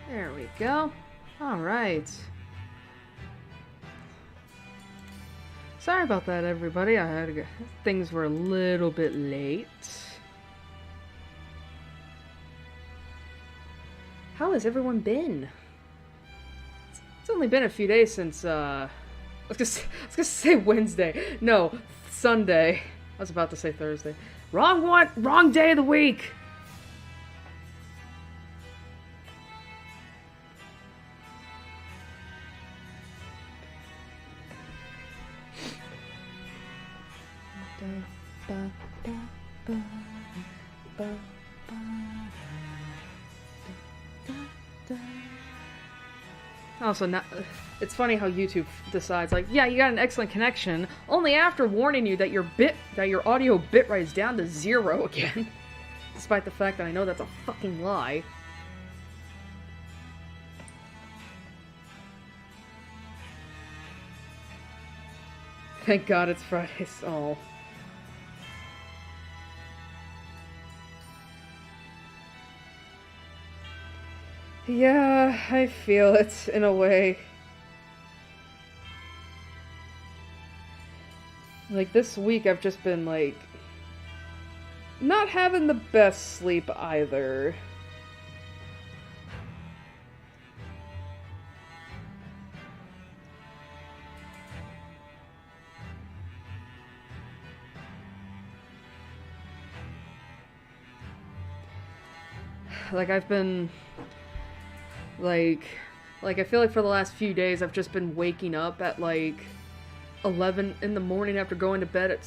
There we go. Alright. Sorry about that, everybody. I had to go. Things were a little bit late. How has everyone been? It's only been a few days since, I was gonna say Wednesday. No, Sunday. I was about to say Thursday. Wrong one! Wrong day of the week! Also, now, it's funny how YouTube decides, like, yeah, you got an excellent connection, only after warning you that your audio bitrate is down to 0 again. Despite the fact that I know that's a fucking lie. Thank God it's Friday. Oh. Yeah, I feel it, in a way. Like, this week I've just been, like, not having the best sleep either. Like, I've been... Like, I feel like for the last few days I've just been waking up at, like, 11 in the morning after going to bed at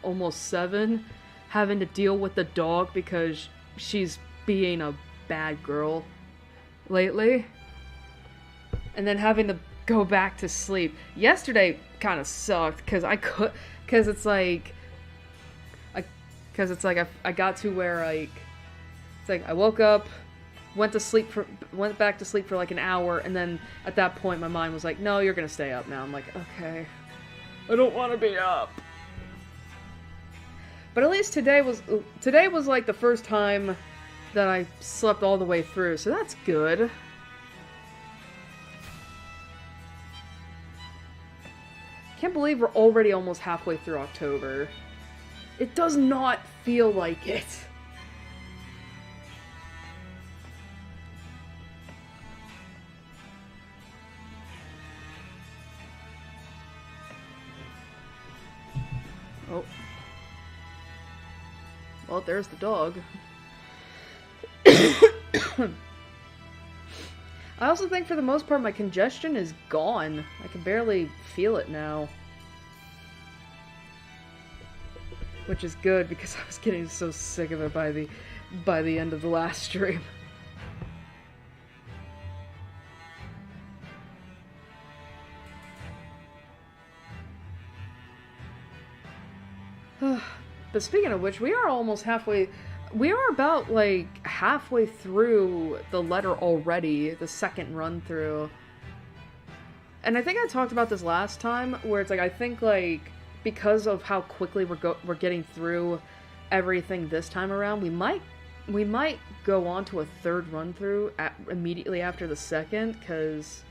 almost 7, having to deal with the dog because she's being a bad girl lately. And then having to go back to sleep. Yesterday kind of sucked because it's like I got to where, like, it's like I woke up, went back to sleep for like an hour, and then at that point my mind was like, no, you're gonna stay up now. I'm like, okay, I don't want to be up. But at least today was like the first time that I slept all the way through, so that's good. Can't believe we're already almost halfway through October. It does not feel like it. Oh. Well, there's the dog. I also think for the most part my congestion is gone. I can barely feel it now. Which is good because I was getting so sick of it by the end of the last stream. But speaking of which, we are almost halfway. We are about, like, halfway through the letter already, the second run-through. And I think I talked about this last time, where it's like, I think, like, because of how quickly we're getting through everything this time around, we might go on to a third run-through immediately after the second, because,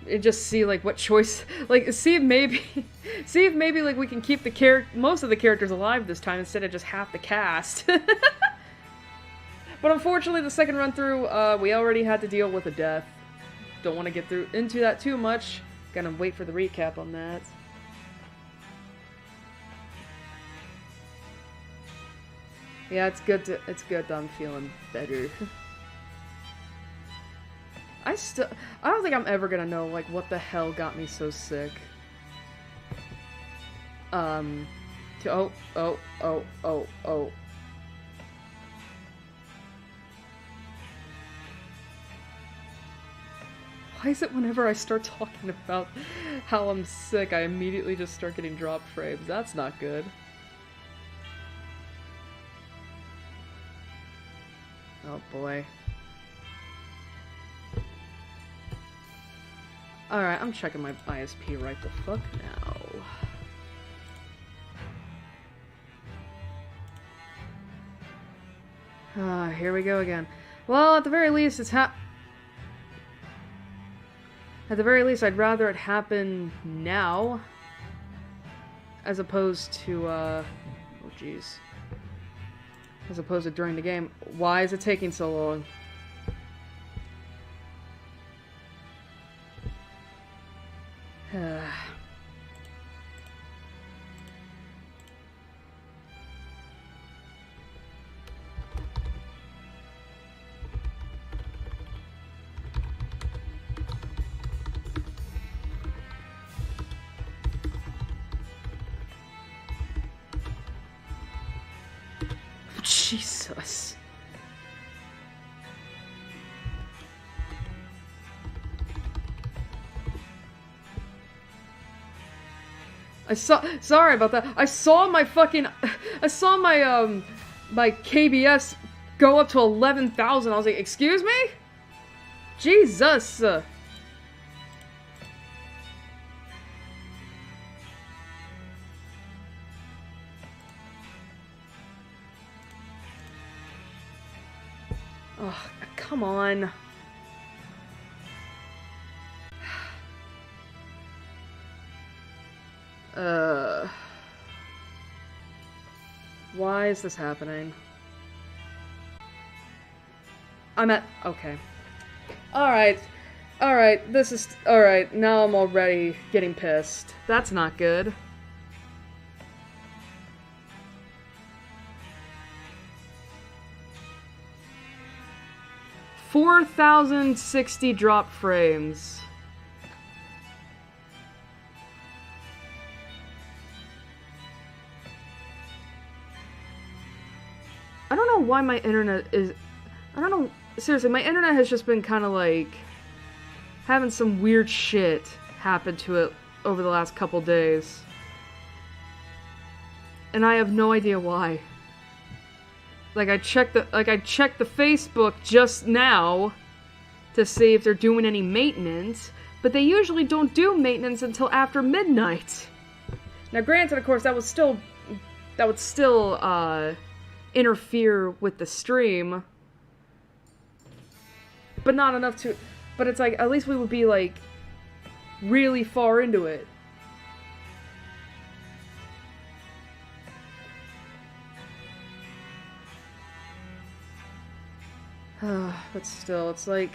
and just see, like, what choice, like, see if maybe, like, we can keep most of the characters alive this time instead of just half the cast. But unfortunately, the second run-through, we already had to deal with a death. Don't want to get into that too much. Gonna wait for the recap on that. Yeah, it's good that I'm feeling better. I don't think I'm ever gonna know, like, what the hell got me so sick. Oh. Why is it whenever I start talking about how I'm sick, I immediately just start getting drop frames? That's not good. Oh boy. Alright, I'm checking my ISP right the fuck now. Here we go again. Well, at the very least, at the very least, I'd rather it happen now, as opposed to, oh jeez. As opposed to during the game. Why is it taking so long? Jesus. Sorry about that. I saw my my KBS go up to 11,000. I was like, excuse me? Jesus. Oh, come on. Why is this happening? Okay. Alright, this is, alright, now I'm already getting pissed. That's not good. $4,060 drop frames. I don't know why my internet is... I don't know... Seriously, my internet has just been kind of like... having some weird shit happen to it over the last couple days. And I have no idea why. Like, I checked the Facebook just now to see if they're doing any maintenance, but they usually don't do maintenance until after midnight. Now, granted, of course, that would still interfere with the stream, but not enough to, but it's like, at least we would be, like, really far into it. But still, it's like,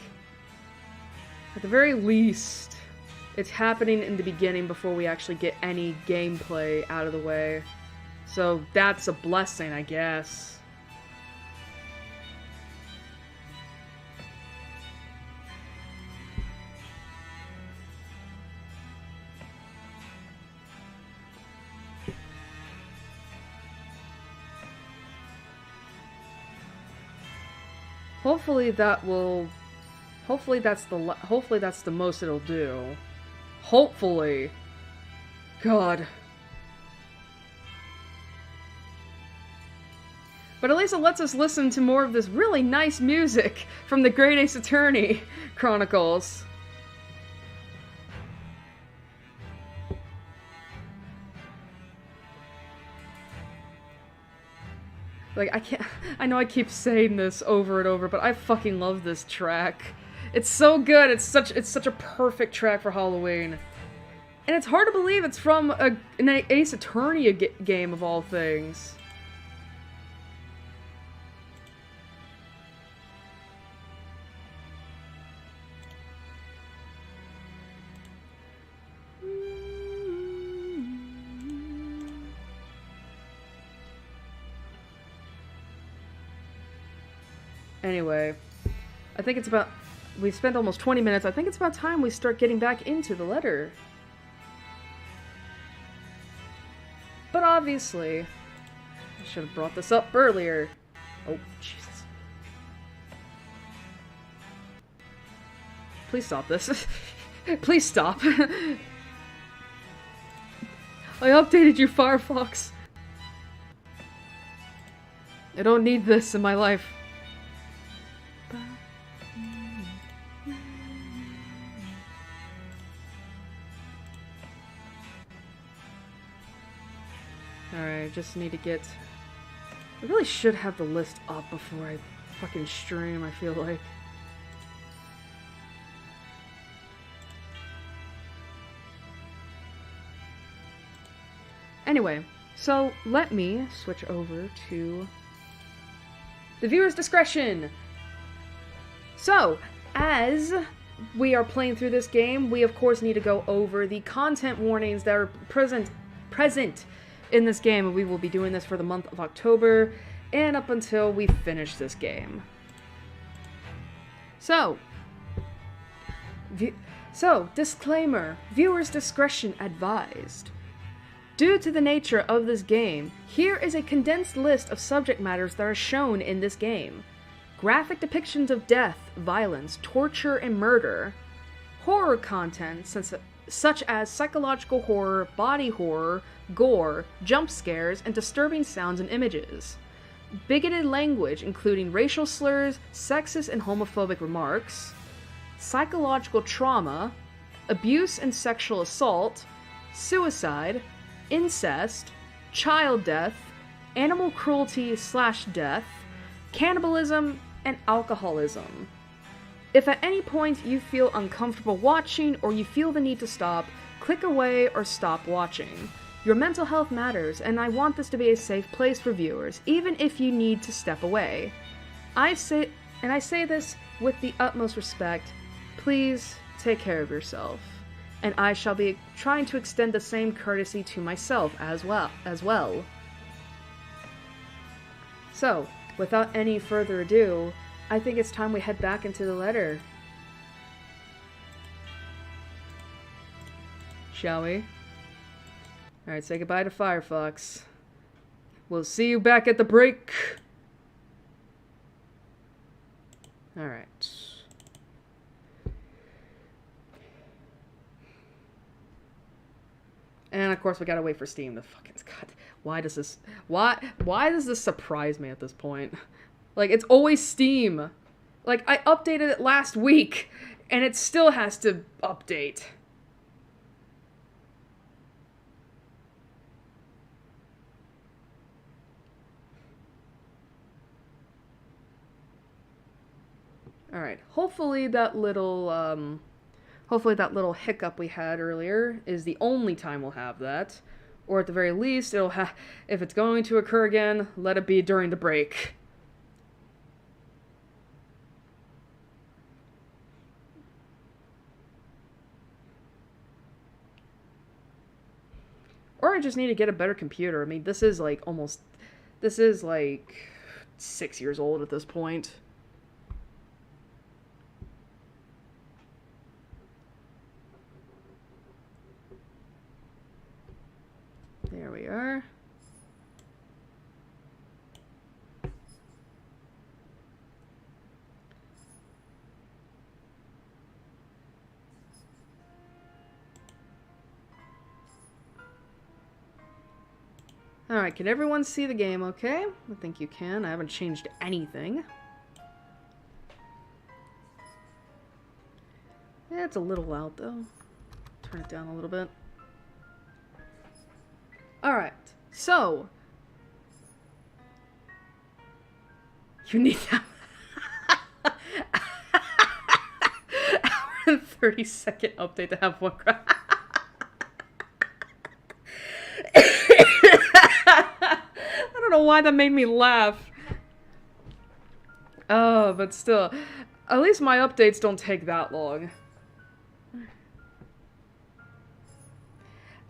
at the very least, it's happening in the beginning before we actually get any gameplay out of the way. So that's a blessing, I guess. Hopefully that's the most it'll do. Hopefully. God. But at least it lets us listen to more of this really nice music from the Great Ace Attorney Chronicles. Like, I know I keep saying this over and over, but I fucking love this track. It's so good, it's such a perfect track for Halloween. And it's hard to believe it's from an Ace Attorney game of all things. Anyway, I think it's about... We've spent almost 20 minutes. I think it's about time we start getting back into the letter. But obviously, I should have brought this up earlier. Oh, Jesus. Please stop this. Please stop. I updated you, Firefox. I don't need this in my life. Alright, just need to get I really should have the list up before I fucking stream, I feel like. Anyway, so let me switch over to the viewer's discretion. So, as we are playing through this game, we of course need to go over the content warnings that are present in this game, and we will be doing this for the month of October and up until we finish this game. So, disclaimer, viewer's discretion advised. Due to the nature of this game, here is a condensed list of subject matters that are shown in this game. Graphic depictions of death, violence, torture, and murder. Horror content such as psychological horror, body horror, gore, jump scares, and disturbing sounds and images. Bigoted language including racial slurs, sexist and homophobic remarks. Psychological trauma, abuse and sexual assault, suicide, incest, child death, animal cruelty/death, cannibalism, and alcoholism. If at any point you feel uncomfortable watching or you feel the need to stop, click away or stop watching. Your mental health matters, and I want this to be a safe place for viewers, even if you need to step away. I say this with the utmost respect. Please take care of yourself. And I shall be trying to extend the same courtesy to myself as well. So, without any further ado, I think it's time we head back into the letter. Shall we? Alright, say goodbye to Firefox. We'll see you back at the break. Alright. And of course we gotta wait for Steam to fucking... God, why does this surprise me at this point? Like, it's always Steam. Like, I updated it last week, and it still has to update. Alright, hopefully that little hiccup we had earlier is the only time we'll have that. Or at the very least, if it's going to occur again, let it be during the break. Or I just need to get a better computer. I mean, this is like 6 years old at this point. There we are. Alright, can everyone see the game okay? I think you can. I haven't changed anything. Yeah, it's a little loud though. Turn it down a little bit. Alright, so... You need that... hour and 30-second update to have one cry. I don't know why that made me laugh. Oh, but still. At least my updates don't take that long.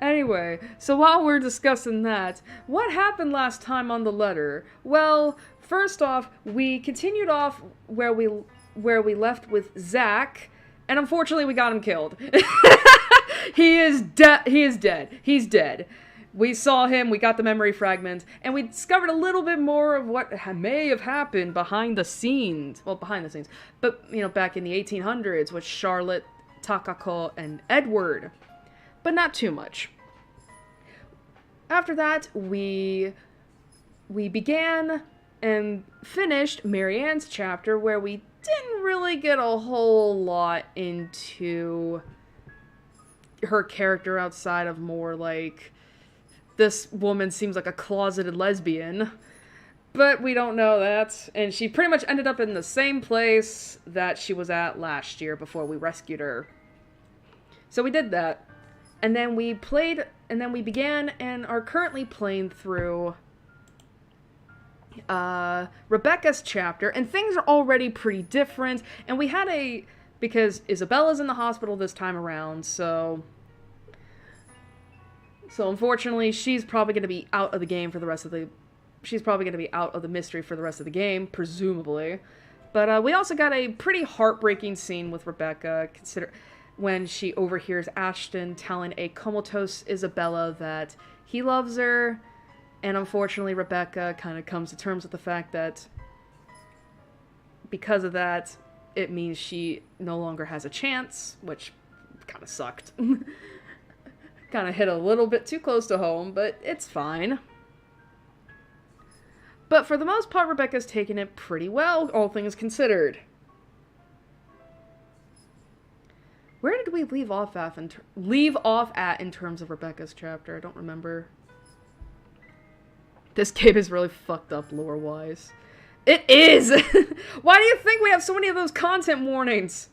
Anyway, so while we're discussing that, what happened last time on the letter? Well, first off, we continued off where we left with Zach, and unfortunately we got him killed. He is dead. He's dead. We saw him, we got the memory fragment, and we discovered a little bit more of what may have happened behind the scenes. Well, behind the scenes. But, you know, back in the 1800s with Charlotte, Takako, and Edward. But not too much. After that, we began and finished Marianne's chapter, where we didn't really get a whole lot into her character outside of more like, this woman seems like a closeted lesbian. But we don't know that. And she pretty much ended up in the same place that she was at last year before we rescued her. So we did that. And then we played, and then we began and are currently playing through Rebecca's chapter, and things are already pretty different. And we had because Isabella's in the hospital this time around, so unfortunately she's probably going to be out of the game for the rest of the, she's probably going to be out of the mystery for the rest of the game, presumably. But we also got a pretty heartbreaking scene with Rebecca, when she overhears Ashton telling a comatose Isabella that he loves her, and unfortunately Rebecca kind of comes to terms with the fact that because of that, it means she no longer has a chance, which kind of sucked. Kind of hit a little bit too close to home, but it's fine. But for the most part, Rebecca's taken it pretty well, all things considered. Where did we leave off at in terms of Rebecca's chapter? I don't remember. This game is really fucked up lore-wise. It is! Why do you think we have so many of those content warnings?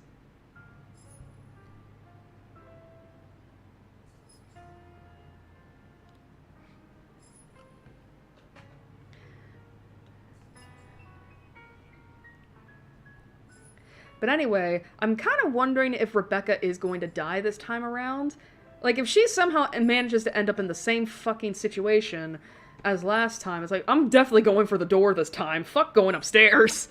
But anyway, I'm kind of wondering if Rebecca is going to die this time around. Like, if she somehow manages to end up in the same fucking situation as last time, it's like, I'm definitely going for the door this time. Fuck going upstairs.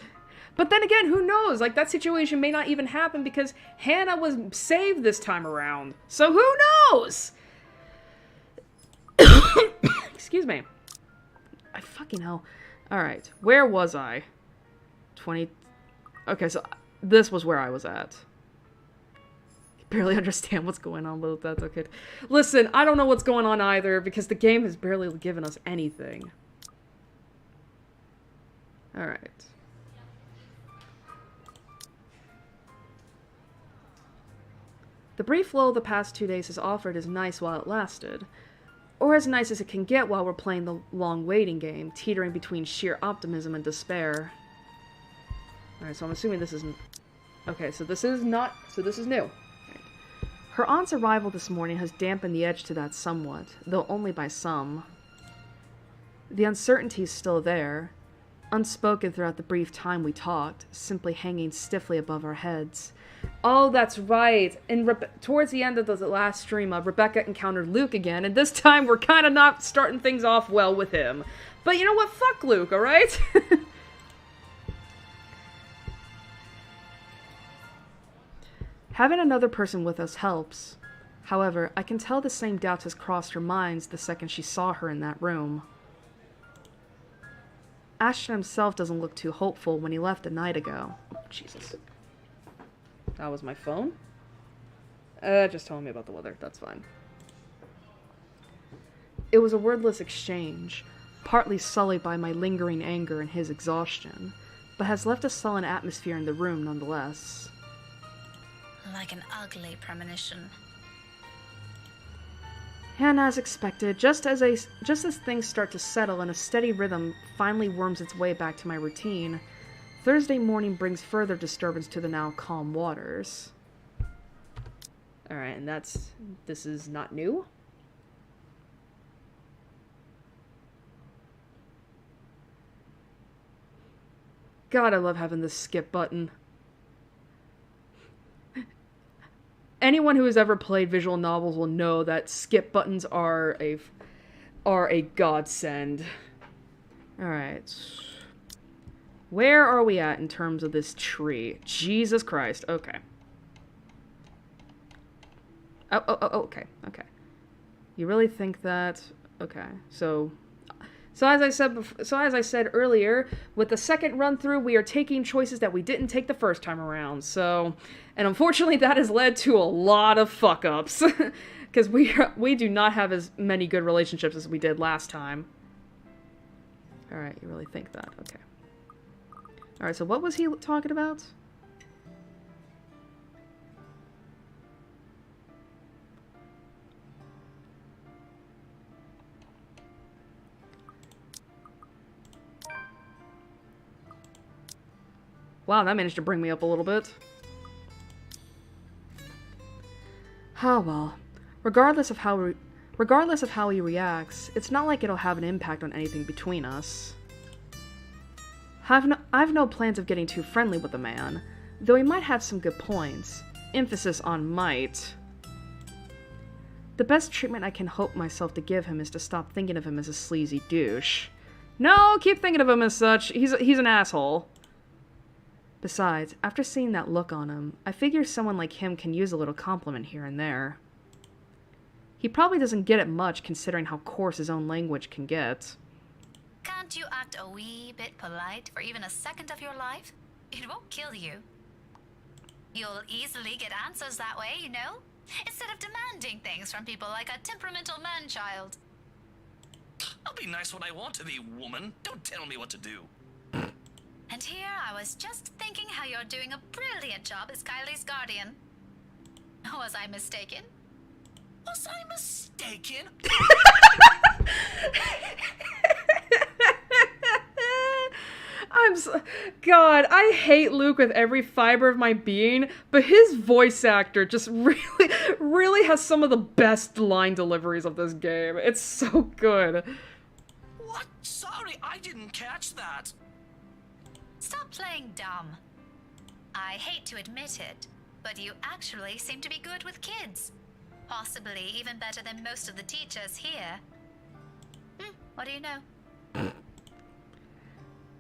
But then again, who knows? Like, that situation may not even happen because Hannah was saved this time around. So who knows? Excuse me. I fucking hell. Alright, where was I? Okay, so this was where I was at. I barely understand what's going on, but that's okay. Listen, I don't know what's going on either, because the game has barely given us anything. Alright. The brief flow the past 2 days has offered is nice while it lasted. Or as nice as it can get while we're playing the long waiting game, teetering between sheer optimism and despair. Alright, so I'm assuming this isn't... Okay, so this is not... So this is new. Right. Her aunt's arrival this morning has dampened the edge to that somewhat, though only by some. The uncertainty's still there, unspoken throughout the brief time we talked, simply hanging stiffly above our heads. Oh, that's right. Towards the end of the last stream, Rebecca encountered Luke again, and this time we're kind of not starting things off well with him. But you know what? Fuck Luke, alright? Having another person with us helps. However, I can tell the same doubt has crossed her mind the second she saw her in that room. Ashton himself doesn't look too hopeful when he left a night ago. Oh, Jesus. That was my phone? Just telling me about the weather. That's fine. It was a wordless exchange, partly sullied by my lingering anger and his exhaustion, but has left a sullen atmosphere in the room nonetheless. Like an ugly premonition. And as expected, just as things start to settle and a steady rhythm finally worms its way back to my routine, Thursday morning brings further disturbance to the now calm waters. Alright, and this is not new? God, I love having this skip button. Anyone who has ever played visual novels will know that skip buttons are a godsend. Alright. Where are we at in terms of this tree? Jesus Christ. Okay. Oh, okay. Okay. You really think that? Okay. So as I said earlier, with the second run through, we are taking choices that we didn't take the first time around. So, and unfortunately, that has led to a lot of fuck ups, because we do not have as many good relationships as we did last time. All right, you really think that? Okay. All right. So what was he talking about? Wow, that managed to bring me up a little bit. Ah, well. Regardless of how he reacts, it's not like it'll have an impact on anything between us. I've no plans of getting too friendly with the man, though he might have some good points. Emphasis on might. The best treatment I can hope myself to give him is to stop thinking of him as a sleazy douche. No, keep thinking of him as such. He's an asshole. Besides, after seeing that look on him, I figure someone like him can use a little compliment here and there. He probably doesn't get it much considering how coarse his own language can get. Can't you act a wee bit polite for even a second of your life? It won't kill you. You'll easily get answers that way, you know? Instead of demanding things from people like a temperamental man-child. I'll be nice when I want to be, woman. Don't tell me what to do. And here I was just thinking how you're doing a brilliant job as Kylie's guardian. Was I mistaken? Was I mistaken? God, I hate Luke with every fiber of my being, but his voice actor just really has some of the best line deliveries of this game. It's so good. What? Sorry, I didn't catch that. Stop playing dumb. I hate to admit it, but you actually seem to be good with kids. Possibly even better than most of the teachers here. What do you know?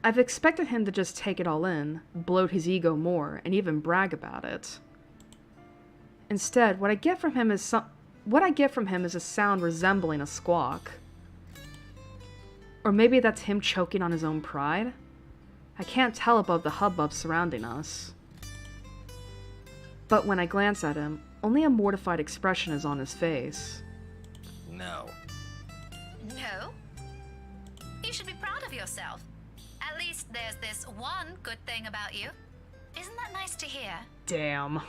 I've expected him to just take it all in, bloat his ego more, and even brag about it. Instead, what I get from him is a sound resembling a squawk. Or maybe that's him choking on his own pride? I can't tell above the hubbub surrounding us. But when I glance at him, only a mortified expression is on his face. No. No? You should be proud of yourself. At least there's this one good thing about you. Isn't that nice to hear? Damn.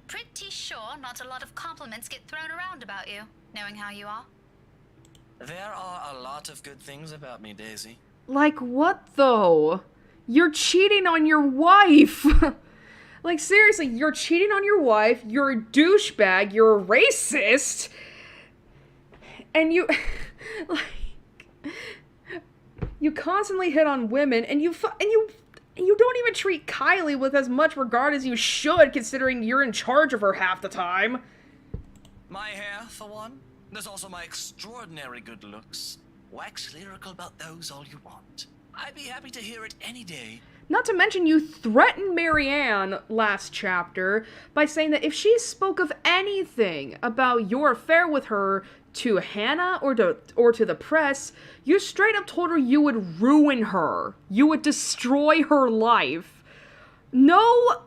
Pretty sure not a lot of compliments get thrown around about you, knowing how you are. There are a lot of good things about me, Daisy. Like what, though? You're cheating on your wife! Like, seriously, you're cheating on your wife, you're a douchebag, you're a racist, and you... like... You constantly hit on women, and you don't even treat Kylie with as much regard as you should, considering you're in charge of her half the time. My hair, for one. There's also my extraordinary good looks. Wax lyrical about those all you want. I'd be happy to hear it any day. Not to mention you threatened Marianne last chapter by saying that if she spoke of anything about your affair with her to Hannah or to the press, you straight up told her you would ruin her. You would destroy her life. No,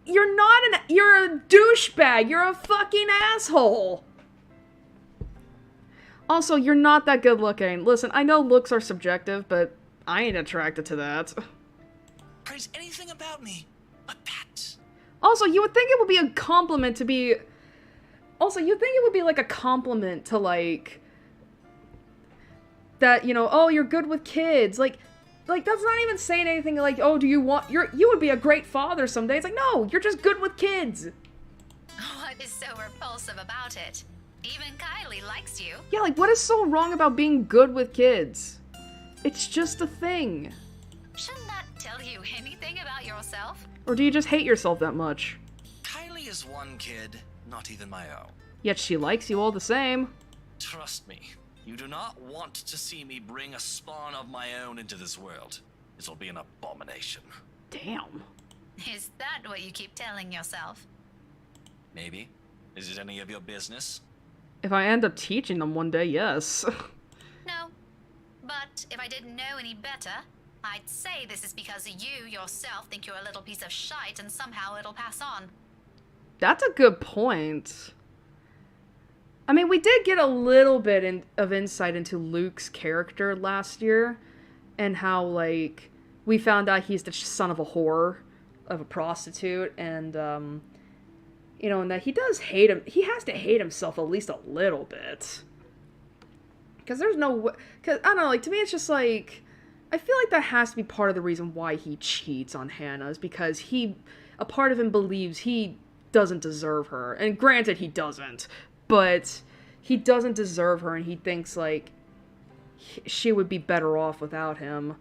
you're a douchebag. You're a fucking asshole. Also, you're not that good looking. Listen, I know looks are subjective, but I ain't attracted to that. Praise anything about me but that. Also, you would think it would be a compliment to be... Also, you'd think it would be, like, a compliment to, like... That, you know, oh, you're good with kids. Like, that's not even saying anything like, oh, do you want... You would be a great father someday. It's like, no, you're just good with kids. What is so repulsive about it? Even Kylie likes you. Yeah, like, what is so wrong about being good with kids? It's just a thing. Shouldn't that tell you anything about yourself? Or do you just hate yourself that much? Kylie is one kid, not even my own. Yet she likes you all the same. Trust me, you do not want to see me bring a spawn of my own into this world. It'll be an abomination. Damn. Is that what you keep telling yourself? Maybe. Is it any of your business? If I end up teaching them one day, yes. No. But if I didn't know any better, I'd say this is because you yourself think you're a little piece of shite and somehow it'll pass on. That's a good point. I mean, we did get a little bit of insight into Luke's character last year, and how, like, we found out he's the son of a whore, of a prostitute, and, you know, and that he does hate him. He has to hate himself at least a little bit. Because there's no... Because, I don't know, like, to me it's just like... I feel like that has to be part of the reason why he cheats on Hannah, is because a part of him believes he doesn't deserve her. And granted, he doesn't. But he doesn't deserve her, and he thinks, like, she would be better off without him.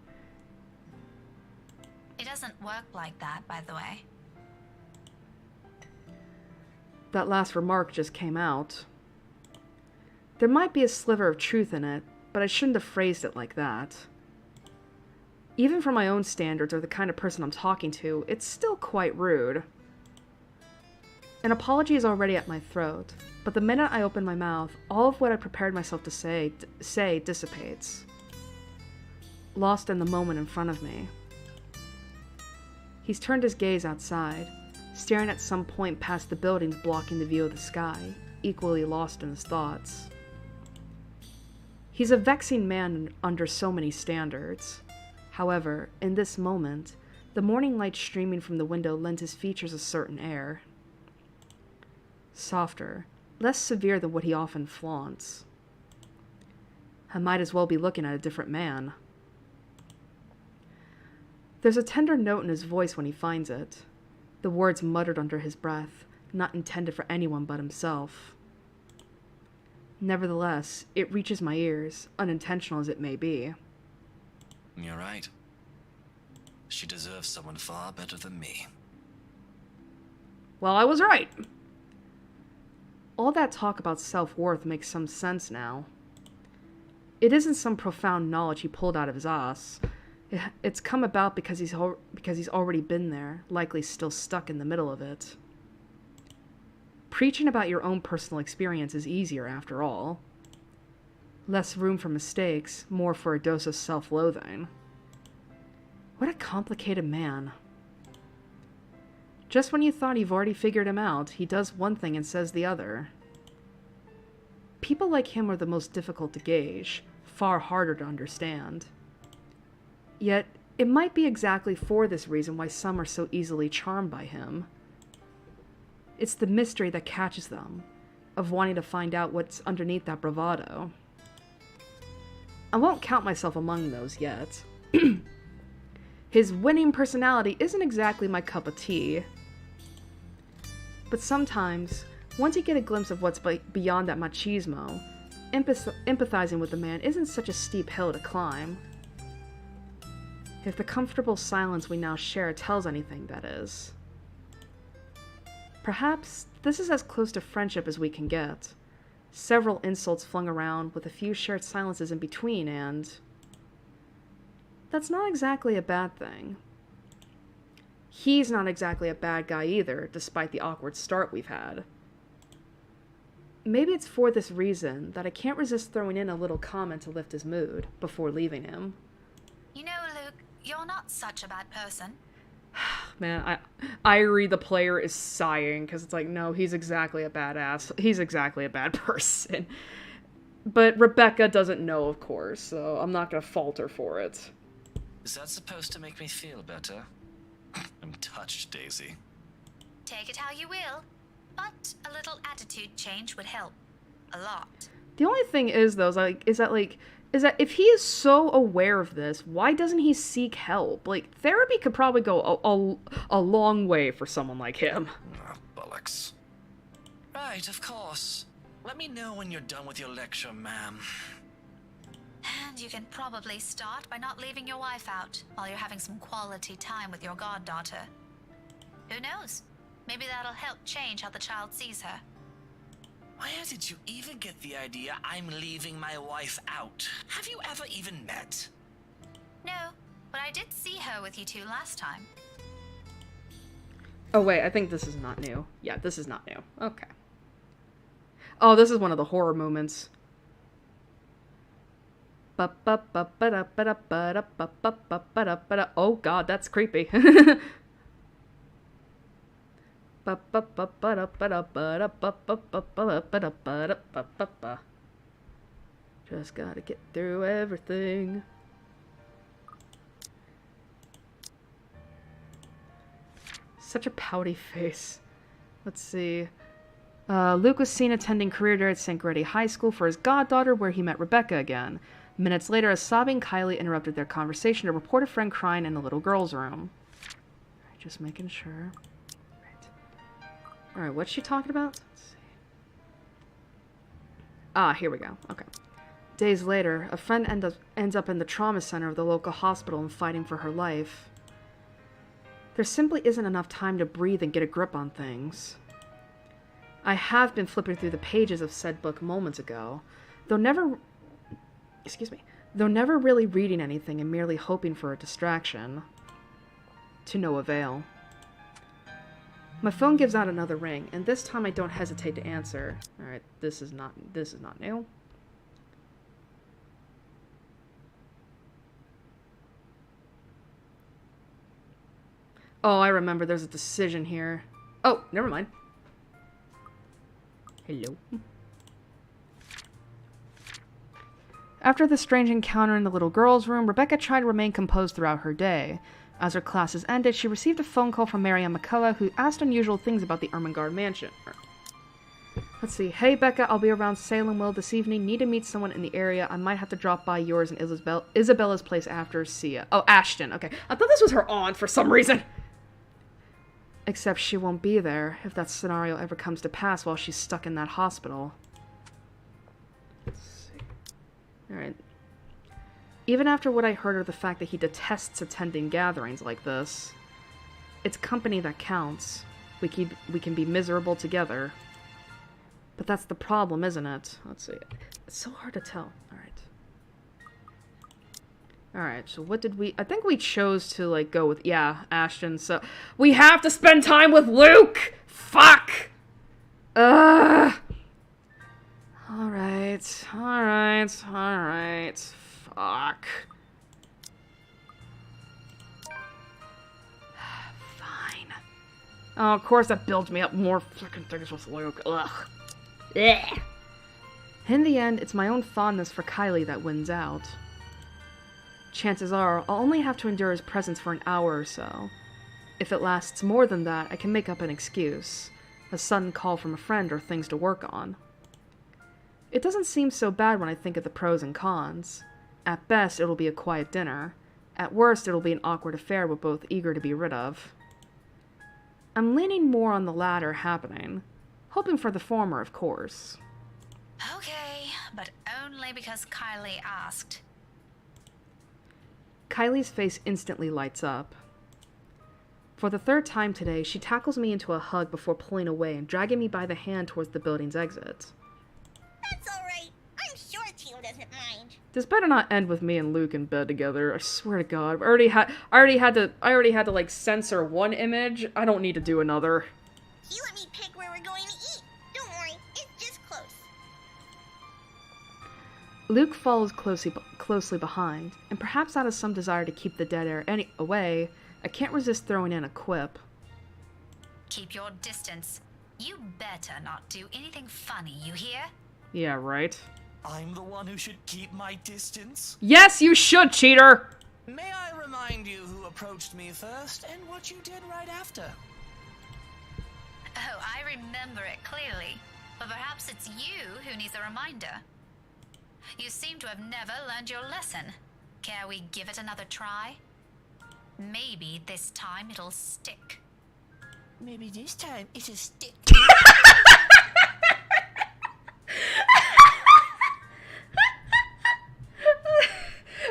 It doesn't work like that, by the way. That last remark just came out. There might be a sliver of truth in it, but I shouldn't have phrased it like that. Even for my own standards, or the kind of person I'm talking to, it's still quite rude. An apology is already at my throat, but the minute I open my mouth, all of what I prepared myself to say dissipates. Lost in the moment in front of me. He's turned his gaze outside, staring at some point past the buildings blocking the view of the sky, equally lost in his thoughts. He's a vexing man under so many standards. However, in this moment, the morning light streaming from the window lends his features a certain air. Softer, less severe than what he often flaunts. I might as well be looking at a different man. There's a tender note in his voice when he finds it, the words muttered under his breath, not intended for anyone but himself. Nevertheless, it reaches my ears, unintentional as it may be. You're right. She deserves someone far better than me. Well, I was right. All that talk about self-worth makes some sense now. It isn't some profound knowledge he pulled out of his ass. It's come about because he's already been there, likely still stuck in the middle of it. Preaching about your own personal experience is easier, after all. Less room for mistakes, more for a dose of self-loathing. What a complicated man. Just when you thought you've already figured him out, he does one thing and says the other. People like him are the most difficult to gauge, far harder to understand. Yet, it might be exactly for this reason why some are so easily charmed by him. It's the mystery that catches them, of wanting to find out what's underneath that bravado. I won't count myself among those yet. His winning personality isn't exactly my cup of tea. But sometimes, once you get a glimpse of what's beyond that machismo, empathizing with the man isn't such a steep hill to climb. If the comfortable silence we now share tells anything, that is. Perhaps this is as close to friendship as we can get. Several insults flung around with a few shared silences in between, and that's not exactly a bad thing. He's not exactly a bad guy either, despite the awkward start we've had. Maybe it's for this reason that I can't resist throwing in a little comment to lift his mood before leaving him. You know, Luke, you're not such a bad person. Man, Airi, the player, is sighing, because it's like, no, he's exactly a badass. He's exactly a bad person. But Rebecca doesn't know, of course, so I'm not going to fault her for it. Is that supposed to make me feel better? I'm touched, Daisy. Take it how you will, but a little attitude change would help. A lot. The only thing is, though, is that if he is so aware of this, why doesn't he seek help? Like, therapy could probably go a long way for someone like him. Oh, bollocks. Right, of course. Let me know when you're done with your lecture, ma'am. And you can probably start by not leaving your wife out while you're having some quality time with your goddaughter. Who knows? Maybe that'll help change how the child sees her. Where did you even get the idea I'm leaving my wife out? Have you ever even met? No, but I did see her with you two last time. Oh, wait, I think this is not new. Yeah, this is not new. Okay. Oh, this is one of the horror moments. Oh, God, that's creepy. Just gotta get through everything. Such a pouty face. Let's see. Luke was seen attending career day at St. Grady High School for his goddaughter, where he met Rebecca again. Minutes later, a sobbing Kylie interrupted their conversation to report a friend crying in the little girl's room. Alright, just making sure. Alright, what's she talking about? Let's see. Ah, here we go. Okay. Days later, a friend ends up in the trauma center of the local hospital and fighting for her life. There simply isn't enough time to breathe and get a grip on things. I have been flipping through the pages of said book moments ago, though never really reading anything and merely hoping for a distraction. To no avail. My phone gives out another ring, and this time I don't hesitate to answer. Alright, this is not new. Oh, I remember there's a decision here. Oh, never mind. Hello. After the strange encounter in the little girl's room, Rebecca tried to remain composed throughout her day. As her classes ended, she received a phone call from Marianne McCullough, who asked unusual things about the Ermengarde mansion. Let's see. Hey, Becca, I'll be around Salem Will this evening. Need to meet someone in the area. I might have to drop by yours and Isabella's place after. See ya. Oh, Ashton. Okay. I thought this was her aunt for some reason. Except she won't be there if that scenario ever comes to pass while she's stuck in that hospital. Let's see. Alright. Even after what I heard of the fact that he detests attending gatherings like this, it's company that counts. We can be miserable together. But that's the problem, isn't it? Let's see. It's so hard to tell. Alright. Alright, so what did we... I think we chose to, like, go with... Yeah, Ashton, so... We have to spend time with Luke! Fuck! Ugh! Alright. Fuck. Fine. Oh, of course that builds me up more fucking things with Luke. Ugh. Ugh. In the end, it's my own fondness for Kylie that wins out. Chances are, I'll only have to endure his presence for an hour or so. If it lasts more than that, I can make up an excuse. A sudden call from a friend or things to work on. It doesn't seem so bad when I think of the pros and cons. At best, it'll be a quiet dinner. At worst, it'll be an awkward affair we're both eager to be rid of. I'm leaning more on the latter happening. Hoping for the former, of course. Okay, but only because Kylie asked. Kylie's face instantly lights up. For the third time today, she tackles me into a hug before pulling away and dragging me by the hand towards the building's exit. That's alright. I'm sure Teal doesn't mind. This better not end with me and Luke in bed together. I swear to God. I already had to like censor one image. I don't need to do another. He let me pick where we're going to eat. Don't worry, it's just close. Luke follows closely behind, and perhaps out of some desire to keep the dead air away, I can't resist throwing in a quip. Keep your distance. You better not do anything funny, you hear? Yeah, right. I'm the one who should keep my distance. Yes, you should, cheater! May I remind you who approached me first and what you did right after? Oh, I remember it clearly. But perhaps it's you who needs a reminder. You seem to have never learned your lesson. Care we give it another try? Maybe this time it'll stick. Maybe this time it'll stick.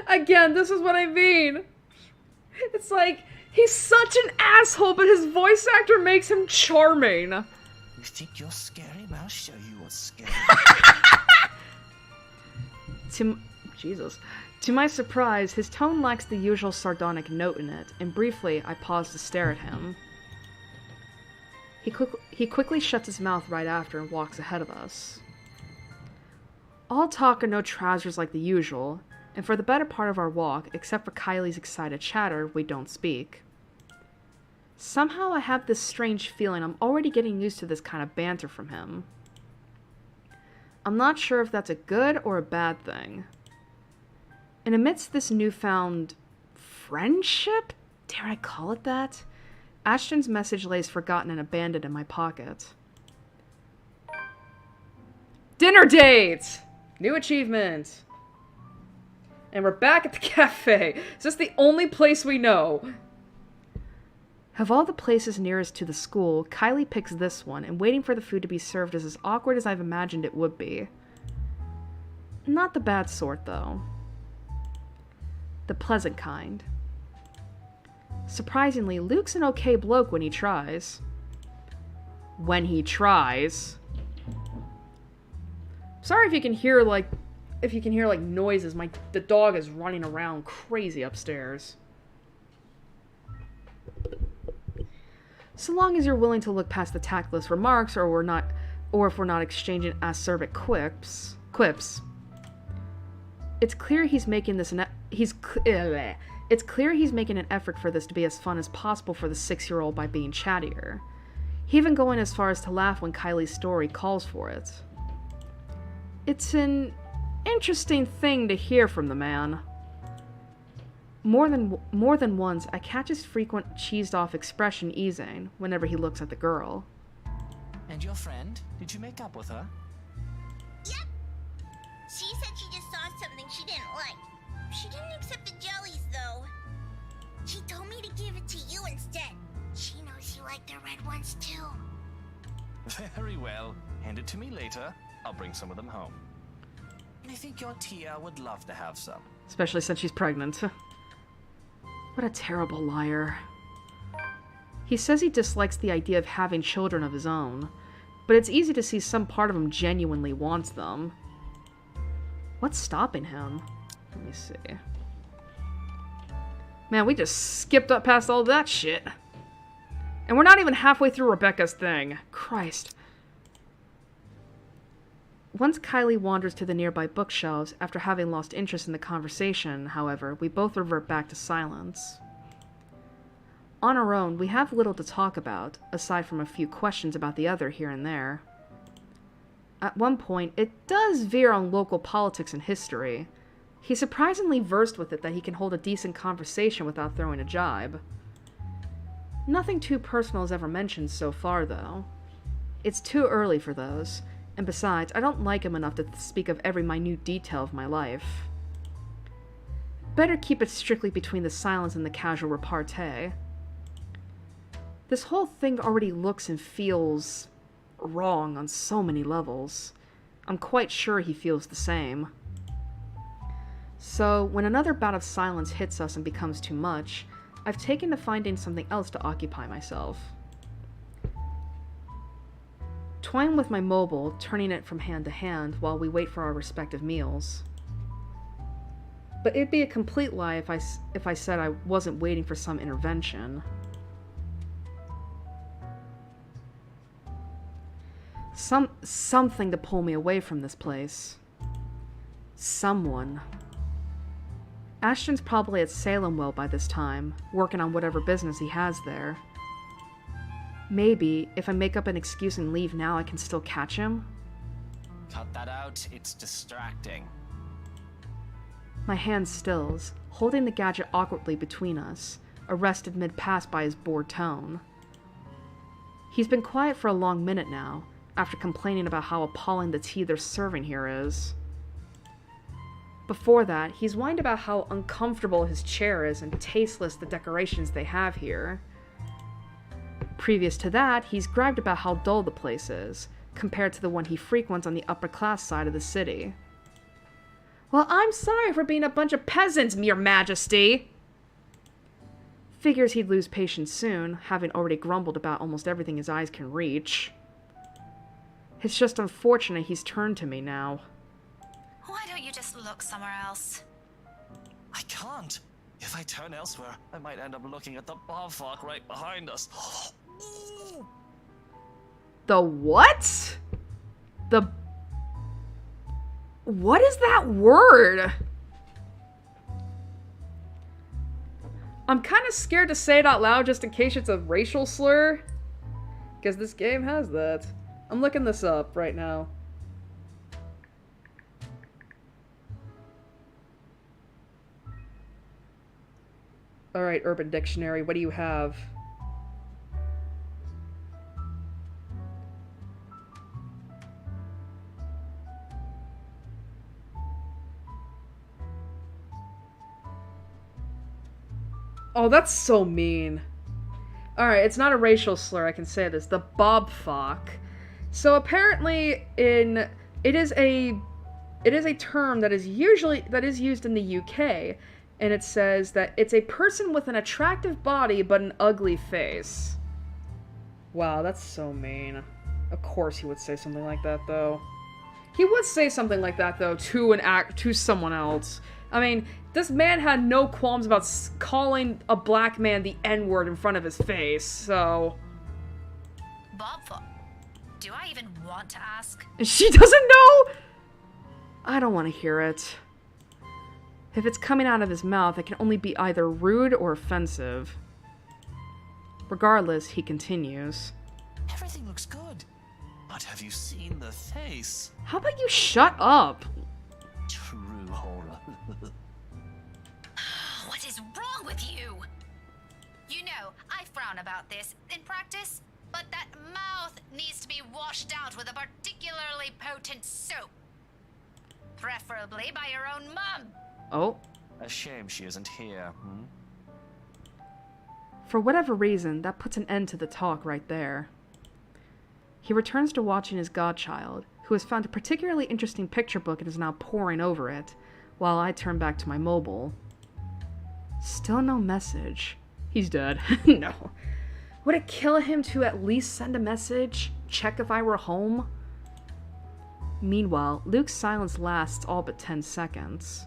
Again, this is what I mean. It's like, he's such an asshole, but his voice actor makes him charming. You think you're scary? I'll show you what's scary. To my surprise, his tone lacks the usual sardonic note in it, and briefly, I pause to stare at him. He quickly shuts his mouth right after and walks ahead of us. All talk and no trousers like the usual, and for the better part of our walk, except for Kylie's excited chatter, we don't speak. Somehow I have this strange feeling I'm already getting used to this kind of banter from him. I'm not sure if that's a good or a bad thing. And amidst this newfound friendship, dare I call it that, Ashton's message lays forgotten and abandoned in my pocket. Dinner date! New achievement! And we're back at the cafe. Is this the only place we know? Of all the places nearest to the school, Kylie picks this one, and waiting for the food to be served is as awkward as I've imagined it would be. Not the bad sort, though. The pleasant kind. Surprisingly, Luke's an okay bloke when he tries. When he tries. Sorry if you can hear, like, noises. The dog is running around crazy upstairs. So long as you're willing to look past the tactless remarks, or if we're not exchanging acerbic quips. It's clear he's making an effort for this to be as fun as possible for the 6-year-old by being chattier. He even going as far as to laugh when Kylie's story calls for it. It's an interesting thing to hear from the man. More than once, I catch his frequent cheesed-off expression easing whenever he looks at the girl. And your friend? Did you make up with her? Yep. She said she just saw something she didn't like. She didn't accept the jellies, though. She told me to give it to you instead. She knows you like the red ones, too. Very well. Hand it to me later. I'll bring some of them home. I think your Tia would love to have some. Especially since she's pregnant. What a terrible liar. He says he dislikes the idea of having children of his own, but it's easy to see some part of him genuinely wants them. What's stopping him? Let me see. Man, we just skipped up past all that shit. And we're not even halfway through Rebecca's thing. Christ. Once Kylie wanders to the nearby bookshelves, after having lost interest in the conversation, however, we both revert back to silence. On our own, we have little to talk about, aside from a few questions about the other here and there. At one point, it does veer on local politics and history. He's surprisingly versed with it that he can hold a decent conversation without throwing a jibe. Nothing too personal is ever mentioned so far, though. It's too early for those. And besides, I don't like him enough to speak of every minute detail of my life. Better keep it strictly between the silence and the casual repartee. This whole thing already looks and feels wrong on so many levels. I'm quite sure he feels the same. So, when another bout of silence hits us and becomes too much, I've taken to finding something else to occupy myself. Toying with my mobile, turning it from hand to hand while we wait for our respective meals. But it'd be a complete lie if I said I wasn't waiting for some intervention. Something to pull me away from this place. Someone. Ashton's probably at Salem Well by this time, working on whatever business he has there. Maybe, if I make up an excuse and leave now, I can still catch him? Cut that out, it's distracting. My hand stills, holding the gadget awkwardly between us, arrested mid-pass by his bored tone. He's been quiet for a long minute now, after complaining about how appalling the tea they're serving here is. Before that, he's whined about how uncomfortable his chair is and tasteless the decorations they have here. Previous to that, he's bragged about how dull the place is, compared to the one he frequents on the upper-class side of the city. Well, I'm sorry for being a bunch of peasants, Your Majesty! Figures he'd lose patience soon, having already grumbled about almost everything his eyes can reach. It's just unfortunate he's turned to me now. Why don't you just look somewhere else? I can't. If I turn elsewhere, I might end up looking at the bobfuck right behind us. The what? What is that word? I'm kind of scared to say it out loud just in case it's a racial slur. Because this game has that. I'm looking this up right now. Alright, Urban Dictionary, what do you have? Oh, that's so mean. Alright, it's not a racial slur, I can say this. The bobfuck. So apparently it is a term that is used in the UK, and it says that it's a person with an attractive body but an ugly face. Wow, that's so mean. Of course he would say something like that, though. He would say something like that, though, to someone else. I mean, this man had no qualms about calling a black man the N-word in front of his face, so... Bobfuck. Do I even want to ask? She doesn't know?! I don't want to hear it. If it's coming out of his mouth, it can only be either rude or offensive. Regardless, he continues. Everything looks good. But have you seen the face? How about you shut up? True horror. What is wrong with you? You know, I frown about this in practice, but that mouth needs to be washed out with a particularly potent soap. Preferably by your own mum. Oh. A shame she isn't here, hmm? For whatever reason, that puts an end to the talk right there. He returns to watching his godchild, who has found a particularly interesting picture book and is now poring over it, while I turn back to my mobile. Still no message. He's dead. No. Would it kill him to at least send a message? Check if I were home? Meanwhile, Luke's silence lasts all but 10 seconds.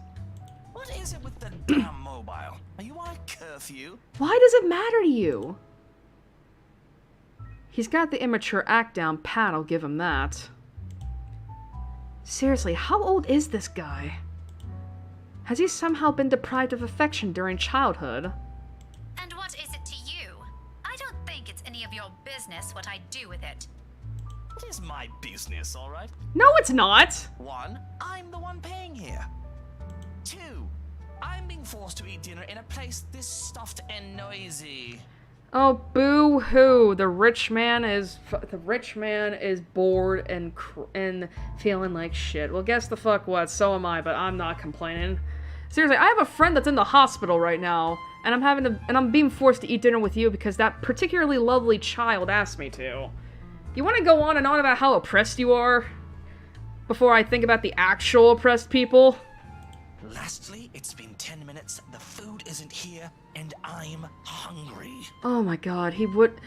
What is it with the damn mobile? Are you on a curfew? Why does it matter to you? He's got the immature act down pat, I'll give him that. Seriously, how old is this guy? Has he somehow been deprived of affection during childhood? And what is it to you? I don't think it's any of your business what I do with it. It is my business, alright? No, it's not! 1, I'm the one paying here. 2, I'm being forced to eat dinner in a place this stuffed and noisy. Oh, boo-hoo! The rich man is bored and feeling like shit. Well, guess the fuck what? So am I, but I'm not complaining. Seriously, I have a friend that's in the hospital right now, and I'm being forced to eat dinner with you because that particularly lovely child asked me to. You want to go on and on about how oppressed you are before I think about the actual oppressed people? Lastly, it's been 10 minutes, the food isn't here, and I'm hungry. Oh my god, he would...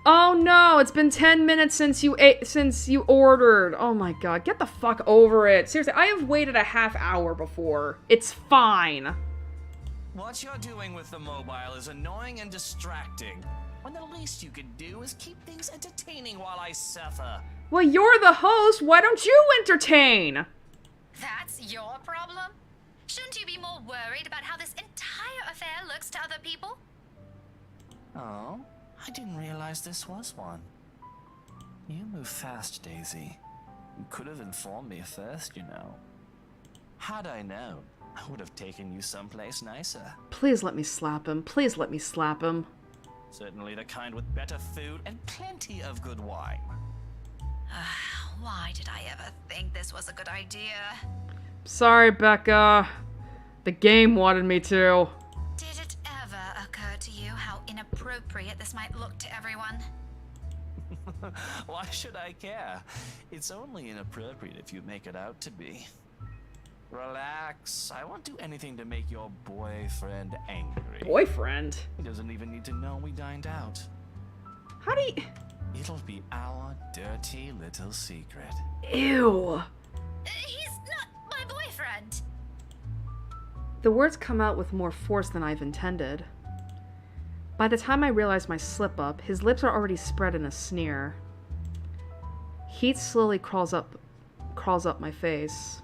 Oh no, it's been 10 minutes since you ordered. Oh my god, get the fuck over it. Seriously, I have waited a half hour before. It's fine. What you're doing with the mobile is annoying and distracting, when the least you could do is keep things entertaining while I suffer. Well, you're the host, why don't you entertain? That's your problem? Shouldn't you be more worried about how this entire affair looks to other people? Oh, I didn't realize this was one. You move fast, Daisy. You could have informed me first, you know. Had I known, I would have taken you someplace nicer. Please let me slap him. Please let me slap him. Certainly the kind with better food and plenty of good wine. Why did I ever think this was a good idea? Sorry, Becca. The game wanted me to. Did it ever occur to you how inappropriate this might look to everyone? Why should I care? It's only inappropriate if you make it out to be. Relax. I won't do anything to make your boyfriend angry. Boyfriend? He doesn't even need to know we dined out. How do you... It'll be our dirty little secret. Ew. He's not my boyfriend. The words come out with more force than I've intended. By the time I realize my slip-up, his lips are already spread in a sneer. Heat slowly crawls up my face.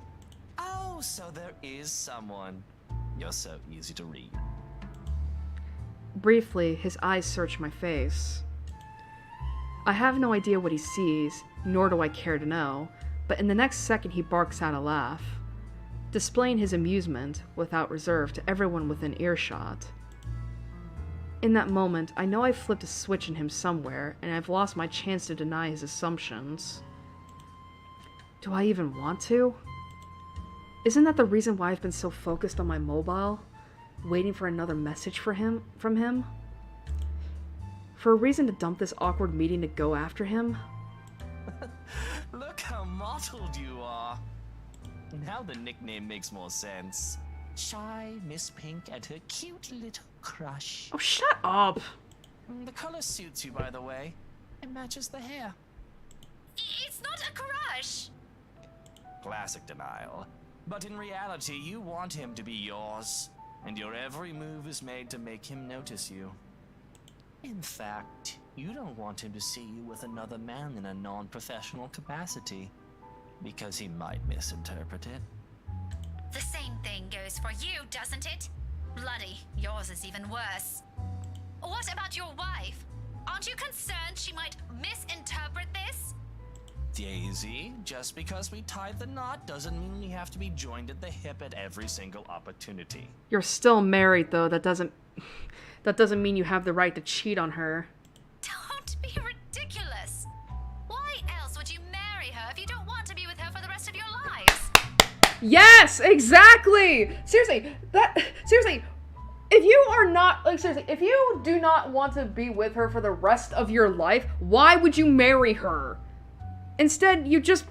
Oh, so there is someone. You're so easy to read. Briefly, his eyes search my face. I have no idea what he sees, nor do I care to know, but in the next second he barks out a laugh, displaying his amusement, without reserve, to everyone within earshot. In that moment, I know I've flipped a switch in him somewhere, and I've lost my chance to deny his assumptions. Do I even want to? Isn't that the reason why I've been so focused on my mobile? waiting for another message from him? For a reason to dump this awkward meeting to go after him? Look how mottled you are. Now the nickname makes more sense. Shy Miss Pink and her cute little crush. Oh, shut up! The color suits you, by the way. It matches the hair. It's not a crush! Classic denial. But in reality, you want him to be yours, and your every move is made to make him notice you. In fact, you don't want him to see you with another man in a non-professional capacity, because he might misinterpret it. The same thing goes for you, doesn't it? Bloody, yours is even worse. What about your wife? Aren't you concerned she might misinterpret this? Daisy, just because we tied the knot doesn't mean we have to be joined at the hip at every single opportunity. You're still married, though. That doesn't mean you have the right to cheat on her. Don't be ridiculous. Why else would you marry her if you don't want to be with her for the rest of your lives? Yes, exactly! Seriously, if you are not, if you do not want to be with her for the rest of your life, why would you marry her? Instead, you just,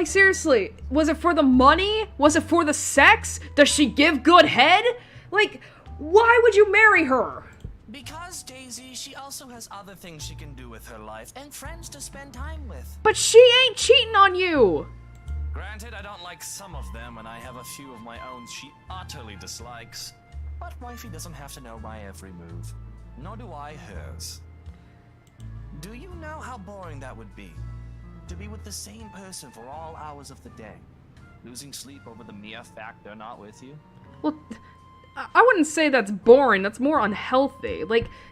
seriously, was it for the money? Was it for the sex? Does she give good head? Why would you marry her? Because, Daisy, she also has other things she can do with her life and friends to spend time with. But she ain't cheating on you! Granted, I don't like some of them, and I have a few of my own she utterly dislikes. But wifey doesn't have to know my every move. Nor do I hers. Do you know how boring that would be? To be with the same person for all hours of the day, losing sleep over the mere fact they're not with you? Well, I wouldn't say that's boring, that's more unhealthy.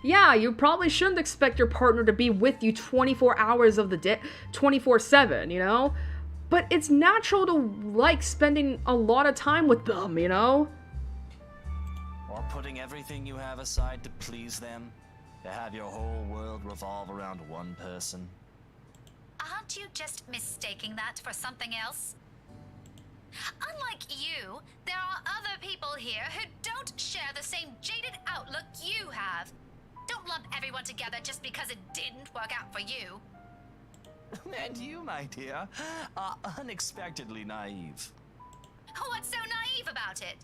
Yeah, you probably shouldn't expect your partner to be with you 24 hours of the day, 24/7, you know? But it's natural to like spending a lot of time with them, you know? Or putting everything you have aside to please them, to have your whole world revolve around one person. Aren't you just mistaking that for something else? Unlike you, there are other people here who don't share the same jaded outlook you have. Don't lump everyone together just because it didn't work out for you. And you, my dear, are unexpectedly naive. What's so naive about it?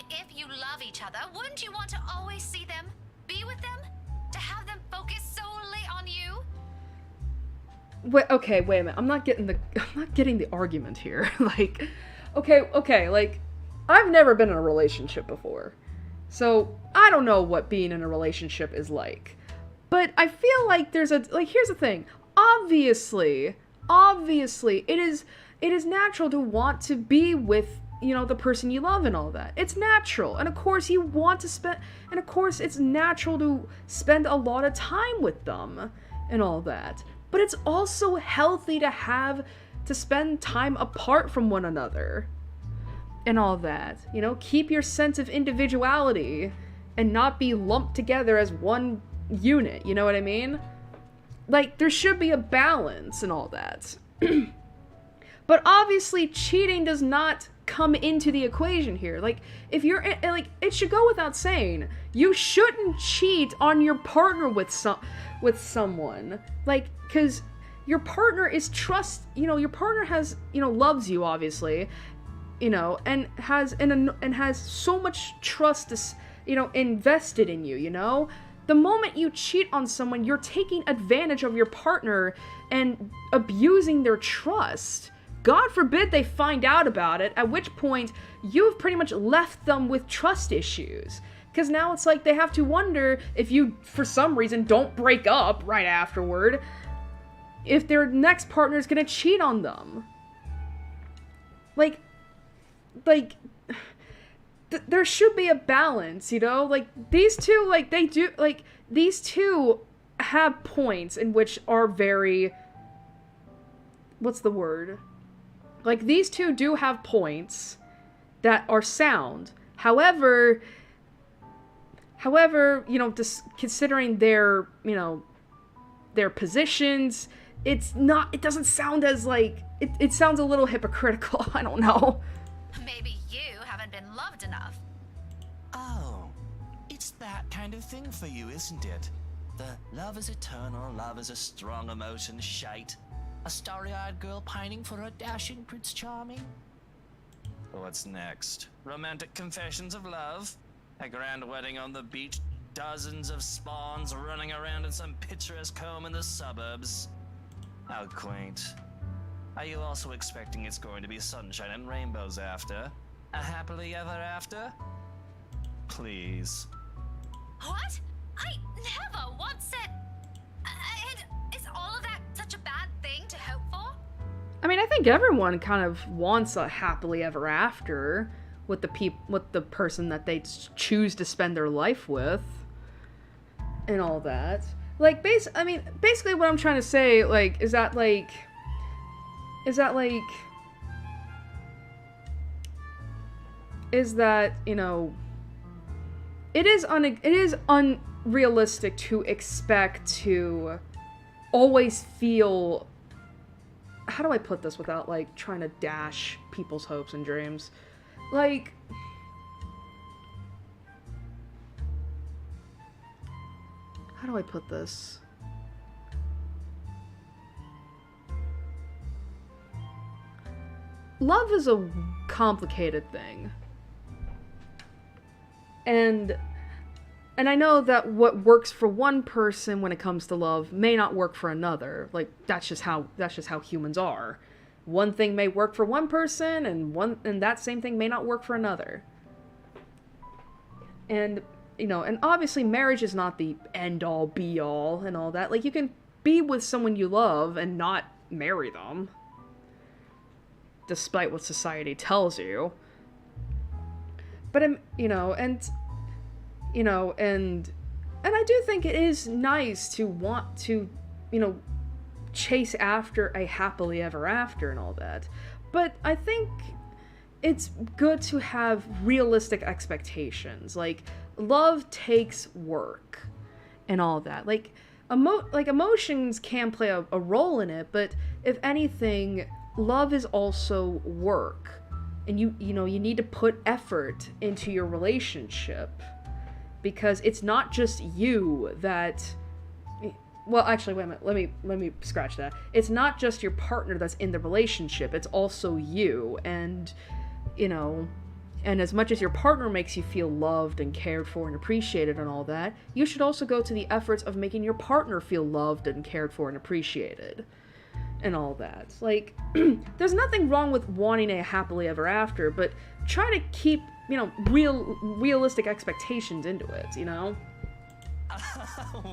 If you love each other, wouldn't you want to always see them, be with them, to have them focus solely on you? Wait a minute. I'm not getting the argument here. Okay, I've never been in a relationship before. So, I don't know what being in a relationship is like. But I feel like here's the thing. Obviously, it is natural to want to be with, the person you love and all that. It's natural. And of course it's natural to spend a lot of time with them and all that. But it's also healthy to spend time apart from one another and all that. Keep your sense of individuality and not be lumped together as one unit, you know what I mean? There should be a balance and all that. But obviously, cheating does not come into the equation here. If you're, it should go without saying, you shouldn't cheat on your partner with someone. Because your partner is your partner has, loves you, obviously, and has so much trust, invested in you, The moment you cheat on someone, you're taking advantage of your partner and abusing their trust. God forbid they find out about it, at which point you've pretty much left them with trust issues. Because now it's they have to wonder if you, for some reason, don't break up right afterward, if their next partner is gonna cheat on them. There should be a balance, these two have points in which are very, what's the word? These two do have points that are sound. However, considering their positions, it doesn't sound as it sounds a little hypocritical. I don't know. Maybe you haven't been loved enough. Oh, it's that kind of thing for you, isn't it? The love is eternal, love is a strong emotion shite. A starry-eyed girl pining for a dashing Prince Charming? What's next? Romantic confessions of love? A grand wedding on the beach? Dozens of spawns running around in some picturesque home in the suburbs? How quaint. Are you also expecting it's going to be sunshine and rainbows after? A happily ever after? Please. What? I never once said... is all of that such a bad thing to hope for? I mean, I think everyone kind of wants a happily ever after with the person that they choose to spend their life with, and all that. Like, basically, what I'm trying to say, like, is that you know, it is unrealistic to expect to always feel, how do I put this without, like, trying to dash people's hopes and dreams? Like, how do I put this? Love is a complicated thing. And I know that what works for one person when it comes to love may not work for another. Like, that's just how humans are. One thing may work for one person, and that same thing may not work for another. And, you know, and obviously marriage is not the end-all, be-all, and all that. Like, you can be with someone you love and not marry them, despite what society tells you. But, you know, and I do think it is nice to want to, you know, chase after a happily ever after and all that. But I think it's good to have realistic expectations. Like, love takes work and all that. Like, emotions can play a role in it, but if anything, love is also work. And you need to put effort into your relationship, because it's not just you that, well, actually, wait a minute, let me scratch that. It's not just your partner that's in the relationship, it's also you. And, you know, and as much as your partner makes you feel loved and cared for and appreciated and all that, you should also go to the efforts of making your partner feel loved and cared for and appreciated and all that. Like, there's nothing wrong with wanting a happily ever after, but try to keep, you know, realistic expectations into it, you know?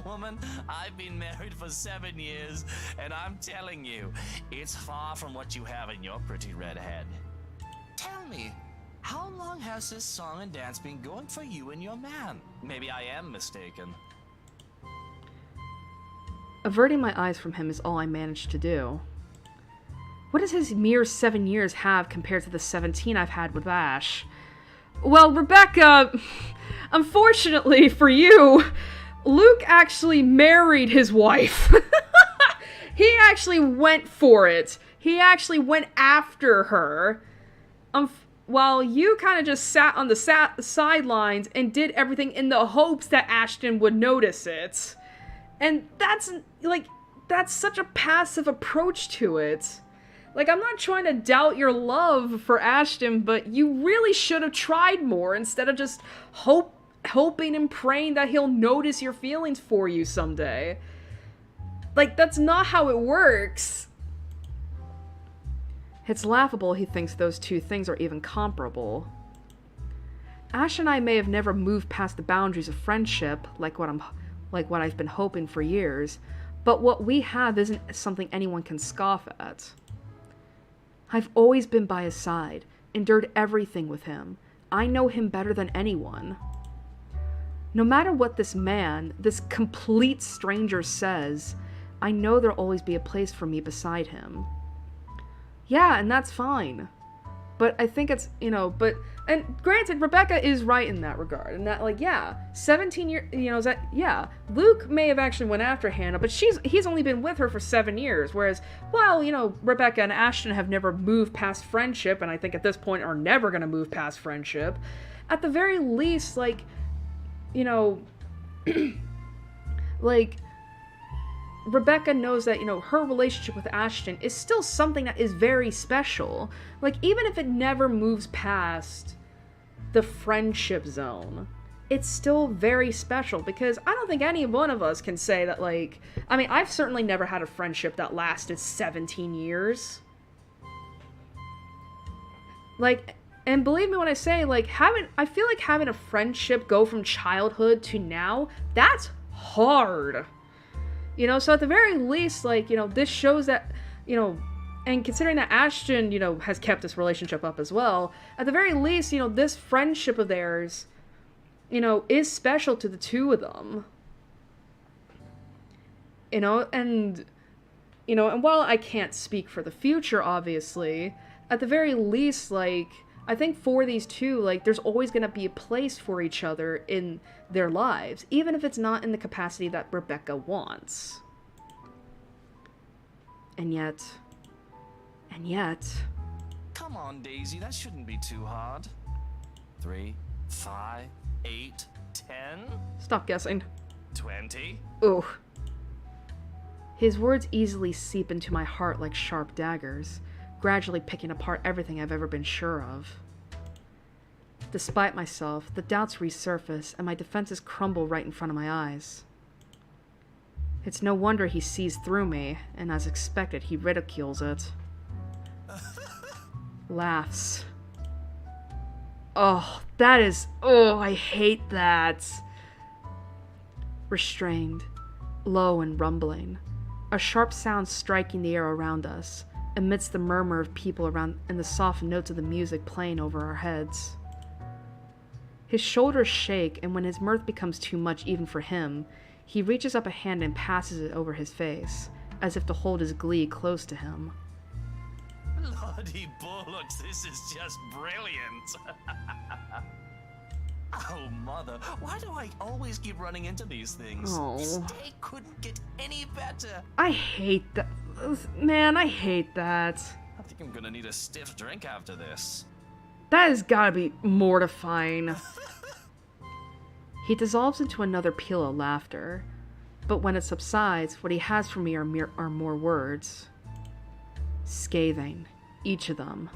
Woman, I've been married for 7 years, and I'm telling you, it's far from what you have in your pretty red head. Tell me, how long has this song and dance been going for you and your man? Maybe I am mistaken. Averting my eyes from him is all I managed to do. What does his mere 7 years have compared to the 17 I've had with Ash? Well, Rebecca, unfortunately for you, Luke actually married his wife. He actually went for it. He actually went after her. While you kind of just sat on the sidelines and did everything in the hopes that Ashton would notice it. And that's such a passive approach to it. Like, I'm not trying to doubt your love for Ashton, but you really should have tried more instead of just hoping and praying that he'll notice your feelings for you someday. Like, that's not how it works. It's laughable he thinks those two things are even comparable. Ash and I may have never moved past the boundaries of friendship, like what I've been hoping for years, but what we have isn't something anyone can scoff at. I've always been by his side, endured everything with him. I know him better than anyone. No matter what this man, this complete stranger says, I know there'll always be a place for me beside him. Yeah, and that's fine. but I think it's, and granted, Rebecca is right in that regard, and that, 17 years, Luke may have actually went after Hannah, but he's only been with her for 7 years, whereas, Rebecca and Ashton have never moved past friendship, and I think at this point are never going to move past friendship. At the very least, Rebecca knows that, her relationship with Ashton is still something that is very special. Even if it never moves past the friendship zone, it's still very special, because I don't think any one of us can say that, I've certainly never had a friendship that lasted 17 years. And believe me when I say, I feel like having a friendship go from childhood to now, that's hard. So at the very least, this shows that, and considering that Ashton, has kept this relationship up as well, at the very least, this friendship of theirs, is special to the two of them. And while I can't speak for the future, obviously, at the very least, I think for these two, there's always going to be a place for each other in their lives, even if it's not in the capacity that Rebecca wants. And yet... Come on, Daisy, that shouldn't be too hard. 3, 5, 8, 10? Stop guessing. 20? Ooh. His words easily seep into my heart like sharp daggers, gradually picking apart everything I've ever been sure of. Despite myself, the doubts resurface and my defenses crumble right in front of my eyes. It's no wonder he sees through me, and as expected, he ridicules it. Laughs. Oh, I hate that. Restrained, low and rumbling, a sharp sound striking the air around us, amidst the murmur of people around and the soft notes of the music playing over our heads. His shoulders shake, and when his mirth becomes too much even for him, he reaches up a hand and passes it over his face, as if to hold his glee close to him. Bloody bullocks, this is just brilliant. Oh, Mother, why do I always keep running into these things? Oh. This day couldn't get any better. I hate that. Man, I hate that. I think I'm gonna need a stiff drink after this. That has gotta be mortifying. He dissolves into another peal of laughter, but when it subsides, what he has for me are more words. Scathing, each of them.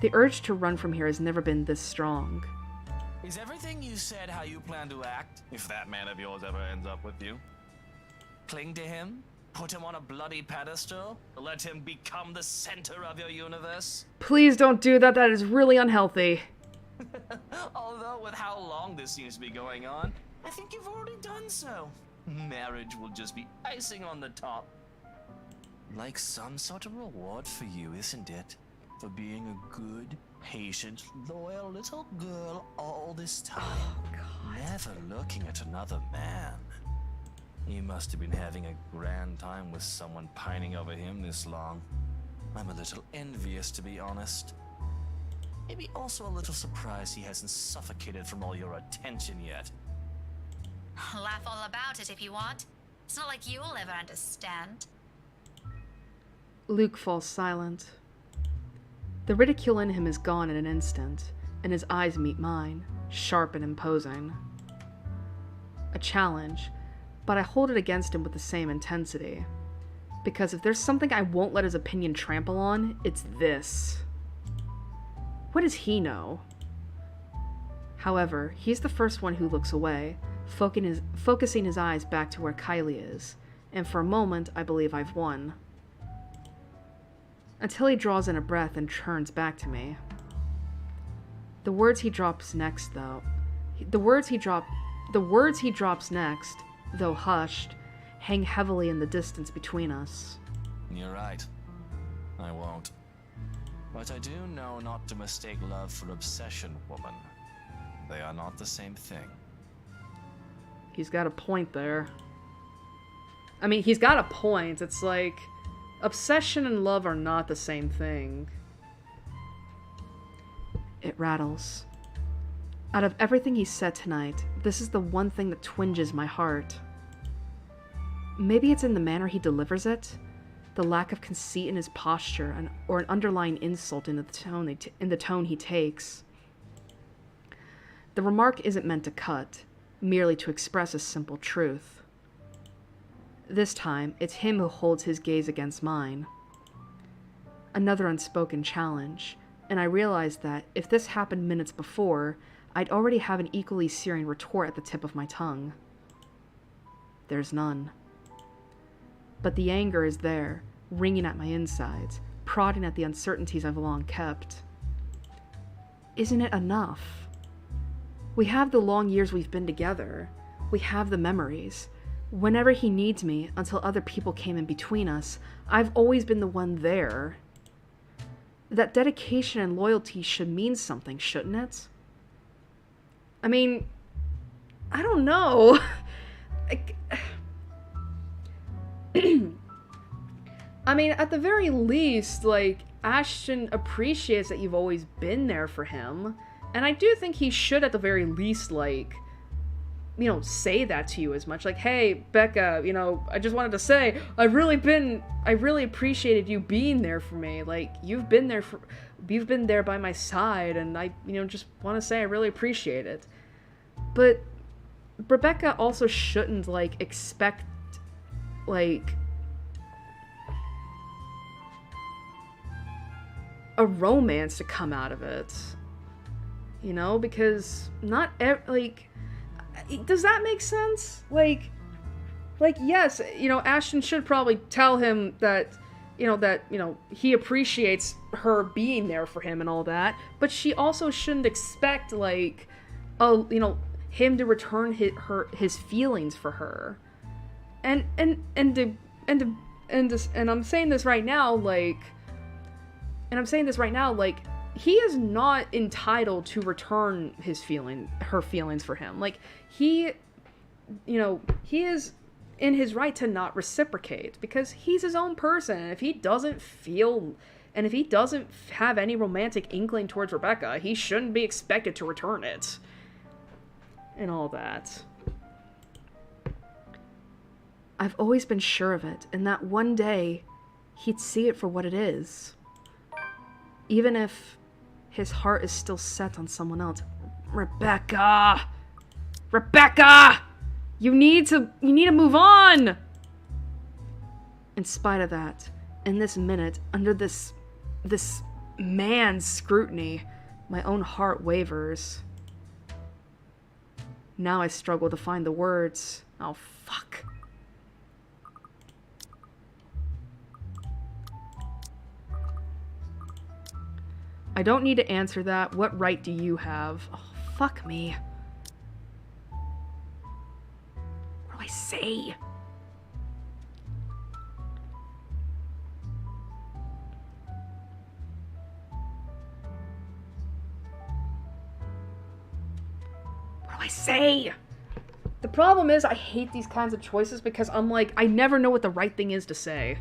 The urge to run from here has never been this strong. Is everything you said how you plan to act, if that man of yours ever ends up with you? Cling to him? Put him on a bloody pedestal? Let him become the center of your universe? Please don't do that, that is really unhealthy. Although with how long this seems to be going on, I think you've already done so. Marriage will just be icing on the top. Like some sort of reward for you, isn't it? For being a good, patient, loyal little girl all this time. Never looking at another man. You must have been having a grand time with someone pining over him this long. I'm a little envious, to be honest. Maybe also a little surprised he hasn't suffocated from all your attention yet. Laugh all about it if you want. It's not like you'll ever understand. Luke falls silent. The ridicule in him is gone in an instant, and his eyes meet mine, sharp and imposing. A challenge, but I hold it against him with the same intensity. Because if there's something I won't let his opinion trample on, it's this. What does he know? However, he's the first one who looks away, focusing his eyes back to where Kylie is, and for a moment, I believe I've won. Until he draws in a breath and turns back to me. The words he drops next, though, hushed, hang heavily in the distance between us. You're right. I won't. But I do know not to mistake love for obsession, woman. They are not the same thing. He's got a point there. I mean, he's got a point. It's like, obsession and love are not the same thing. It rattles. Out of everything he said tonight, this is the one thing that twinges my heart. Maybe it's in the manner he delivers it, the lack of conceit in his posture, or an underlying insult in the tone he takes. The remark isn't meant to cut, merely to express a simple truth. This time, it's him who holds his gaze against mine. Another unspoken challenge, and I realized that if this happened minutes before, I'd already have an equally searing retort at the tip of my tongue. There's none. But the anger is there, ringing at my insides, prodding at the uncertainties I've long kept. Isn't it enough? We have the long years we've been together. We have the memories. Whenever he needs me, until other people came in between us, I've always been the one there. That dedication and loyalty should mean something, shouldn't it? I mean, I don't know. I mean, at the very least, like, Ashton appreciates that you've always been there for him. And I do think he should, at the very least, like, you know, say that to you as much. Like, hey, Becca, you know, I just wanted to say, I really appreciated you being there for me. Like, you've been there by my side, and I, you know, just want to say I really appreciate it. But Rebecca also shouldn't, like, expect, like, a romance to come out of it. You know, because not like, does that make sense? Like, yes, you know, Ashton should probably tell him that, he appreciates her being there for him and all that, but she also shouldn't expect, like, him to return his feelings for her. And I'm saying this right now, like, he is not entitled to return her feelings for him. Like, he is in his right to not reciprocate, because he's his own person, and if he doesn't have any romantic inkling towards Rebecca, he shouldn't be expected to return it. And all that. I've always been sure of it, and that one day, he'd see it for what it is. Even if his heart is still set on someone else. Rebecca! You need to move on! In spite of that, in this minute, under this man's scrutiny, my own heart wavers. Now I struggle to find the words. Oh, fuck. I don't need to answer that. What right do you have? Oh, fuck me. What do I say? What do I say? The problem is I hate these kinds of choices because I'm like, I never know what the right thing is to say.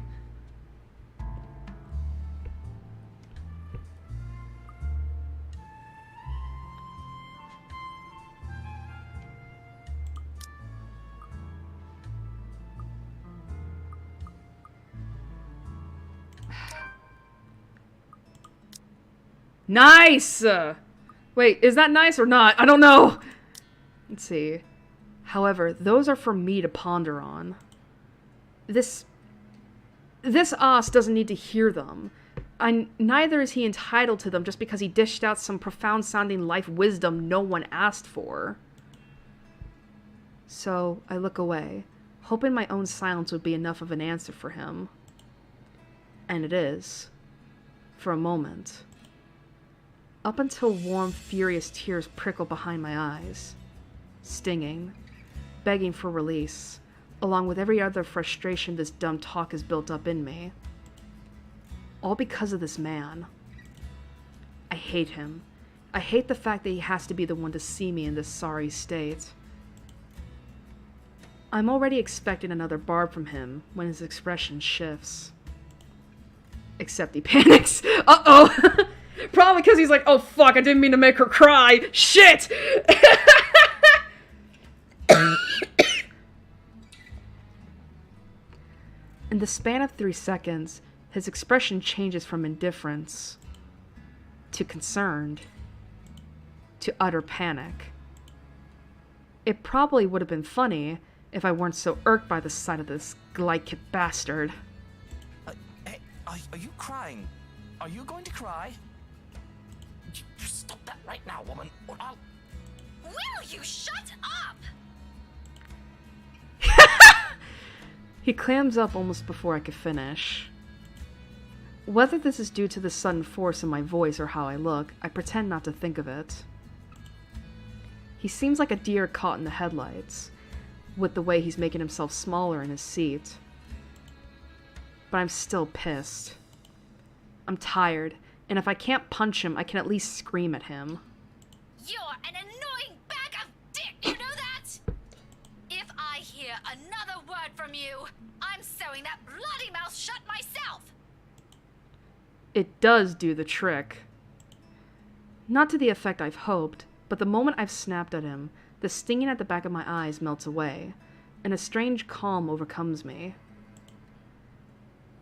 Nice! Wait, is that nice or not? I don't know! Let's see. However, those are for me to ponder on. This ass doesn't need to hear them. Neither is he entitled to them just because he dished out some profound-sounding life wisdom no one asked for. So, I look away, hoping my own silence would be enough of an answer for him. And it is. For a moment. Up until warm, furious tears prickle behind my eyes. Stinging. Begging for release. Along with every other frustration this dumb talk has built up in me. All because of this man. I hate him. I hate the fact that he has to be the one to see me in this sorry state. I'm already expecting another barb from him when his expression shifts. Except he panics. Uh-oh! Probably because he's like, oh fuck, I didn't mean to make her cry. Shit! In the span of 3 seconds, his expression changes from indifference to concerned to utter panic. It probably would have been funny if I weren't so irked by the sight of this glycid bastard. Hey, are you crying? Are you going to cry? Stop that right now, woman, or I'll... Will you shut up? He clams up almost before I could finish. Whether this is due to the sudden force in my voice or how I look, I pretend not to think of it. He seems like a deer caught in the headlights, with the way he's making himself smaller in his seat. But I'm still pissed. I'm tired, and if I can't punch him, I can at least scream at him. You're an annoying bag of dick, you know that? If I hear another word from you, I'm sewing that bloody mouth shut myself! It does do the trick. Not to the effect I've hoped, but the moment I've snapped at him, the stinging at the back of my eyes melts away, and a strange calm overcomes me.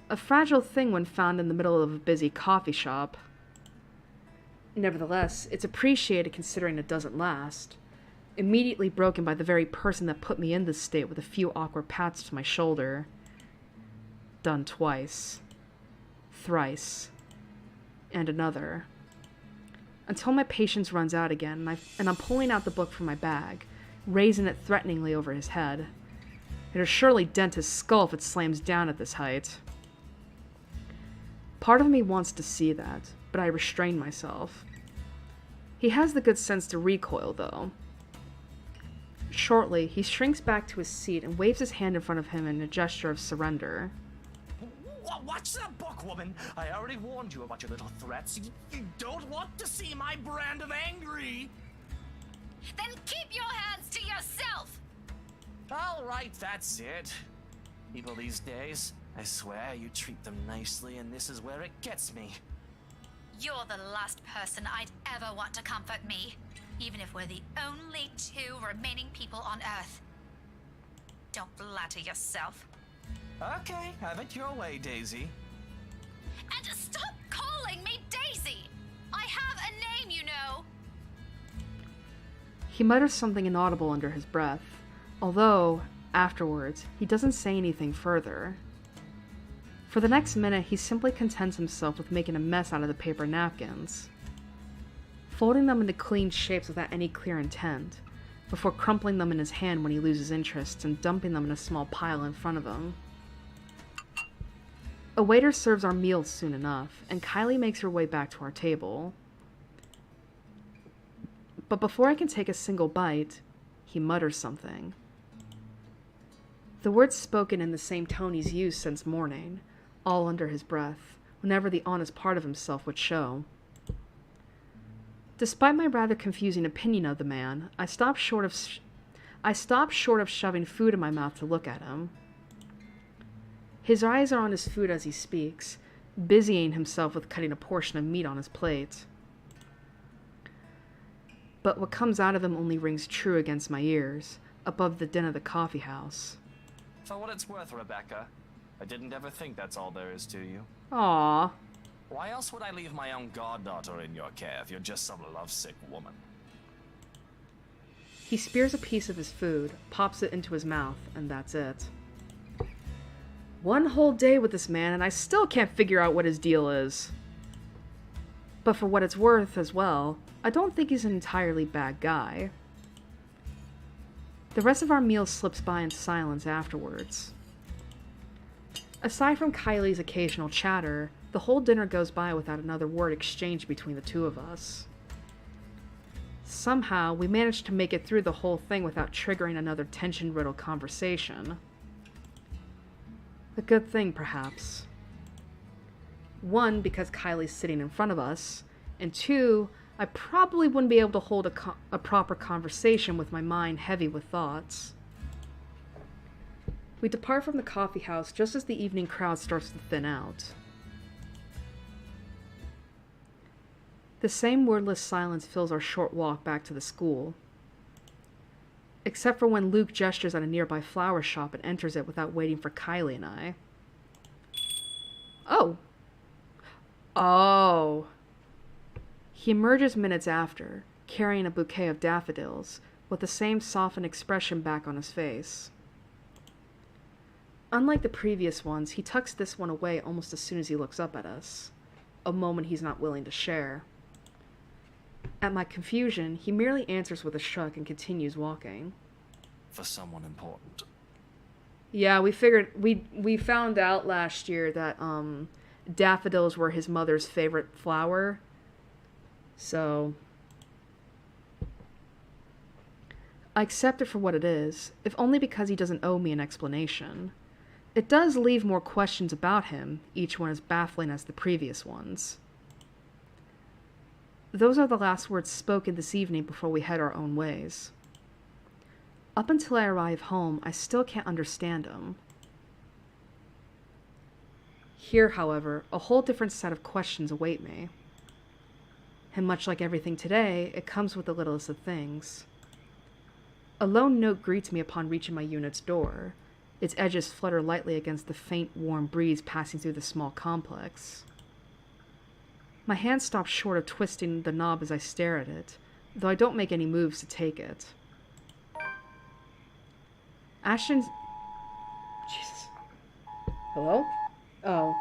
A fragile thing when found in the middle of a busy coffee shop. Nevertheless, it's appreciated considering it doesn't last. Immediately broken by the very person that put me in this state with a few awkward pats to my shoulder. Done twice. Thrice. And another. Until my patience runs out again, and I'm pulling out the book from my bag, raising it threateningly over his head. It'll surely dent his skull if it slams down at this height. Part of me wants to see that, but I restrain myself. He has the good sense to recoil, though. Shortly, he shrinks back to his seat and waves his hand in front of him in a gesture of surrender. Watch that book, woman! I already warned you about your little threats. You don't want to see my brand of angry! Then keep your hands to yourself! Alright, that's it. People these days, I swear you treat them nicely and this is where it gets me. You're the last person I'd ever want to comfort me, even if we're the only 2 remaining people on Earth. Don't flatter yourself. Okay, have it your way, Daisy. And stop calling me Daisy! I have a name, you know! He mutters something inaudible under his breath, although, afterwards, he doesn't say anything further. For the next minute, he simply contents himself with making a mess out of the paper napkins, folding them into clean shapes without any clear intent, before crumpling them in his hand when he loses interest and dumping them in a small pile in front of him. A waiter serves our meals soon enough, and Kylie makes her way back to our table. But before I can take a single bite, he mutters something. The words spoken in the same tone he's used since morning, all under his breath, whenever the honest part of himself would show. Despite my rather confusing opinion of the man, I stopped short of shoving food in my mouth to look at him. His eyes are on his food as he speaks, busying himself with cutting a portion of meat on his plate. But what comes out of him only rings true against my ears, above the din of the coffee house. For what it's worth, Rebecca, I didn't ever think that's all there is to you. Aww. Why else would I leave my own goddaughter in your care if you're just some lovesick woman? He spears a piece of his food, pops it into his mouth, and that's it. One whole day with this man, and I still can't figure out what his deal is. But for what it's worth as well, I don't think he's an entirely bad guy. The rest of our meal slips by in silence afterwards. Aside from Kylie's occasional chatter, the whole dinner goes by without another word exchanged between the 2 of us. Somehow, we managed to make it through the whole thing without triggering another tension-riddled conversation. A good thing, perhaps. 1, because Kylie's sitting in front of us, and 2, I probably wouldn't be able to hold a proper conversation with my mind heavy with thoughts. We depart from the coffee house just as the evening crowd starts to thin out. The same wordless silence fills our short walk back to the school. Except for when Luke gestures at a nearby flower shop and enters it without waiting for Kylie and I. Oh. Oh. He emerges minutes after, carrying a bouquet of daffodils, with the same softened expression back on his face. Unlike the previous ones, he tucks this one away almost as soon as he looks up at us, a moment he's not willing to share. At my confusion, he merely answers with a shrug and continues walking. For someone important. Yeah, we found out last year that daffodils were his mother's favorite flower. So I accept it for what it is, if only because he doesn't owe me an explanation. It does leave more questions about him, each one as baffling as the previous ones. Those are the last words spoken this evening before we head our own ways. Up until I arrive home, I still can't understand him. Here, however, a whole different set of questions await me. And much like everything today, it comes with the littlest of things. A lone note greets me upon reaching my unit's door. Its edges flutter lightly against the faint, warm breeze passing through the small complex. My hand stops short of twisting the knob as I stare at it, though I don't make any moves to take it. Ashton's... Jesus. Hello? Oh.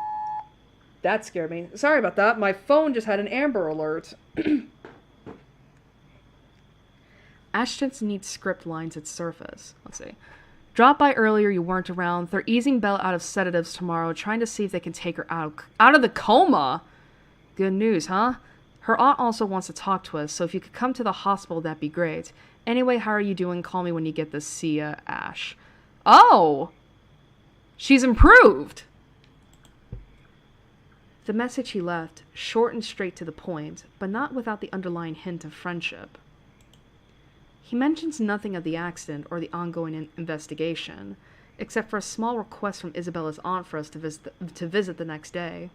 That scared me. Sorry about that. My phone just had an Amber Alert. Ashton's neat script lines its surface. Let's see. Dropped by earlier, you weren't around. They're easing Belle out of sedatives tomorrow, trying to see if they can take her out of the coma. Good news, huh? Her aunt also wants to talk to us, so if you could come to the hospital, that'd be great. Anyway, how are you doing? Call me when you get this. See ya, Ash. Oh! She's improved! The message he left, short and straight to the point, but not without the underlying hint of friendship. He mentions nothing of the accident or the ongoing investigation, except for a small request from Isabella's aunt for us to visit the next day.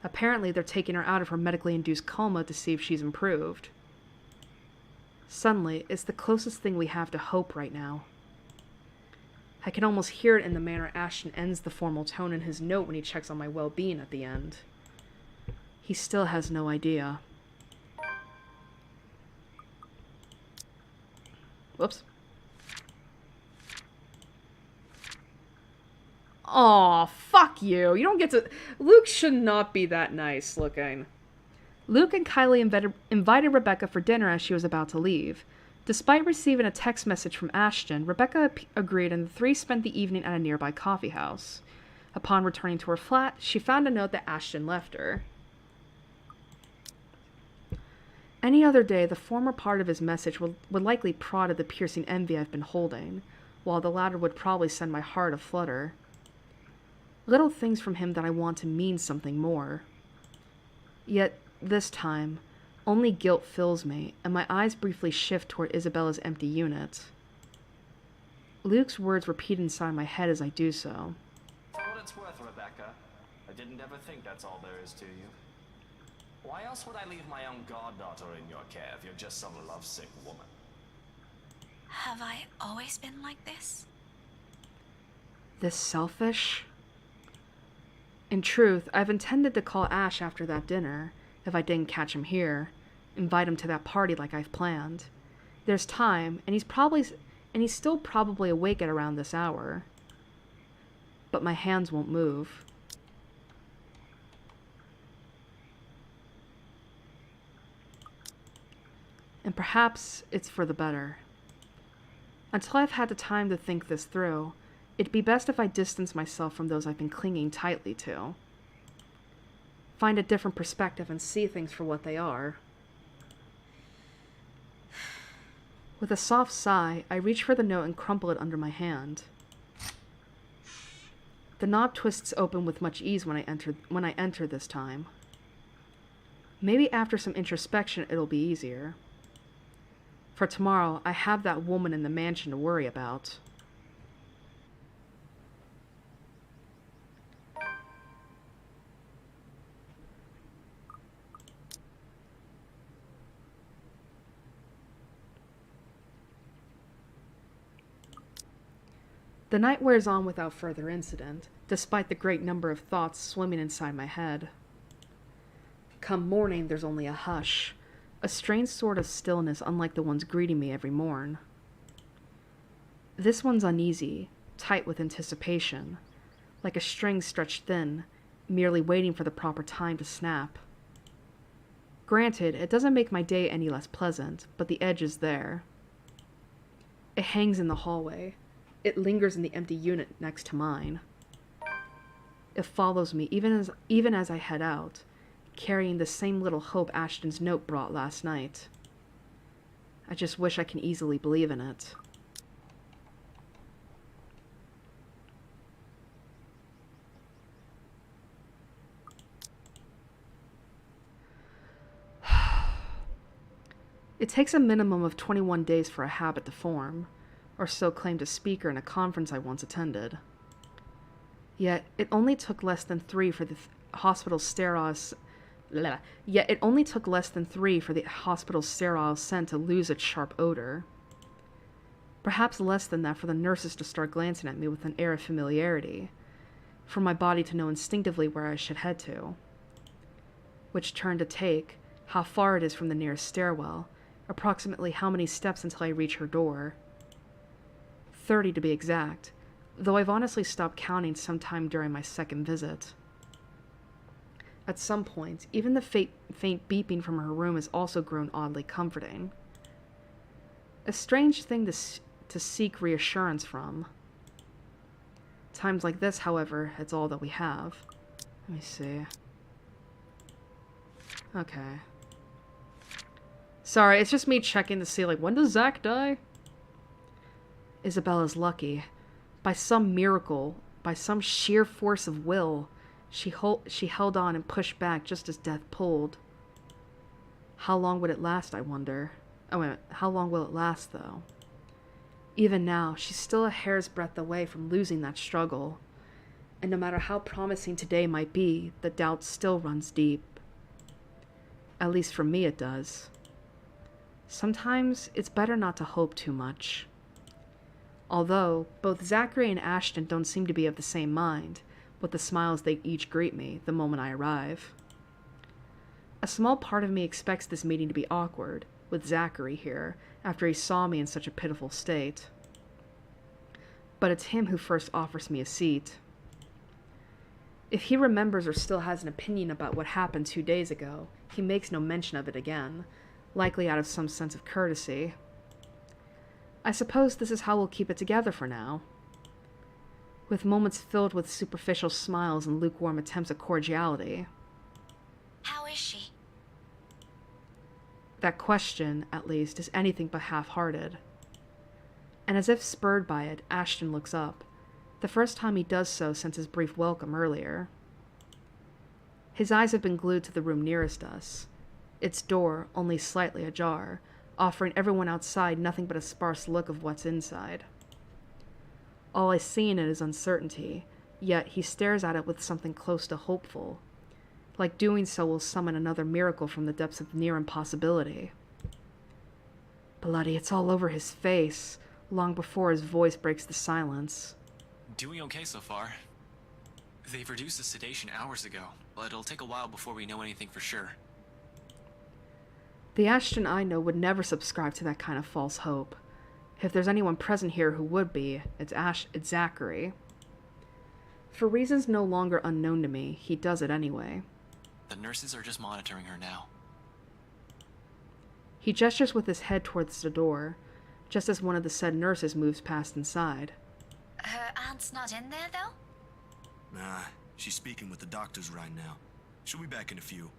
Apparently, they're taking her out of her medically induced coma to see if she's improved. Suddenly, it's the closest thing we have to hope right now. I can almost hear it in the manner Ashton ends the formal tone in his note when he checks on my well-being at the end. He still has no idea. Whoops. Aw, fuck you. You don't get to... Luke should not be that nice looking. Luke and Kylie invited Rebecca for dinner as she was about to leave. Despite receiving a text message from Ashton, Rebecca agreed and the three spent the evening at a nearby coffee house. Upon returning to her flat, she found a note that Ashton left her. Any other day, the former part of his message would likely prod at the piercing envy I've been holding, while the latter would probably send my heart aflutter. Little things from him that I want to mean something more. Yet, this time, only guilt fills me, and my eyes briefly shift toward Isabella's empty unit. Luke's words repeat inside my head as I do so. For what it's worth, Rebecca, I didn't ever think that's all there is to you. Why else would I leave my own goddaughter in your care if you're just some lovesick woman? Have I always been like this? This selfish? In truth, I've intended to call Ash after that dinner, if I didn't catch him here, invite him to that party like I've planned. There's time, and he's still probably awake at around this hour. But my hands won't move. And perhaps it's for the better. Until I've had the time to think this through, it'd be best if I distance myself from those I've been clinging tightly to. Find a different perspective and see things for what they are. With a soft sigh, I reach for the note and crumple it under my hand. The knob twists open with much ease when I enter this time. Maybe after some introspection it'll be easier. For tomorrow, I have that woman in the mansion to worry about. The night wears on without further incident, despite the great number of thoughts swimming inside my head. Come morning, there's only a hush, a strange sort of stillness unlike the ones greeting me every morn. This one's uneasy, tight with anticipation, like a string stretched thin, merely waiting for the proper time to snap. Granted, it doesn't make my day any less pleasant, but the edge is there. It hangs in the hallway. It lingers in the empty unit next to mine. It follows me even as I head out, carrying the same little hope Ashton's note brought last night. I just wish I can easily believe in it. It takes a minimum of 21 days for a habit to form, or so claimed a speaker in a conference I once attended. Yet it only took less than 3 for the hospital's sterile scent to lose its sharp odor. Perhaps less than that for the nurses to start glancing at me with an air of familiarity, for my body to know instinctively where I should head to, which turn to take, how far it is from the nearest stairwell, approximately how many steps until I reach her door. 30 to be exact, though I've honestly stopped counting sometime during my second visit. At some point, even the faint beeping from her room has also grown oddly comforting. A strange thing to seek reassurance from. Times like this, however, it's all that we have. Let me see. Okay. Sorry, it's just me checking to see, like, when does Zach die? Isabella's lucky. By some miracle, by some sheer force of will, she held on and pushed back just as death pulled. How long would it last, I wonder? Oh, wait a minute. How long will it last, though? Even now, she's still a hair's breadth away from losing that struggle. And no matter how promising today might be, the doubt still runs deep. At least for me it does. Sometimes it's better not to hope too much. Although, both Zachary and Ashton don't seem to be of the same mind, with the smiles they each greet me the moment I arrive. A small part of me expects this meeting to be awkward, with Zachary here, after he saw me in such a pitiful state. But it's him who first offers me a seat. If he remembers or still has an opinion about what happened 2 days ago, he makes no mention of it again, likely out of some sense of courtesy. I suppose this is how we'll keep it together for now. With moments filled with superficial smiles and lukewarm attempts at cordiality. How is she? That question, at least, is anything but half-hearted. And as if spurred by it, Ashton looks up, the first time he does so since his brief welcome earlier. His eyes have been glued to the room nearest us, its door only slightly ajar, offering everyone outside nothing but a sparse look of what's inside. All I see in it is uncertainty, yet he stares at it with something close to hopeful, like doing so will summon another miracle from the depths of near impossibility. Bloody, it's all over his face, long before his voice breaks the silence. Doing okay so far. They've reduced the sedation hours ago, but it'll take a while before we know anything for sure. The Ashton I know would never subscribe to that kind of false hope. If there's anyone present here who would be, it's Zachary. For reasons no longer unknown to me, he does it anyway. The nurses are just monitoring her now. He gestures with his head towards the door, just as one of the said nurses moves past inside. Her aunt's not in there, though? Nah, she's speaking with the doctors right now. She'll be back in a few.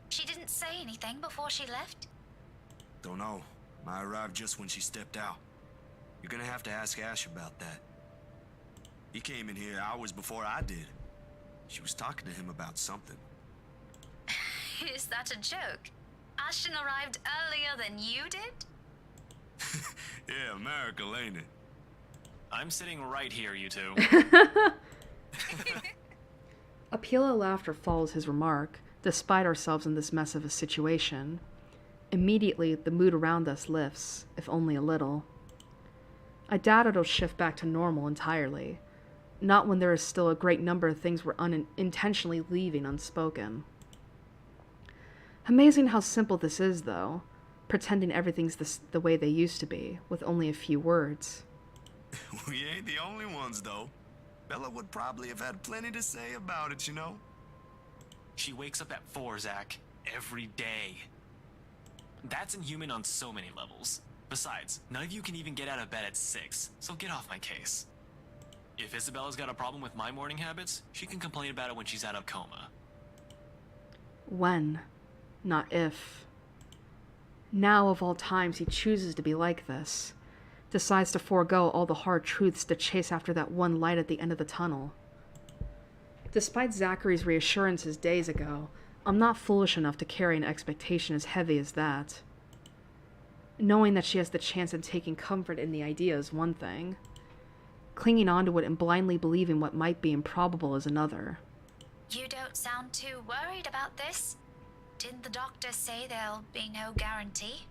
She didn't say anything before she left? Don't know. I arrived just when she stepped out. You're gonna have to ask Ash about that. He came in here hours before I did. She was talking to him about something. Is that a joke? Ashton arrived earlier than you did? Yeah, miracle, ain't it? I'm sitting right here, you two. A peal of laughter follows his remark, despite ourselves in this mess of a situation. Immediately, the mood around us lifts, if only a little. I doubt it'll shift back to normal entirely. Not when there is still a great number of things we're unintentionally leaving unspoken. Amazing how simple this is, though. Pretending everything's the way they used to be, with only a few words. We ain't the only ones, though. Bella would probably have had plenty to say about it, you know? She wakes up at 4, Zach. Every day. That's inhuman on so many levels. Besides, none of you can even get out of bed at 6, so get off my case. If Isabella's got a problem with my morning habits, she can complain about it when she's out of coma. When, not if. Now, of all times, he chooses to be like this. Decides to forego all the hard truths to chase after that one light at the end of the tunnel. Despite Zachary's reassurances days ago, I'm not foolish enough to carry an expectation as heavy as that. Knowing that she has the chance of taking comfort in the idea is one thing. Clinging onto it and blindly believing what might be improbable is another. You don't sound too worried about this. Didn't the doctor say there'll be no guarantee?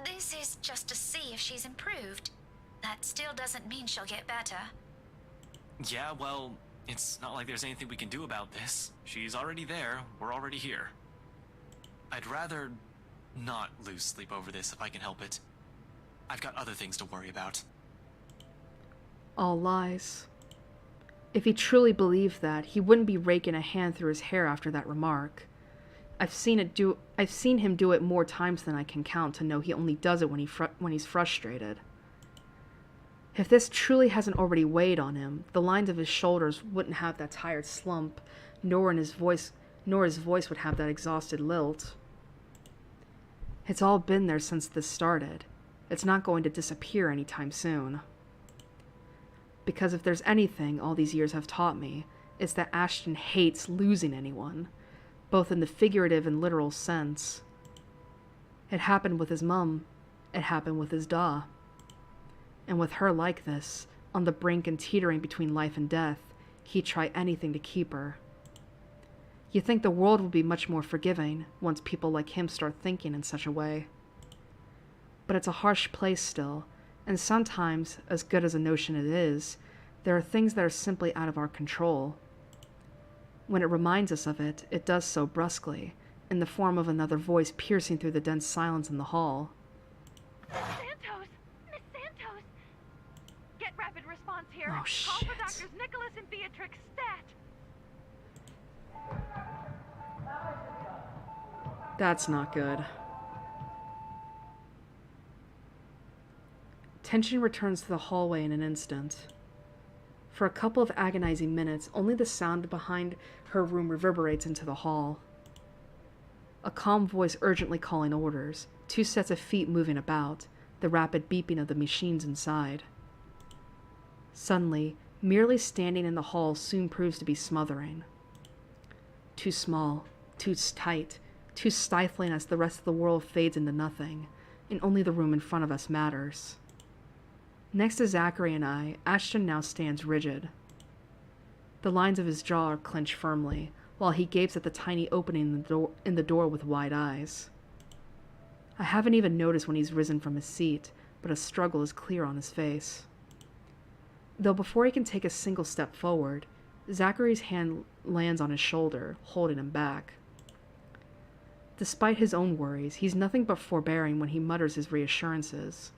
This is just to see if she's improved. That still doesn't mean she'll get better. Yeah, well, it's not like there's anything we can do about this. She's already there. We're already here. I'd rather not lose sleep over this if I can help it. I've got other things to worry about. All lies. If he truly believed that, he wouldn't be raking a hand through his hair after that remark. I've seen him do it more times than I can count to know he only does it when he's frustrated. If this truly hasn't already weighed on him, the lines of his shoulders wouldn't have that tired slump, nor his voice would have that exhausted lilt. It's all been there since this started. It's not going to disappear anytime soon. Because if there's anything all these years have taught me, it's that Ashton hates losing anyone, both in the figurative and literal sense. It happened with his mum. It happened with his da. And with her like this, on the brink and teetering between life and death, he'd try anything to keep her. You'd think the world would be much more forgiving once people like him start thinking in such a way. But it's a harsh place still, and sometimes, as good as a notion it is, there are things that are simply out of our control. When it reminds us of it, it does so brusquely, in the form of another voice piercing through the dense silence in the hall. Santos! Miss Santos! Get rapid response here. Oh, Call shit. for Doctors Nicholas and Beatrix stat. That's not good. Tension returns to the hallway in an instant. For a couple of agonizing minutes, only the sound behind her room reverberates into the hall. A calm voice urgently calling orders, 2 sets of feet moving about, the rapid beeping of the machines inside. Suddenly, merely standing in the hall soon proves to be smothering. Too small, too tight, too stifling as the rest of the world fades into nothing, and only the room in front of us matters. Next to Zachary and I, Ashton now stands rigid. The lines of his jaw are clenched firmly, while he gapes at the tiny opening in the door with wide eyes. I haven't even noticed when he's risen from his seat, but a struggle is clear on his face. Though before he can take a single step forward, Zachary's hand lands on his shoulder, holding him back. Despite his own worries, he's nothing but forbearing when he mutters his reassurances.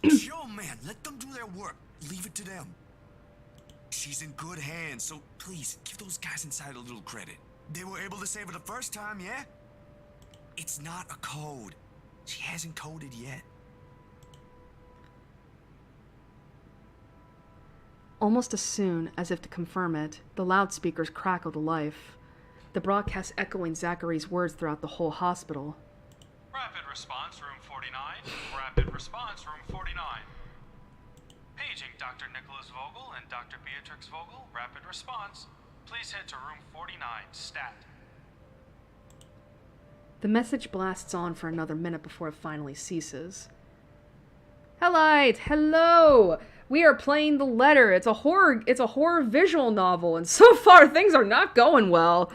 Yo, man, let them do their work. Leave it to them. She's in good hands, so please, give those guys inside a little credit. They were able to save her the first time, yeah? It's not a code. She hasn't coded yet. Almost as soon, as if to confirm it, the loudspeakers crackle to life, the broadcast echoing Zachary's words throughout the whole hospital. Rapid response, room 49. Rapid response, room 49. Paging Dr. Nicholas Vogel and Dr. Beatrix Vogel. Rapid response. Please head to room 49. Stat. The message blasts on for another minute before it finally ceases. Hello! Hello! We are playing The Letter. It's a horror visual novel, and so far things are not going well.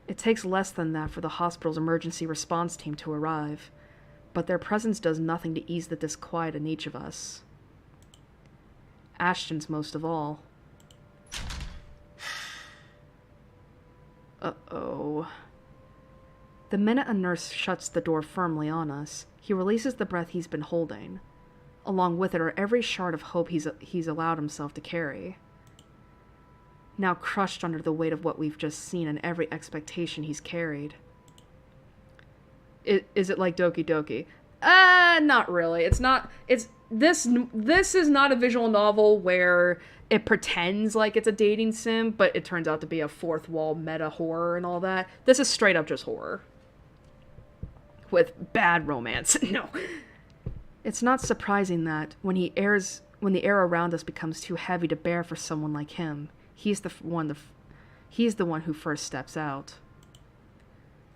It takes less than that for the hospital's emergency response team to arrive. but their presence does nothing to ease the disquiet in each of us. Ashton's most of all. Uh-oh. The minute a nurse shuts the door firmly on us, he releases the breath he's been holding. Along with it are every shard of hope he's allowed himself to carry. Now crushed under the weight of what we've just seen and every expectation he's carried. Is it like Doki Doki? Not really. It's not. This is not a visual novel where it pretends like it's a dating sim, but it turns out to be a fourth wall meta horror and all that. This is straight up just horror. With bad romance. No. It's not surprising that when the air around us becomes too heavy to bear for someone like him, he's the one who first steps out.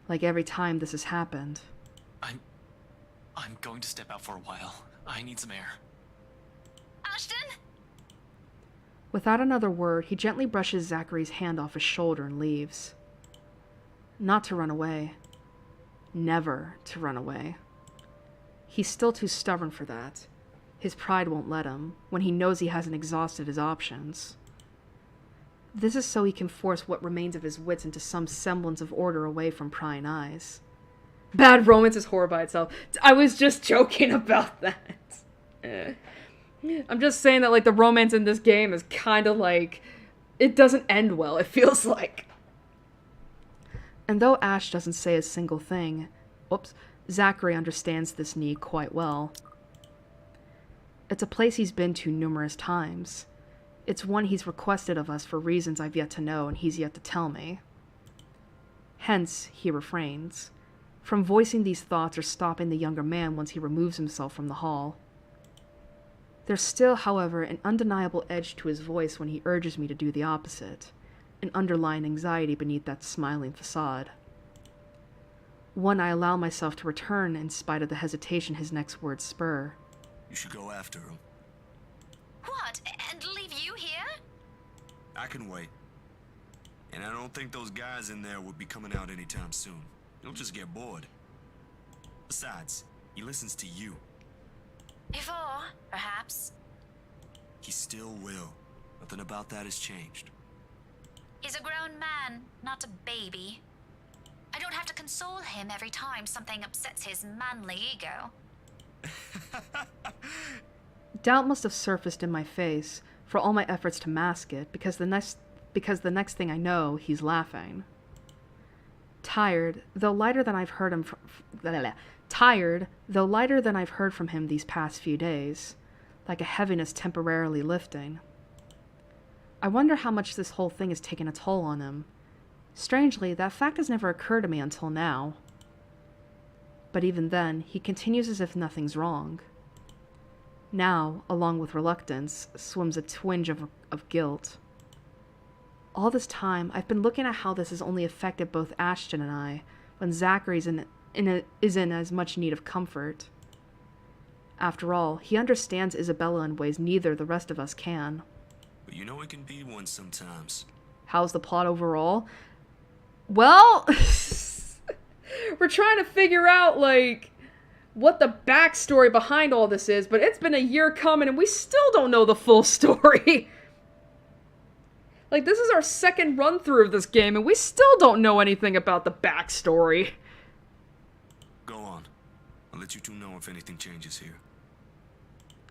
Like every time this has happened. I'm going to step out for a while. I need some air. Ashton? Without another word, he gently brushes Zachary's hand off his shoulder and leaves. Not to run away. Never to run away. He's still too stubborn for that. His pride won't let him, when he knows he hasn't exhausted his options. This is so he can force what remains of his wits into some semblance of order away from prying eyes. Bad romance is horror by itself. I was just joking about that. I'm just saying that, like, the romance in this game is kind of like... It doesn't end well, it feels like. And though Ash doesn't say a single thing... Zachary understands this need quite well. It's a place he's been to numerous times. It's one he's requested of us for reasons I've yet to know and he's yet to tell me. Hence, he refrains from voicing these thoughts or stopping the younger man once he removes himself from the hall. There's still, however, an undeniable edge to his voice when he urges me to do the opposite, an underlying anxiety beneath that smiling facade. One I allow myself to return in spite of the hesitation his next words spur. You should go after him. What? And leave you here? I can wait. And I don't think those guys in there would be coming out anytime soon. He'll just get bored. Besides, he listens to you. Before, perhaps. He still will. Nothing about that has changed. He's a grown man, not a baby. I don't have to console him every time something upsets his manly ego. Doubt must have surfaced in my face, for all my efforts to mask it, because the next thing I know, he's laughing. Tired, though lighter than I've heard from him these past few days, like a heaviness temporarily lifting. I wonder how much this whole thing has taken a toll on him. Strangely, that fact has never occurred to me until now. But even then, he continues as if nothing's wrong. Now, along with reluctance, swims a twinge of guilt. All this time, I've been looking at how this has only affected both Ashton and I, when Zachary's is in as much need of comfort. After all, he understands Isabella in ways neither the rest of us can. But you know it can be one sometimes. How's the plot overall? Well, we're trying to figure out, like, what the backstory behind all this is, but it's been a year coming and we still don't know the full story. Like, this is our second run-through of this game, and we still don't know anything about the backstory. Go on. I'll let you two know if anything changes here.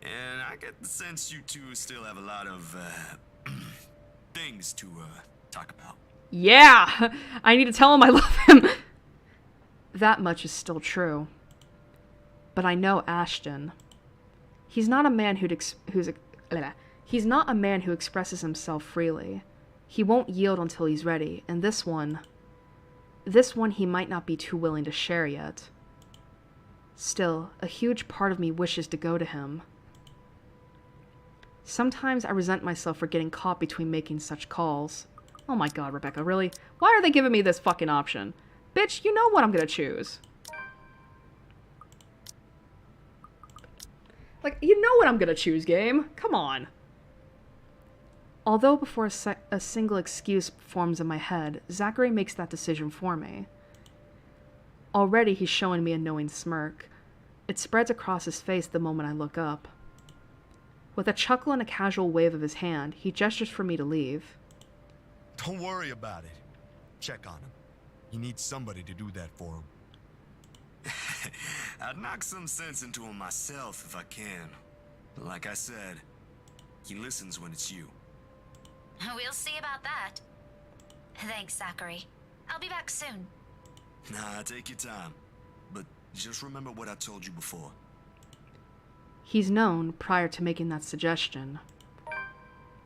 And I get the sense you two still have a lot of, things to, talk about. Yeah! I need to tell him I love him! That much is still true. But I know Ashton. He's not a man who expresses himself freely. He won't yield until he's ready, and this one he might not be too willing to share yet. Still, a huge part of me wishes to go to him. Sometimes I resent myself for getting caught between making such calls. Oh my god, Rebecca, really? Why are they giving me this fucking option? Bitch, you know what I'm gonna choose. Like, you know what I'm gonna choose, game. Come on. Although before a single excuse forms in my head, Zachary makes that decision for me. Already he's showing me a knowing smirk, It spreads across his face the moment I look up. With a chuckle and a casual wave of his hand, he gestures for me to leave. Don't worry about it. Check on him. He needs somebody to do that for him. I'd knock some sense into him myself if I can. But like I said, he listens when it's you. We'll see about that. Thanks, Zachary. I'll be back soon. Nah, take your time. But just remember what I told you before. He's known prior to making that suggestion.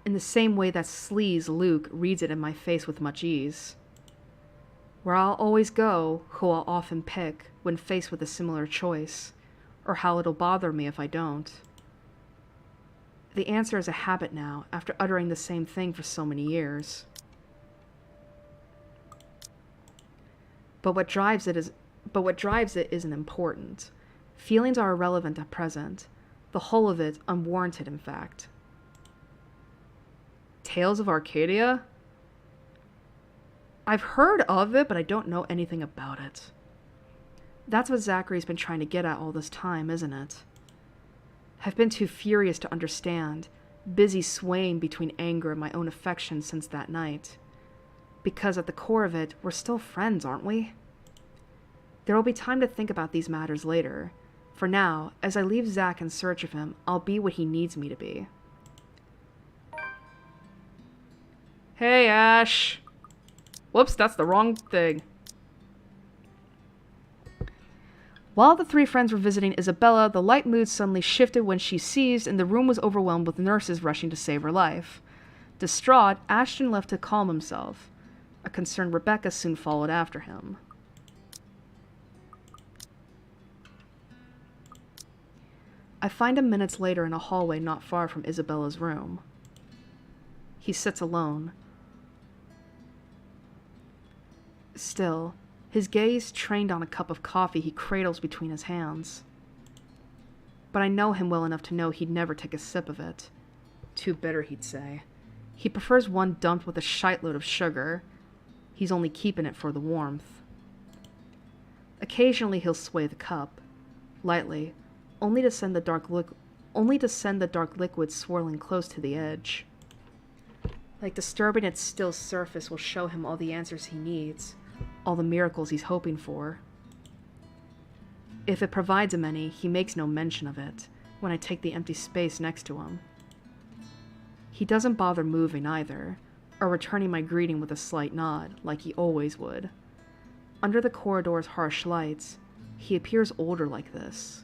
In the same way that sleaze Luke reads it in my face with much ease. Where I'll always go, who I'll often pick when faced with a similar choice, or how it'll bother me if I don't. The answer is a habit now, after uttering the same thing for so many years. But what drives it isn't important. Feelings are irrelevant at present. The whole of it unwarranted, in fact. Tales of Arcadia? I've heard of it, but I don't know anything about it. That's what Zachary's been trying to get at all this time, isn't it? I've been too furious to understand, busy swaying between anger and my own affection since that night. Because at the core of it, we're still friends, aren't we? There will be time to think about these matters later. For now, as I leave Zach in search of him, I'll be what he needs me to be. Hey, Ash! Whoops, that's the wrong thing. While the three friends were visiting Isabella, the light mood suddenly shifted when she seized and the room was overwhelmed with nurses rushing to save her life. Distraught, Ashton left to calm himself. A concerned Rebecca soon followed after him. I find him minutes later in a hallway not far from Isabella's room. He sits alone. Still, his gaze trained on a cup of coffee he cradles between his hands. But I know him well enough to know he'd never take a sip of it. Too bitter, he'd say. He prefers one dumped with a shiteload of sugar. He's only keeping it for the warmth. Occasionally he'll sway the cup, lightly, only to send the dark liquid swirling close to the edge. Like disturbing its still surface will show him all the answers he needs, all the miracles he's hoping for. If it provides him any, he makes no mention of it when I take the empty space next to him. He doesn't bother moving either, or returning my greeting with a slight nod, like he always would. Under the corridor's harsh lights, he appears older like this.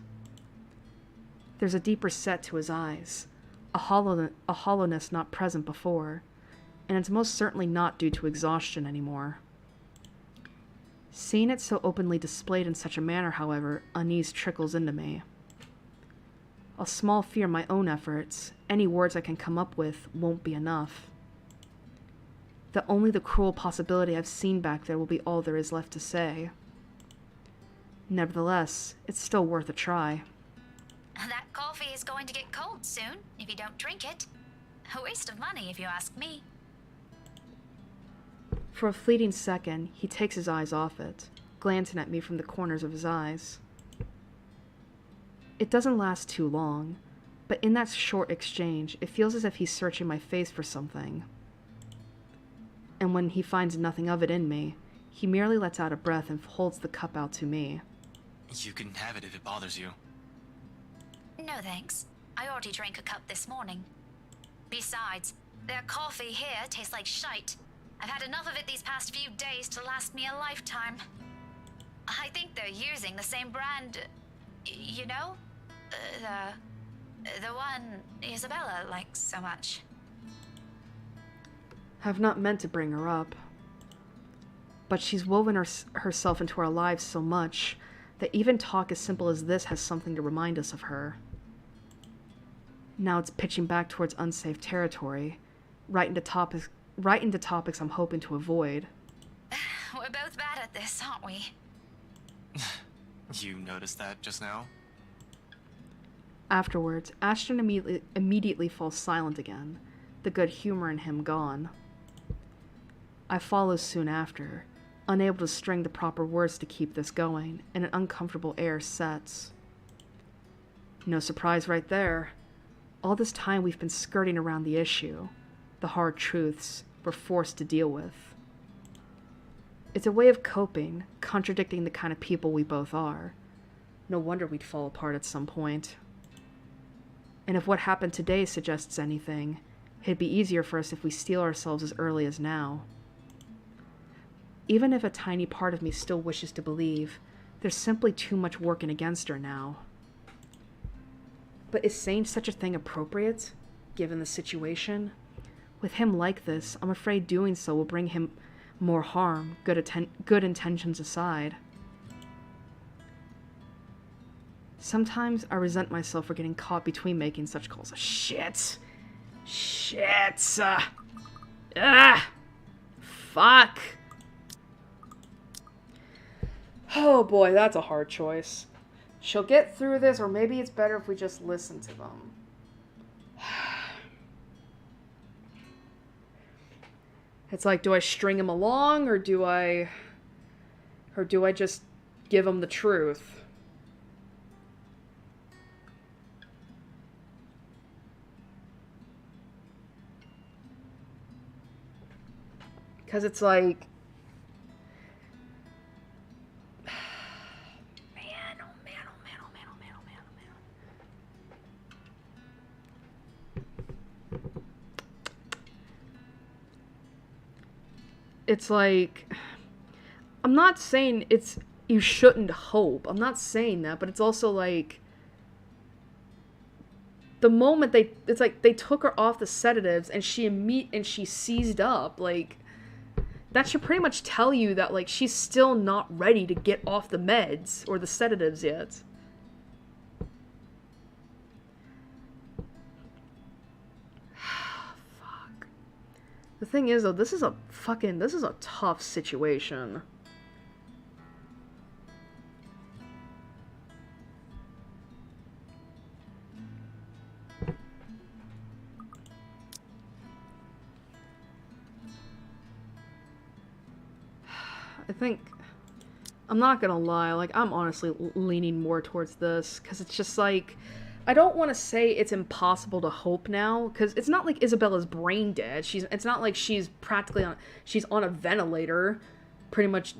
There's a deeper set to his eyes, a hollowness not present before, and it's most certainly not due to exhaustion anymore. Seeing it so openly displayed in such a manner, however, unease trickles into me. A small fear my own efforts, any words I can come up with, won't be enough. That only the cruel possibility I've seen back there will be all there is left to say. Nevertheless, it's still worth a try. That coffee is going to get cold soon if you don't drink it. A waste of money, if you ask me. For a fleeting second, he takes his eyes off it, glancing at me from the corners of his eyes. It doesn't last too long, but in that short exchange, it feels as if he's searching my face for something. And when he finds nothing of it in me, he merely lets out a breath and holds the cup out to me. You can have it if it bothers you. No thanks. I already drank a cup this morning. Besides, their coffee here tastes like shite. I've had enough of it these past few days to last me a lifetime. I think they're using the same brand, you know? The one Isabella likes so much. I've not meant to bring her up. But she's woven herself into our lives so much that even talk as simple as this has something to remind us of her. Now it's pitching back towards unsafe territory, right into topics I'm hoping to avoid. We're both bad at this, aren't we? You noticed that just now? Afterwards, Ashton immediately falls silent again, the good humor in him gone. I follow soon after, unable to string the proper words to keep this going, and an uncomfortable air sets. No surprise right there. All this time we've been skirting around the issue, the hard truths we're forced to deal with. It's a way of coping, contradicting the kind of people we both are. No wonder we'd fall apart at some point. And if what happened today suggests anything, it'd be easier for us if we steel ourselves as early as now. Even if a tiny part of me still wishes to believe, there's simply too much working against her now. But is saying such a thing appropriate, given the situation? With him like this, I'm afraid doing so will bring him more harm, good intentions aside. Sometimes I resent myself for getting caught between making such calls. Shit! Fuck! Oh boy, that's a hard choice. She'll get through this, or maybe it's better if we just listen to them. It's like, do I string him along, or do I just give him the truth? Because it's like, it's like, I'm not saying you shouldn't hope. I'm not saying that, but it's also like, the moment it's like they took her off the sedatives and she seized up, like, that should pretty much tell you that, like, she's still not ready to get off the meds or the sedatives yet. The thing is, though, this is a tough situation. I think, I'm not gonna lie, like, I'm honestly leaning more towards this, because it's just like, I don't want to say it's impossible to hope now, because it's not like Isabella's brain dead. It's not like she's practically she's on a ventilator, pretty much,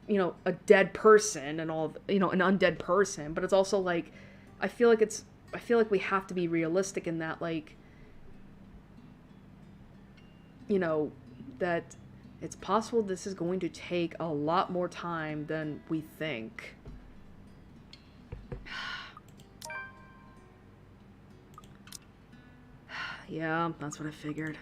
you know, a dead person and all, you know, an undead person. But it's also like, I feel like we have to be realistic in that, like, you know, that it's possible this is going to take a lot more time than we think. Yeah, that's what I figured.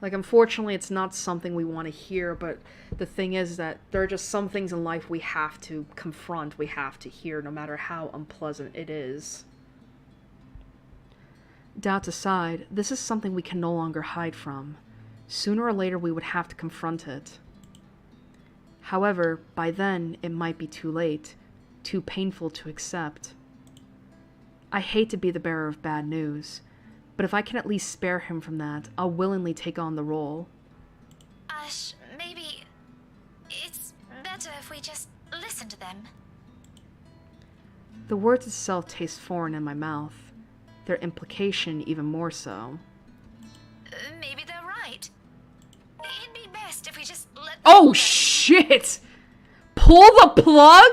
Like, unfortunately, it's not something we want to hear, but the thing is that there are just some things in life we have to confront, we have to hear, no matter how unpleasant it is. Doubts aside, this is something we can no longer hide from. Sooner or later, we would have to confront it. However, by then, it might be too late, too painful to accept. I hate to be the bearer of bad news, but if I can at least spare him from that, I'll willingly take on the role. Ash, maybe it's better if we just listen to them. The words itself taste foreign in my mouth, their implication even more so. Maybe they're right. It'd be best if we just let them Oh shit! Pull the plug?!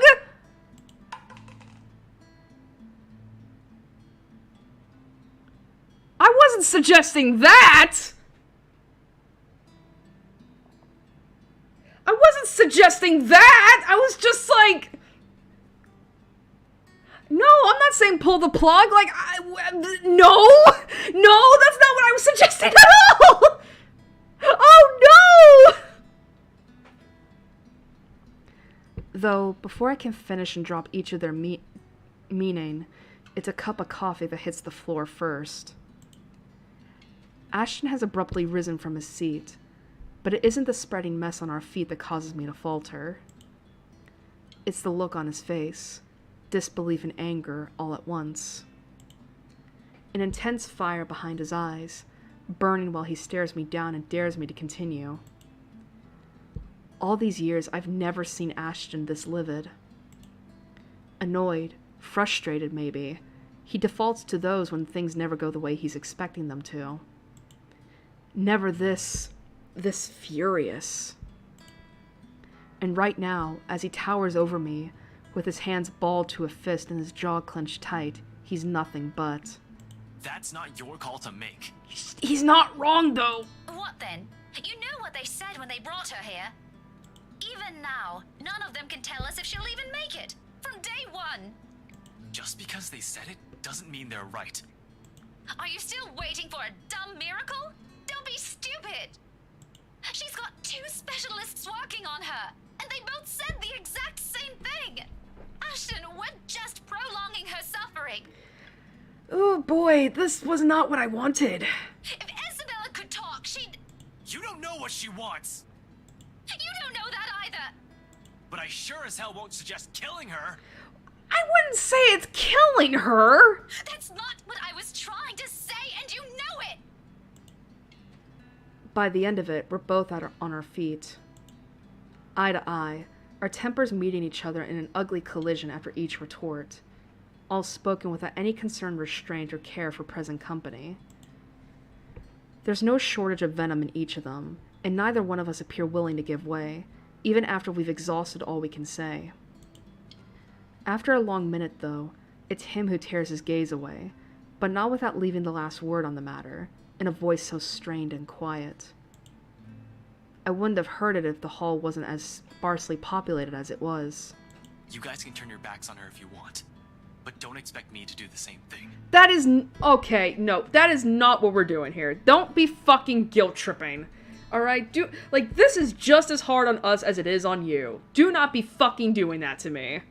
I wasn't suggesting that! I wasn't suggesting that! I was just like... No, I'm not saying pull the plug, like, no! No, that's not what I was suggesting at all! Oh no! Though, before I can finish and drop each of their meaning, it's a cup of coffee that hits the floor first. Ashton has abruptly risen from his seat, but it isn't the spreading mess on our feet that causes me to falter. It's the look on his face, disbelief and anger all at once. An intense fire behind his eyes, burning while he stares me down and dares me to continue. All these years, I've never seen Ashton this livid. Annoyed, frustrated maybe. He defaults to those when things never go the way he's expecting them to. Never this furious. And right now, as he towers over me, with his hands balled to a fist and his jaw clenched tight, he's nothing but. That's not your call to make. He's not wrong, though! What then? You know what they said when they brought her here. Even now, none of them can tell us if she'll even make it. From day one. Just because they said it doesn't mean they're right. Are you still waiting for a dumb miracle? Don't be stupid. She's got 2 specialists working on her, and they both said the exact same thing. Ashton, we're just prolonging her suffering. Oh boy, this was not what I wanted. If Isabella could talk, she'd... You don't know what she wants! You don't know that either! But I sure as hell won't suggest killing her! I wouldn't say it's killing her! That's not what I was trying to say, and you know it! By the end of it, we're both on our feet. Eye to eye, our tempers meeting each other in an ugly collision after each retort. All spoken without any concerned restraint or care for present company. There's no shortage of venom in each of them, and neither one of us appear willing to give way, even after we've exhausted all we can say. After a long minute, though, it's him who tears his gaze away, but not without leaving the last word on the matter, in a voice so strained and quiet. I wouldn't have heard it if the hall wasn't as sparsely populated as it was. You guys can turn your backs on her if you want, but don't expect me to do the same thing. That is okay, no, that is not what we're doing here. Don't be fucking guilt-tripping. Alright? This is just as hard on us as it is on you. Do not be fucking doing that to me.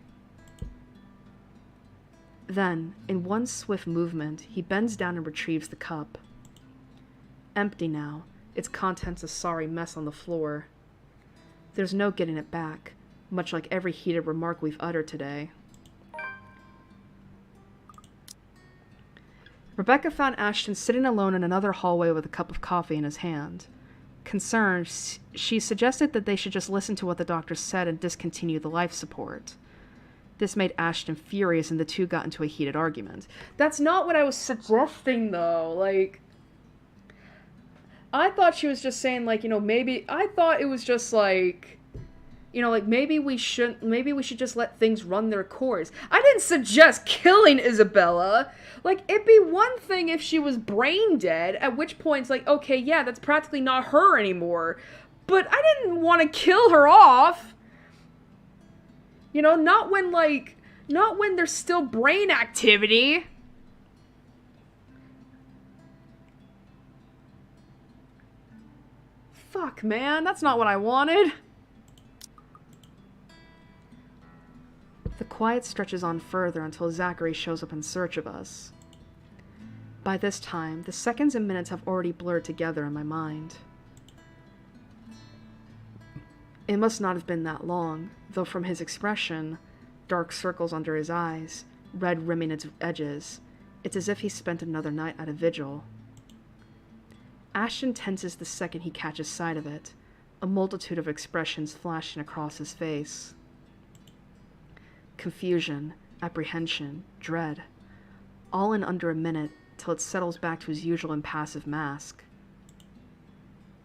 Then, in one swift movement, he bends down and retrieves the cup. Empty now, its contents a sorry mess on the floor. There's no getting it back, much like every heated remark we've uttered today. Rebecca found Ashton sitting alone in another hallway with a cup of coffee in his hand. Concerned, she suggested that they should just listen to what the doctor said and discontinue the life support. This made Ashton furious and the two got into a heated argument. That's not what I was suggesting, though. I thought she was just saying, maybe... I thought it was just, maybe we should just let things run their course. I didn't suggest killing Isabella. It'd be one thing if she was brain dead, at which point it's okay, yeah, that's practically not her anymore. But I didn't want to kill her off. Not when there's still brain activity. Fuck, man, that's not what I wanted. The quiet stretches on further until Zachary shows up in search of us. By this time, the seconds and minutes have already blurred together in my mind. It must not have been that long, though from his expression, dark circles under his eyes, red rimming its edges, it's as if he spent another night at a vigil. Ashton tenses the second he catches sight of it, a multitude of expressions flashing across his face. Confusion, apprehension, dread, all in under a minute till it settles back to his usual impassive mask.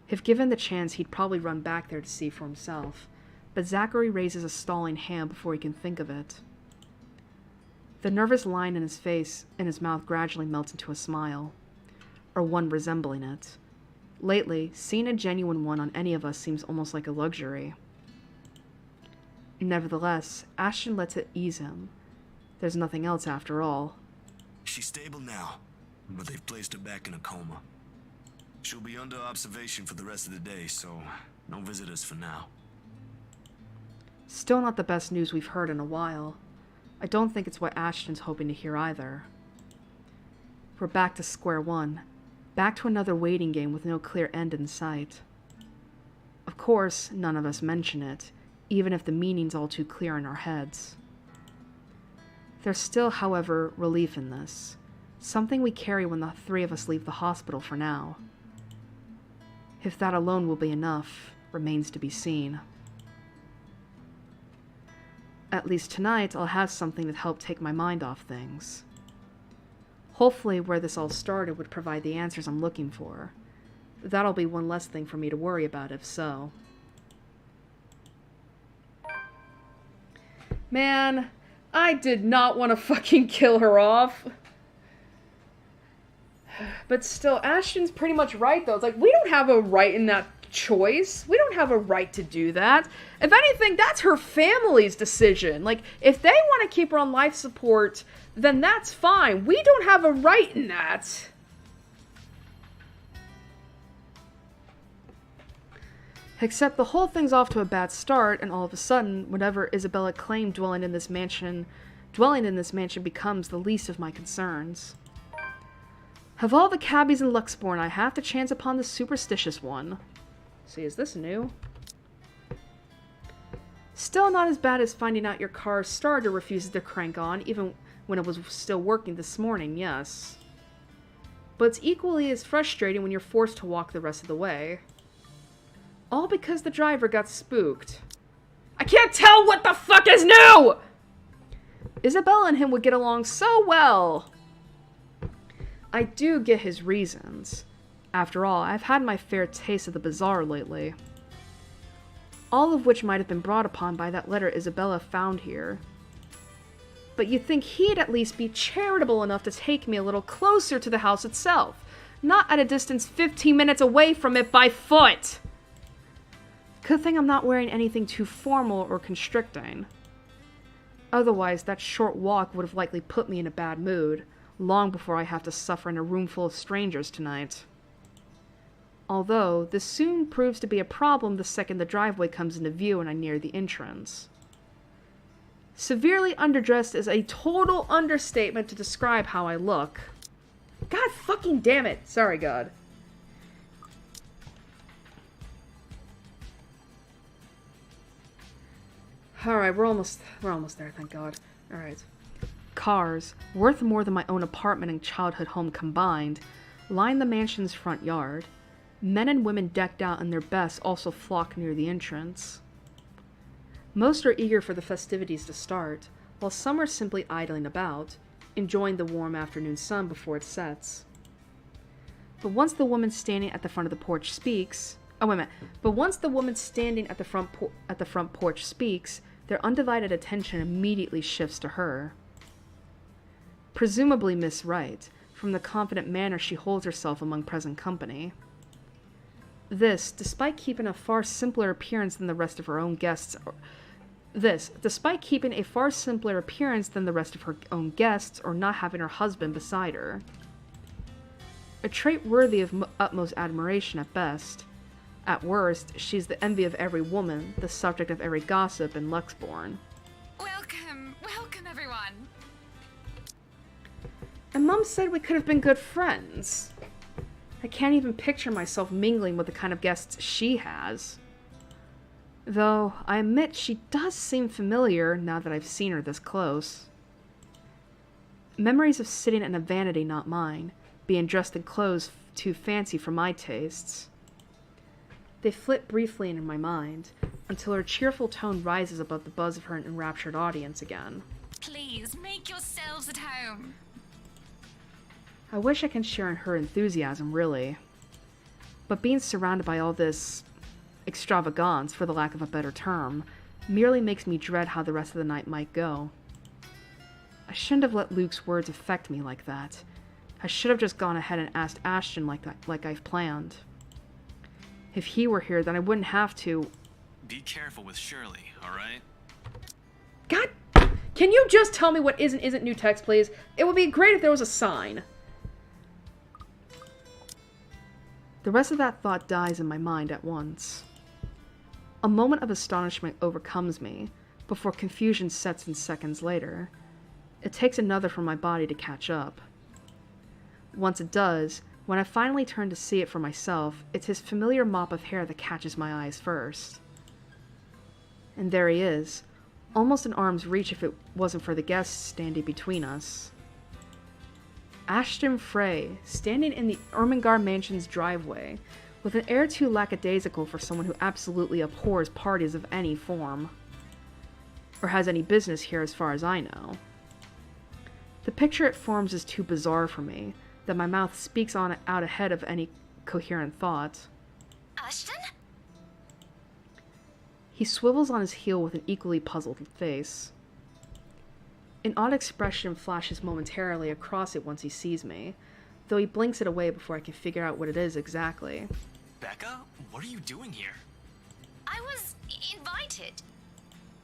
If given the chance, he'd probably run back there to see for himself, but Zachary raises a stalling hand before he can think of it. The nervous line in his face and his mouth gradually melts into a smile, or one resembling it. Lately, seeing a genuine one on any of us seems almost like a luxury. Nevertheless, Ashton lets it ease him. There's nothing else after all. She's stable now, but they've placed her back in a coma. She'll be under observation for the rest of the day, so no visitors for now. Still not the best news we've heard in a while. I don't think it's what Ashton's hoping to hear either. We're back to square one. Back to another waiting game with no clear end in sight. Of course, none of us mention it, even if the meaning's all too clear in our heads. There's still, however, relief in this. Something we carry when the three of us leave the hospital for now. If that alone will be enough, remains to be seen. At least tonight, I'll have something to help take my mind off things. Hopefully, where this all started would provide the answers I'm looking for. That'll be one less thing for me to worry about if so. Man, I did not want to fucking kill her off. But still, Ashton's pretty much right, though. It's like, we don't have a right in that choice. We don't have a right to do that. If anything, that's her family's decision. Like, if they want to keep her on life support, then that's fine. We don't have a right in that. Except the whole thing's off to a bad start, and all of a sudden, whatever Isabella claimed dwelling in this mansion becomes the least of my concerns. Of all the cabbies in Luxborn, I have to chance upon the superstitious one. See, is this new? Still not as bad as finding out your car's starter refuses to crank on, even when it was still working this morning, yes. But it's equally as frustrating when you're forced to walk the rest of the way. All because the driver got spooked. I can't tell what the fuck is new! Isabella and him would get along so well. I do get his reasons. After all, I've had my fair taste of the bizarre lately. All of which might have been brought upon by that letter Isabella found here. But you'd think he'd at least be charitable enough to take me a little closer to the house itself, not at a distance 15 minutes away from it by foot! Good thing I'm not wearing anything too formal or constricting. Otherwise, that short walk would have likely put me in a bad mood, long before I have to suffer in a room full of strangers tonight. Although, this soon proves to be a problem the second the driveway comes into view and I near the entrance. Severely underdressed is a total understatement to describe how I look. God fucking damn it! Sorry, God. Alright, we're almost there, thank God. Alright. Cars, worth more than my own apartment and childhood home combined, line the mansion's front yard. Men and women decked out in their best also flock near the entrance. Most are eager for the festivities to start, while some are simply idling about, enjoying the warm afternoon sun before it sets. But once the woman standing at the front of the porch speaks... But once the woman standing at the front porch speaks, their undivided attention immediately shifts to her. Presumably Miss Wright, from the confident manner she holds herself among present company. This, despite keeping a far simpler appearance than the rest of her own guests, or not having her husband beside her. A trait worthy of utmost admiration at best. At worst, she's the envy of every woman, the subject of every gossip in Luxborn. Welcome everyone! And Mum said we could have been good friends. I can't even picture myself mingling with the kind of guests she has. Though, I admit she does seem familiar now that I've seen her this close. Memories of sitting in a vanity not mine, being dressed in clothes too fancy for my tastes. They flit briefly in my mind, until her cheerful tone rises above the buzz of her enraptured audience again. Please, make yourselves at home. I wish I can share in her enthusiasm, really. But being surrounded by all this extravagance, for the lack of a better term, merely makes me dread how the rest of the night might go. I shouldn't have let Luke's words affect me like that. I should have just gone ahead and asked Ashton like I've planned. If he were here, then I wouldn't have to... Be careful with Shirley, alright? God! Can you just tell me what isn't new text, please? It would be great if there was a sign. The rest of that thought dies in my mind at once. A moment of astonishment overcomes me, before confusion sets in seconds later. It takes another for my body to catch up. Once it does, when I finally turn to see it for myself, it's his familiar mop of hair that catches my eyes first. And there he is, almost an arm's reach if it wasn't for the guests standing between us. Ashton Frey, standing in the Ermengarde mansion's driveway, with an air too lackadaisical for someone who absolutely abhors parties of any form. or has any business here as far as I know. The picture it forms is too bizarre for me, that my mouth speaks on out ahead of any coherent thought. Ashton? He swivels on his heel with an equally puzzled face. An odd expression flashes momentarily across it once he sees me, though he blinks it away before I can figure out what it is exactly. Becca, what are you doing here? I was invited.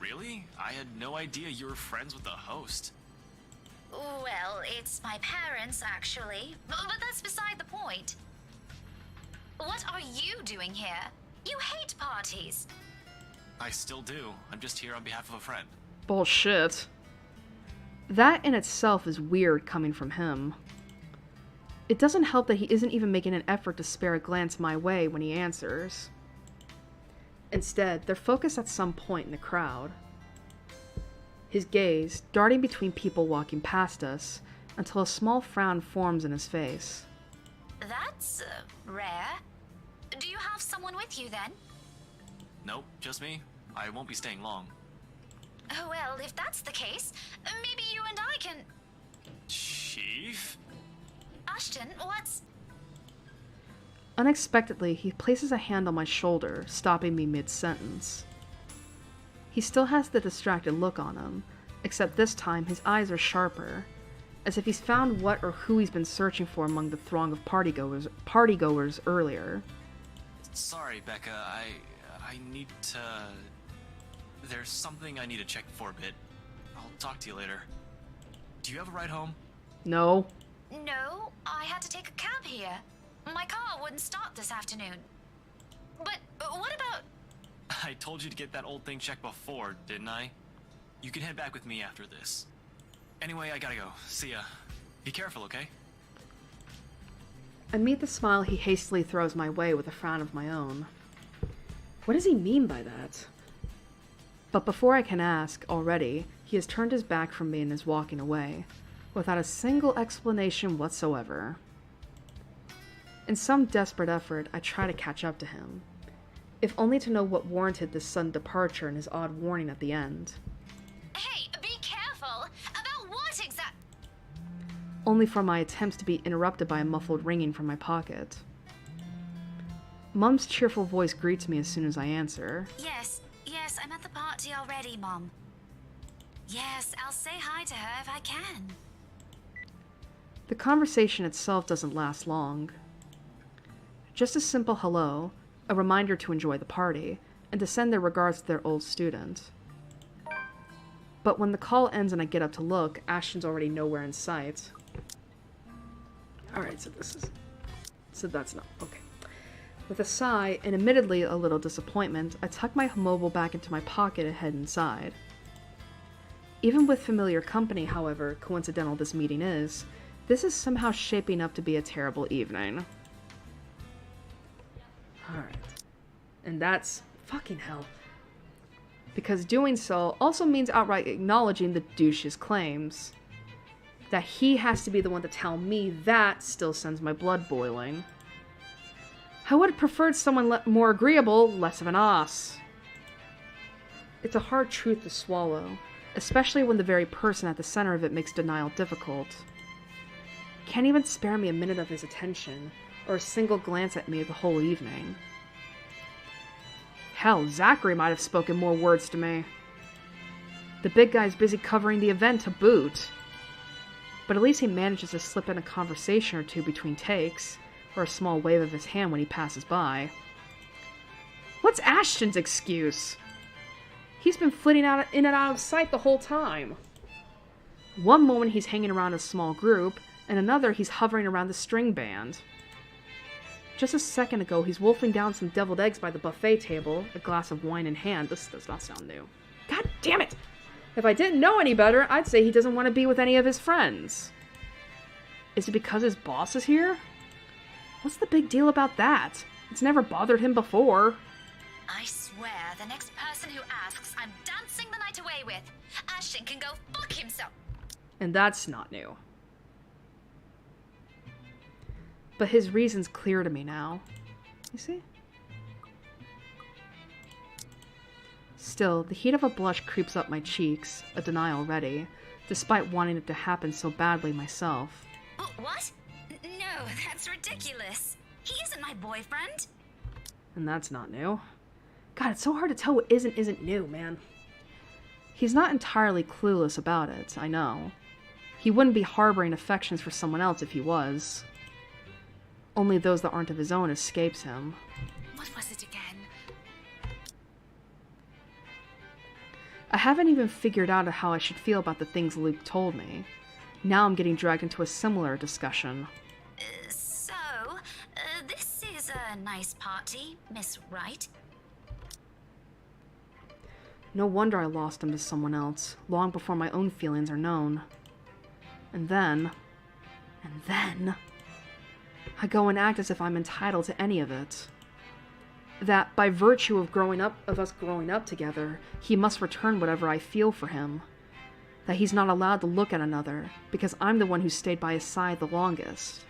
Really? I had no idea you were friends with the host. Well, it's my parents, actually. But that's beside the point. What are you doing here? You hate parties. I still do. I'm just here on behalf of a friend. Bullshit. That in itself is weird coming from him. It doesn't help that he isn't even making an effort to spare a glance my way when he answers. Instead, they're focused at some point in the crowd. His gaze darting between people walking past us until a small frown forms in his face. That's rare. Do you have someone with you then? Nope, just me. I won't be staying long. Oh, well, if that's the case, maybe you and I can... Chief? Ashton, what's... Unexpectedly, he places a hand on my shoulder, stopping me mid-sentence. He still has the distracted look on him, except this time his eyes are sharper, as if he's found what or who he's been searching for among the throng of partygoers earlier. Sorry, Becca, I need to... There's something I need to check for a bit. I'll talk to you later. Do you have a ride home? No. No, I had to take a cab here. My car wouldn't start this afternoon. But what about... I told you to get that old thing checked before, didn't I? You can head back with me after this. Anyway, I gotta go. See ya. Be careful, okay? I meet the smile he hastily throws my way with a frown of my own. What does he mean by that? But before I can ask, already, he has turned his back from me and is walking away, without a single explanation whatsoever. In some desperate effort, I try to catch up to him, if only to know what warranted this sudden departure and his odd warning at the end. Hey, be careful! About what exact... Only for my attempts to be interrupted by a muffled ringing from my pocket. Mum's cheerful voice greets me as soon as I answer. Yes, I'm at the party already, Mom. Yes, I'll say hi to her if I can. The conversation itself doesn't last long. Just a simple hello, a reminder to enjoy the party, and to send their regards to their old student. But when the call ends and I get up to look, Ashton's already nowhere in sight. Alright, so that's not... okay. With a sigh, and admittedly a little disappointment, I tuck my mobile back into my pocket and head inside. Even with familiar company, however coincidental this meeting is, this is somehow shaping up to be a terrible evening. Alright. And that's fucking hell. Because doing so also means outright acknowledging the douche's claims. That he has to be the one to tell me that still sends my blood boiling. I would have preferred someone more agreeable, less of an ass. It's a hard truth to swallow, especially when the very person at the center of it makes denial difficult. Can't even spare me a minute of his attention, or a single glance at me the whole evening. Hell, Zachary might have spoken more words to me. The big guy's busy covering the event to boot. But at least he manages to slip in a conversation or two between takes, or a small wave of his hand when he passes by. What's Ashton's excuse? He's been flitting in and out of sight the whole time. One moment he's hanging around a small group, and another he's hovering around the string band. Just a second ago he's wolfing down some deviled eggs by the buffet table, a glass of wine in hand. This does not sound new. God damn it! If I didn't know any better, I'd say he doesn't want to be with any of his friends. Is it because his boss is here? What's the big deal about that? It's never bothered him before. I swear, the next person who asks, I'm dancing the night away with. Ashton can go fuck himself. And that's not new. But his reason's clear to me now. You see? Still, the heat of a blush creeps up my cheeks, a denial ready, despite wanting it to happen so badly myself. Oh, what? No, that's ridiculous. He isn't my boyfriend. And that's not new. God, it's so hard to tell what isn't new, man. He's not entirely clueless about it, I know. He wouldn't be harboring affections for someone else if he was. Only those that aren't of his own escapes him. What was it again? I haven't even figured out how I should feel about the things Luke told me. Now I'm getting dragged into a similar discussion. This is a nice party, Miss Wright. No wonder I lost him to someone else, long before my own feelings are known. And then, I go and act as if I'm entitled to any of it. That by virtue of us growing up together, he must return whatever I feel for him. That he's not allowed to look at another, because I'm the one who stayed by his side the longest.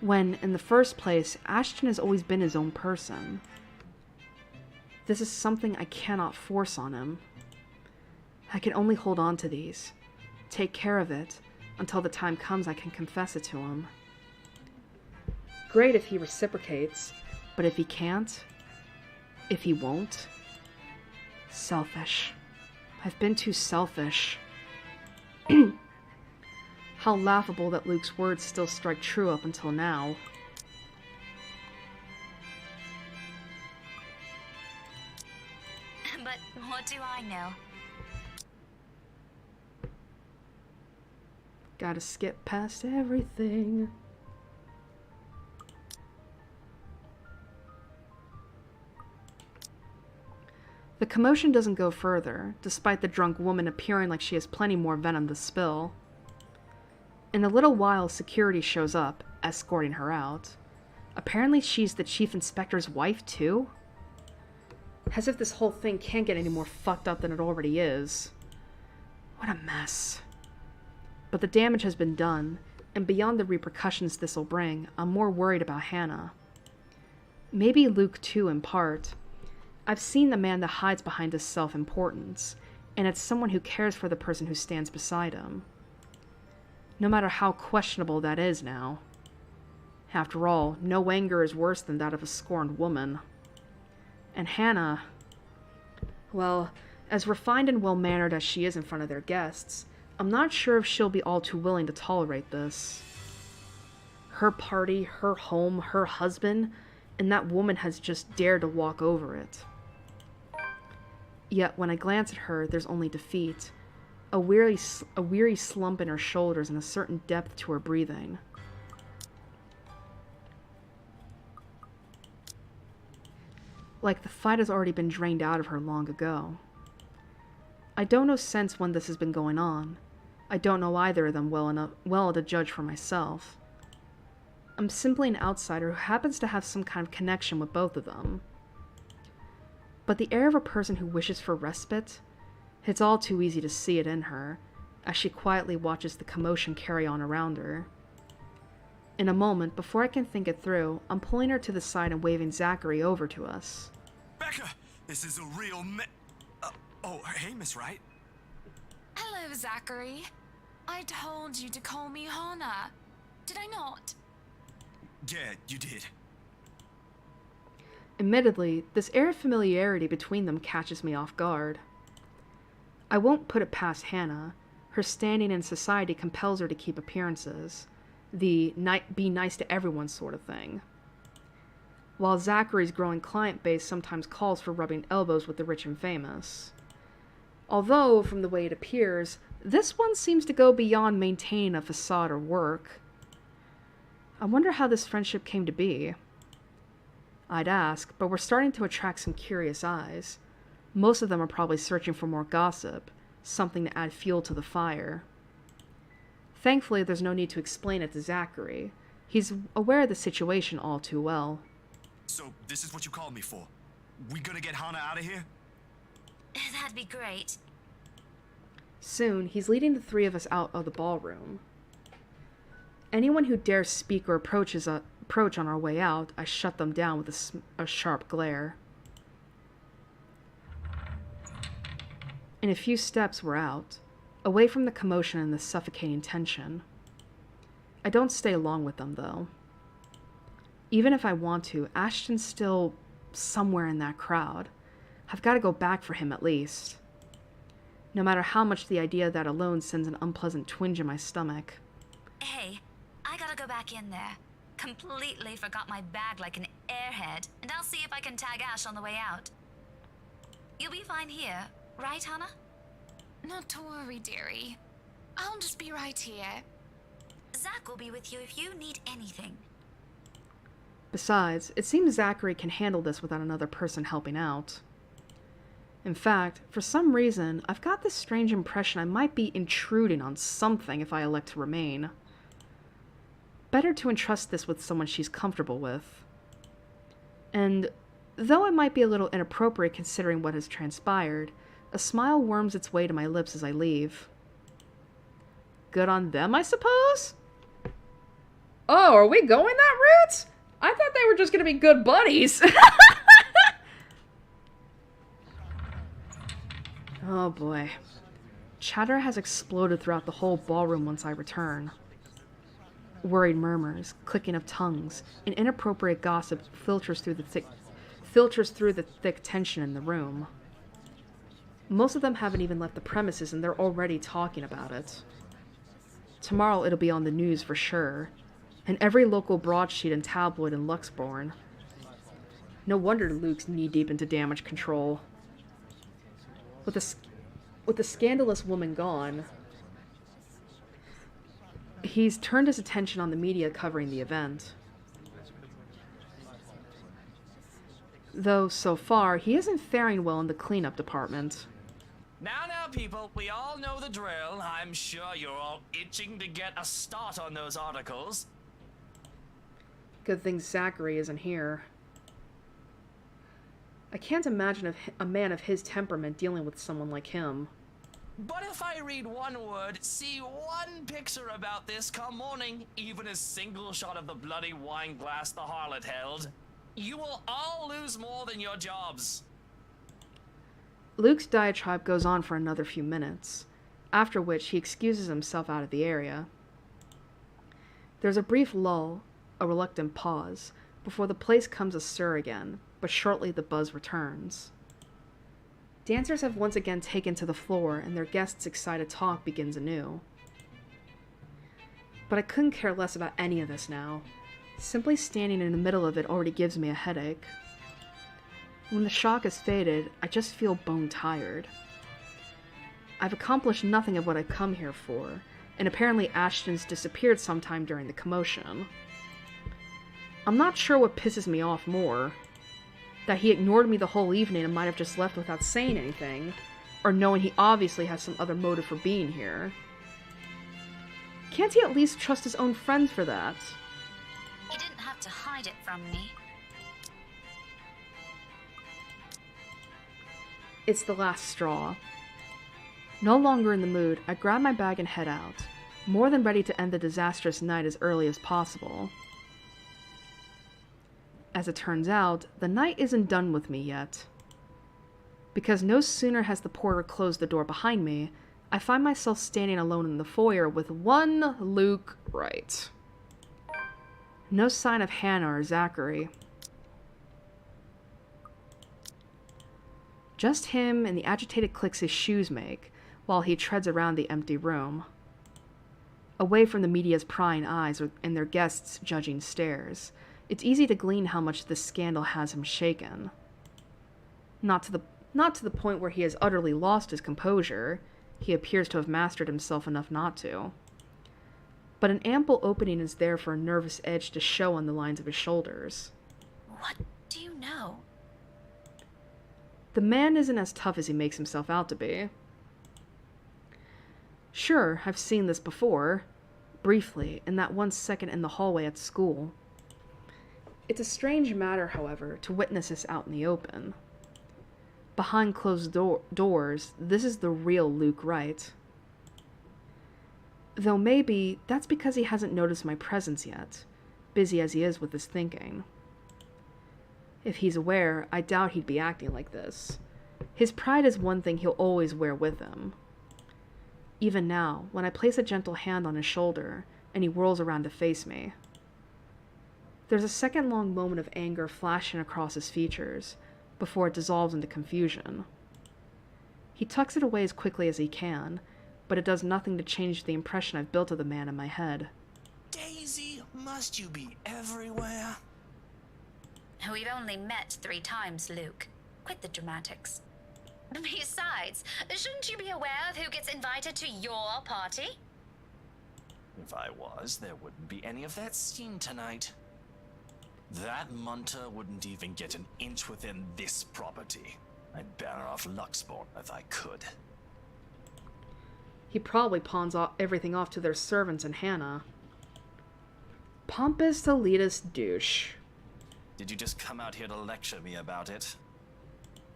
When, in the first place, Ashton has always been his own person. This is something I cannot force on him. I can only hold on to these, take care of it, until the time comes I can confess it to him. Great if he reciprocates, but if he can't, if he won't, selfish. I've been too selfish. How laughable that Luke's words still strike true up until now. But what do I know? Gotta skip past everything. The commotion doesn't go further, despite the drunk woman appearing like she has plenty more venom to spill. In a little while, security shows up, escorting her out. Apparently she's the chief inspector's wife, too? As if this whole thing can't get any more fucked up than it already is. What a mess. But the damage has been done, and beyond the repercussions this'll bring, I'm more worried about Hannah. Maybe Luke, too, in part. I've seen the man that hides behind his self-importance, and it's someone who cares for the person who stands beside him. No matter how questionable that is now. After all, no anger is worse than that of a scorned woman. And Hannah, well, as refined and well-mannered as she is in front of their guests, I'm not sure if she'll be all too willing to tolerate this. Her party, her home, her husband, and that woman has just dared to walk over it. Yet when I glance at her, there's only defeat. A weary slump in her shoulders and a certain depth to her breathing. Like the fight has already been drained out of her long ago. I don't know since when this has been going on. I don't know either of them well to judge for myself. I'm simply an outsider who happens to have some kind of connection with both of them. But the air of a person who wishes for respite, it's all too easy to see it in her, as she quietly watches the commotion carry on around her. In a moment, before I can think it through, I'm pulling her to the side and waving Zachary over to us. Becca, this is a real oh, hey, Miss Wright. Hello, Zachary. I told you to call me Hannah. Did I not? Yeah, you did. Admittedly, this air of familiarity between them catches me off guard. I won't put it past Hannah. Her standing in society compels her to keep appearances. The be nice to everyone sort of thing. While Zachary's growing client base sometimes calls for rubbing elbows with the rich and famous. Although, from the way it appears, this one seems to go beyond maintaining a facade or work. I wonder how this friendship came to be. I'd ask, but we're starting to attract some curious eyes. Most of them are probably searching for more gossip, something to add fuel to the fire. Thankfully, there's no need to explain it to Zachary. He's aware of the situation all too well. So, this is what you called me for? We gonna get Hannah out of here? That'd be great. Soon, he's leading the three of us out of the ballroom. Anyone who dares speak or approach on our way out, I shut them down with a sharp glare. In a few steps, we're out, away from the commotion and the suffocating tension. I don't stay long with them, though. Even if I want to, Ashton's still somewhere in that crowd. I've got to go back for him at least. No matter how much the idea of that alone sends an unpleasant twinge in my stomach. Hey, I gotta go back in there. Completely forgot my bag like an airhead, and I'll see if I can tag Ash on the way out. You'll be fine here, right, Hannah? Not to worry, dearie. I'll just be right here. Zach will be with you if you need anything. Besides, it seems Zachary can handle this without another person helping out. In fact, for some reason, I've got this strange impression I might be intruding on something if I elect to remain. Better to entrust this with someone she's comfortable with. And, though it might be a little inappropriate considering what has transpired, a smile worms its way to my lips as I leave. Good on them, I suppose? Oh, are we going that route? I thought they were just gonna be good buddies. Oh boy. Chatter has exploded throughout the whole ballroom once I return. Worried murmurs, clicking of tongues, and inappropriate gossip filters through the thick tension in the room. Most of them haven't even left the premises and they're already talking about it. Tomorrow it'll be on the news for sure, and every local broadsheet and tabloid in Luxbourne. No wonder Luke's knee-deep into damage control. With the scandalous woman gone, he's turned his attention on the media covering the event. Though, so far, he isn't faring well in the cleanup department. Now, people, we all know the drill. I'm sure you're all itching to get a start on those articles. Good thing Zachary isn't here. I can't imagine a man of his temperament dealing with someone like him. But if I read one word, see one picture about this come morning, even a single shot of the bloody wine glass the harlot held, you will all lose more than your jobs. Luke's diatribe goes on for another few minutes, after which he excuses himself out of the area. There's a brief lull, a reluctant pause, before the place comes astir again, but shortly the buzz returns. Dancers have once again taken to the floor, and their guests' excited talk begins anew. But I couldn't care less about any of this now. Simply standing in the middle of it already gives me a headache. When the shock has faded, I just feel bone tired. I've accomplished nothing of what I've come here for, and apparently Ashton's disappeared sometime during the commotion. I'm not sure what pisses me off more. That he ignored me the whole evening and might have just left without saying anything, or knowing he obviously has some other motive for being here. Can't he at least trust his own friends for that? He didn't have to hide it from me. It's the last straw. No longer in the mood, I grab my bag and head out, more than ready to end the disastrous night as early as possible. As it turns out, the night isn't done with me yet. Because no sooner has the porter closed the door behind me, I find myself standing alone in the foyer with one Luke Wright. No sign of Hannah or Zachary. Just him and the agitated clicks his shoes make, while he treads around the empty room. Away from the media's prying eyes and their guests' judging stares, it's easy to glean how much this scandal has him shaken. Not to the point where he has utterly lost his composure. He appears to have mastered himself enough not to. But an ample opening is there for a nervous edge to show on the lines of his shoulders. What do you know? The man isn't as tough as he makes himself out to be. Sure, I've seen this before. Briefly, in that 1 second in the hallway at school. It's a strange matter, however, to witness this out in the open. Behind closed doors, this is the real Luke Wright. Though maybe that's because he hasn't noticed my presence yet, busy as he is with his thinking. If he's aware, I doubt he'd be acting like this. His pride is one thing he'll always wear with him. Even now, when I place a gentle hand on his shoulder, and he whirls around to face me. There's a second-long moment of anger flashing across his features, before it dissolves into confusion. He tucks it away as quickly as he can, but it does nothing to change the impression I've built of the man in my head. Daisy, must you be everywhere? We've only met 3 times, Luke. Quit the dramatics. Besides, shouldn't you be aware of who gets invited to your party? If I was, there wouldn't be any of that scene tonight. That munter wouldn't even get an inch within this property. I'd banner off Luxborn if I could. He probably pawns everything off to their servants and Hannah. Pompous, elitist douche. Did you just come out here to lecture me about it?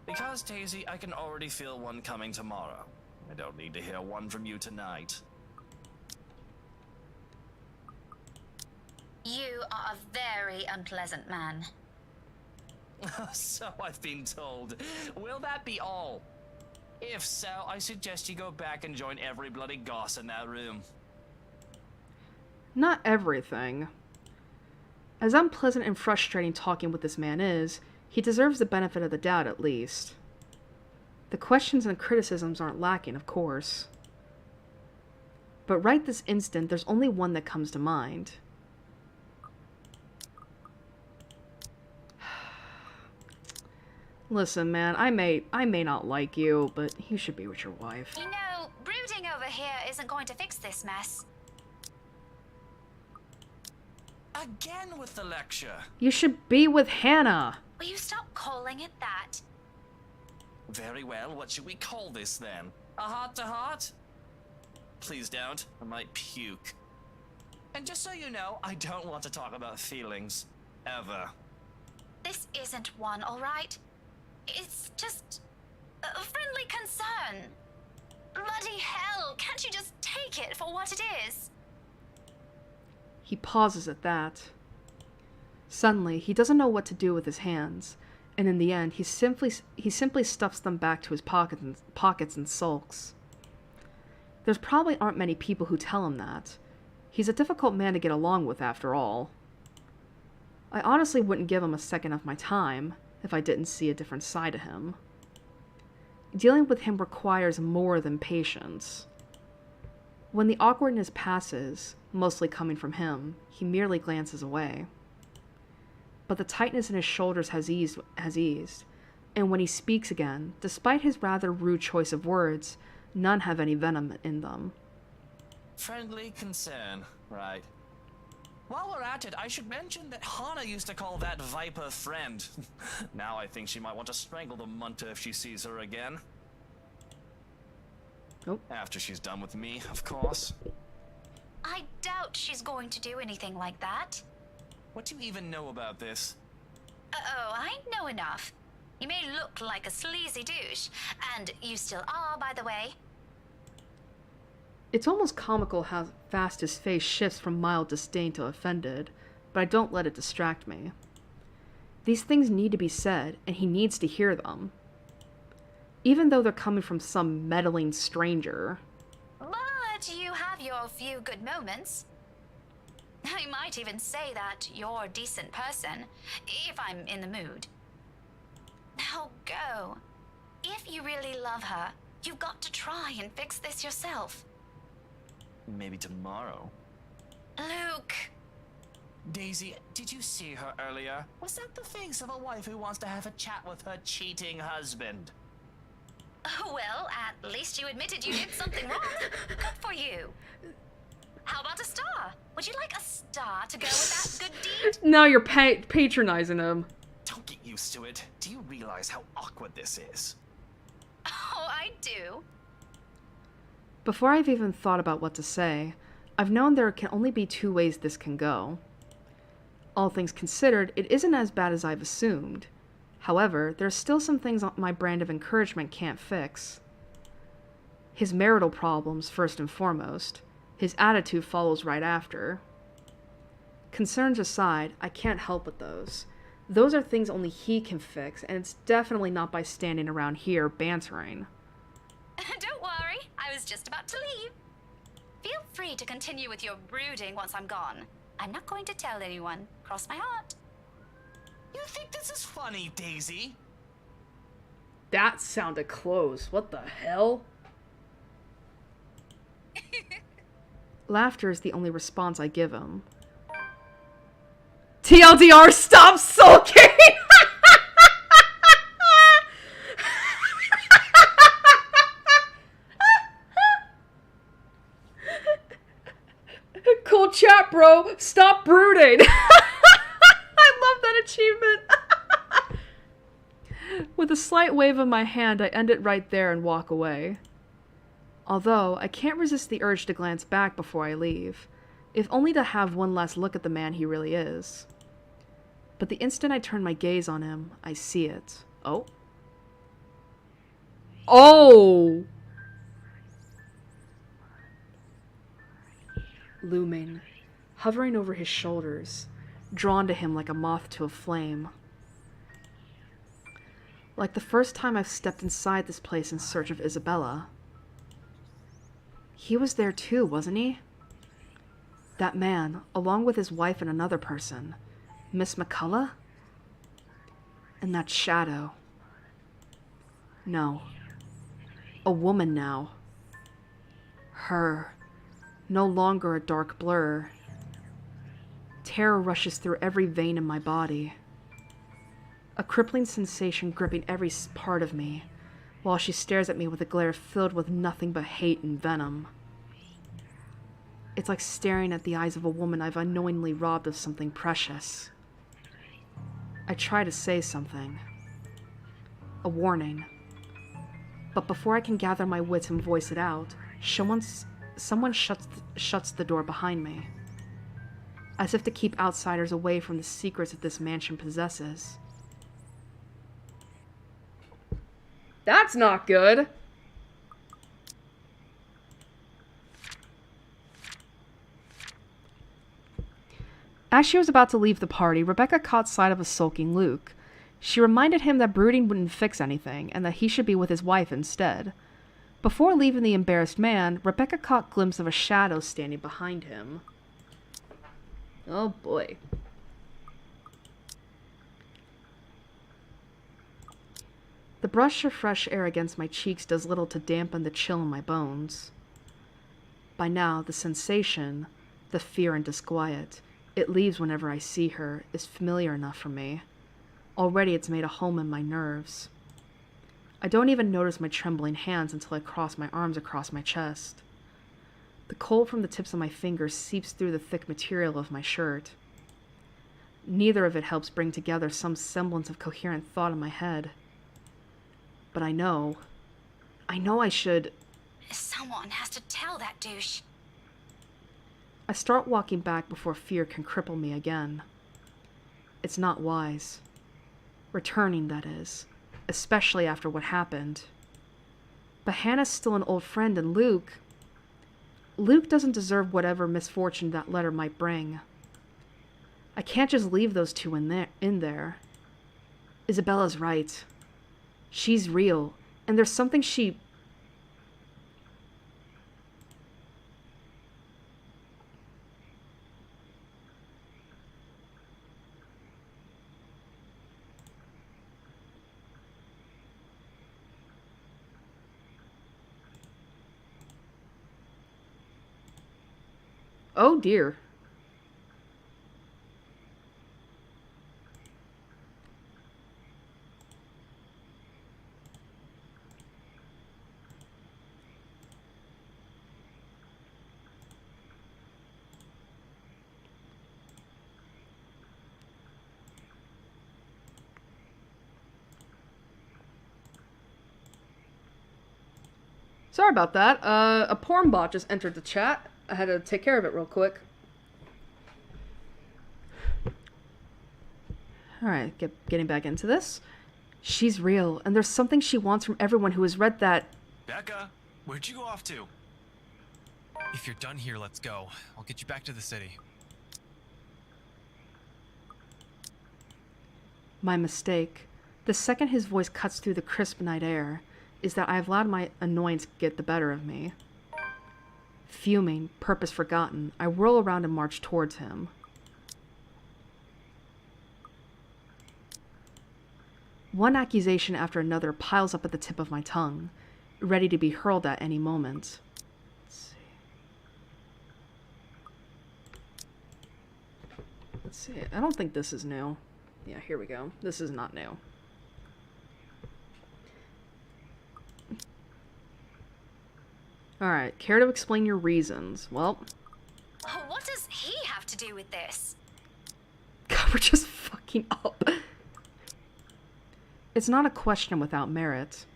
Because, Daisy, I can already feel one coming tomorrow. I don't need to hear one from you tonight. You are a very unpleasant man. So I've been told. Will that be all? If so, I suggest you go back and join every bloody goss in that room. Not everything. As unpleasant and frustrating talking with this man is, he deserves the benefit of the doubt at least. The questions and criticisms aren't lacking, of course. But right this instant, there's only one that comes to mind. Listen, man, I may not like you, but you should be with your wife. You know, brooding over here isn't going to fix this mess. Again with the lecture. You should be with Hannah. Will you stop calling it that? Very well, what should we call this then? A heart-to-heart? Please don't, I might puke. And just so you know, I don't want to talk about feelings. Ever. This isn't one, all right? It's just a friendly concern. Bloody hell, can't you just take it for what it is? He pauses at that. Suddenly, he doesn't know what to do with his hands, and in the end, he simply stuffs them back to his pockets and sulks. There probably aren't many people who tell him that. He's a difficult man to get along with, after all. I honestly wouldn't give him a second of my time if I didn't see a different side to him. Dealing with him requires more than patience. When the awkwardness passes, mostly coming from him, he merely glances away. But the tightness in his shoulders has eased, and when he speaks again, despite his rather rude choice of words, none have any venom in them. Friendly concern, right. While we're at it, I should mention that Hana used to call that viper friend. Now I think she might want to strangle the munter if she sees her again. Oh. After she's done with me, of course. I doubt she's going to do anything like that. What do you even know about this? Oh, I know enough. You may look like a sleazy douche, and you still are, by the way. It's almost comical how fast his face shifts from mild disdain to offended, but I don't let it distract me. These things need to be said, and he needs to hear them. Even though they're coming from some meddling stranger. But you have your few good moments. I might even say that you're a decent person, if I'm in the mood. Now go. If you really love her, you've got to try and fix this yourself. Maybe tomorrow. Luke! Daisy, did you see her earlier? Was that the face of a wife who wants to have a chat with her cheating husband? Oh, well, at least you admitted you did something wrong. Good for you. How about a star? Would you like a star to go with that good deed? Now you're patronizing him. Don't get used to it. Do you realize how awkward this is? Oh, I do. Before I've even thought about what to say, I've known there can only be 2 ways this can go. All things considered, it isn't as bad as I've assumed. However, there's still some things my brand of encouragement can't fix. His marital problems, first and foremost. His attitude follows right after. Concerns aside, I can't help with those. Those are things only he can fix, and it's definitely not by standing around here bantering. Don't worry, I was just about to leave. Feel free to continue with your brooding once I'm gone. I'm not going to tell anyone. Cross my heart. You think this is funny, Daisy? That sounded close. What the hell? Laughter is the only response I give him. TLDR, stop sulking! Cool chat, bro. Stop brooding. I love that achievement. With a slight wave of my hand, I end it right there and walk away. Although, I can't resist the urge to glance back before I leave, if only to have one last look at the man he really is. But the instant I turn my gaze on him, I see it. Oh. Oh! Looming, hovering over his shoulders, drawn to him like a moth to a flame. Like the first time I've stepped inside this place in search of Isabella. He was there too, wasn't he? That man, along with his wife and another person. Miss McCullough? And that shadow. No. A woman now. Her. No longer a dark blur. Terror rushes through every vein in my body. A crippling sensation gripping every part of me, while she stares at me with a glare filled with nothing but hate and venom. It's like staring at the eyes of a woman I've unknowingly robbed of something precious. I try to say something. A warning. But before I can gather my wits and voice it out, someone shuts the door behind me. As if to keep outsiders away from the secrets that this mansion possesses. That's not good! As she was about to leave the party, Rebecca caught sight of a sulking Luke. She reminded him that brooding wouldn't fix anything, and that he should be with his wife instead. Before leaving the embarrassed man, Rebecca caught a glimpse of a shadow standing behind him. Oh boy. The brush of fresh air against my cheeks does little to dampen the chill in my bones. By now, the sensation, the fear and disquiet, it leaves whenever I see her, is familiar enough for me. Already it's made a home in my nerves. I don't even notice my trembling hands until I cross my arms across my chest. The cold from the tips of my fingers seeps through the thick material of my shirt. Neither of it helps bring together some semblance of coherent thought in my head. But I know I should... Someone has to tell that douche. I start walking back before fear can cripple me again. It's not wise. Returning, that is. Especially after what happened. But Hannah's still an old friend, and Luke doesn't deserve whatever misfortune that letter might bring. I can't just leave those two in there. Isabella's right. She's real, and there's something she... Oh dear. Sorry about that. A porn bot just entered the chat. I had to take care of it real quick. Alright, getting back into this. She's real, and there's something she wants from everyone who has read that... Becca, where'd you go off to? If you're done here, let's go. I'll get you back to the city. My mistake, the second his voice cuts through the crisp night air, is that I have allowed my annoyance get the better of me. Fuming, purpose forgotten, I whirl around and march towards him. One accusation after another piles up at the tip of my tongue, ready to be hurled at any moment. Let's see. I don't think this is new. Yeah, here we go. This is not new. Alright, care to explain your reasons? Well... What does he have to do with this? God, we're just fucking up. It's not a question without merit.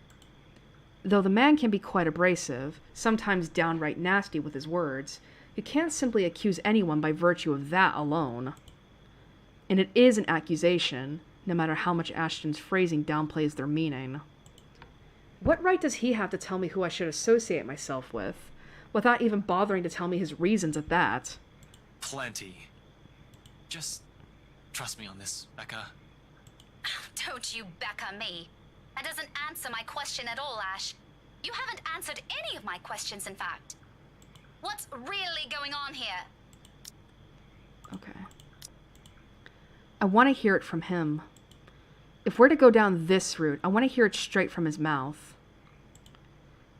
Though the man can be quite abrasive, sometimes downright nasty with his words, you can't simply accuse anyone by virtue of that alone. And it is an accusation, no matter how much Ashton's phrasing downplays their meaning. What right does he have to tell me who I should associate myself with, without even bothering to tell me his reasons at that? Plenty. Just trust me on this, Becca. Don't you Becca me. That doesn't answer my question at all, Ash. You haven't answered any of my questions, in fact. What's really going on here? Okay. I want to hear it from him. If we're to go down this route, I want to hear it straight from his mouth.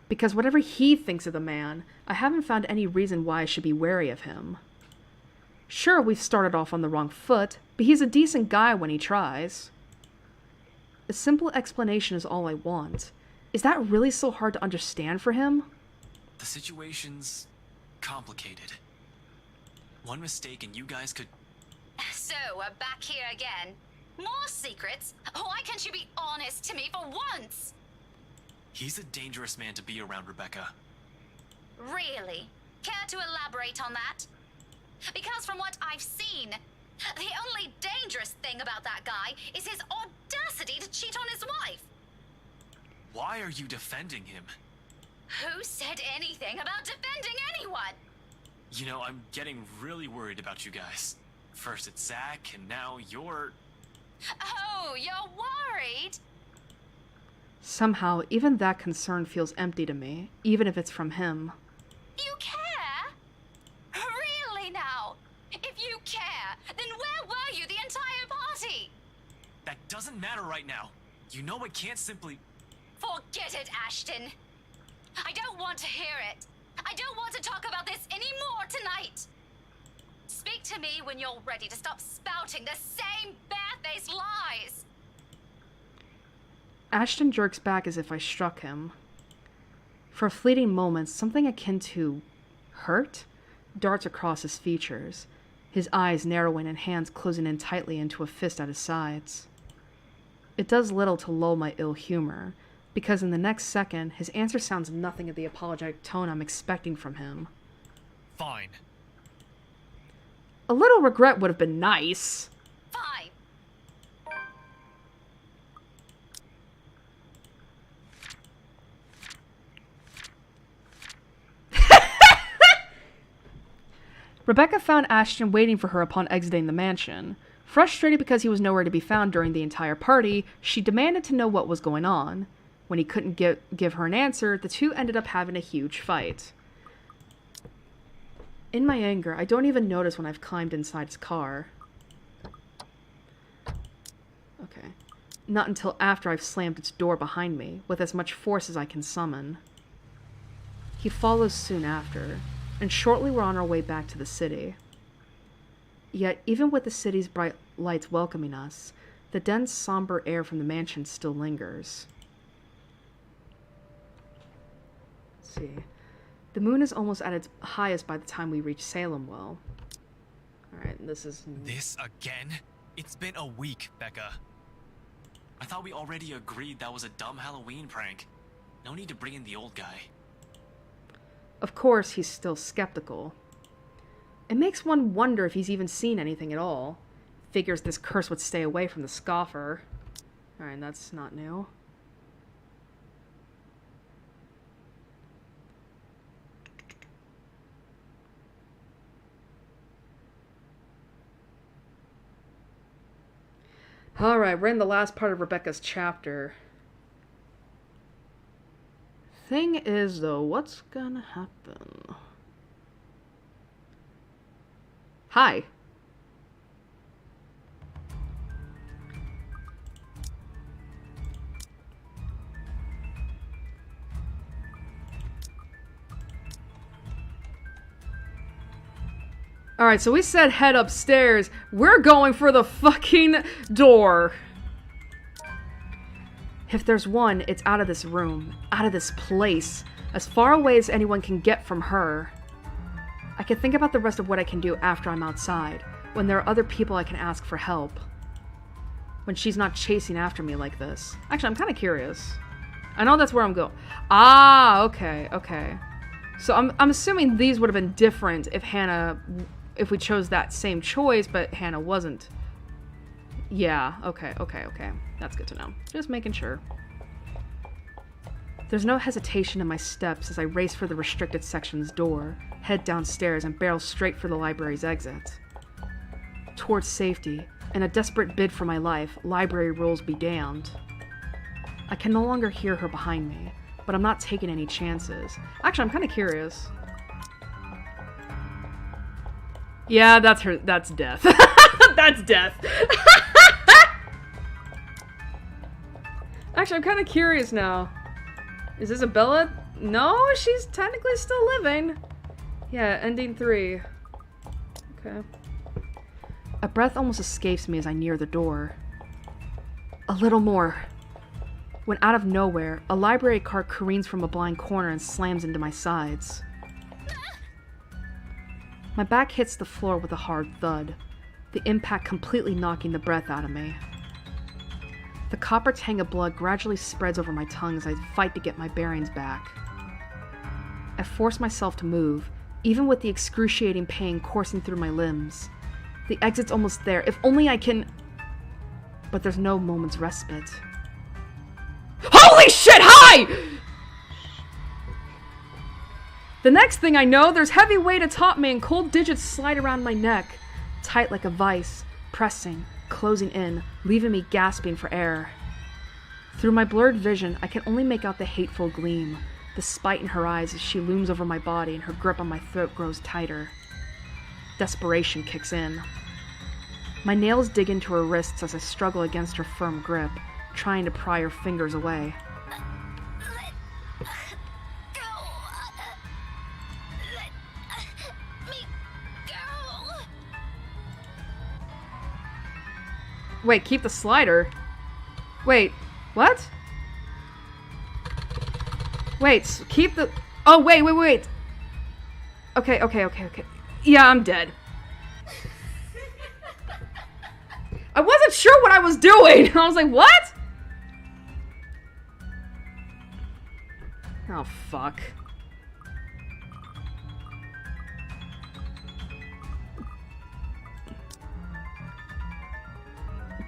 Because whatever he thinks of the man, I haven't found any reason why I should be wary of him. Sure, we've started off on the wrong foot, but he's a decent guy when he tries. A simple explanation is all I want. Is that really so hard to understand for him? The situation's complicated. One mistake and you guys could... So, we're back here again. More secrets? Why can't you be honest to me for once? He's a dangerous man to be around, Rebecca. Really? Care to elaborate on that? Because from what I've seen, the only dangerous thing about that guy is his audacity to cheat on his wife. Why are you defending him? Who said anything about defending anyone? You know, I'm getting really worried about you guys. First it's Zach, and now you're... Oh, you're worried? Somehow, even that concern feels empty to me, even if it's from him. You care? Really now? If you care, then where were you the entire party? That doesn't matter right now. You know I can't simply... Forget it, Ashton. I don't want to hear it. I don't want to talk about this anymore tonight. Speak to me when you're ready to stop spouting the same barefaced lies. Ashton jerks back as if I struck him. For a fleeting moment, something akin to hurt darts across his features, his eyes narrowing and hands closing in tightly into a fist at his sides. It does little to lull my ill humor, because in the next second, his answer sounds nothing of the apologetic tone I'm expecting from him. Fine. A little regret would have been nice. Fine. Rebecca found Ashton waiting for her upon exiting the mansion. Frustrated because he was nowhere to be found during the entire party, she demanded to know what was going on. When he couldn't give her an answer, the two ended up having a huge fight. In my anger, I don't even notice when I've climbed inside his car. Okay. Not until after I've slammed its door behind me, with as much force as I can summon. He follows soon after, and shortly we're on our way back to the city. Yet, even with the city's bright lights welcoming us, the dense, somber air from the mansion still lingers. Let's see. The moon is almost at its highest by the time we reach Salem Well. Alright, this is... This again? It's been a week, Becca. I thought we already agreed that was a dumb Halloween prank. No need to bring in the old guy. Of course, he's still skeptical. It makes one wonder if he's even seen anything at all. Figures this curse would stay away from the scoffer. Alright, that's not new. Alright, we're in the last part of Rebecca's chapter. Thing is, though, what's gonna happen? Hi. Alright, so we said head upstairs. We're going for the fucking door. If there's one, it's out of this room. Out of this place. As far away as anyone can get from her. I can think about the rest of what I can do after I'm outside. When there are other people I can ask for help. When she's not chasing after me like this. Actually, I'm kind of curious. I know that's where I'm going. Ah, okay, okay. So I'm assuming these would have been different if we chose that same choice, but Hannah wasn't. Yeah, okay. That's good to know. Just making sure. There's no hesitation in my steps as I race for the restricted section's door, head downstairs, and barrel straight for the library's exit. Towards safety, in a desperate bid for my life, library rules be damned. I can no longer hear her behind me, but I'm not taking any chances. Actually, I'm kind of curious. Yeah, that's her. That's death. That's death. Actually, I'm kind of curious now. Is Isabella? No, she's technically still living. Yeah, ending 3. Okay. A breath almost escapes me as I near the door. A little more. When out of nowhere, a library cart careens from a blind corner and slams into my sides. My back hits the floor with a hard thud, the impact completely knocking the breath out of me. The copper tang of blood gradually spreads over my tongue as I fight to get my bearings back. I force myself to move, even with the excruciating pain coursing through my limbs. The exit's almost there, if only I can... But there's no moment's respite. Holy shit, hi! The next thing I know, there's heavy weight atop me and cold digits slide around my neck, tight like a vice, pressing, closing in, leaving me gasping for air. Through my blurred vision, I can only make out the hateful gleam, the spite in her eyes as she looms over my body and her grip on my throat grows tighter. Desperation kicks in. My nails dig into her wrists as I struggle against her firm grip, trying to pry her fingers away. Wait, keep the slider? Wait, what? Wait, keep the... Oh, wait. Okay. Yeah, I'm dead. I wasn't sure what I was doing! I was like, what? Oh, fuck.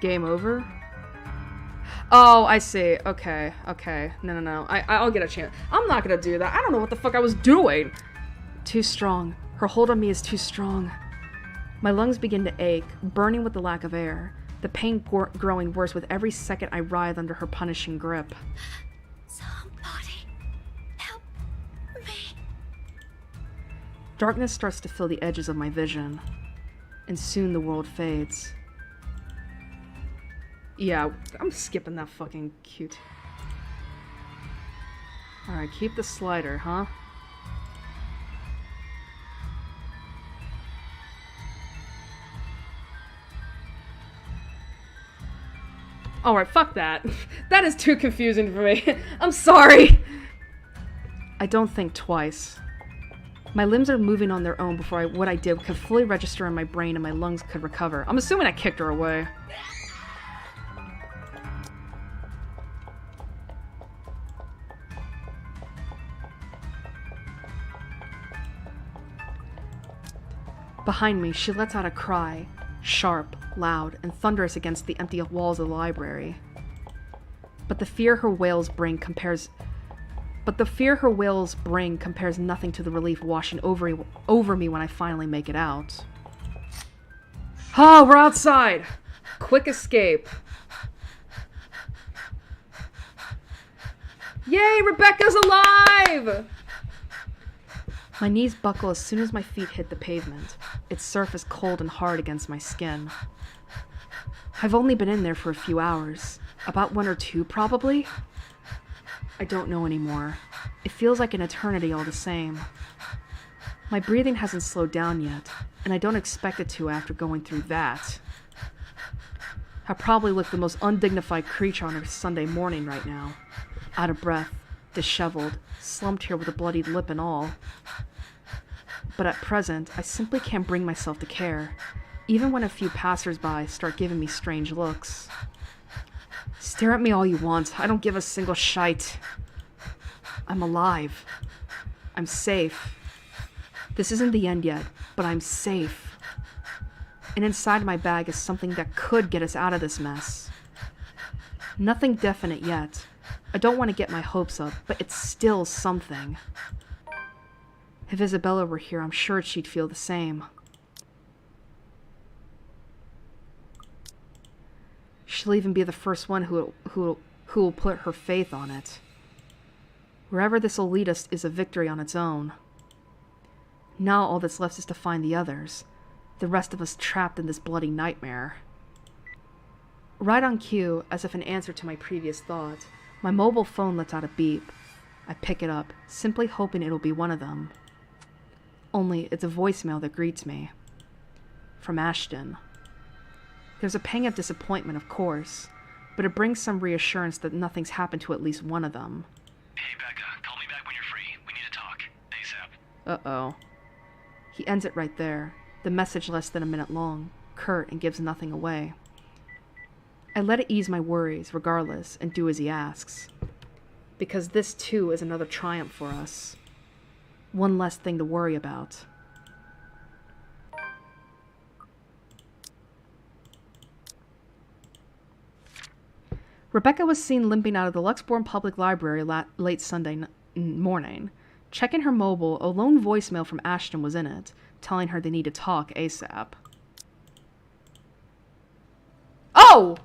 Game over? Oh, I see. Okay. No. I'll get a chance. I'm not gonna do that. I don't know what the fuck I was doing. Too strong. Her hold on me is too strong. My lungs begin to ache, burning with the lack of air. The pain growing worse with every second I writhe under her punishing grip. Somebody help me. Darkness starts to fill the edges of my vision, and soon the world fades. Yeah, I'm skipping that fucking cute. Alright, keep the slider, huh? Alright, fuck that. That is too confusing for me. I'm sorry! I don't think twice. My limbs are moving on their own before what I did could fully register in my brain and my lungs could recover. I'm assuming I kicked her away. Behind me, she lets out a cry, sharp, loud, and thunderous against the empty walls of the library. But the fear her wails bring compares nothing to the relief washing over me when I finally make it out. Oh, we're outside! Quick escape. Yay, Rebecca's alive! My knees buckle as soon as my feet hit the pavement, its surface cold and hard against my skin. I've only been in there for a few hours, about 1 or 2 probably. I don't know anymore. It feels like an eternity all the same. My breathing hasn't slowed down yet, and I don't expect it to after going through that. I probably look the most undignified creature on a Sunday morning right now. Out of breath, disheveled, slumped here with a bloodied lip and all. But at present, I simply can't bring myself to care, even when a few passers-by start giving me strange looks. Stare at me all you want, I don't give a single shite. I'm alive. I'm safe. This isn't the end yet, but I'm safe. And inside my bag is something that could get us out of this mess. Nothing definite yet. I don't want to get my hopes up, but it's still something. If Isabella were here, I'm sure she'd feel the same. She'll even be the first one who will put her faith on it. Wherever this will lead us is a victory on its own. Now all that's left is to find the others, the rest of us trapped in this bloody nightmare. Right on cue, as if in answer to my previous thought, my mobile phone lets out a beep. I pick it up, simply hoping it'll be one of them. Only it's a voicemail that greets me. From Ashton. There's a pang of disappointment, of course, but it brings some reassurance that nothing's happened to at least one of them. Hey, Becca, call me back when you're free. We need to talk. ASAP. Uh-oh. He ends it right there, the message less than a minute long, curt and gives nothing away. I let it ease my worries, regardless, and do as he asks. Because this, too, is another triumph for us. One less thing to worry about. Rebecca was seen limping out of the Luxbourne Public Library late Sunday morning. Checking her mobile, a lone voicemail from Ashton was in it, telling her they need to talk ASAP. Oh!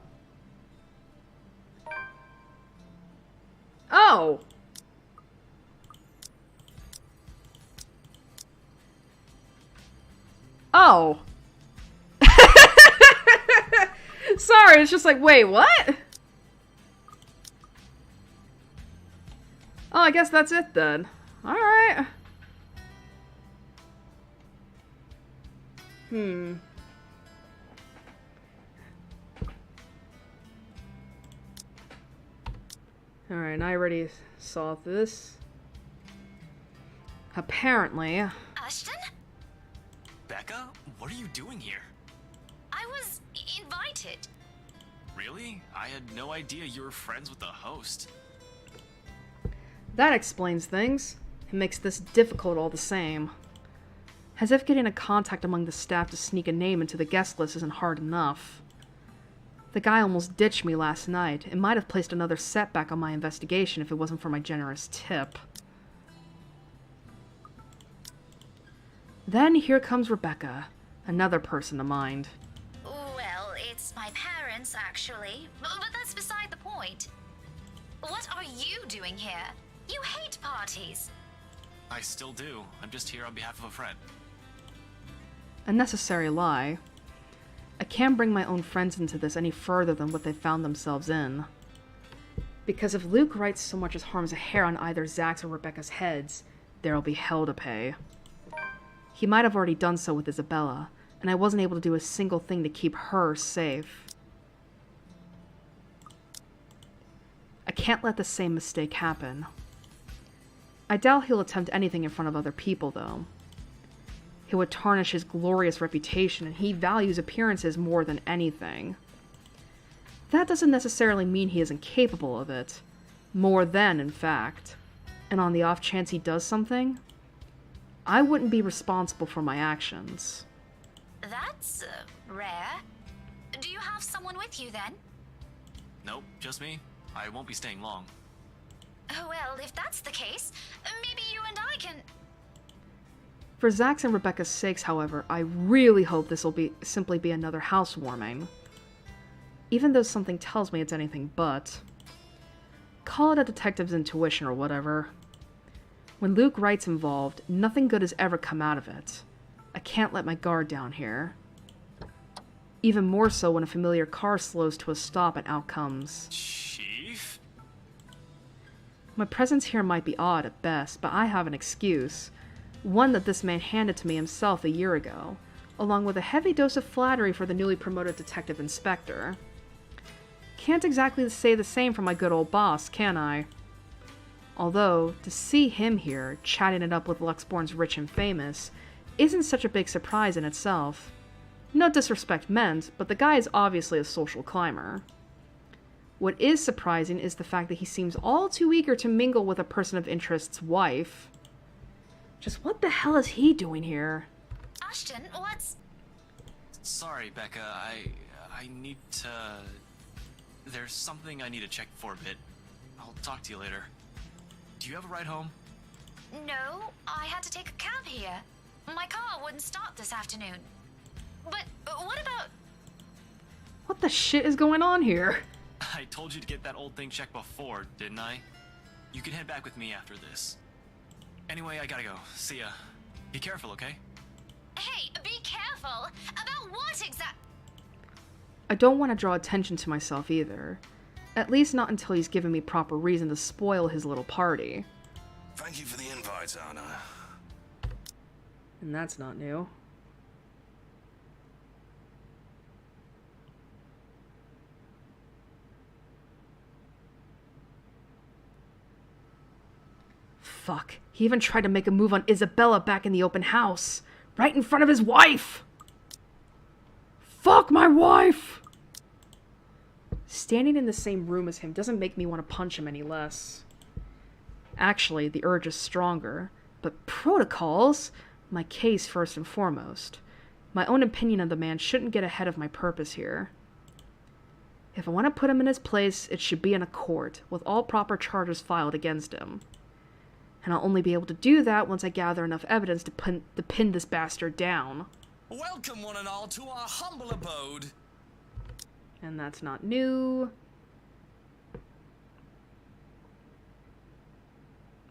Oh! Oh! Sorry, it's just like, wait, what? Oh, I guess that's it then. Alright. Alright, I already saw this. Apparently. Ashton? Becca, what are you doing here? I was invited. Really? I had no idea you were friends with the host. That explains things. It makes this difficult all the same. As if getting a contact among the staff to sneak a name into the guest list isn't hard enough. The guy almost ditched me last night. It might have placed another setback on my investigation if it wasn't for my generous tip. Then here comes Rebecca, another person to mind. Well, it's my parents, actually. But that's beside the point. What are you doing here? You hate parties. I still do. I'm just here on behalf of a friend. A necessary lie. I can't bring my own friends into this any further than what they found themselves in. Because if Luke writes so much as harms a hair on either Zach's or Rebecca's heads, there'll be hell to pay. He might have already done so with Isabella, and I wasn't able to do a single thing to keep her safe. I can't let the same mistake happen. I doubt he'll attempt anything in front of other people, though. It would tarnish his glorious reputation, and he values appearances more than anything. That doesn't necessarily mean he isn't capable of it. More than, in fact. And on the off chance he does something, I wouldn't be responsible for my actions. That's rare. Do you have someone with you then? Nope, just me. I won't be staying long. Oh, well, if that's the case, maybe you and I can... For Zach's and Rebecca's sakes, however, I really hope this will simply be another housewarming. Even though something tells me it's anything but. Call it a detective's intuition or whatever. When Luke Wright's involved, nothing good has ever come out of it. I can't let my guard down here. Even more so when a familiar car slows to a stop and out comes. Chief? My presence here might be odd at best, but I have an excuse. One that this man handed to me himself a year ago, along with a heavy dose of flattery for the newly promoted detective inspector. Can't exactly say the same for my good old boss, can I? Although, to see him here, chatting it up with Luxborn's rich and famous, isn't such a big surprise in itself. No disrespect meant, but the guy is obviously a social climber. What is surprising is the fact that he seems all too eager to mingle with a person of interest's wife. Just what the hell is he doing here? Ashton, what's... Sorry, Becca. I need to... There's something I need to check for a bit. I'll talk to you later. Do you have a ride home? No, I had to take a cab here. My car wouldn't start this afternoon. But what about... What the shit is going on here? I told you to get that old thing checked before, didn't I? You can head back with me after this. Anyway, I gotta go. See ya. Be careful, okay? Hey, be careful! About what exact... I don't want to draw attention to myself either. At least not until he's given me proper reason to spoil his little party. Thank you for the invite, Anna. And that's not new. Fuck. He even tried to make a move on Isabella back in the open house. Right in front of his wife! Fuck my wife! Standing in the same room as him doesn't make me want to punch him any less. Actually, the urge is stronger. But protocols? My case first and foremost. My own opinion of the man shouldn't get ahead of my purpose here. If I want to put him in his place, it should be in a court, with all proper charges filed against him. And I'll only be able to do that once I gather enough evidence to pin this bastard down. Welcome, one and all, to our humble abode. And that's not new.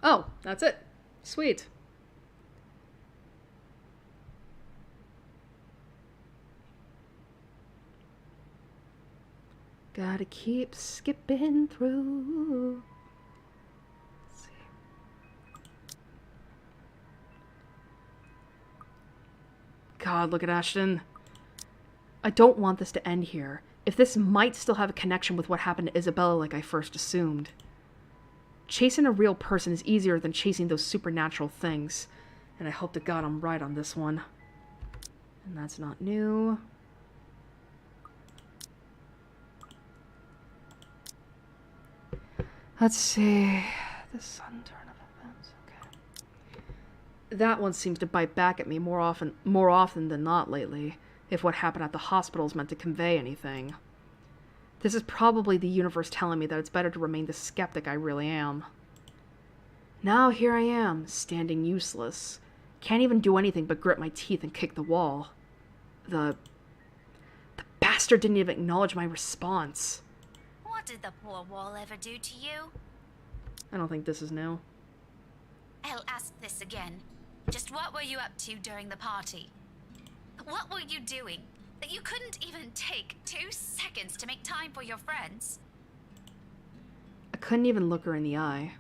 Oh, that's it. Sweet. Gotta keep skipping through. Let's see. God, look at Ashton. I don't want this to end here. If this might still have a connection with what happened to Isabella like I first assumed. Chasing a real person is easier than chasing those supernatural things. And I hope to God I'm right on this one. And that's not new. Let's see. The sun turn of events. Okay. That one seems to bite back at me more often than not lately, if what happened at the hospital is meant to convey anything. This is probably the universe telling me that it's better to remain the skeptic I really am. Now here I am, standing useless. Can't even do anything but grit my teeth and kick the wall. The bastard didn't even acknowledge my response. What did the poor wall ever do to you? I don't think this is new. I'll ask this again. Just what were you up to during the party? What were you doing that you couldn't even take 2 seconds to make time for your friends? I couldn't even look her in the eye.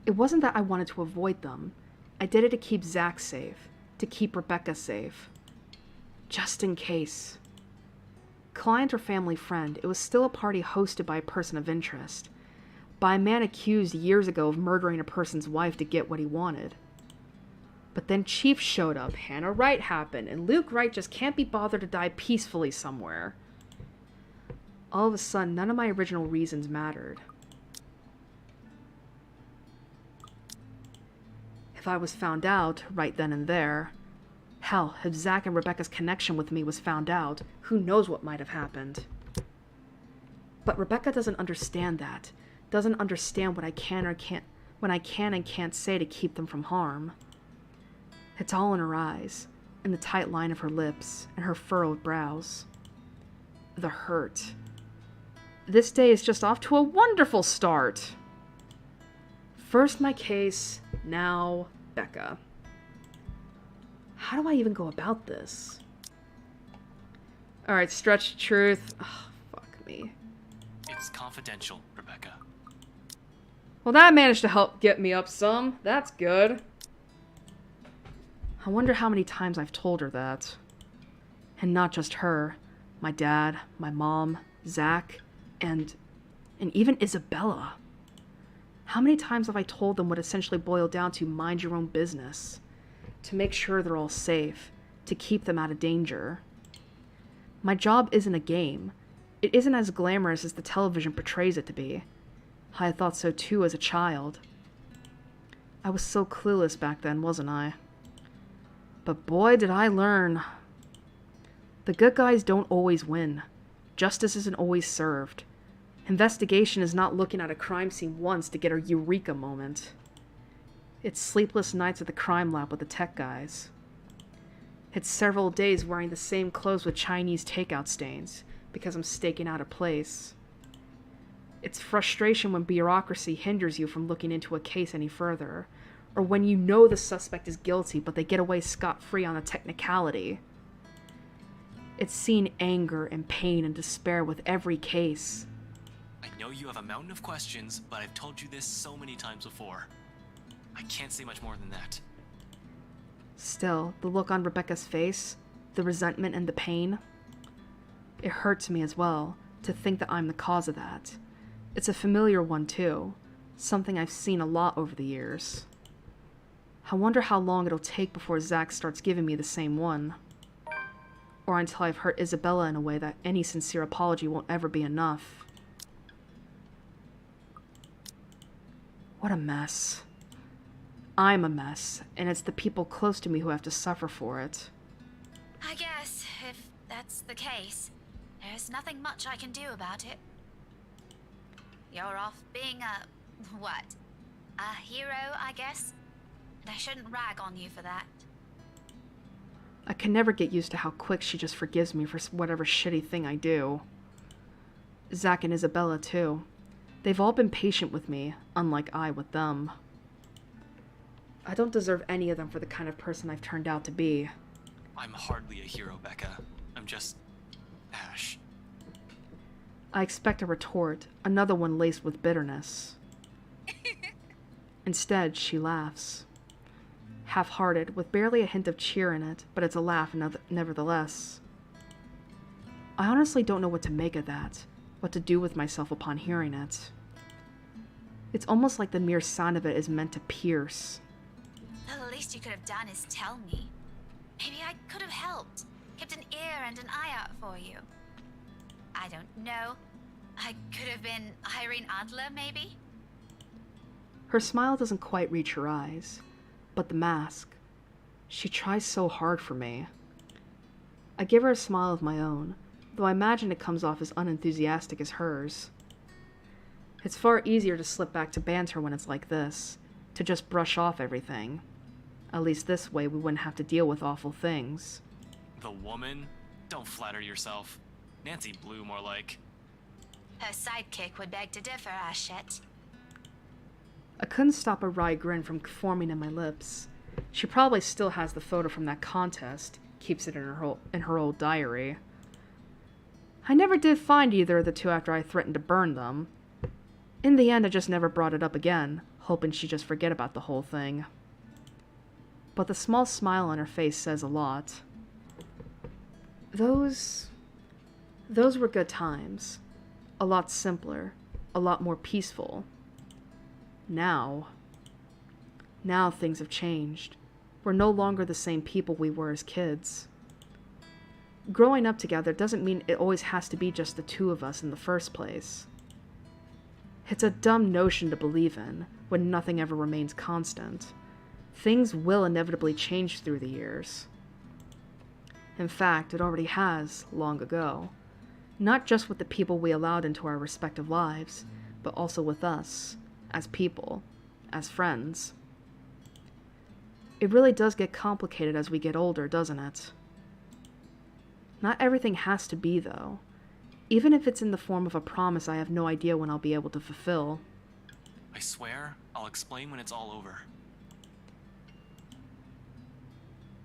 It wasn't that I wanted to avoid them. I did it to keep Zach safe, to keep Rebecca safe. Just in case. Client or family friend, it was still a party hosted by a person of interest. By a man accused years ago of murdering a person's wife to get what he wanted. But then Chief showed up, Hannah Wright happened, and Luke Wright just can't be bothered to die peacefully somewhere. All of a sudden, none of my original reasons mattered. If I was found out, right then and there, hell, if Zach and Rebecca's connection with me was found out, who knows what might have happened. But Rebecca doesn't understand that. Doesn't understand what I can and can't say to keep them from harm. It's all in her eyes, in the tight line of her lips, and her furrowed brows. The hurt. this day is just off to a wonderful start. First my case, now Becca. How do I even go about this? Alright, stretched truth. Oh, fuck me. It's confidential, Rebecca. Well, that managed to help get me up some. That's good. I wonder how many times I've told her that. And not just her. My dad, my mom, Zach, and even Isabella. How many times have I told them what essentially boiled down to mind your own business? To make sure they're all safe. To keep them out of danger. My job isn't a game. It isn't as glamorous as the television portrays it to be. I thought so too as a child. I was so clueless back then, wasn't I? But boy, did I learn. The good guys don't always win. Justice isn't always served. Investigation is not looking at a crime scene once to get a eureka moment. It's sleepless nights at the crime lab with the tech guys. It's several days wearing the same clothes with Chinese takeout stains because I'm staking out a place. It's frustration when bureaucracy hinders you from looking into a case any further, or when you know the suspect is guilty but they get away scot-free on a technicality. It's seeing anger and pain and despair with every case. I know you have a mountain of questions, but I've told you this so many times before. I can't say much more than that. Still, the look on Rebecca's face, the resentment and the pain, it hurts me as well to think that I'm the cause of that. It's a familiar one too, something I've seen a lot over the years. I wonder how long it'll take before Zach starts giving me the same one. Or until I've hurt Isabella in a way that any sincere apology won't ever be enough. What a mess. I'm a mess, and it's the people close to me who have to suffer for it. I guess, if that's the case, there's nothing much I can do about it. You're off being what? A hero, I guess? And I shouldn't rag on you for that. I can never get used to how quick she just forgives me for whatever shitty thing I do. Zach and Isabella, too. They've all been patient with me, unlike I with them. I don't deserve any of them for the kind of person I've turned out to be. I'm hardly a hero, Becca. I'm just Ash. I expect a retort, another one laced with bitterness. Instead, she laughs. Half-hearted, with barely a hint of cheer in it, but it's a laugh nevertheless. I honestly don't know what to make of that, what to do with myself upon hearing it. It's almost like the mere sound of it is meant to pierce. The least you could have done is tell me. Maybe I could have helped, kept an ear and an eye out for you. I don't know. I could have been Irene Adler, maybe? Her smile doesn't quite reach her eyes, but the mask. She tries so hard for me. I give her a smile of my own, though I imagine it comes off as unenthusiastic as hers. It's far easier to slip back to banter when it's like this, to just brush off everything. At least this way we wouldn't have to deal with awful things. The woman? Don't flatter yourself. Nancy Blue, more like. Her sidekick would beg to differ, Ashette. I couldn't stop a wry grin from forming in my lips. She probably still has the photo from that contest, keeps it in her old diary. I never did find either of the two after I threatened to burn them. In the end, I just never brought it up again, hoping she'd just forget about the whole thing. But the small smile on her face says a lot. Those were good times. A lot simpler, a lot more peaceful. Now things have changed. We're no longer the same people we were as kids. Growing up together doesn't mean it always has to be just the two of us in the first place. It's a dumb notion to believe in, when nothing ever remains constant. Things will inevitably change through the years. In fact, it already has, long ago. Not just with the people we allowed into our respective lives, but also with us, as people, as friends. It really does get complicated as we get older, doesn't it? Not everything has to be, though. even if it's in the form of a promise I have no idea when I'll be able to fulfill. I swear, I'll explain when it's all over.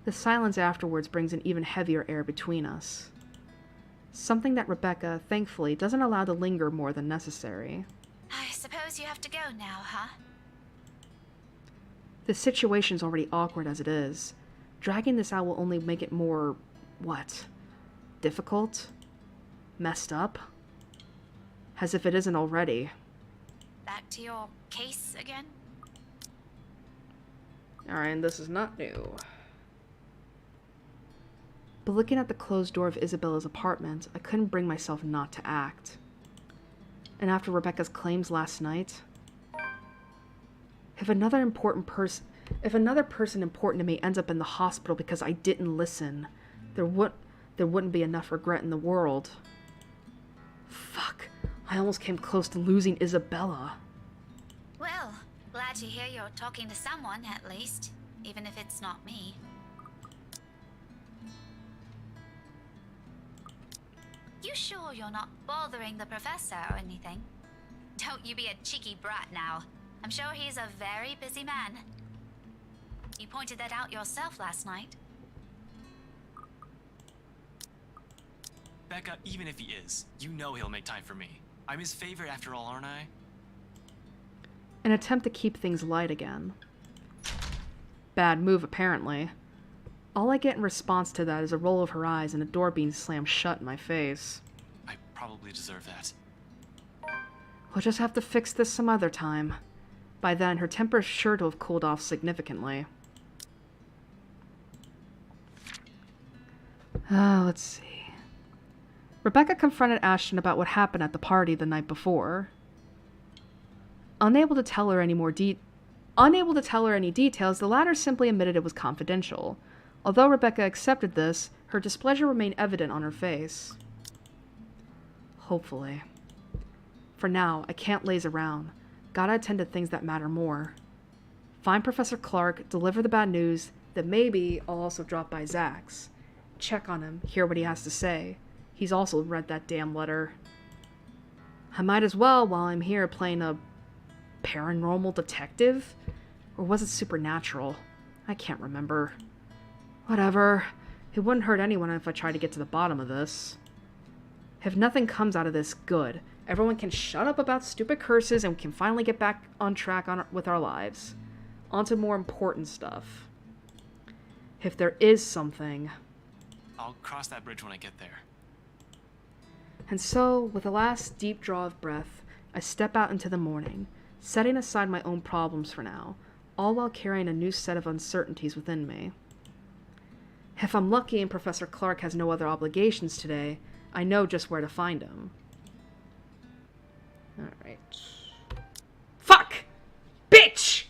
The silence afterwards brings an even heavier air between us. Something that Rebecca, thankfully, doesn't allow to linger more than necessary. I suppose you have to go now, huh? The situation's already awkward as it is. Dragging this out will only make it more... what? Difficult? Messed up? As if it isn't already. Back to your case again? Alright, and this is not new. But looking at the closed door of Isabella's apartment, I couldn't bring myself not to act. And after Rebecca's claims last night, if another person important to me ends up in the hospital because I didn't listen, there wouldn't be enough regret in the world. Fuck, I almost came close to losing Isabella. Well, glad to hear you're talking to someone, at least, even if it's not me. You sure you're not bothering the professor or anything? Don't you be a cheeky brat now. I'm sure he's a very busy man. You pointed that out yourself last night. Becca, even if he is, you know he'll make time for me. I'm his favorite after all, aren't I? An attempt to keep things light again. Bad move, apparently. All I get in response to that is a roll of her eyes and a door being slammed shut in my face. I probably deserve that. We'll just have to fix this some other time. By then, her temper's sure to have cooled off significantly. Let's see. Rebecca confronted Ashton about what happened at the party the night before. Unable to tell her any details, the latter simply admitted it was confidential. Although Rebecca accepted this, her displeasure remained evident on her face. Hopefully. For now, I can't laze around. Gotta attend to things that matter more. Find Professor Clark, deliver the bad news, then maybe I'll also drop by Zach's. Check on him, hear what he has to say. He's also read that damn letter. I might as well while I'm here playing a paranormal detective? Or was it supernatural? I can't remember. Whatever. It wouldn't hurt anyone if I tried to get to the bottom of this. If nothing comes out of this, good. Everyone can shut up about stupid curses and we can finally get back on track with our lives. On to more important stuff. If there is something... I'll cross that bridge when I get there. And so, with a last deep draw of breath, I step out into the morning, setting aside my own problems for now, all while carrying a new set of uncertainties within me. If I'm lucky and Professor Clark has no other obligations today, I know just where to find him. Alright. Fuck! Bitch!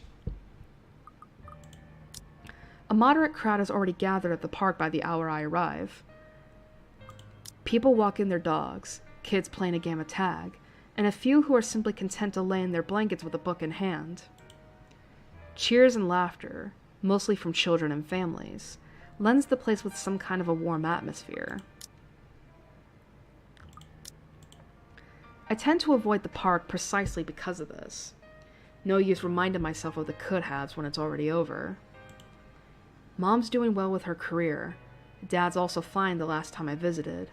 A moderate crowd has already gathered at the park by the hour I arrive. People walking their dogs, kids playing a game of tag, and a few who are simply content to lay in their blankets with a book in hand. Cheers and laughter, mostly from children and families, lends the place with some kind of a warm atmosphere. I tend to avoid the park precisely because of this. No use reminding myself of the could-haves when it's already over. Mom's doing well with her career. Dad's also fine the last time I visited.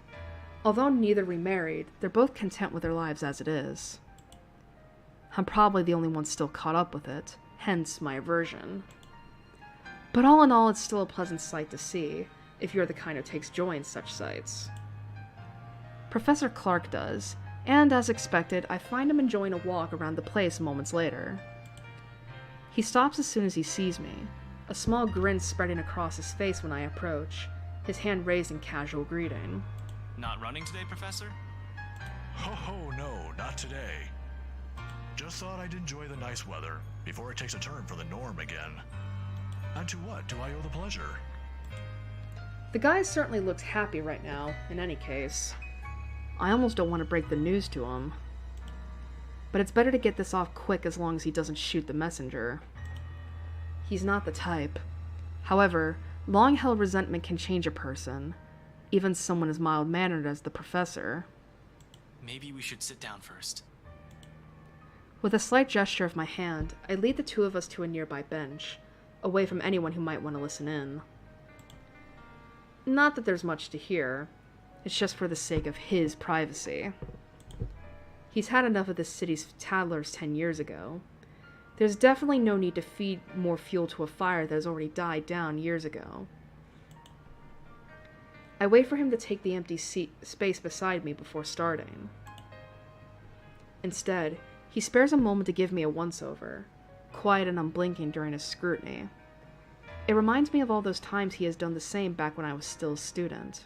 Although neither remarried, they're both content with their lives as it is. I'm probably the only one still caught up with it, hence my aversion. But all in all, it's still a pleasant sight to see, if you're the kind who takes joy in such sights. Professor Clark does, and as expected, I find him enjoying a walk around the place moments later. He stops as soon as he sees me, a small grin spreading across his face when I approach, his hand raised in casual greeting. Not running today, Professor? Oh, no, not today. Just thought I'd enjoy the nice weather before it takes a turn for the norm again. And to what do I owe the pleasure? The guy certainly looks happy right now, in any case. I almost don't want to break the news to him. But it's better to get this off quick as long as he doesn't shoot the messenger. He's not the type. However, long-held resentment can change a person, even someone as mild-mannered as the professor. maybe we should sit down first. With a slight gesture of my hand, I lead the two of us to a nearby bench, away from anyone who might want to listen in. Not that there's much to hear, it's just for the sake of his privacy. He's had enough of this city's tattlers 10 years ago. There's definitely no need to feed more fuel to a fire that has already died down years ago. I wait for him to take the empty space beside me before starting. Instead, he spares a moment to give me a once-over, quiet and unblinking during his scrutiny. It reminds me of all those times he has done the same back when I was still a student.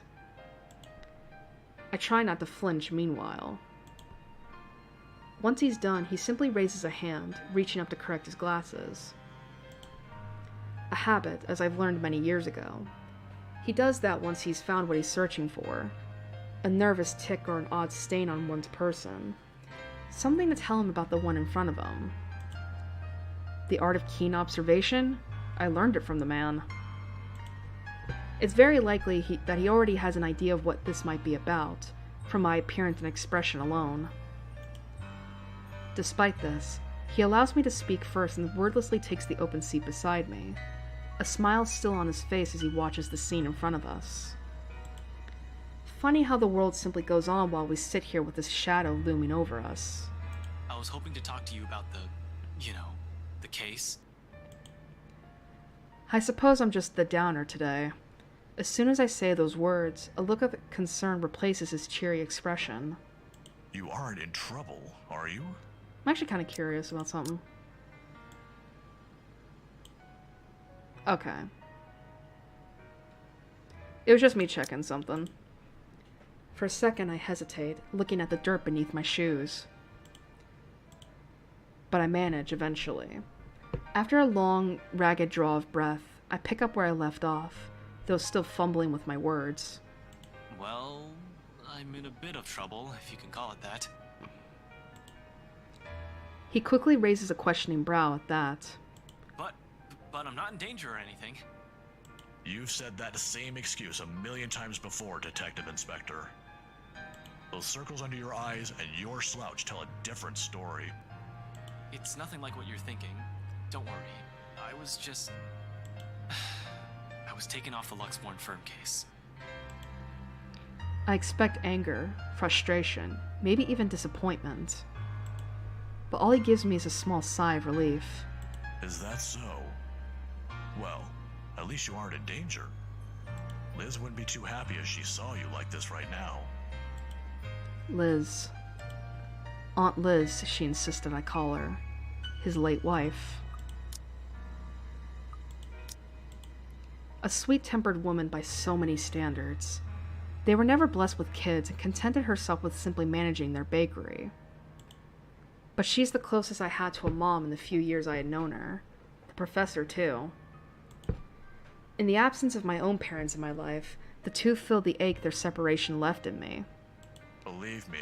I try not to flinch meanwhile. Once he's done, he simply raises a hand, reaching up to correct his glasses. A habit, as I've learned many years ago. He does that once he's found what he's searching for. A nervous tick or an odd stain on one's person. Something to tell him about the one in front of him. The art of keen observation? I learned it from the man. It's very likely that he already has an idea of what this might be about, from my appearance and expression alone. Despite this, he allows me to speak first and wordlessly takes the open seat beside me, a smile still on his face as he watches the scene in front of us. Funny how the world simply goes on while we sit here with this shadow looming over us. I was hoping to talk to you about the case. I suppose I'm just the downer today. As soon as I say those words, a look of concern replaces his cheery expression. You aren't in trouble, are you? I'm actually kind of curious about something. Okay. It was just me checking something. For a second, I hesitate, looking at the dirt beneath my shoes. But I manage eventually. After a long, ragged draw of breath, I pick up where I left off, though still fumbling with my words. Well, I'm in a bit of trouble, if you can call it that. He quickly raises a questioning brow at that. But I'm not in danger or anything. You've said that same excuse a million times before, Detective Inspector. Those circles under your eyes and your slouch tell a different story. It's nothing like what you're thinking. Don't worry. I was taken off the Luxborn firm case. I expect anger, frustration, maybe even disappointment. But all he gives me is a small sigh of relief. Is that so? Well, at least you aren't in danger. Liz wouldn't be too happy if she saw you like this right now. Liz. Aunt Liz, she insisted I call her. His late wife. A sweet-tempered woman by so many standards. They were never blessed with kids and contented herself with simply managing their bakery. But she's the closest I had to a mom in the few years I had known her. The professor, too. In the absence of my own parents in my life, the two filled the ache their separation left in me. Believe me,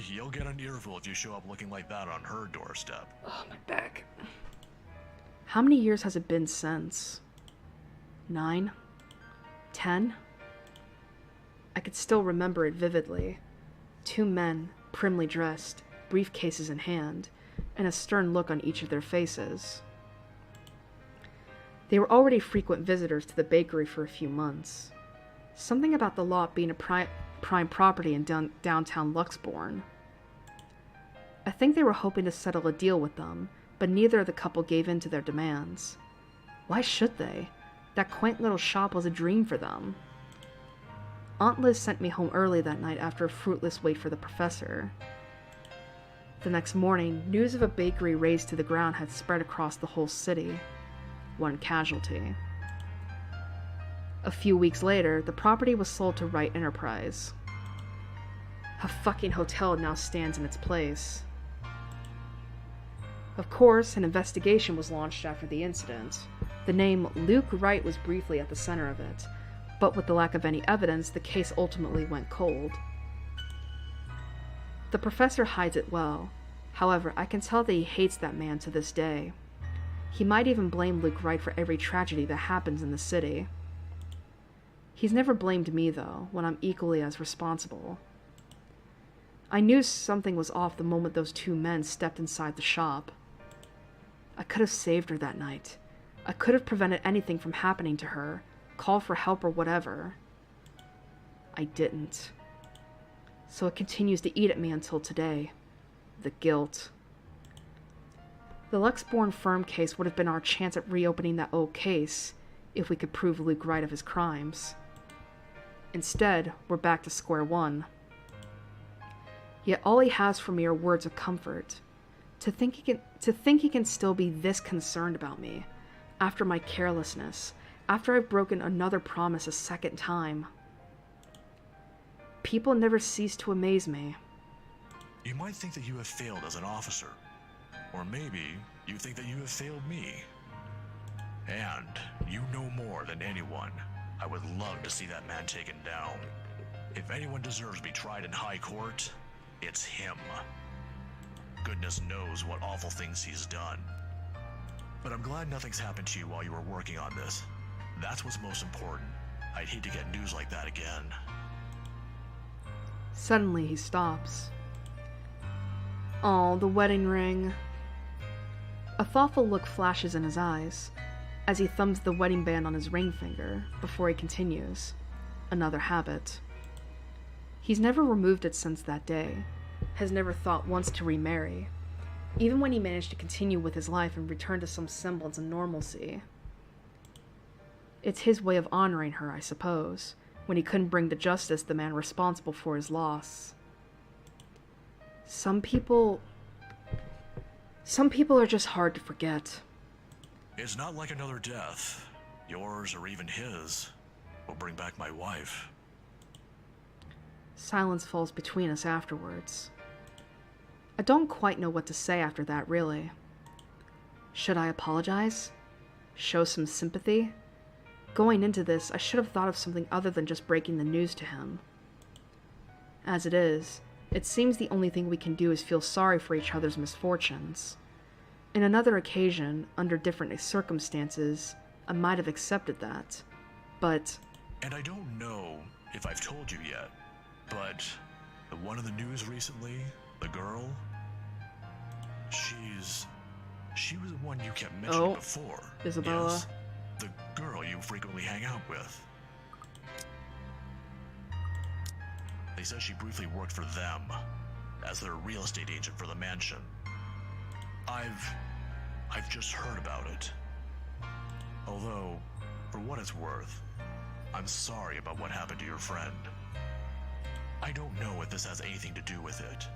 you'll get an earful if you show up looking like that on her doorstep. Oh, my back. How many years has it been since? 9? 10? I could still remember it vividly. Two men, primly dressed, briefcases in hand, and a stern look on each of their faces. They were already frequent visitors to the bakery for a few months. Something about the lot being a prime property in downtown Luxborn. I think they were hoping to settle a deal with them, but neither of the couple gave in to their demands. Why should they? That quaint little shop was a dream for them. Aunt Liz sent me home early that night after a fruitless wait for the professor. The next morning, news of a bakery razed to the ground had spread across the whole city. One casualty. A few weeks later, the property was sold to Wright Enterprise. A fucking hotel now stands in its place. Of course, an investigation was launched after the incident. The name Luke Wright was briefly at the center of it, but with the lack of any evidence, the case ultimately went cold. The professor hides it well. However, I can tell that he hates that man to this day. He might even blame Luke Wright for every tragedy that happens in the city. He's never blamed me, though, when I'm equally as responsible. I knew something was off the moment those two men stepped inside the shop. I could have saved her that night. I could have prevented anything from happening to her, called for help or whatever. I didn't. So it continues to eat at me until today. The guilt. The Lexborn firm case would have been our chance at reopening that old case, if we could prove Luke right of his crimes. Instead, we're back to square one. Yet all he has for me are words of comfort. To think he can still be this concerned about me, after my carelessness, after I've broken another promise a second time. People never cease to amaze me. You might think that you have failed as an officer. Or maybe you think that you have failed me. And you know more than anyone. I would love to see that man taken down. If anyone deserves to be tried in high court, it's him. Goodness knows what awful things he's done. But I'm glad nothing's happened to you while you were working on this. That's what's most important. I'd hate to get news like that again. Suddenly he stops. Oh, the wedding ring. A thoughtful look flashes in his eyes as he thumbs the wedding band on his ring finger before he continues. Another habit. He's never removed it since that day, has never thought once to remarry, even when he managed to continue with his life and return to some semblance of normalcy. It's his way of honoring her, I suppose, when he couldn't bring to justice the man responsible for his loss. Some people are just hard to forget. It's not like another death. Yours or even his will bring back my wife. Silence falls between us afterwards. I don't quite know what to say after that, really. Should I apologize? Show some sympathy? Going into this, I should have thought of something other than just breaking the news to him. As it is, it seems the only thing we can do is feel sorry for each other's misfortunes. In another occasion, under different circumstances, I might have accepted that, but... And I don't know if I've told you yet, but the one in the news recently, the girl, she was the one you kept mentioning before. Isabella. Yes, the girl you frequently hang out with. They said she briefly worked for them as their real estate agent for the mansion. I've just heard about it. Although, for what it's worth, I'm sorry about what happened to your friend. I don't know if this has anything to do with it,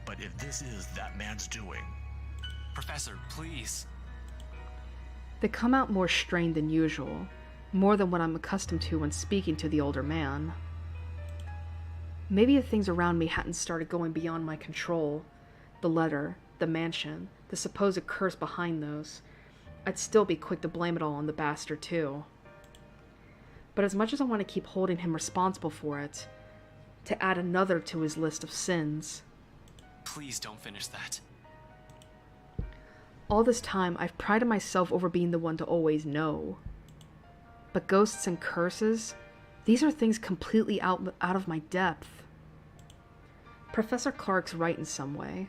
but if this is that man's doing... Professor, please. They come out more strained than usual, more than what I'm accustomed to when speaking to the older man. Maybe if things around me hadn't started going beyond my control, the letter, the mansion, the supposed curse behind those, I'd still be quick to blame it all on the bastard too. But as much as I want to keep holding him responsible for it, to add another to his list of sins. Please don't finish that. All this time, I've prided myself over being the one to always know. But ghosts and curses, these are things completely out of my depth. Professor Clark's right in some way.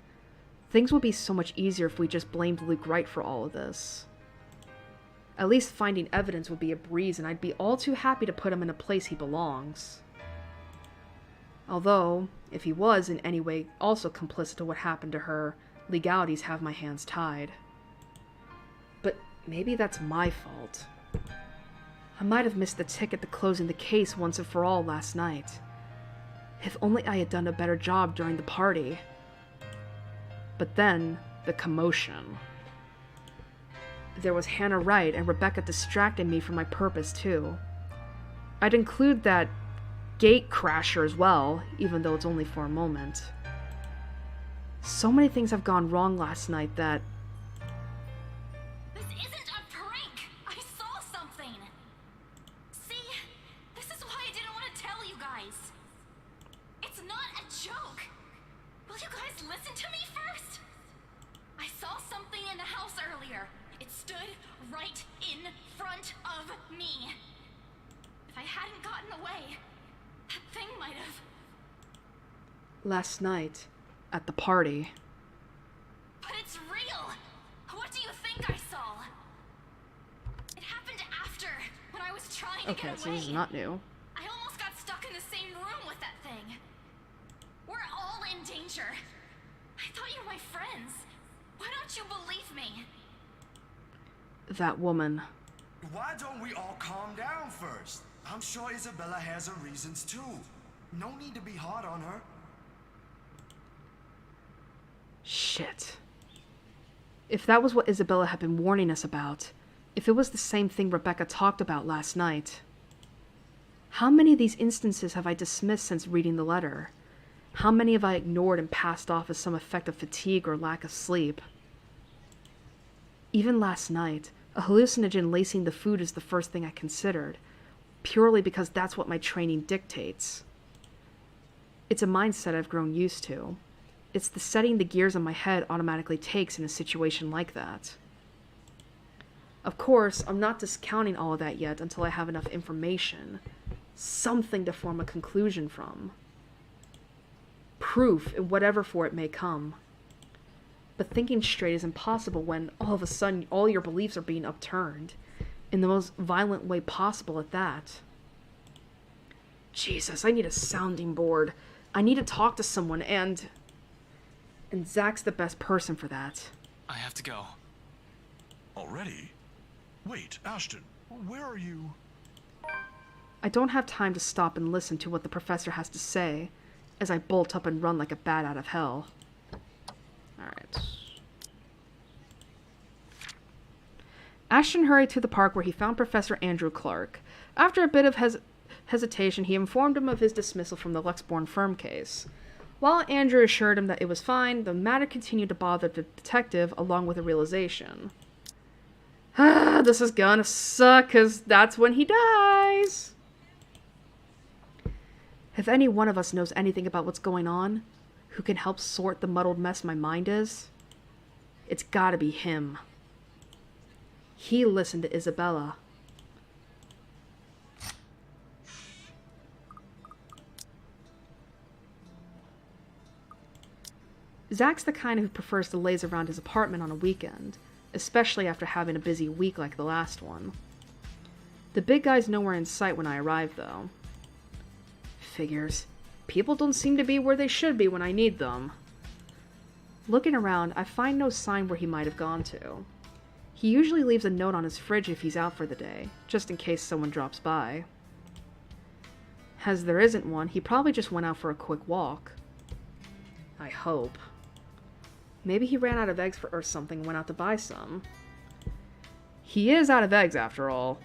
Things would be so much easier if we just blamed Luke Wright for all of this. At least finding evidence would be a breeze, and I'd be all too happy to put him in a place he belongs. Although, if he was in any way also complicit to what happened to her, legalities have my hands tied. But maybe that's my fault. I might have missed the ticket to closing the case once and for all last night. If only I had done a better job during the party. But then, the commotion. There was Hannah Wright and Rebecca distracting me from my purpose too. I'd include that gate crasher as well, even though it's only for a moment. So many things have gone wrong last night that... This isn't a prank! I saw something! See? This is why I didn't want to tell you guys. It's not a joke! Will you guys listen to me first? I saw something in the house earlier. It stood right in front of me. If I hadn't gotten away, that thing might have... Last night, at the party. But it's real! What do you think I saw? It happened after, when I was trying to get away. Okay, so this is not new. I almost got stuck in the same room with that thing. We're all in danger. I thought you were my friends. Why don't you believe me? That woman. Why don't we all calm down first? I'm sure Isabella has her reasons too. No need to be hard on her. Shit. If that was what Isabella had been warning us about, if it was the same thing Rebecca talked about last night, how many of these instances have I dismissed since reading the letter? How many have I ignored and passed off as some effect of fatigue or lack of sleep? Even last night, a hallucinogen lacing the food is the first thing I considered, purely because that's what my training dictates. It's a mindset I've grown used to. It's the setting the gears in my head automatically takes in a situation like that. Of course, I'm not discounting all of that yet until I have enough information, something to form a conclusion from. Proof in whatever form it may come. But thinking straight is impossible when, all of a sudden, all your beliefs are being upturned, in the most violent way possible at that. Jesus, I need a sounding board. I need to talk to someone, and Zach's the best person for that. I have to go. Already? Wait, Ashton, where are you? I don't have time to stop and listen to what the professor has to say, as I bolt up and run like a bat out of hell. Alright. Ashton hurried to the park where he found Professor Andrew Clark. After a bit of hesitation, he informed him of his dismissal from the Luxbourne firm case. While Andrew assured him that it was fine, the matter continued to bother the detective, along with a realization. This is gonna suck, because that's when he dies. If any one of us knows anything about what's going on, who can help sort the muddled mess my mind is, it's gotta be him. He listened to Isabella. Zach's the kind who prefers to laze around his apartment on a weekend, especially after having a busy week like the last one. The big guy's nowhere in sight when I arrive, though. Figures. People don't seem to be where they should be when I need them. Looking around, I find no sign where he might have gone to. He usually leaves a note on his fridge if he's out for the day, just in case someone drops by. As there isn't one, he probably just went out for a quick walk. I hope. Maybe he ran out of eggs or something and went out to buy some. He is out of eggs, after all.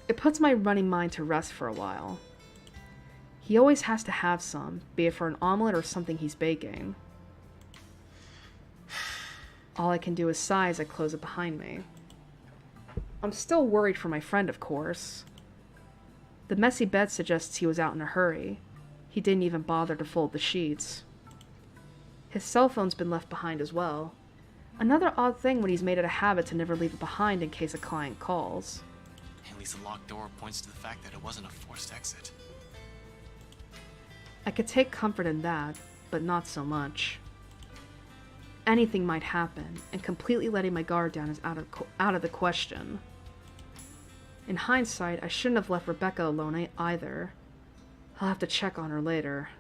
It puts my running mind to rest for a while. He always has to have some, be it for an omelet or something he's baking. All I can do is sigh as I close it behind me. I'm still worried for my friend, of course. The messy bed suggests he was out in a hurry. He didn't even bother to fold the sheets. His cell phone's been left behind as well. Another odd thing when he's made it a habit to never leave it behind in case a client calls. At least the locked door points to the fact that it wasn't a forced exit. I could take comfort in that, but not so much. Anything might happen, and completely letting my guard down is out of the question. In hindsight, I shouldn't have left Rebecca alone either. I'll have to check on her later.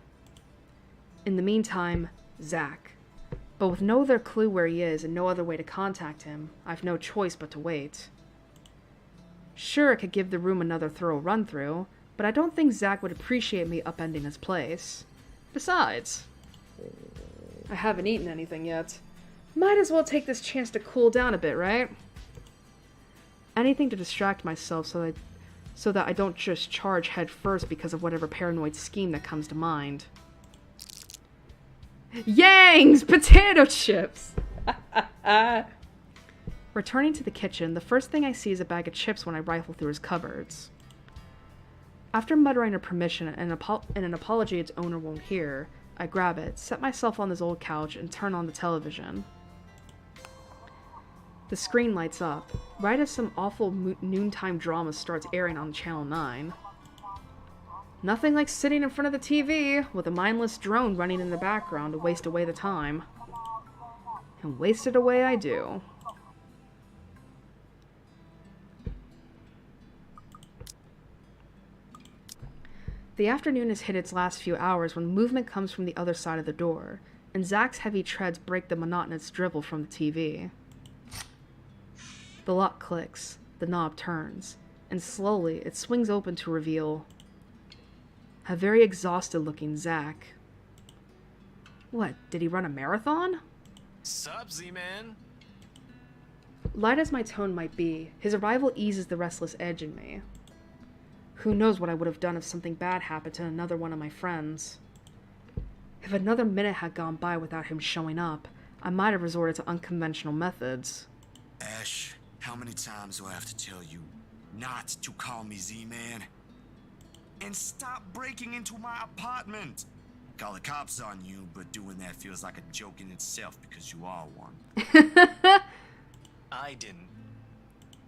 In the meantime, Zach. But with no other clue where he is and no other way to contact him, I've no choice but to wait. Sure, I could give the room another thorough run-through, but I don't think Zach would appreciate me upending his place. Besides, I haven't eaten anything yet. Might as well take this chance to cool down a bit, right? Anything to distract myself so that I don't just charge head first because of whatever paranoid scheme that comes to mind. Yang's potato chips! Returning to the kitchen, the first thing I see is a bag of chips when I rifle through his cupboards. After muttering a permission and an apology its owner won't hear, I grab it, set myself on this old couch, and turn on the television. The screen lights up, right as some awful noontime drama starts airing on Channel 9. Nothing like sitting in front of the TV with a mindless drone running in the background to waste away the time. And waste it away I do. The afternoon has hit its last few hours when movement comes from the other side of the door, and Zach's heavy treads break the monotonous drivel from the TV. The lock clicks, the knob turns, and slowly it swings open to reveal a very exhausted-looking Zach. What, did he run a marathon? Sup, Z-Man? Light as my tone might be, his arrival eases the restless edge in me. Who knows what I would have done if something bad happened to another one of my friends. If another minute had gone by without him showing up, I might have resorted to unconventional methods. Ash, how many times do I have to tell you not to call me Z-Man? And stop breaking into my apartment! Call the cops on you, but doing that feels like a joke in itself because you are one. I didn't.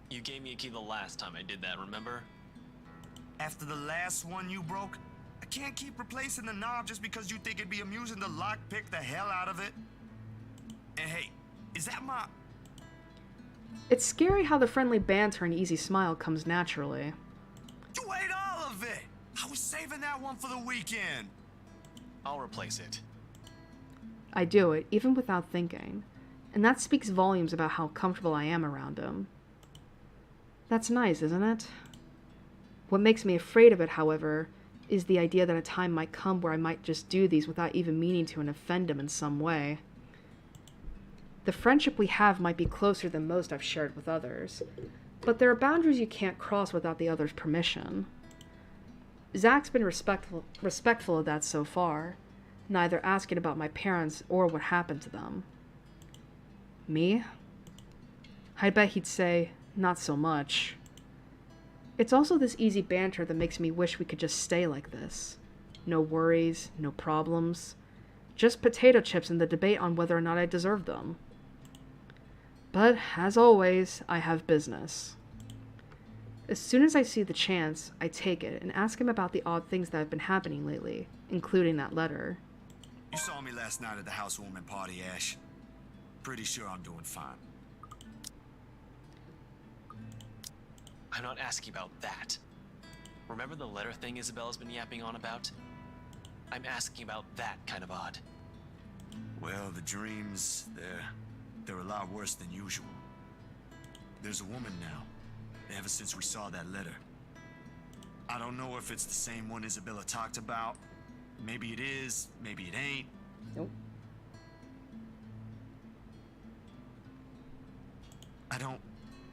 You gave me a key the last time I did that, remember? After the last one you broke, I can't keep replacing the knob just because you think it'd be amusing to lockpick the hell out of it. And hey, is that my... It's scary how the friendly banter and easy smile comes naturally. You ate all of it! I was saving that one for the weekend! I'll replace it. I do it, even without thinking. And that speaks volumes about how comfortable I am around him. That's nice, isn't it? What makes me afraid of it, however, is the idea that a time might come where I might just do these without even meaning to and offend him in some way. The friendship we have might be closer than most I've shared with others, but there are boundaries you can't cross without the other's permission. Zach's been respectful of that so far, neither asking about my parents or what happened to them. Me? I bet he'd say, not so much. It's also this easy banter that makes me wish we could just stay like this. No worries, no problems. Just potato chips and the debate on whether or not I deserve them. But, as always, I have business. As soon as I see the chance, I take it and ask him about the odd things that have been happening lately, including that letter. You saw me last night at the housewarming party, Ash. Pretty sure I'm doing fine. I'm not asking about that. Remember the letter thing Isabella's been yapping on about? I'm asking about that kind of odd. Well, the dreams, they're a lot worse than usual. There's a woman now, ever since we saw that letter. I don't know if it's the same one Isabella talked about. Maybe it is, maybe it ain't. Nope.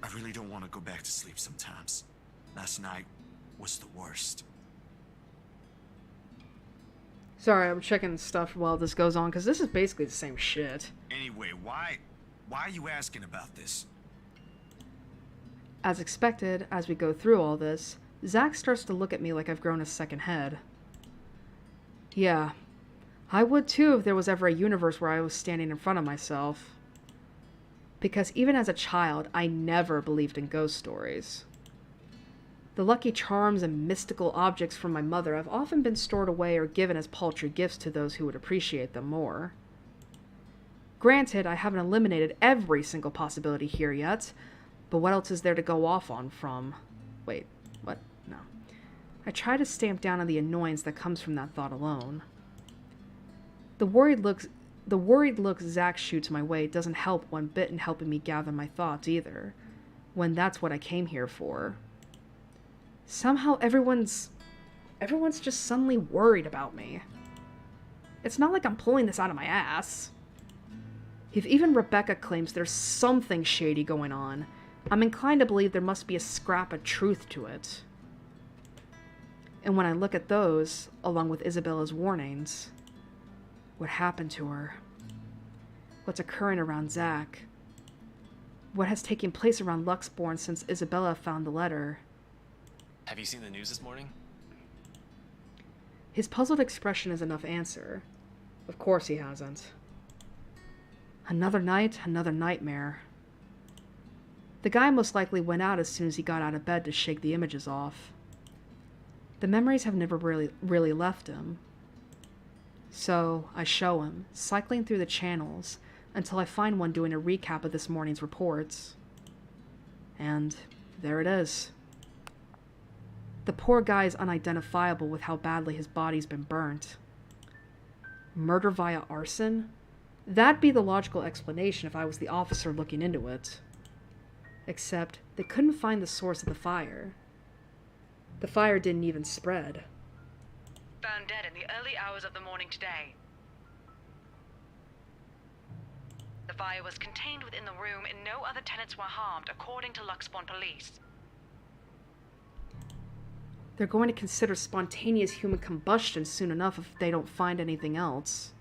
I really don't want to go back to sleep sometimes. Last night was the worst. Sorry, I'm checking stuff while this goes on, because this is basically the same shit. Anyway, why are you asking about this? As expected, as we go through all this, Zach starts to look at me like I've grown a second head. Yeah, I would too if there was ever a universe where I was standing in front of myself. Because even as a child, I never believed in ghost stories. The lucky charms and mystical objects from my mother have often been stored away or given as paltry gifts to those who would appreciate them more. Granted, I haven't eliminated every single possibility here yet, but what else is there to go off on from? Wait, what? No. I try to stamp down on the annoyance that comes from that thought alone. The worried look Zach shoots my way doesn't help one bit in helping me gather my thoughts either, when that's what I came here for. Somehow everyone's just suddenly worried about me. It's not like I'm pulling this out of my ass. If even Rebecca claims there's something shady going on, I'm inclined to believe there must be a scrap of truth to it. And when I look at those, along with Isabella's warnings, what happened to her? What's occurring around Zach? What has taken place around Luxborn since Isabella found the letter? Have you seen the news this morning? His puzzled expression is enough answer. Of course he hasn't. Another night, another nightmare. The guy most likely went out as soon as he got out of bed to shake the images off. The memories have never really left him. So I show him, cycling through the channels until I find one doing a recap of this morning's reports. And there it is. The poor guy is unidentifiable with how badly his body's been burnt. Murder via arson? That'd be the logical explanation if I was the officer looking into it. Except they couldn't find the source of the fire. The fire didn't even spread. Found dead in the early hours of the morning today. The fire was contained within the room and no other tenants were harmed, according to Luxbourne police. They're going to consider spontaneous human combustion soon enough if they don't find anything else.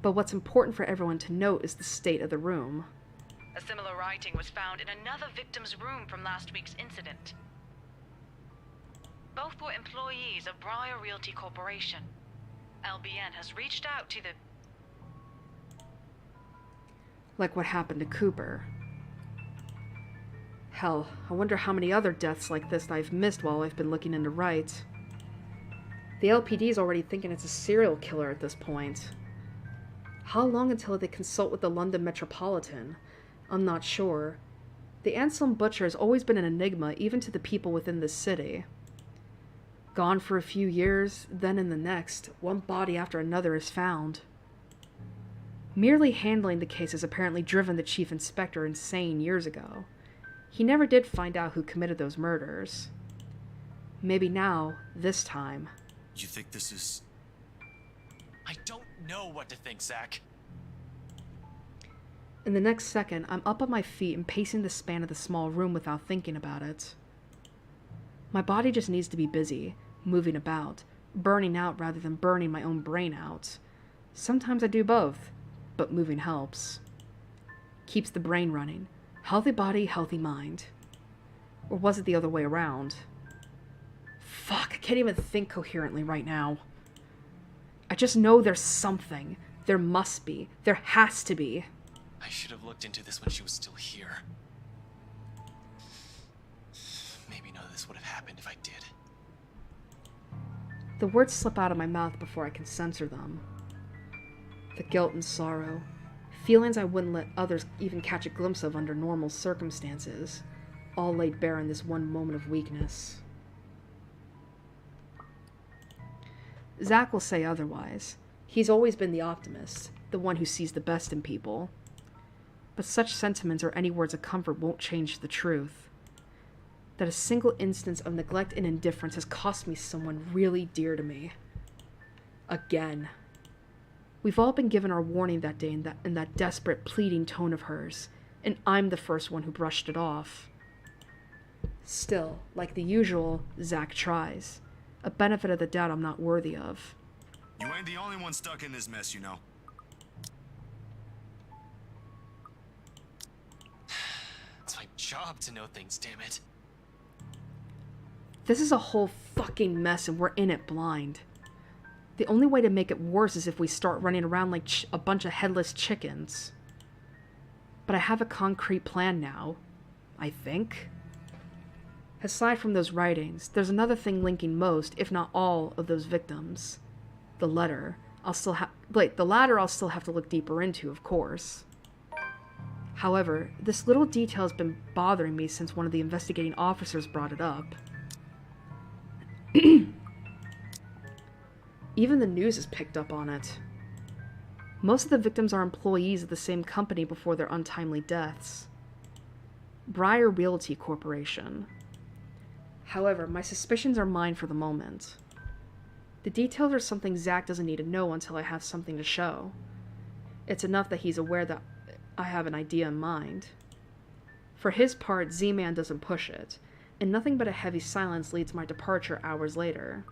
But what's important for everyone to note is the state of the room. A similar writing was found in another victim's room from last week's incident. Both were employees of Briar Realty Corporation. LBN has reached out to the... Like what happened to Cooper. Hell, I wonder how many other deaths like this I've missed while I've been looking into Wright. The LPD's already thinking it's a serial killer at this point. How long until they consult with the London Metropolitan? I'm not sure. The Anselm Butcher has always been an enigma even to the people within this city. Gone for a few years, then in the next, one body after another is found. Merely handling the case has apparently driven the chief inspector insane years ago. He never did find out who committed those murders. Maybe now, this time. You think this is... I don't know what to think, Zach. In the next second, I'm up on my feet and pacing the span of the small room without thinking about it. My body just needs to be busy, moving about, burning out rather than burning my own brain out. Sometimes I do both, but moving helps. Keeps the brain running. Healthy body, healthy mind. Or was it the other way around? Fuck, I can't even think coherently right now. I just know there's something. There must be. There has to be. I should have looked into this when she was still here. Maybe none of this would have happened if I did. The words slip out of my mouth before I can censor them. The guilt and sorrow. Feelings I wouldn't let others even catch a glimpse of under normal circumstances. All laid bare in this one moment of weakness. Zach will say otherwise. He's always been the optimist, the one who sees the best in people. But such sentiments or any words of comfort won't change the truth. That a single instance of neglect and indifference has cost me someone really dear to me. Again. We've all been given our warning that day in that desperate, pleading tone of hers, and I'm the first one who brushed it off. Still, like the usual, Zach tries. A benefit of the doubt I'm not worthy of. You ain't the only one stuck in this mess, you know. It's my job to know things, damn it. This is a whole fucking mess and we're in it blind. The only way to make it worse is if we start running around like a bunch of headless chickens. But I have a concrete plan now, I think. Aside from those writings, there's another thing linking most, if not all, of those victims. The letter. The latter I'll still have to look deeper into, of course. However, this little detail has been bothering me since one of the investigating officers brought it up. Even the news has picked up on it. Most of the victims are employees of the same company before their untimely deaths. Briar Realty Corporation. However, my suspicions are mine for the moment. The details are something Zach doesn't need to know until I have something to show. It's enough that he's aware that I have an idea in mind. For his part, Z-Man doesn't push it, and nothing but a heavy silence leads my departure hours later.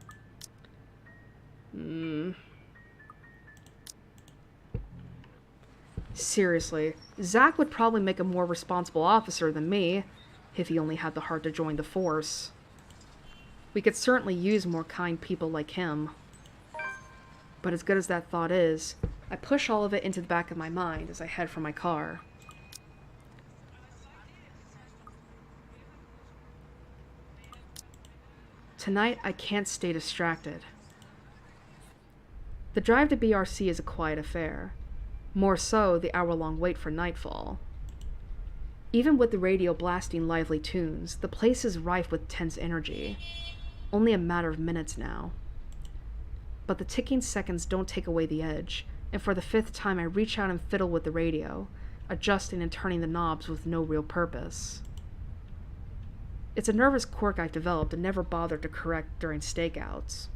Seriously, Zach would probably make a more responsible officer than me, if he only had the heart to join the force. We could certainly use more kind people like him. But as good as that thought is, I push all of it into the back of my mind as I head for my car. Tonight, I can't stay distracted. The drive to BRC is a quiet affair. More so, the hour-long wait for nightfall. Even with the radio blasting lively tunes, the place is rife with tense energy. Only a matter of minutes now. But the ticking seconds don't take away the edge, and for the 5th time I reach out and fiddle with the radio, adjusting and turning the knobs with no real purpose. It's a nervous quirk I've developed and never bothered to correct during stakeouts.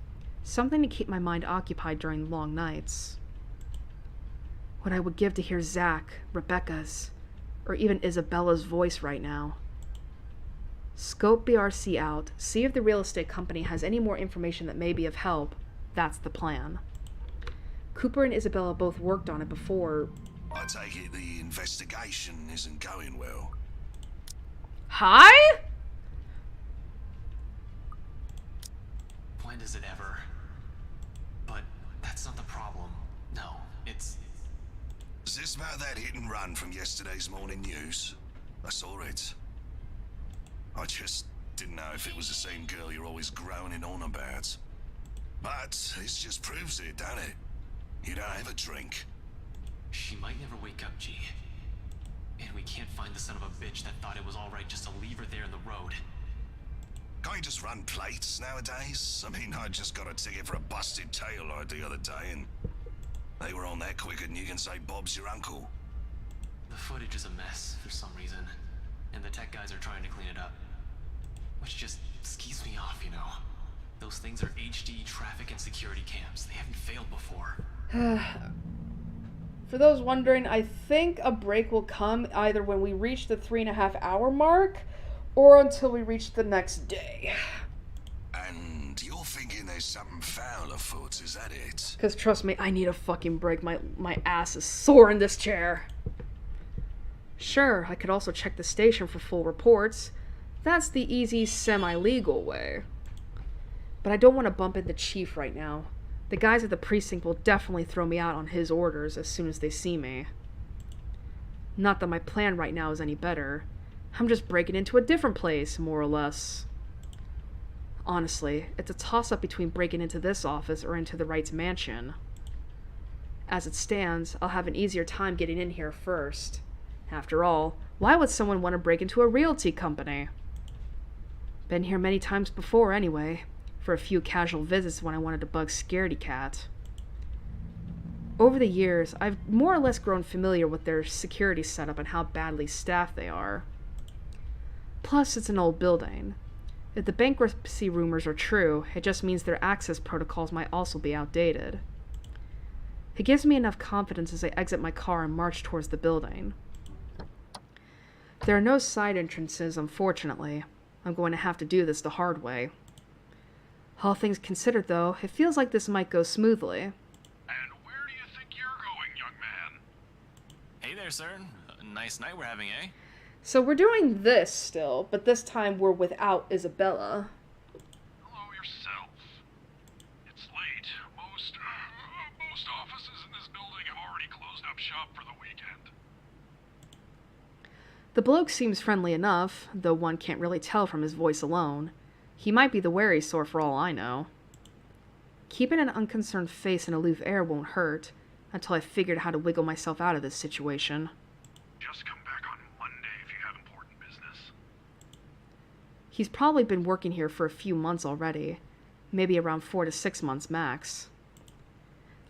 Something to keep my mind occupied during long nights. What I would give to hear Zach, Rebecca's, or even Isabella's voice right now. Scope BRC out, see if the real estate company has any more information that may be of help. That's the plan. Cooper and Isabella both worked on it before. I take it the investigation isn't going well. Hi? When does it ever? But that's not the problem. No, it's... Is this about that hit and run from yesterday's morning news? I saw it. I just didn't know if it was the same girl you're always groaning on about. But this just proves it, don't it? You don't have a drink. She might never wake up, G. And we can't find the son of a bitch that thought it was alright just to leave her there in the road. Can't you just run plates nowadays? I mean, I just got a ticket for a busted taillight the other day, and they were on that quicker than you can say Bob's your uncle. The footage is a mess for some reason, and the tech guys are trying to clean it up. Which just skeeves me off, you know. Those things are HD traffic and security cams. They haven't failed before. For those wondering, I think a break will come either when we reach the 3.5 hour mark or until we reach the next day. And you're thinking there's something foul afoot, is that it? Because trust me, I need a fucking break. My ass is sore in this chair. Sure, I could also check the station for full reports. That's the easy, semi-legal way. But I don't want to bump into Chief right now. The guys at the precinct will definitely throw me out on his orders as soon as they see me. Not that my plan right now is any better. I'm just breaking into a different place, more or less. Honestly, it's a toss-up between breaking into this office or into the Wright's mansion. As it stands, I'll have an easier time getting in here first. After all, why would someone want to break into a realty company? Been here many times before anyway, for a few casual visits when I wanted to bug Scaredy Cat. Over the years, I've more or less grown familiar with their security setup and how badly staffed they are. Plus, it's an old building. If the bankruptcy rumors are true, it just means their access protocols might also be outdated. It gives me enough confidence as I exit my car and march towards the building. There are no side entrances, unfortunately. I'm going to have to do this the hard way. All things considered, though, it feels like this might go smoothly. And where do you think you're going, young man? Hey there, sir. A nice night we're having, eh? So we're doing this still, but this time we're without Isabella. Hello yourself. It's late. Most offices in this building have already closed up shop for the weekend. The bloke seems friendly enough, though one can't really tell from his voice alone. He might be the wary sort for all I know. Keeping an unconcerned face and aloof air won't hurt, until I've figured how to wiggle myself out of this situation. Just come back on Monday if you have important business. He's probably been working here for a few months already, maybe around 4 to 6 months max.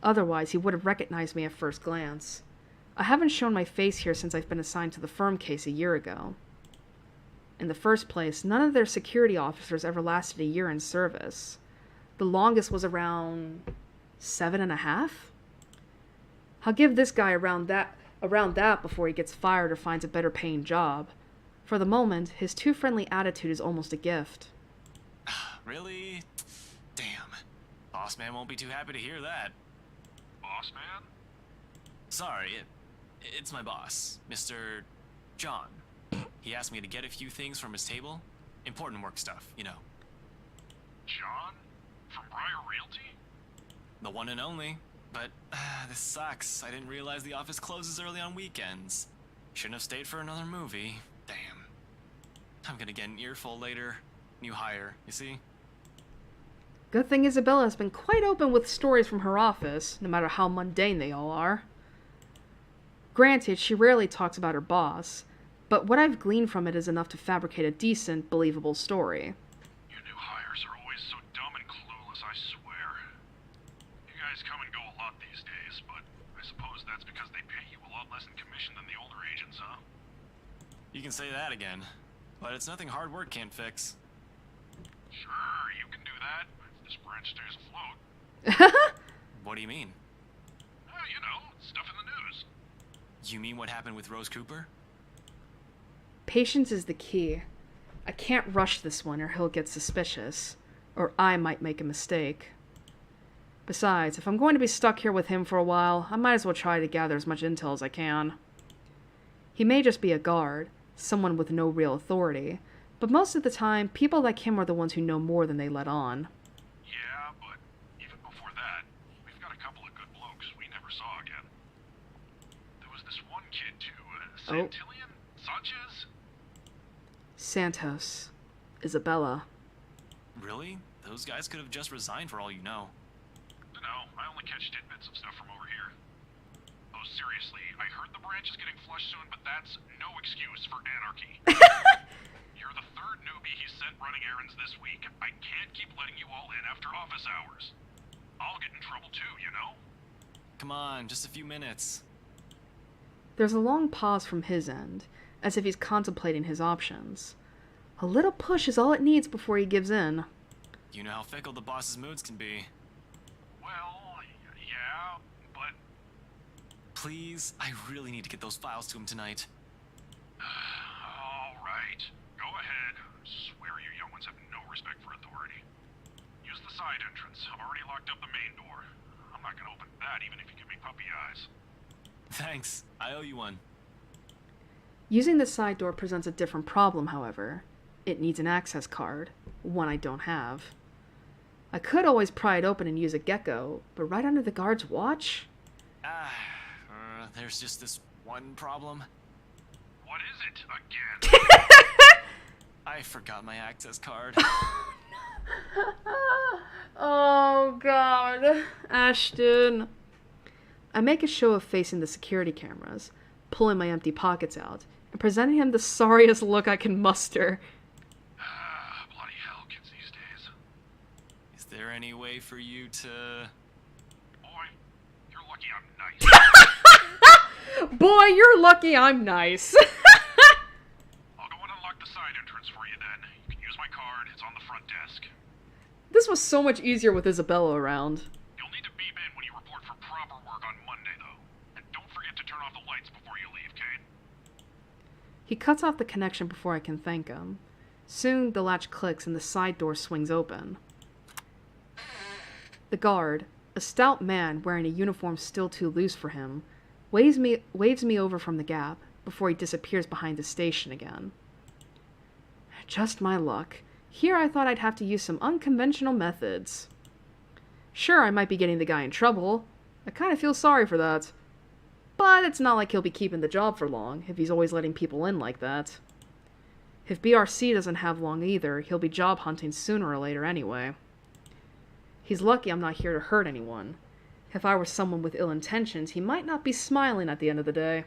Otherwise, he would have recognized me at first glance. I haven't shown my face here since I've been assigned to the firm case a year ago. In the first place, none of their security officers ever lasted a year in service. The longest was around 7.5? I'll give this guy around that before he gets fired or finds a better paying job. For the moment, his too friendly attitude is almost a gift. Really? Damn. Boss man won't be too happy to hear that. Boss man? Sorry, it's my boss, Mr. John. He asked me to get a few things from his table. Important work stuff, you know. John? From Briar Realty? The one and only. But, this sucks. I didn't realize the office closes early on weekends. Shouldn't have stayed for another movie. Damn. I'm gonna get an earful later. New hire, you see? Good thing Isabella has been quite open with stories from her office, no matter how mundane they all are. Granted, she rarely talks about her boss, but what I've gleaned from it is enough to fabricate a decent, believable story. You new hires are always so dumb and clueless, I swear. You guys come and go a lot these days, but I suppose that's because they pay you a lot less in commission than the older agents, huh? You can say that again, but it's nothing hard work can't fix. Sure, you can do that, if this branch stays afloat. What do you mean? You know, stuff in the news. You mean what happened with Rose Cooper? Patience is the key. I can't rush this one or he'll get suspicious, or I might make a mistake. Besides, if I'm going to be stuck here with him for a while, I might as well try to gather as much intel as I can. He may just be a guard, someone with no real authority, but most of the time, people like him are the ones who know more than they let on. Yeah, but even before that, we've got a couple of good blokes we never saw again. There was this one kid too, Santillion? Sanchez? Santos. Isabella. Really? Those guys could have just resigned for all you know. Dunno, I only catch tidbits of stuff from over here. Oh, seriously, I heard the branch is getting flushed soon, but that's no excuse for anarchy. You're the third newbie he's sent running errands this week. I can't keep letting you all in after office hours. I'll get in trouble too, you know? Come on, just a few minutes. There's a long pause from his end, as if he's contemplating his options. A little push is all it needs before he gives in. You know how fickle the boss's moods can be. Well, yeah, but... Please, I really need to get those files to him tonight. All right, go ahead. Swear you young ones have no respect for authority. Use the side entrance. I've already locked up the main door. I'm not gonna open that even if you give me puppy eyes. Thanks, I owe you one. Using the side door presents a different problem, however. It needs an access card, one I don't have. I could always pry it open and use a gecko, but right under the guard's watch? There's just this one problem. What is it again? I forgot my access card. Oh god. Ashton. I make a show of facing the security cameras, pulling my empty pockets out, and presenting him the sorriest look I can muster. Bloody hell, kids these days. Is there any way for you to... Boy, you're lucky I'm nice. Boy, you're lucky I'm nice. I'll go and unlock the side entrance for you then. You can use my card, it's on the front desk. This was so much easier with Isabella around. You'll need to beep in when you report for proper work on Monday, though. And don't forget to turn off the lights before you leave, Kane. He cuts off the connection before I can thank him. Soon, the latch clicks and the side door swings open. The guard, a stout man wearing a uniform still too loose for him, waves me over from the gap before he disappears behind the station again. Just my luck. Here I thought I'd have to use some unconventional methods. Sure, I might be getting the guy in trouble. I kind of feel sorry for that. But it's not like he'll be keeping the job for long if he's always letting people in like that. If BRC doesn't have long either, he'll be job hunting sooner or later anyway. He's lucky I'm not here to hurt anyone. If I were someone with ill intentions, he might not be smiling at the end of the day.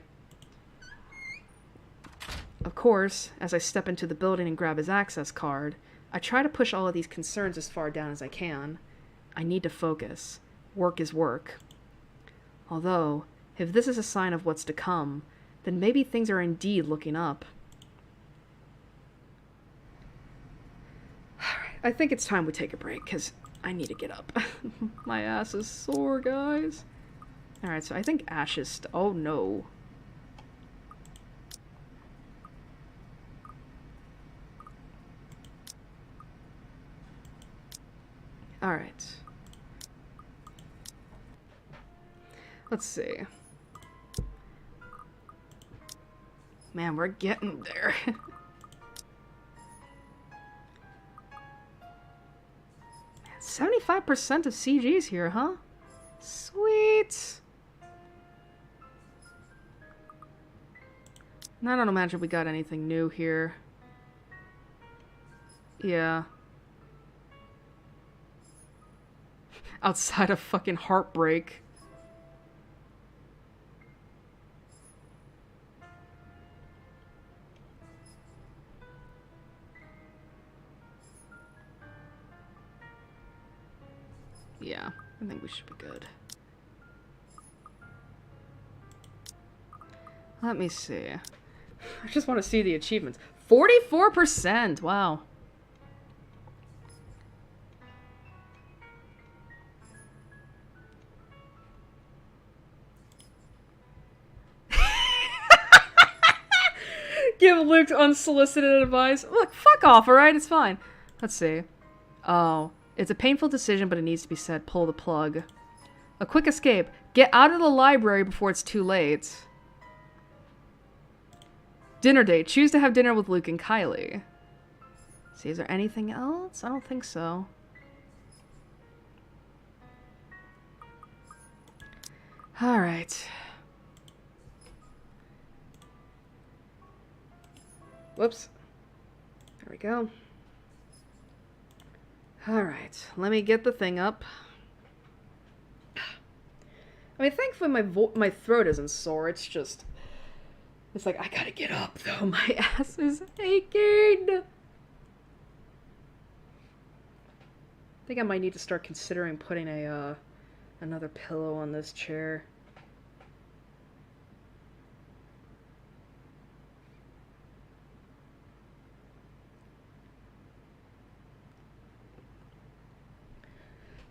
Of course, as I step into the building and grab his access card, I try to push all of these concerns as far down as I can. I need to focus. Work is work. Although, if this is a sign of what's to come, then maybe things are indeed looking up. I think it's time we take a break, because I need to get up. My ass is sore, guys. Alright, so I think Ash is... oh, no. Alright. Let's see. Man, we're getting there. 75% of CG's here, huh? Sweet! I don't imagine we got anything new here. Yeah. outside of fucking Heartbreak. Yeah, I think we should be good. Let me see. I just want to see the achievements. 44%! Wow. Give Luke unsolicited advice. Look, fuck off, alright? It's fine. Let's see. Oh. It's a painful decision, but it needs to be said. Pull the plug. A quick escape. Get out of the library before it's too late. Dinner date. Choose to have dinner with Luke and Kylie. See, is there anything else? I don't think so. Alright. Whoops. There we go. Alright, let me get the thing up. I mean, thankfully my throat isn't sore, it's just... It's like, I gotta get up, though. My ass is aching! I think I might need to start considering putting a, another pillow on this chair.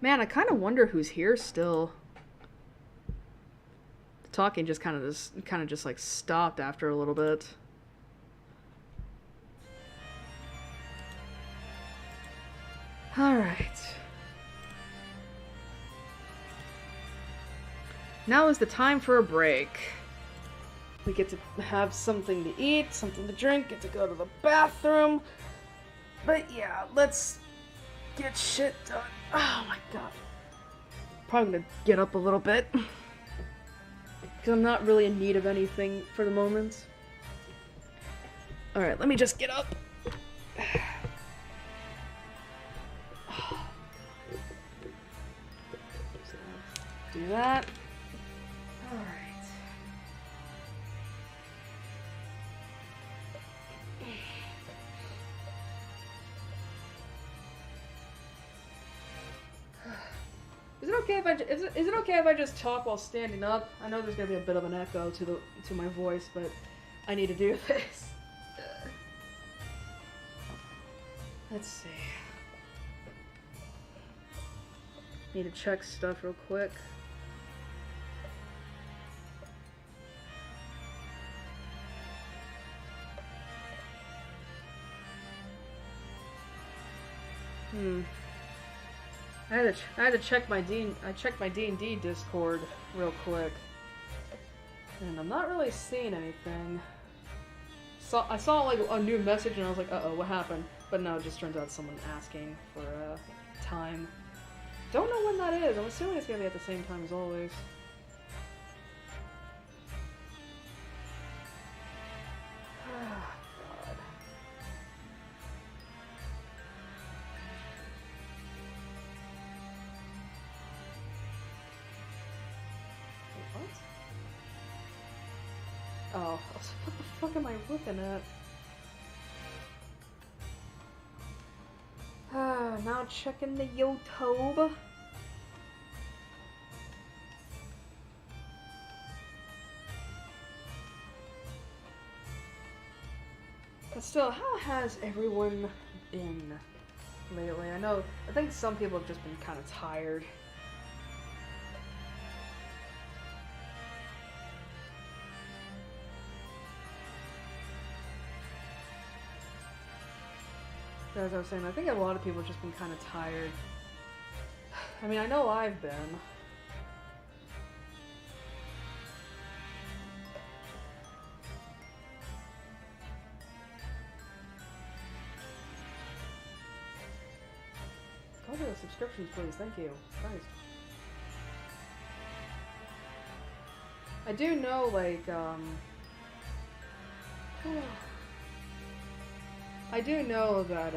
Man, I kind of wonder who's here still. The talking just kind of just like stopped after a little bit. All right. Now is the time for a break. We get to have something to eat, something to drink, get to go to the bathroom. But yeah, let's get shit done. Oh my god. Probably gonna get up a little bit. Because I'm not really in need of anything for the moment. Alright, let me just get up. Do that. Alright. Is it okay if I just talk while standing up? I know there's gonna be a bit of an echo to my voice, but I need to do this. Let's see. Need to check stuff real quick. I had to check my D&D Discord real quick, and I'm not really seeing anything. I saw like a new message, and I was like, uh-oh, what happened? But no, it just turns out someone asking for time. Don't know when that is. I'm assuming it's gonna be at the same time as always. Oh, what the fuck am I looking at? Now checking the YouTube. But still, how has everyone been lately? I think some people have just been kind of tired. As I was saying, I think a lot of people have just been kind of tired. I mean, I know I've been. Go to the subscriptions, please. Thank you. Christ. I do know, like, I do know that,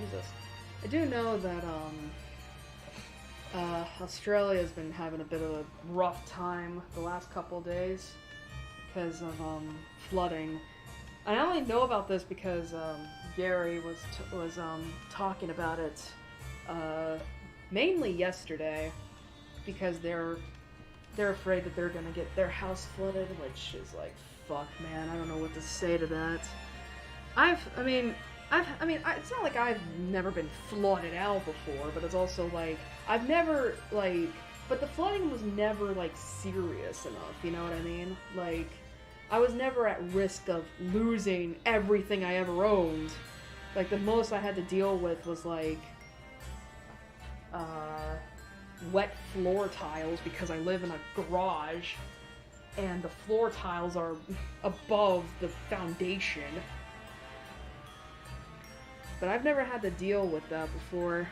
Jesus. I do know that, Australia's been having a bit of a rough time the last couple of days because of, flooding. I only know about this because, Gary was talking about it, mainly yesterday, because they're afraid that they're gonna get their house flooded, which is like, fuck, man, I don't know what to say to that. It's not like I've never been flooded out before, but it's also like, I've never, like, but the flooding was never, like, serious enough, you know what I mean? Like, I was never at risk of losing everything I ever owned. Like, the most I had to deal with was, like, wet floor tiles because I live in a garage, and the floor tiles are above the foundation. But I've never had to deal with that before.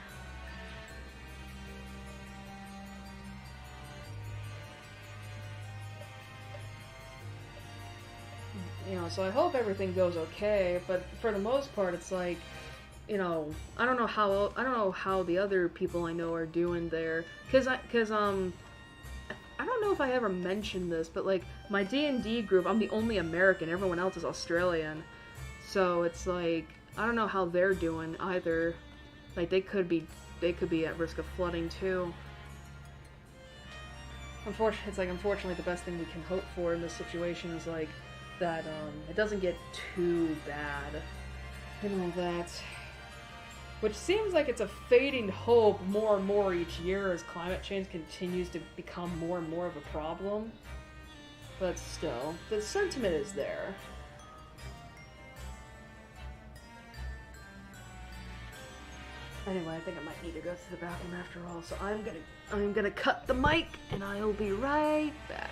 You know, so I hope everything goes okay, but for the most part it's like, you know, I don't know how the other people I know are doing there, cuz I don't know if I ever mentioned this, but like my D&D group, I'm the only American, everyone else is Australian. So it's like, I don't know how they're doing either. Like they could be at risk of flooding too. Unfortunately the best thing we can hope for in this situation is like that it doesn't get too bad. And all that. Which seems like it's a fading hope more and more each year as climate change continues to become more and more of a problem. But still, the sentiment is there. Anyway, I think I might need to go to the bathroom after all, so I'm gonna cut the mic and I'll be right back.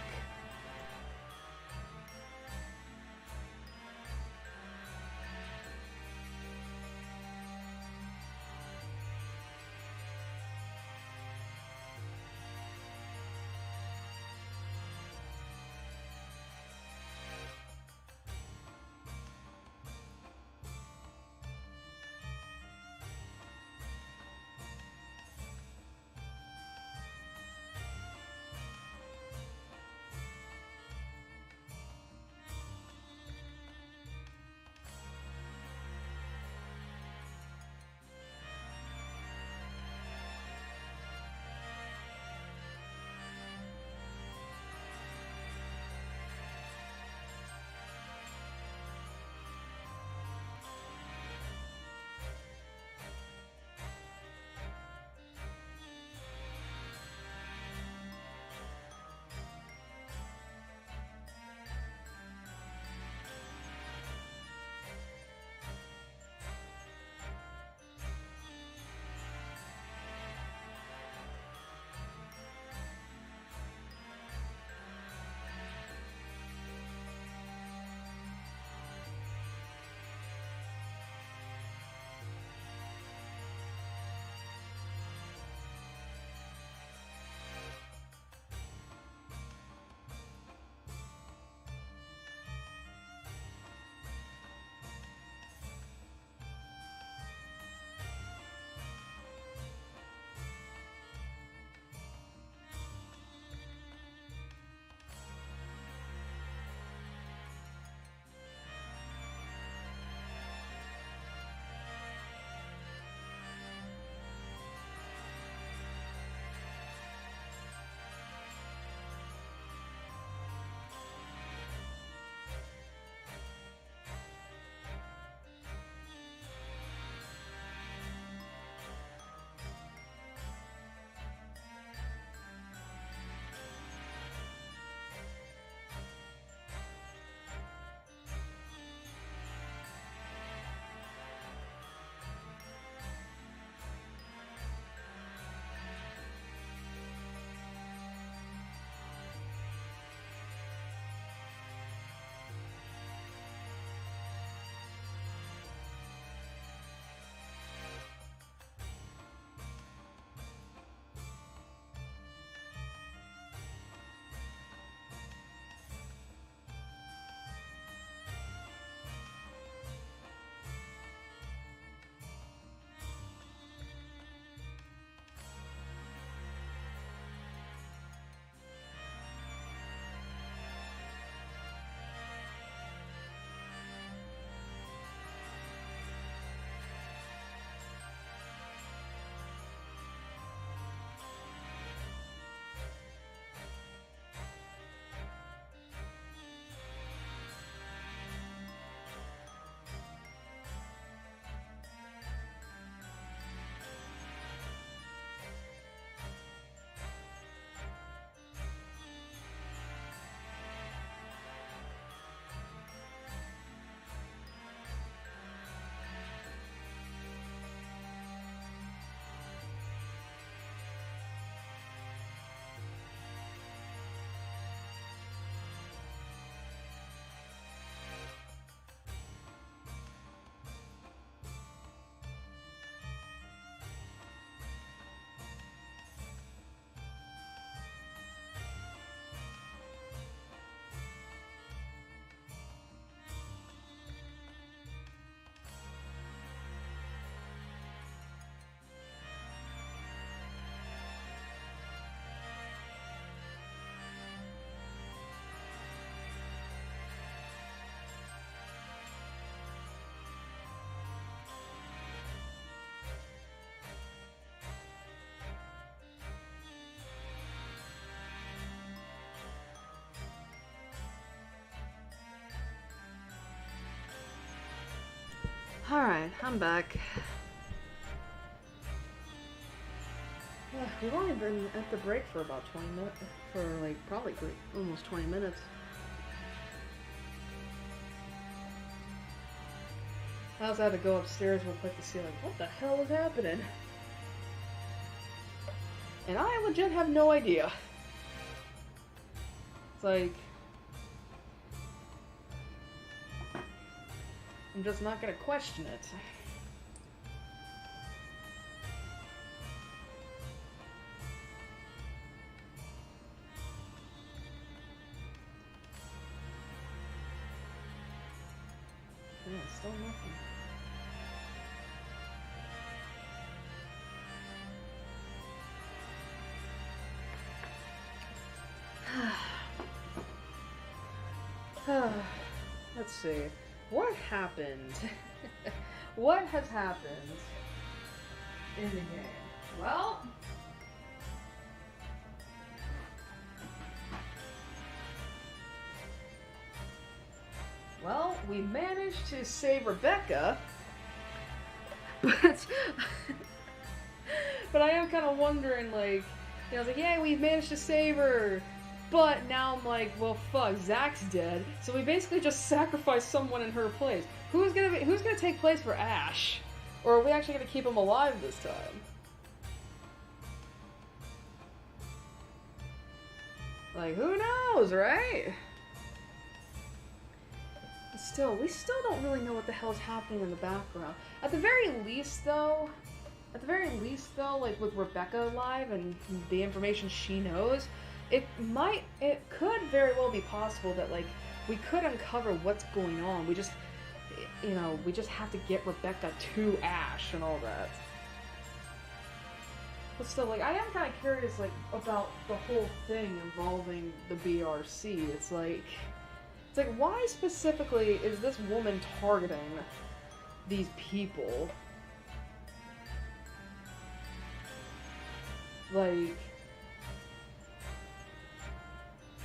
Alright, I'm back. We've only been at the break for about 20 minutes, for like probably almost 20 minutes. I also had to go upstairs real quick to see like, what the hell is happening? And I legit have no idea. It's like, I'm just not gonna question it. Yeah, still nothing. Let's see. What happened? What has happened in the game? Well, we managed to save Rebecca, but I am kind of wondering, like, I was like, yeah, we managed to save her. But now I'm like, well, fuck, Zach's dead, so we basically just sacrificed someone in her place. Who's gonna take place for Ash? Or are we actually gonna keep him alive this time? Like, who knows, right? But still, we still don't really know what the hell's happening in the background. At the very least, though, like, with Rebecca alive and the information she knows, it could very well be possible that, like, we could uncover what's going on. We just, we just have to get Rebecca to Ash and all that. But still, like, I am kind of curious, like, about the whole thing involving the BRC. It's like, why specifically is this woman targeting these people?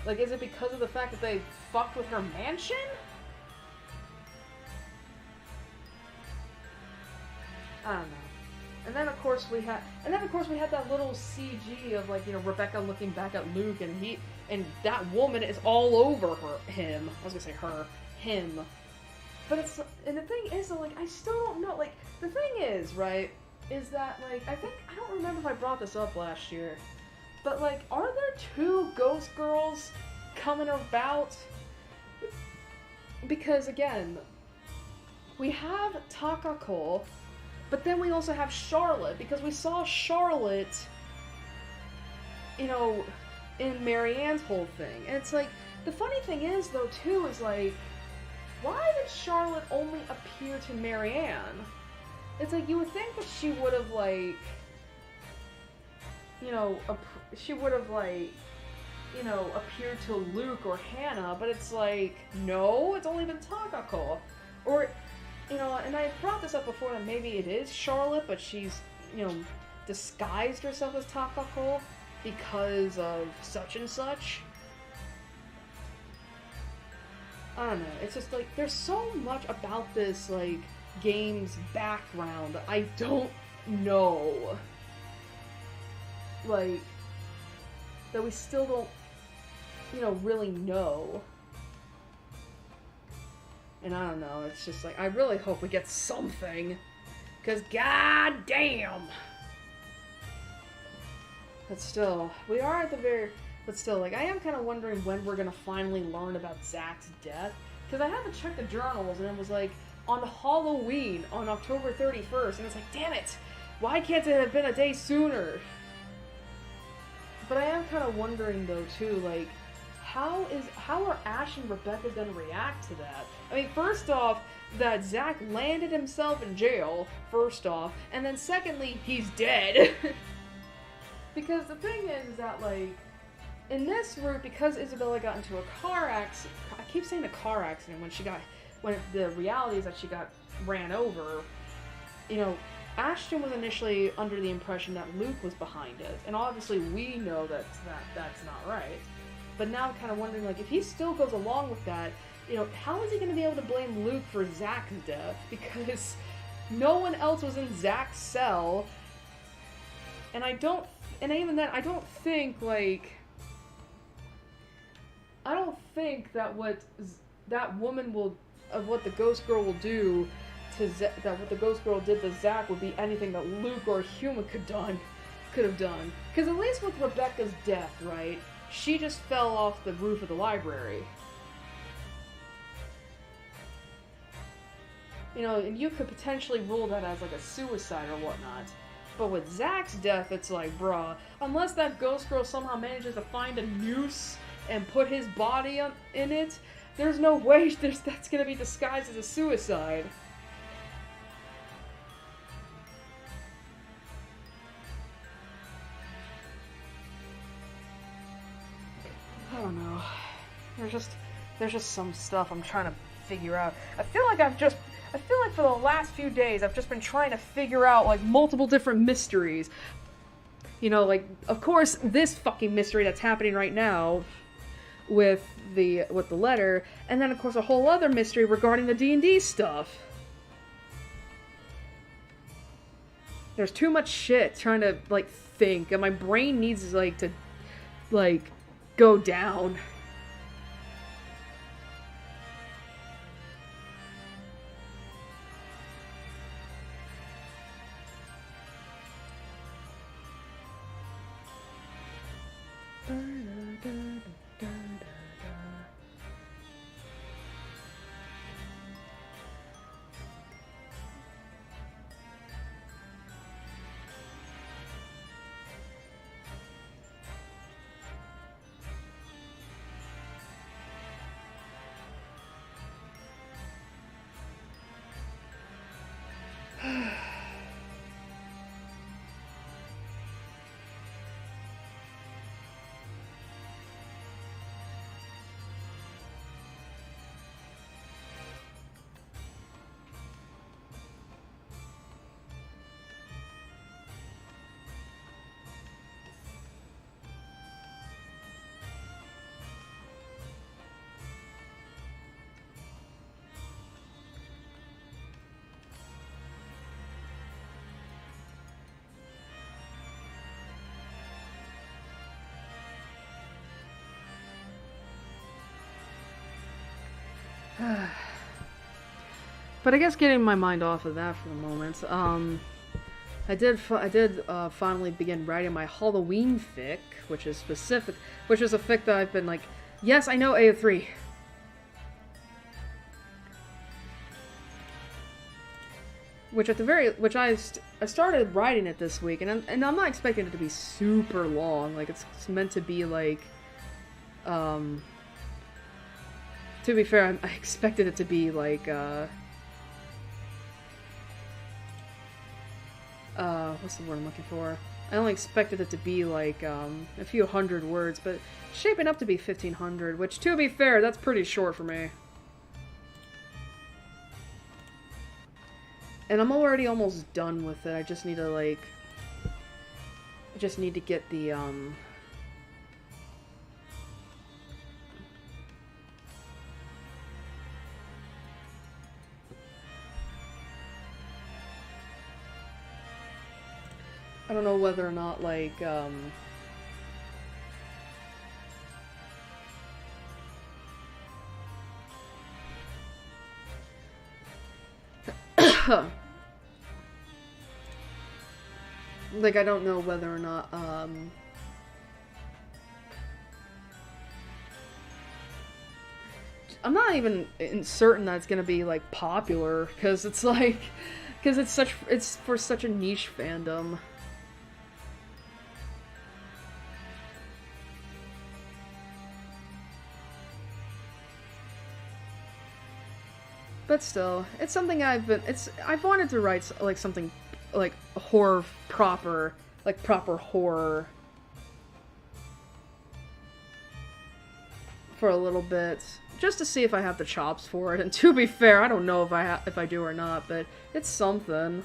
Like, is it because of the fact that they fucked with her mansion? I don't know. And then of course we had that little CG of, like, Rebecca looking back at Luke, and that woman is all over him. I was gonna say her, him. But and the thing is, like, I still don't know. Like, the thing is, right, is that, like, I don't remember if I brought this up last year. But, like, are there two ghost girls coming about? Because, again, we have Takako, but then we also have Charlotte, because we saw Charlotte, in Marianne's whole thing. And it's like, the funny thing is, though, too, is, like, why did Charlotte only appear to Marianne? It's like, you would think that she would have, like, appeared to Luke or Hannah, but it's like, no, it's only been Takako. Or, and I brought this up before that maybe it is Charlotte, but she's, disguised herself as Takako because of such and such. I don't know, it's just like, there's so much about this, like, game's background that I don't know. Like, that we still don't, really know. And I don't know, it's just like, I really hope we get something. Because, god damn! But still, we are at the but still, like, I am kind of wondering when we're gonna finally learn about Zach's death. Because I had to check the journals, and it was like, on Halloween, on October 31st, and it's like, damn it! Why can't it have been a day sooner? But I am kind of wondering, though, too, like, how are Ash and Rebecca gonna react to that? I mean, first off, that Zach landed himself in jail, first off, and then secondly, he's dead. Because the thing is that, like, in this route, because Isabella got into a car accident, I keep saying a car accident when the reality is that she got ran over, Ashton was initially under the impression that Luke was behind it, and obviously we know that's not right. But now I'm kind of wondering, like, if he still goes along with that, how is he going to be able to blame Luke for Zach's death? Because No one else was in Zach's cell. And even then, I don't think that what that woman will, of what the ghost girl will do to that what the ghost girl did to Zach would be anything that Luke or a human could have done. Because at least with Rebecca's death, right, she just fell off the roof of the library. You know, and you could potentially rule that as like a suicide or whatnot. But with Zach's death, it's like, bruh, unless that ghost girl somehow manages to find a noose and put his body in it, there's no way that's gonna be disguised as a suicide. I don't know. There's just some stuff I'm trying to figure out. I feel like for the last few days I've just been trying to figure out like multiple different mysteries. You know, like, of course, this fucking mystery that's happening right now with the letter, and then of course a whole other mystery regarding the D&D stuff. There's too much shit trying to like think, and my brain needs like to like go down. But I guess getting my mind off of that for the moment, I did finally begin writing my Halloween fic, which is a fic that I've been like, yes, I know AO3. I started writing it this week, and I'm not expecting it to be super long. Like, it's meant to be like, to be fair, I expected it to be like, what's the word I'm looking for? I only expected it to be like, a few hundred words, but it's shaping up to be 1,500, which, to be fair, that's pretty short for me. And I'm already almost done with it. I just need to get the, I don't know whether or not, like, like, I don't know whether or not, I'm not even certain that it's gonna be, like, popular, because it's like, it's for such a niche fandom. But still, it's something I've wanted to write, like, something, like, horror proper, like, proper horror for a little bit, just to see if I have the chops for it, and to be fair, I don't know if I do or not, but it's something.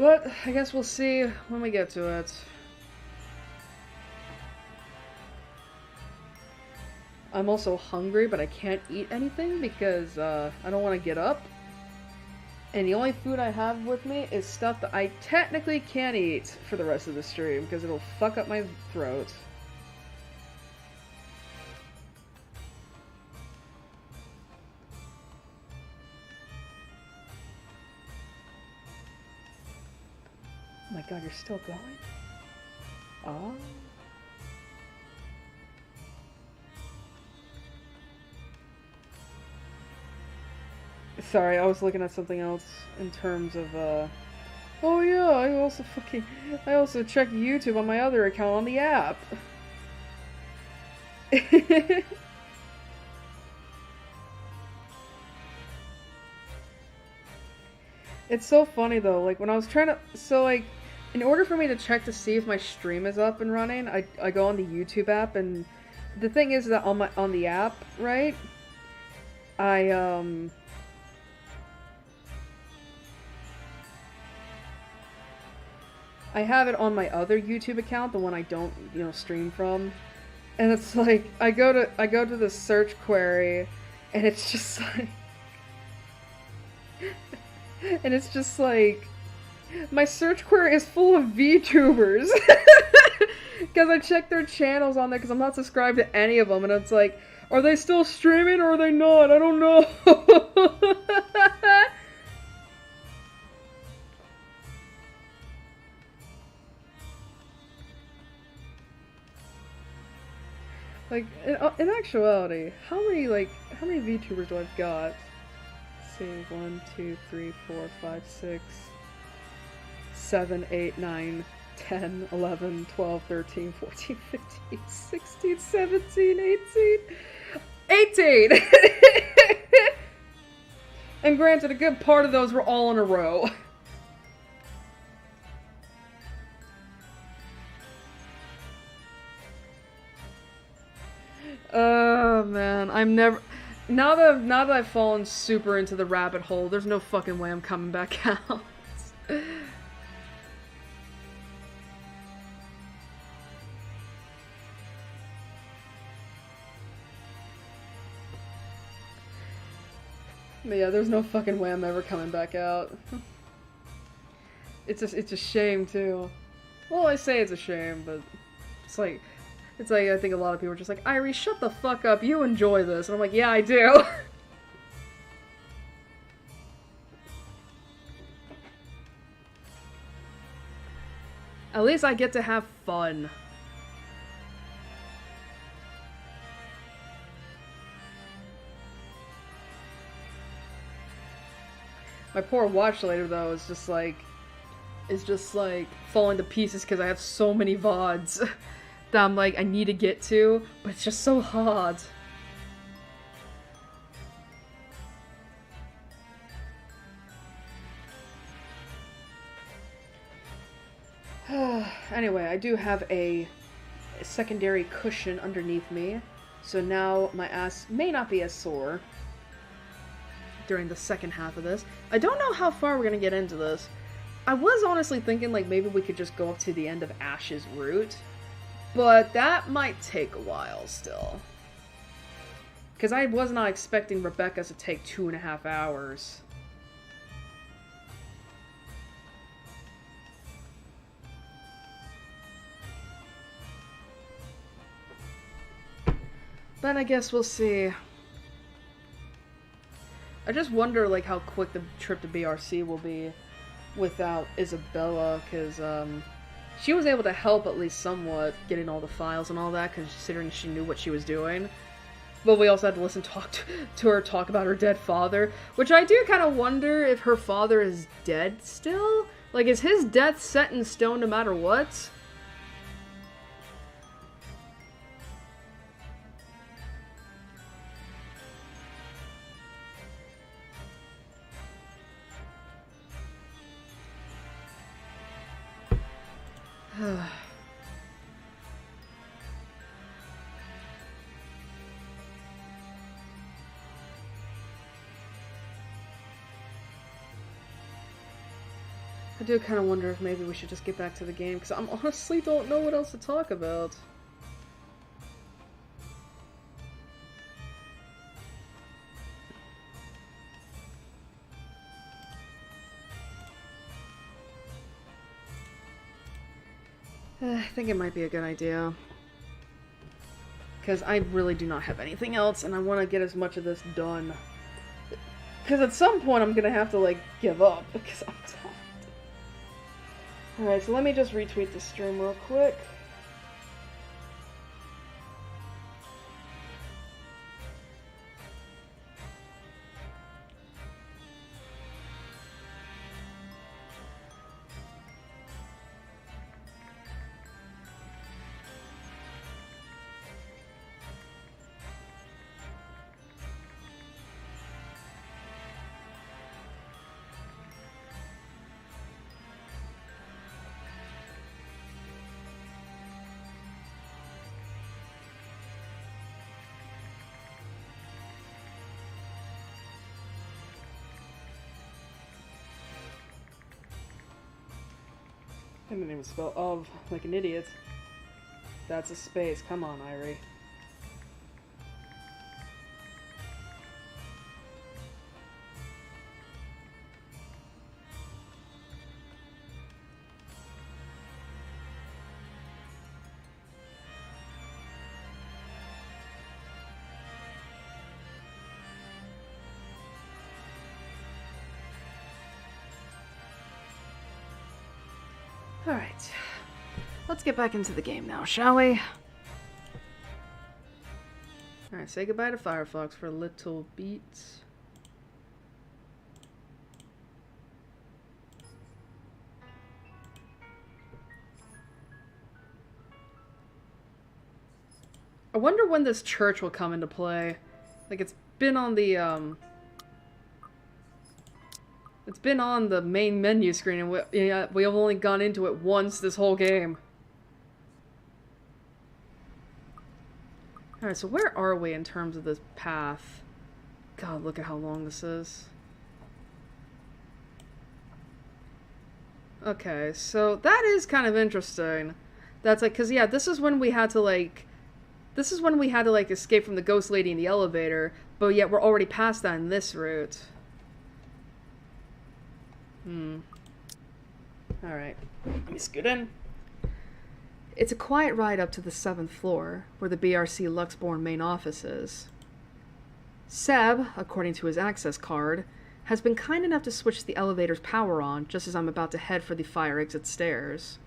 But I guess we'll see when we get to it. I'm also hungry, but I can't eat anything because I don't want to get up. And the only food I have with me is stuff that I technically can't eat for the rest of the stream because it'll fuck up my throat. Oh my god, you're still going? Oh. Sorry, I was looking at something else in terms of, oh yeah, I also checked YouTube on my other account on the app. It's so funny though, like when I was trying to, so like, in order for me to check to see if my stream is up and running, I go on the YouTube app, and the thing is that on the app, right, I have it on my other YouTube account, the one I don't, stream from. And it's like I go to the search query and it's just like and it's just like my search query is full of VTubers. Because I checked their channels on there because I'm not subscribed to any of them, and it's like, are they still streaming or are they not? I don't know. Like, in actuality, how many VTubers do I've got? Let's see, 1, 2, 3, 4, 5, 6, 7, 8, 9, 10, 11, 12, 13, 14, 15, 16, 17, 18! 18! And granted, a good part of those were all in a row. Oh man, I'm never. Now that I've fallen super into the rabbit hole, there's no fucking way I'm coming back out. But yeah, there's no fucking way I'm ever coming back out. It's a shame too. Well, I say it's a shame, but it's like I think a lot of people are just like, Airi, shut the fuck up, you enjoy this. And I'm like, yeah, I do. At least I get to have fun. My poor watch later though is just like falling to pieces because I have so many VODs that I'm like, I need to get to, but it's just so hard. Anyway, I do have a secondary cushion underneath me, so now my ass may not be as sore during the second half of this. I don't know how far we're gonna get into this. I was honestly thinking like maybe we could just go up to the end of Ash's route, but that might take a while still. Because I was not expecting Rebecca's to take 2.5 hours. But I guess we'll see. I just wonder like how quick the trip to BRC will be without Isabella, because she was able to help at least somewhat getting all the files and all that, considering she knew what she was doing. But we also had to listen to her talk about her dead father, which I do kind of wonder if her father is dead still? Like, is his death set in stone no matter what? I do kind of wonder if maybe we should just get back to the game, because I honestly don't know what else to talk about. I think it might be a good idea. Because I really do not have anything else, and I want to get as much of this done. Because at some point I'm going to have to, like, give up, because I'm tired. Alright, so let me just retweet the stream real quick. I didn't even spell of like an idiot. That's a space. Come on, Airi. Alright. Let's get back into the game now, shall we? Alright, say goodbye to Firefox for a little bit. I wonder when this church will come into play. Like, it's been on the, It's been on the main menu screen, and we have only gone into it once this whole game. Alright, so where are we in terms of this path? God, look at how long this is. Okay, so that is kind of interesting. That's like, cause yeah, this is when we had to like escape from the ghost lady in the elevator, but yet we're already past that in this route. Alright, let me scoot in. It's a quiet ride up to the 7th floor, where the BRC Luxborn main office is. Seb, according to his access card, has been kind enough to switch the elevator's power on just as I'm about to head for the fire exit stairs.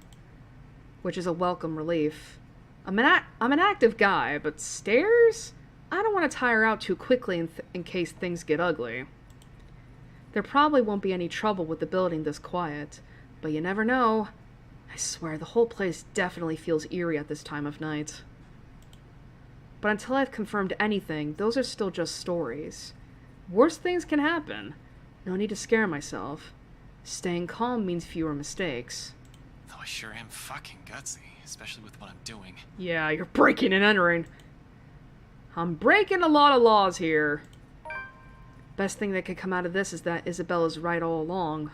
Which is a welcome relief. I'm an active guy, but stairs? I don't want to tire out too quickly in case things get ugly. There probably won't be any trouble with the building this quiet, but you never know. I swear, the whole place definitely feels eerie at this time of night. But until I've confirmed anything, those are still just stories. Worse things can happen. No need to scare myself. Staying calm means fewer mistakes. Though I sure am fucking gutsy, especially with what I'm doing. Yeah, you're breaking and entering. I'm breaking a lot of laws here. Best thing that could come out of this is that Isabella's right all along.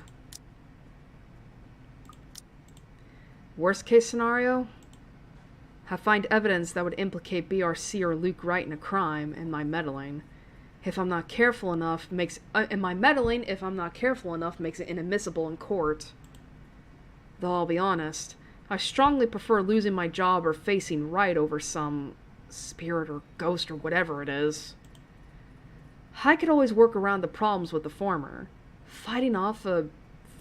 Worst case scenario? I find evidence that would implicate BRC or Luke Wright in a crime, and my meddling. If I'm not careful enough, makes it inadmissible in court. Though I'll be honest, I strongly prefer losing my job or facing Wright over some spirit or ghost or whatever it is. I could always work around the problems with the former. Fighting off a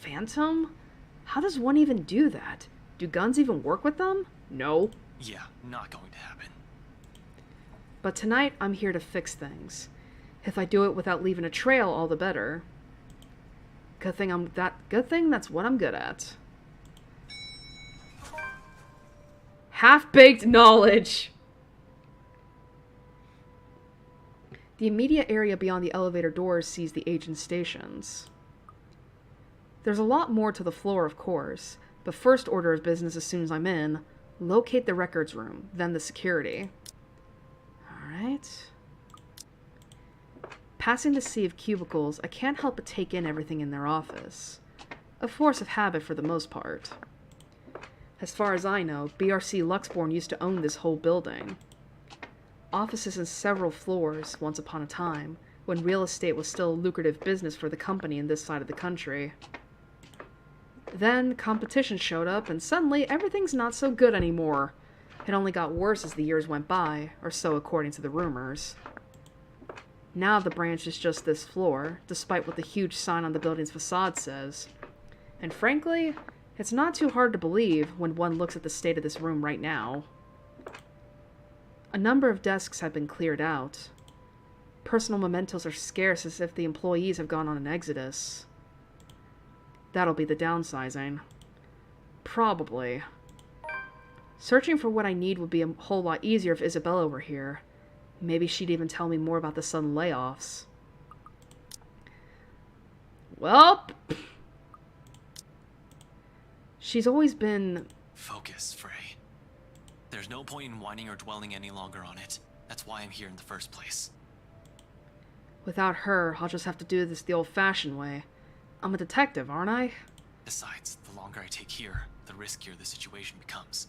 phantom? How does one even do that? Do guns even work with them? No. Yeah, not going to happen. But tonight, I'm here to fix things. If I do it without leaving a trail, all the better. Good thing that's what I'm good at. Half-baked knowledge! The immediate area beyond the elevator doors sees the agent stations. There's a lot more to the floor, of course, but first order of business as soon as I'm in, locate the records room, then the security. Alright. Passing the sea of cubicles, I can't help but take in everything in their office. a force of habit for the most part. As far as I know, BRC Luxborn used to own this whole building. Offices in several floors, once upon a time, when real estate was still a lucrative business for the company in this side of the country. Then, competition showed up, and suddenly everything's not so good anymore. It only got worse as the years went by, or so according to the rumors. Now the branch is just this floor, despite what the huge sign on the building's facade says. And frankly, it's not too hard to believe when one looks at the state of this room right now. A number of desks have been cleared out. Personal mementos are scarce, as if the employees have gone on an exodus. That'll be the downsizing. Probably. Searching for what I need would be a whole lot easier if Isabella were here. Maybe she'd even tell me more about the sudden layoffs. Well, she's always been... Focus, Frey. There's no point in whining or dwelling any longer on it. That's why I'm here in the first place. Without her, I'll just have to do this the old-fashioned way. I'm a detective, aren't I? Besides, the longer I take here, the riskier the situation becomes.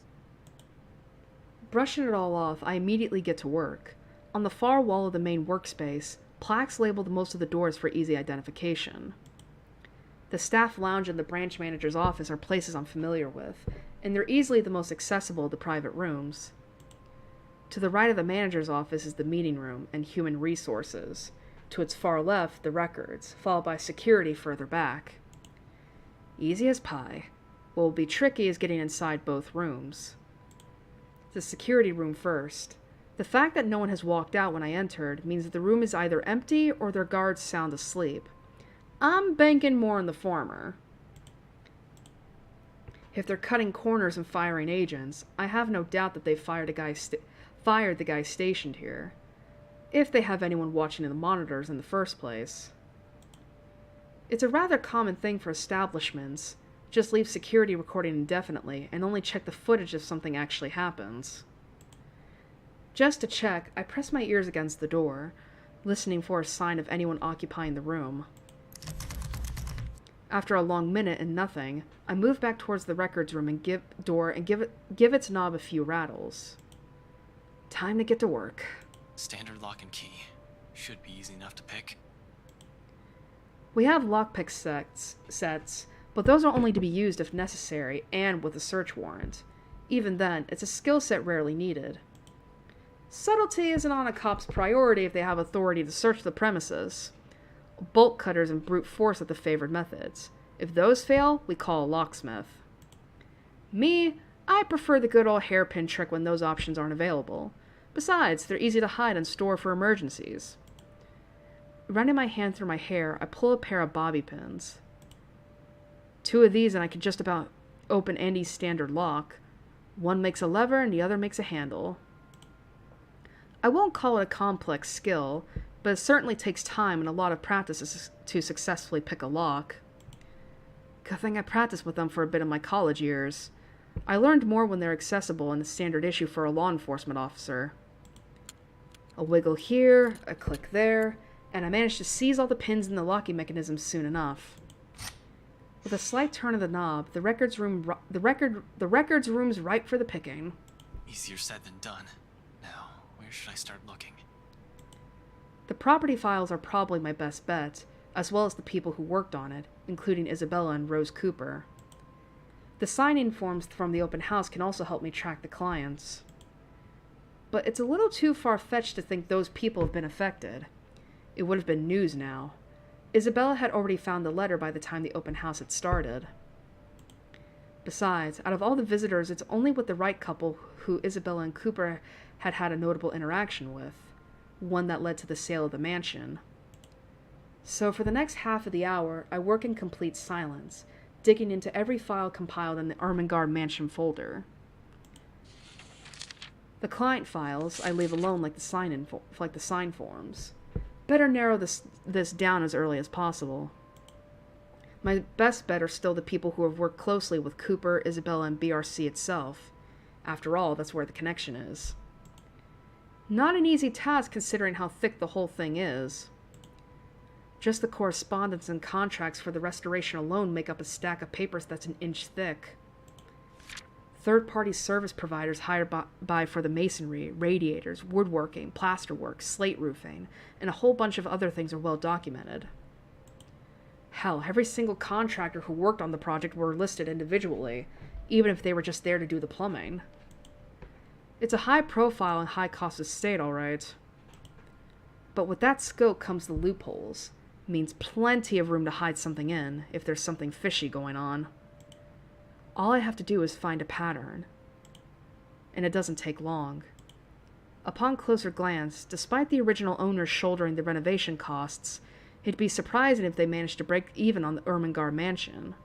Brushing it all off, I immediately get to work. On the far wall of the main workspace, plaques labeled most of the doors for easy identification. The staff lounge and the branch manager's office are places I'm familiar with, and they're easily the most accessible of the private rooms. To the right of the manager's office is the meeting room and human resources. To its far left, the records, followed by security further back. Easy as pie. What will be tricky is getting inside both rooms. The security room first. The fact that no one has walked out when I entered means that the room is either empty or their guards sound asleep. I'm banking more on the former. If they're cutting corners and firing agents, I have no doubt that they fired the guy stationed here. If they have anyone watching in the monitors in the first place. It's a rather common thing for establishments. Just leave security recording indefinitely and only check the footage if something actually happens. Just to check, I press my ears against the door, listening for a sign of anyone occupying the room. After a long minute and nothing, I move back towards the records room and give its knob a few rattles. Time to get to work. Standard lock and key. Should be easy enough to pick. We have lockpick sets, but those are only to be used if necessary and with a search warrant. Even then, it's a skill set rarely needed. Subtlety isn't on a cop's priority if they have authority to search the premises. Bolt cutters and brute force are the favored methods. If those fail, we call a locksmith. Me, I prefer the good old hairpin trick when those options aren't available. Besides, they're easy to hide and store for emergencies. Running my hand through my hair, I pull a pair of bobby pins. 2 of these and I can just about open any standard lock. One makes a lever and the other makes a handle. I won't call it a complex skill, but it certainly takes time and a lot of practice to successfully pick a lock. Good thing I practiced with them for a bit in my college years. I learned more when they're accessible in the standard issue for a law enforcement officer. A wiggle here, a click there, and I managed to seize all the pins in the locking mechanism soon enough. With a slight turn of the knob, the records room's ripe for the picking. Easier said than done. Now, where should I start looking? The property files are probably my best bet, as well as the people who worked on it, including Isabella and Rose Cooper. The sign-in forms from the open house can also help me track the clients. But it's a little too far-fetched to think those people have been affected. It would have been news now. Isabella had already found the letter by the time the open house had started. Besides, out of all the visitors, it's only with the right couple who Isabella and Cooper had had a notable interaction with, one that led to the sale of the mansion. So for the next half of the hour, I work in complete silence, digging into every file compiled in the Ermengarde mansion folder. The client files I leave alone like the sign forms. Better narrow this down as early as possible. My best bet are still the people who have worked closely with Cooper, Isabella, and BRC itself. After all, that's where the connection is. Not an easy task considering how thick the whole thing is. Just the correspondence and contracts for the restoration alone make up a stack of papers that's an inch thick. Third-party service providers hired by for the masonry, radiators, woodworking, plasterwork, slate roofing, and a whole bunch of other things are well documented. Hell, every single contractor who worked on the project were listed individually, even if they were just there to do the plumbing. It's a high-profile and high-cost estate, all right. But with that scope comes the loopholes. It means plenty of room to hide something in, if there's something fishy going on. All I have to do is find a pattern. And it doesn't take long. Upon closer glance, despite the original owners shouldering the renovation costs, it'd be surprising if they managed to break even on the Ermengarde mansion.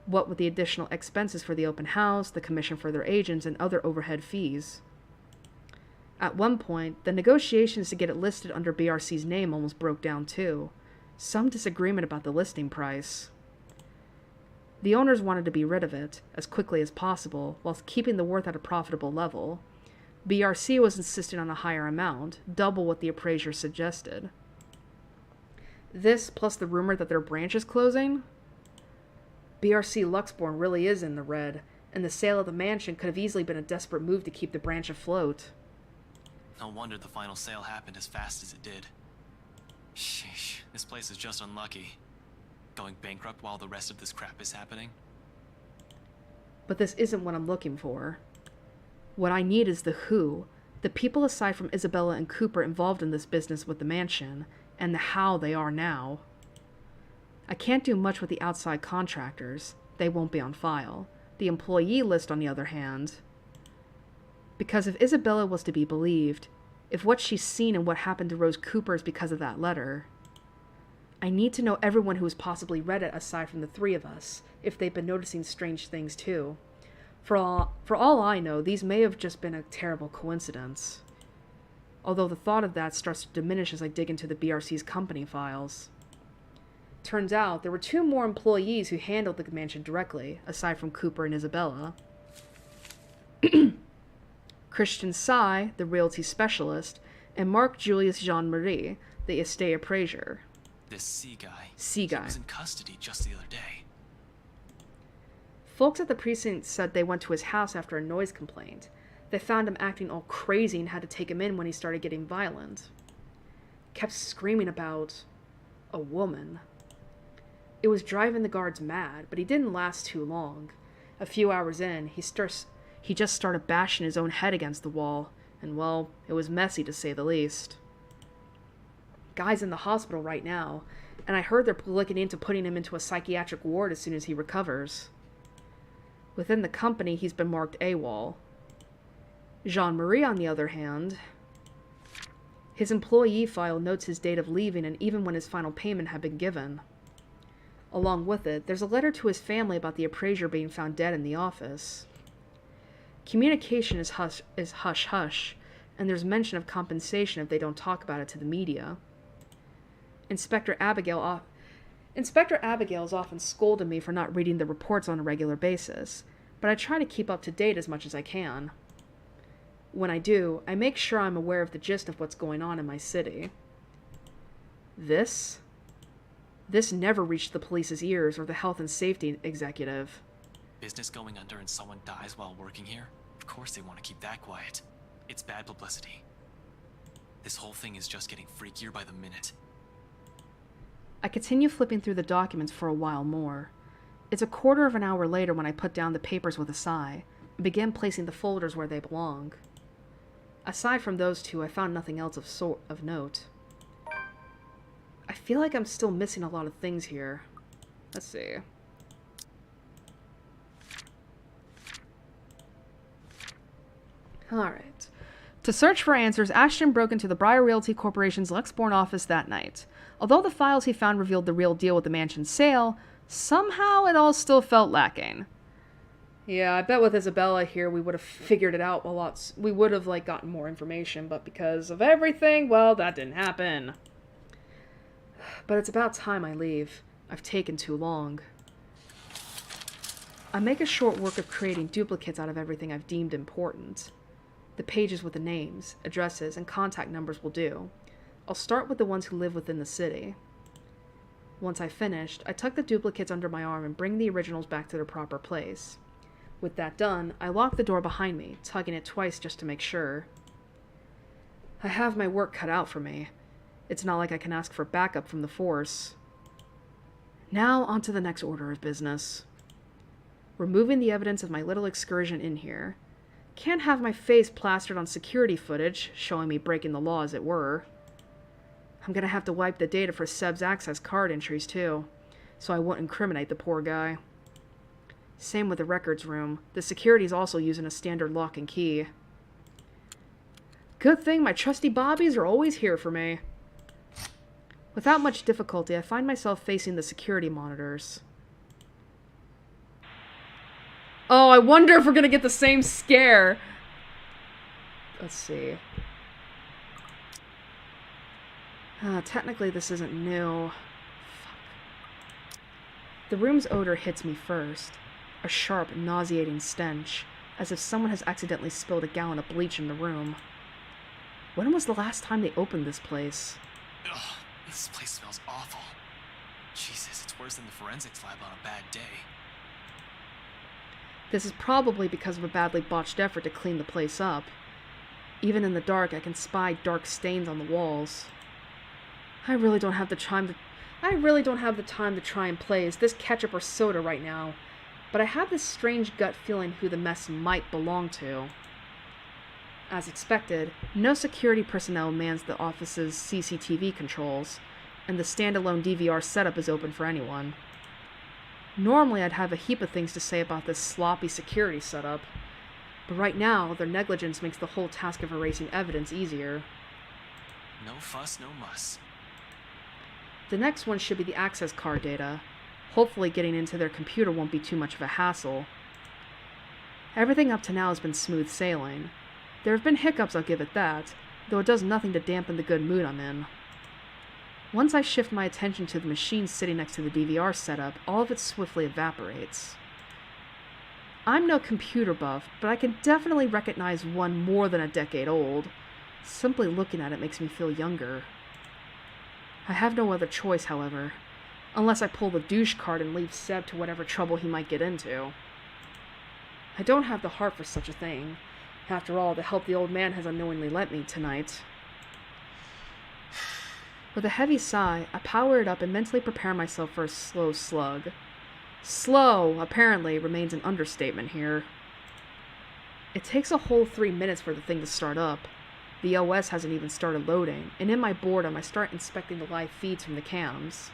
What with the additional expenses for the open house, the commission for their agents, and other overhead fees. At one point, the negotiations to get it listed under BRC's name almost broke down too. Some disagreement about the listing price. The owners wanted to be rid of it as quickly as possible, whilst keeping the worth at a profitable level. BRC was insisting on a higher amount, double what the appraiser suggested. This, plus the rumor that their branch is closing? BRC Luxborn really is in the red, and the sale of the mansion could have easily been a desperate move to keep the branch afloat. No wonder the final sale happened as fast as it did. Sheesh, this place is just unlucky. Going bankrupt while the rest of this crap is happening. But this isn't what I'm looking for. What I need is the who, the people aside from Isabella and Cooper involved in this business with the mansion, and the how they are now. I can't do much with the outside contractors. They won't be on file. The employee list, on the other hand. Because if Isabella was to be believed, if what she's seen and what happened to Rose Cooper is because of that letter, I need to know everyone who has possibly read it aside from the three of us, if they've been noticing strange things too. For all I know, these may have just been a terrible coincidence. Although the thought of that starts to diminish as I dig into the BRC's company files. Turns out, there were 2 more employees who handled the mansion directly, aside from Cooper and Isabella. Christian Sy, the realty specialist, and Mark Julius Jean-Marie, the estate appraiser. This C guy. He was in custody just the other day. Folks at the precinct said they went to his house after a noise complaint. They found him acting all crazy and had to take him in when he started getting violent. Kept screaming about a woman. It was driving the guards mad, but he didn't last too long. A few hours in, he just started bashing his own head against the wall, and well, it was messy to say the least. Guy's in the hospital right now, and I heard they're looking into putting him into a psychiatric ward as soon as he recovers. Within the company, he's been marked AWOL. Jean-Marie, on the other hand, his employee file notes his date of leaving and even when his final payment had been given. Along with it, there's a letter to his family about the appraiser being found dead in the office. Communication is hush-hush, and there's mention of compensation if they don't talk about it to the media. Inspector Abigail is often scolding me for not reading the reports on a regular basis, but I try to keep up to date as much as I can. When I do, I make sure I'm aware of the gist of what's going on in my city. This never reached the police's ears or the health and safety executive. Business going under and someone dies while working here? Of course they want to keep that quiet. It's bad publicity. This whole thing is just getting freakier by the minute. I continue flipping through the documents for a while more. It's a quarter of an hour later when I put down the papers with a sigh and begin placing the folders where they belong. Aside from those 2, I found nothing else of note. I feel like I'm still missing a lot of things here. Let's see. Alright. To search for answers, Ashton broke into the Briar Realty Corporation's Luxborn office that night. Although the files he found revealed the real deal with the mansion's sale, somehow it all still felt lacking. Yeah, I bet with Isabella here we would have figured it out a lot. We would have, gotten more information, but because of everything, well, that didn't happen. But it's about time I leave. I've taken too long. I make a short work of creating duplicates out of everything I've deemed important. The pages with the names, addresses, and contact numbers will do. I'll start with the ones who live within the city. Once I finished, I tuck the duplicates under my arm and bring the originals back to their proper place. With that done, I lock the door behind me, tugging it twice just to make sure. I have my work cut out for me. It's not like I can ask for backup from the Force. Now on to the next order of business. Removing the evidence of my little excursion in here. Can't have my face plastered on security footage, showing me breaking the law as it were. I'm gonna have to wipe the data for Seb's access card entries too, so I won't incriminate the poor guy. Same with the records room. The security's also using a standard lock and key. Good thing my trusty bobbies are always here for me. Without much difficulty, I find myself facing the security monitors. Oh, I wonder if we're gonna get the same scare. Let's see. Technically, this isn't new. Fuck. The room's odor hits me first. A sharp, nauseating stench, as if someone has accidentally spilled a gallon of bleach in the room. When was the last time they opened this place? Ugh, this place smells awful. Jesus, it's worse than the forensics lab on a bad day. This is probably because of a badly botched effort to clean the place up. Even in the dark, I can spy dark stains on the walls. I really don't have the time to try and play as this ketchup or soda right now, but I have this strange gut feeling who the mess might belong to. As expected, no security personnel mans the office's CCTV controls, and the standalone DVR setup is open for anyone. Normally I'd have a heap of things to say about this sloppy security setup, but right now their negligence makes the whole task of erasing evidence easier. No fuss, no muss. The next one should be the access card data. Hopefully getting into their computer won't be too much of a hassle. Everything up to now has been smooth sailing. There have been hiccups, I'll give it that, though it does nothing to dampen the good mood I'm in. Once I shift my attention to the machine sitting next to the DVR setup, all of it swiftly evaporates. I'm no computer buff, but I can definitely recognize one more than a decade old. Simply looking at it makes me feel younger. I have no other choice, however, unless I pull the douche card and leave Seb to whatever trouble he might get into. I don't have the heart for such a thing. After all, the help the old man has unknowingly lent me tonight. With a heavy sigh, I power it up and mentally prepare myself for a slow slug. Slow, apparently, remains an understatement here. It takes a whole 3 minutes for the thing to start up. The OS hasn't even started loading, and in my boredom I start inspecting the live feeds from the cams.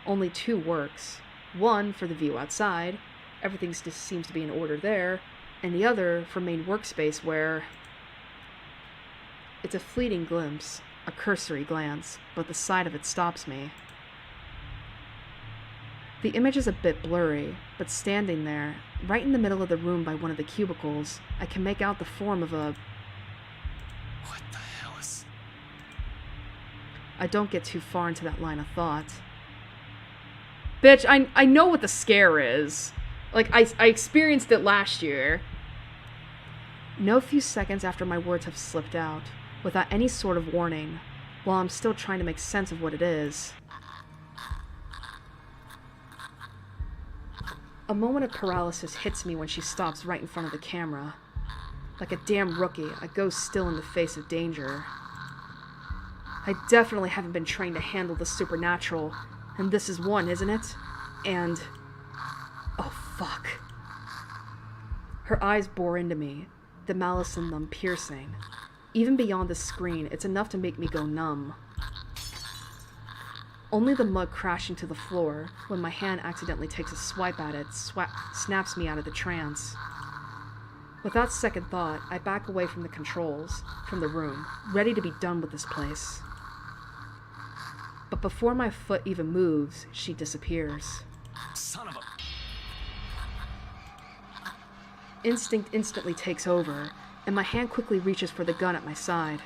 Only two works. One for the view outside, everything just seems to be in order there, and the other for main workspace where... It's a fleeting glimpse, a cursory glance, but the sight of it stops me. The image is a bit blurry, but standing there, right in the middle of the room by one of the cubicles, I can make out the form of a... What the hell is... I don't get too far into that line of thought. Bitch, I know what the scare is. Like, I experienced it last year. No few seconds after my words have slipped out, without any sort of warning, while I'm still trying to make sense of what it is. A moment of paralysis hits me when she stops right in front of the camera. Like a damn rookie, I go still in the face of danger. I definitely haven't been trained to handle the supernatural, and this is one, isn't it? And... oh, fuck. Her eyes bore into me, the malice in them piercing. Even beyond the screen, it's enough to make me go numb. Only the mug crashing to the floor, when my hand accidentally takes a swipe at it, snaps me out of the trance. Without second thought, I back away from the controls, from the room, ready to be done with this place. But before my foot even moves, she disappears. Son of a... Instinct instantly takes over, and my hand quickly reaches for the gun at my side,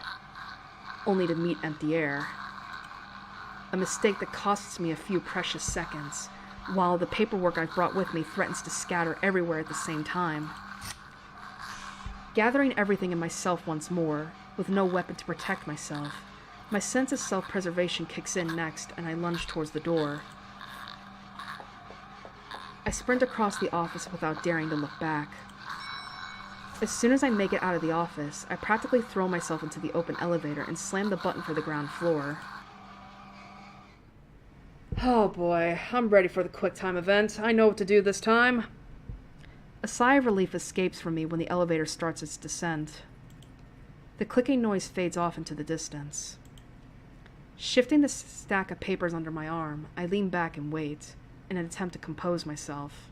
only to meet empty air. A mistake that costs me a few precious seconds, while the paperwork I've brought with me threatens to scatter everywhere at the same time. Gathering everything in myself once more, with no weapon to protect myself, My sense of self-preservation kicks in next, and I lunge towards the door. I sprint across the office without daring to look back. As soon as I make it out of the office, I practically throw myself into the open elevator and slam the button for the ground floor. Oh boy, I'm ready for the QuickTime event. I know what to do this time. A sigh of relief escapes from me when the elevator starts its descent. The clicking noise fades off into the distance. Shifting the stack of papers under my arm, I lean back and wait, in an attempt to compose myself.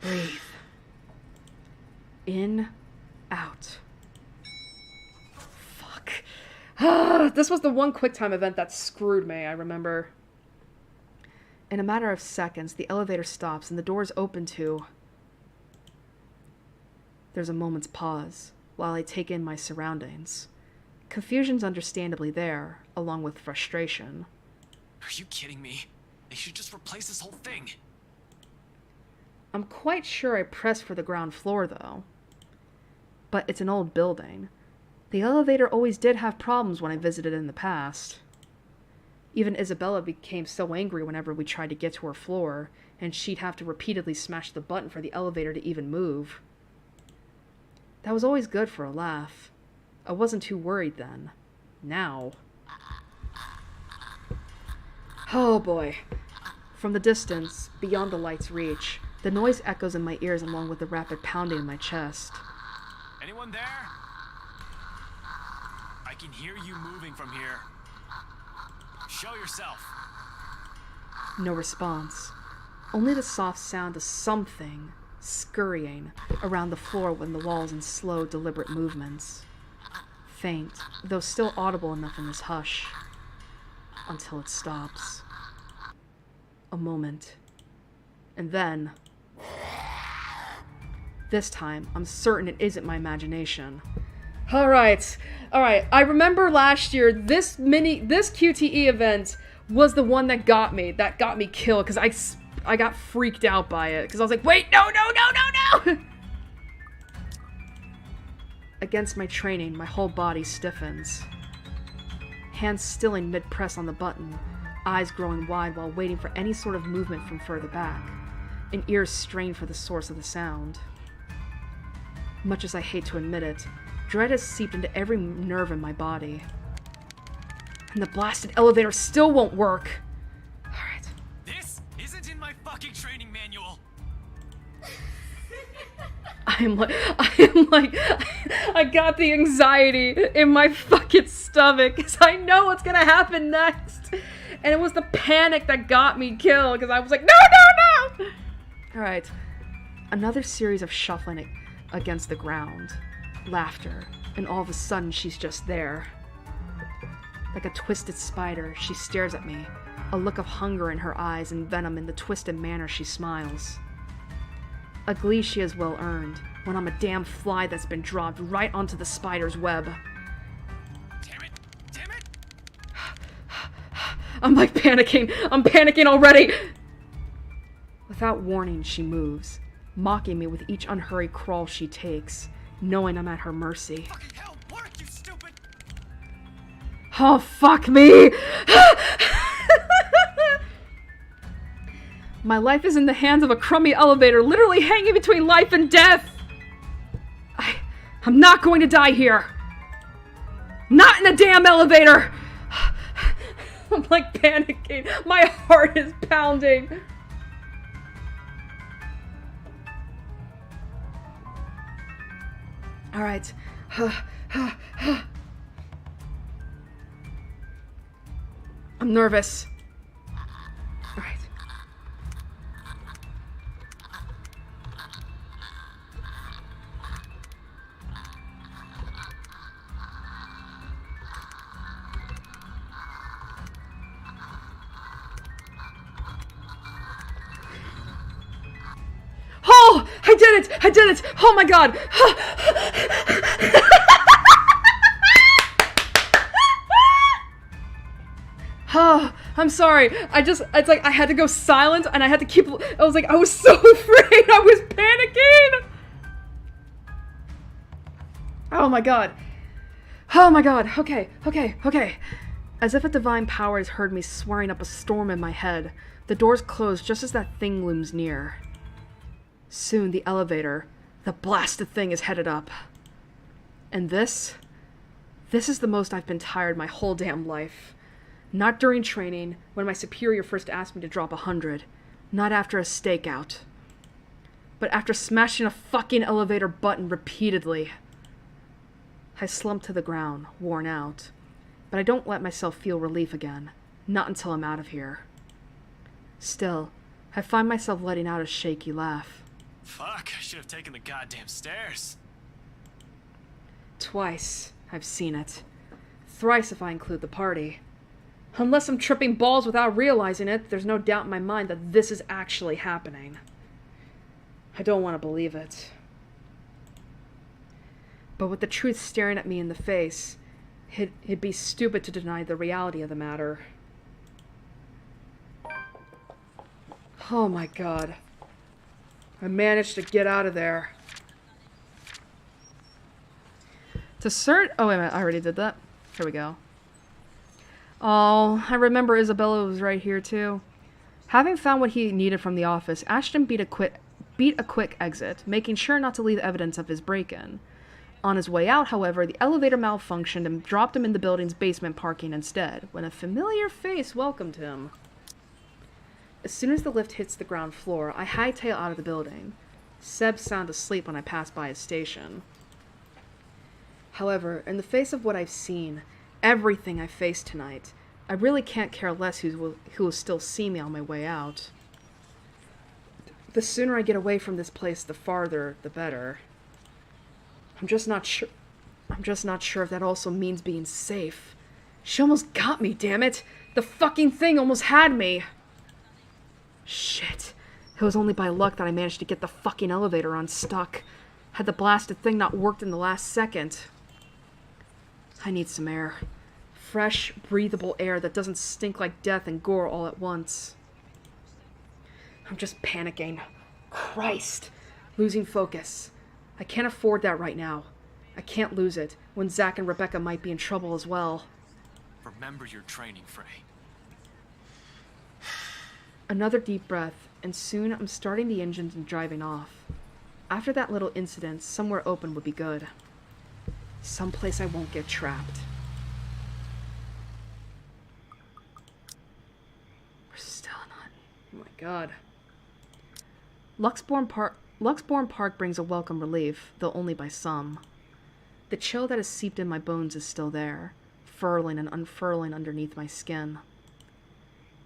Breathe. In, out. Fuck. This was the one QuickTime event that screwed me, I remember. In a matter of seconds, the elevator stops and the doors open to... There's a moment's pause, while I take in my surroundings. Confusion's understandably there, along with frustration. Are you kidding me? They should just replace this whole thing. I'm quite sure I pressed for the ground floor, though. But it's an old building. The elevator always did have problems when I visited in the past. Even Isabella became so angry whenever we tried to get to her floor, and she'd have to repeatedly smash the button for the elevator to even move. That was always good for a laugh. I wasn't too worried then. Now. Oh boy. From the distance, beyond the light's reach, the noise echoes in my ears along with the rapid pounding in my chest. Anyone there? I can hear you moving from here. Show yourself. No response. Only the soft sound of something scurrying around the floor when the walls in slow, deliberate movements. Faint, though still audible enough in this hush. Until it stops. A moment. And then... This time, I'm certain it isn't my imagination. Alright. I remember last year, this QTE event was the one that got me killed, because I got freaked out by it, because I was like, wait, no! Against my training, my whole body stiffens. Hands stilling mid-press on the button, eyes growing wide while waiting for any sort of movement from further back, and ears strained for the source of the sound. Much as I hate to admit it, dread has seeped into every nerve in my body. And the blasted elevator still won't work. Alright. This isn't in my fucking training manual. I got the anxiety in my fucking stomach because I know what's gonna happen next. And it was the panic that got me killed because I was like, no! Alright. Another series of shuffling against the ground. Laughter. And all of a sudden, she's just there. Like a twisted spider, she stares at me, a look of hunger in her eyes and venom in the twisted manner she smiles. A glee she has well earned, when I'm a damn fly that's been dropped right onto the spider's web. Damn it! I'm panicking already! Without warning, she moves, mocking me with each unhurried crawl she takes, knowing I'm at her mercy. Fucking hell, work, you stupid! Oh, fuck me! My life is in the hands of a crummy elevator, literally hanging between life and death! I'm not going to die here! Not in a damn elevator! I'm like panicking. My heart is pounding. Alright. I'm nervous. Alright. Oh! I did it! Oh my god! Oh, I'm sorry. It's like I had to go silent and I had to keep, I was so afraid. I was panicking. Oh my god. Oh my god, okay. As if a divine power has heard me swearing up a storm in my head, the doors close just as that thing looms near. Soon the elevator, the blasted thing, is headed up. And this is the most I've been tired my whole damn life. Not during training, when my superior first asked me to drop 100. Not after a stakeout. But after smashing a fucking elevator button repeatedly. I slump to the ground, worn out. But I don't let myself feel relief again. Not until I'm out of here. Still, I find myself letting out a shaky laugh. Fuck, I should have taken the goddamn stairs. Twice, I've seen it. Thrice if I include the party. Unless I'm tripping balls without realizing it, there's no doubt in my mind that this is actually happening. I don't want to believe it. But with the truth staring at me in the face, it'd be stupid to deny the reality of the matter. Oh my god. I managed to get out of there. Oh wait a minute, I already did that. Here we go. Oh, I remember Isabella was right here too. Having found what he needed from the office, Ashton beat a quick exit, making sure not to leave evidence of his break-in. On his way out, however, the elevator malfunctioned and dropped him in the building's basement parking instead, when a familiar face welcomed him. As soon as the lift hits the ground floor, I hightail out of the building. Seb's sound asleep when I pass by his station. However, in the face of what I've seen, everything I faced tonight, I really can't care less who will still see me on my way out. The sooner I get away from this place, the farther, the better. I'm just not sure if that also means being safe. She almost got me, damn it! The fucking thing almost had me! Shit. It was only by luck that I managed to get the fucking elevator unstuck. Had the blasted thing not worked in the last second. I need some air. Fresh, breathable air that doesn't stink like death and gore all at once. I'm just panicking. Christ! Losing focus. I can't afford that right now. I can't lose it, when Zach and Rebecca might be in trouble as well. Remember your training, Frey. Another deep breath, and soon I'm starting the engines and driving off. After that little incident, somewhere open would be good. Someplace I won't get trapped. We're still not... Oh my god. Luxbourne Park brings a welcome relief, though only by some. The chill that has seeped in my bones is still there, furling and unfurling underneath my skin.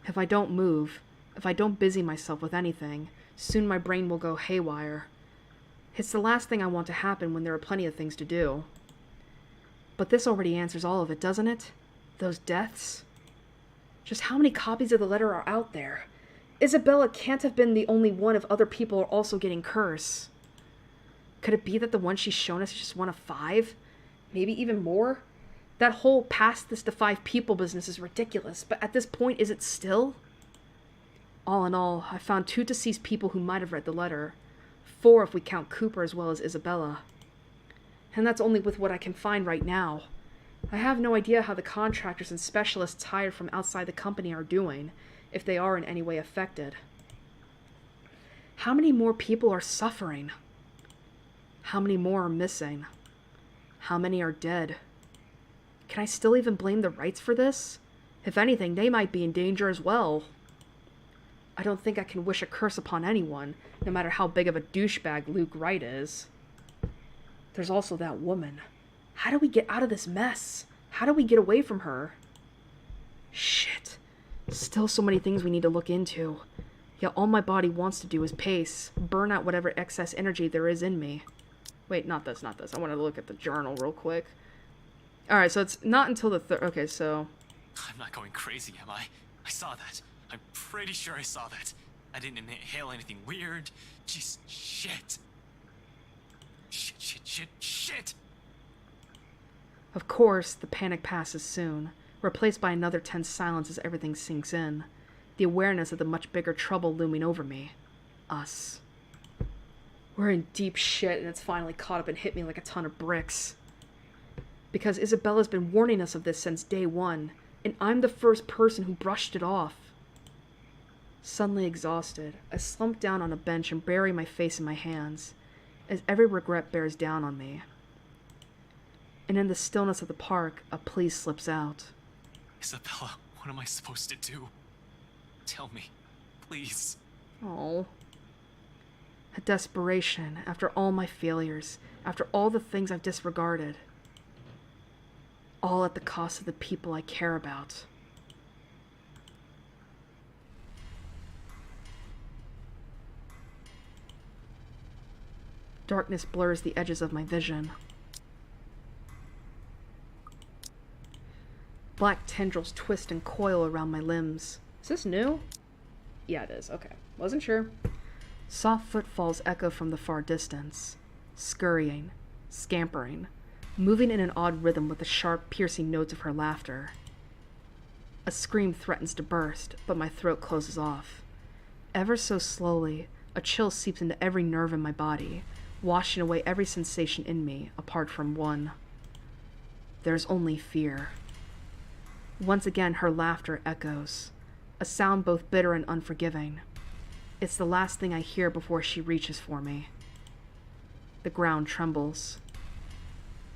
If I don't move, if I don't busy myself with anything, soon my brain will go haywire. It's the last thing I want to happen when there are plenty of things to do. But this already answers all of it, doesn't it? Those deaths? Just how many copies of the letter are out there? Isabella can't have been the only one if other people are also getting curse. Could it be that the one she's shown us is just one of 5? Maybe even more? That whole past this to 5 people business is ridiculous, but at this point, is it still? All in all, I found 2 deceased people who might have read the letter. 4 if we count Cooper as well as Isabella. And that's only with what I can find right now. I have no idea how the contractors and specialists hired from outside the company are doing, if they are in any way affected. How many more people are suffering? How many more are missing? How many are dead? Can I still even blame the Wrights for this? If anything, they might be in danger as well. I don't think I can wish a curse upon anyone, no matter how big of a douchebag Luke Wright is. There's also that woman. How do we get out of this mess? How do we get away from her? Shit. Still so many things we need to look into. Yet all my body wants to do is pace, burn out whatever excess energy there is in me. Wait, not this. I want to look at the journal real quick. Alright, so it's not until the third... Okay, so... I'm not going crazy, am I? I saw that. I'm pretty sure I saw that. I didn't inhale anything weird. Just shit. Shit. Of course, the panic passes soon, replaced by another tense silence as everything sinks in. The awareness of the much bigger trouble looming over me. Us. We're in deep shit, and it's finally caught up and hit me like a ton of bricks. Because Isabella's been warning us of this since day one, and I'm the first person who brushed it off. Suddenly exhausted, I slump down on a bench and bury my face in my hands, as every regret bears down on me. And in the stillness of the park, a plea slips out. Isabella, what am I supposed to do? Tell me, please. Oh. A desperation, after all my failures, after all the things I've disregarded. All at the cost of the people I care about. Darkness blurs the edges of my vision. Black tendrils twist and coil around my limbs. Is this new? Yeah, it is. Okay. Wasn't sure. Soft footfalls echo from the far distance. Scurrying. Scampering. Moving in an odd rhythm with the sharp, piercing notes of her laughter. A scream threatens to burst, but my throat closes off. Ever so slowly, a chill seeps into every nerve in my body, washing away every sensation in me, apart from one. There's only fear. Once again, her laughter echoes, a sound both bitter and unforgiving. It's the last thing I hear before she reaches for me. The ground trembles.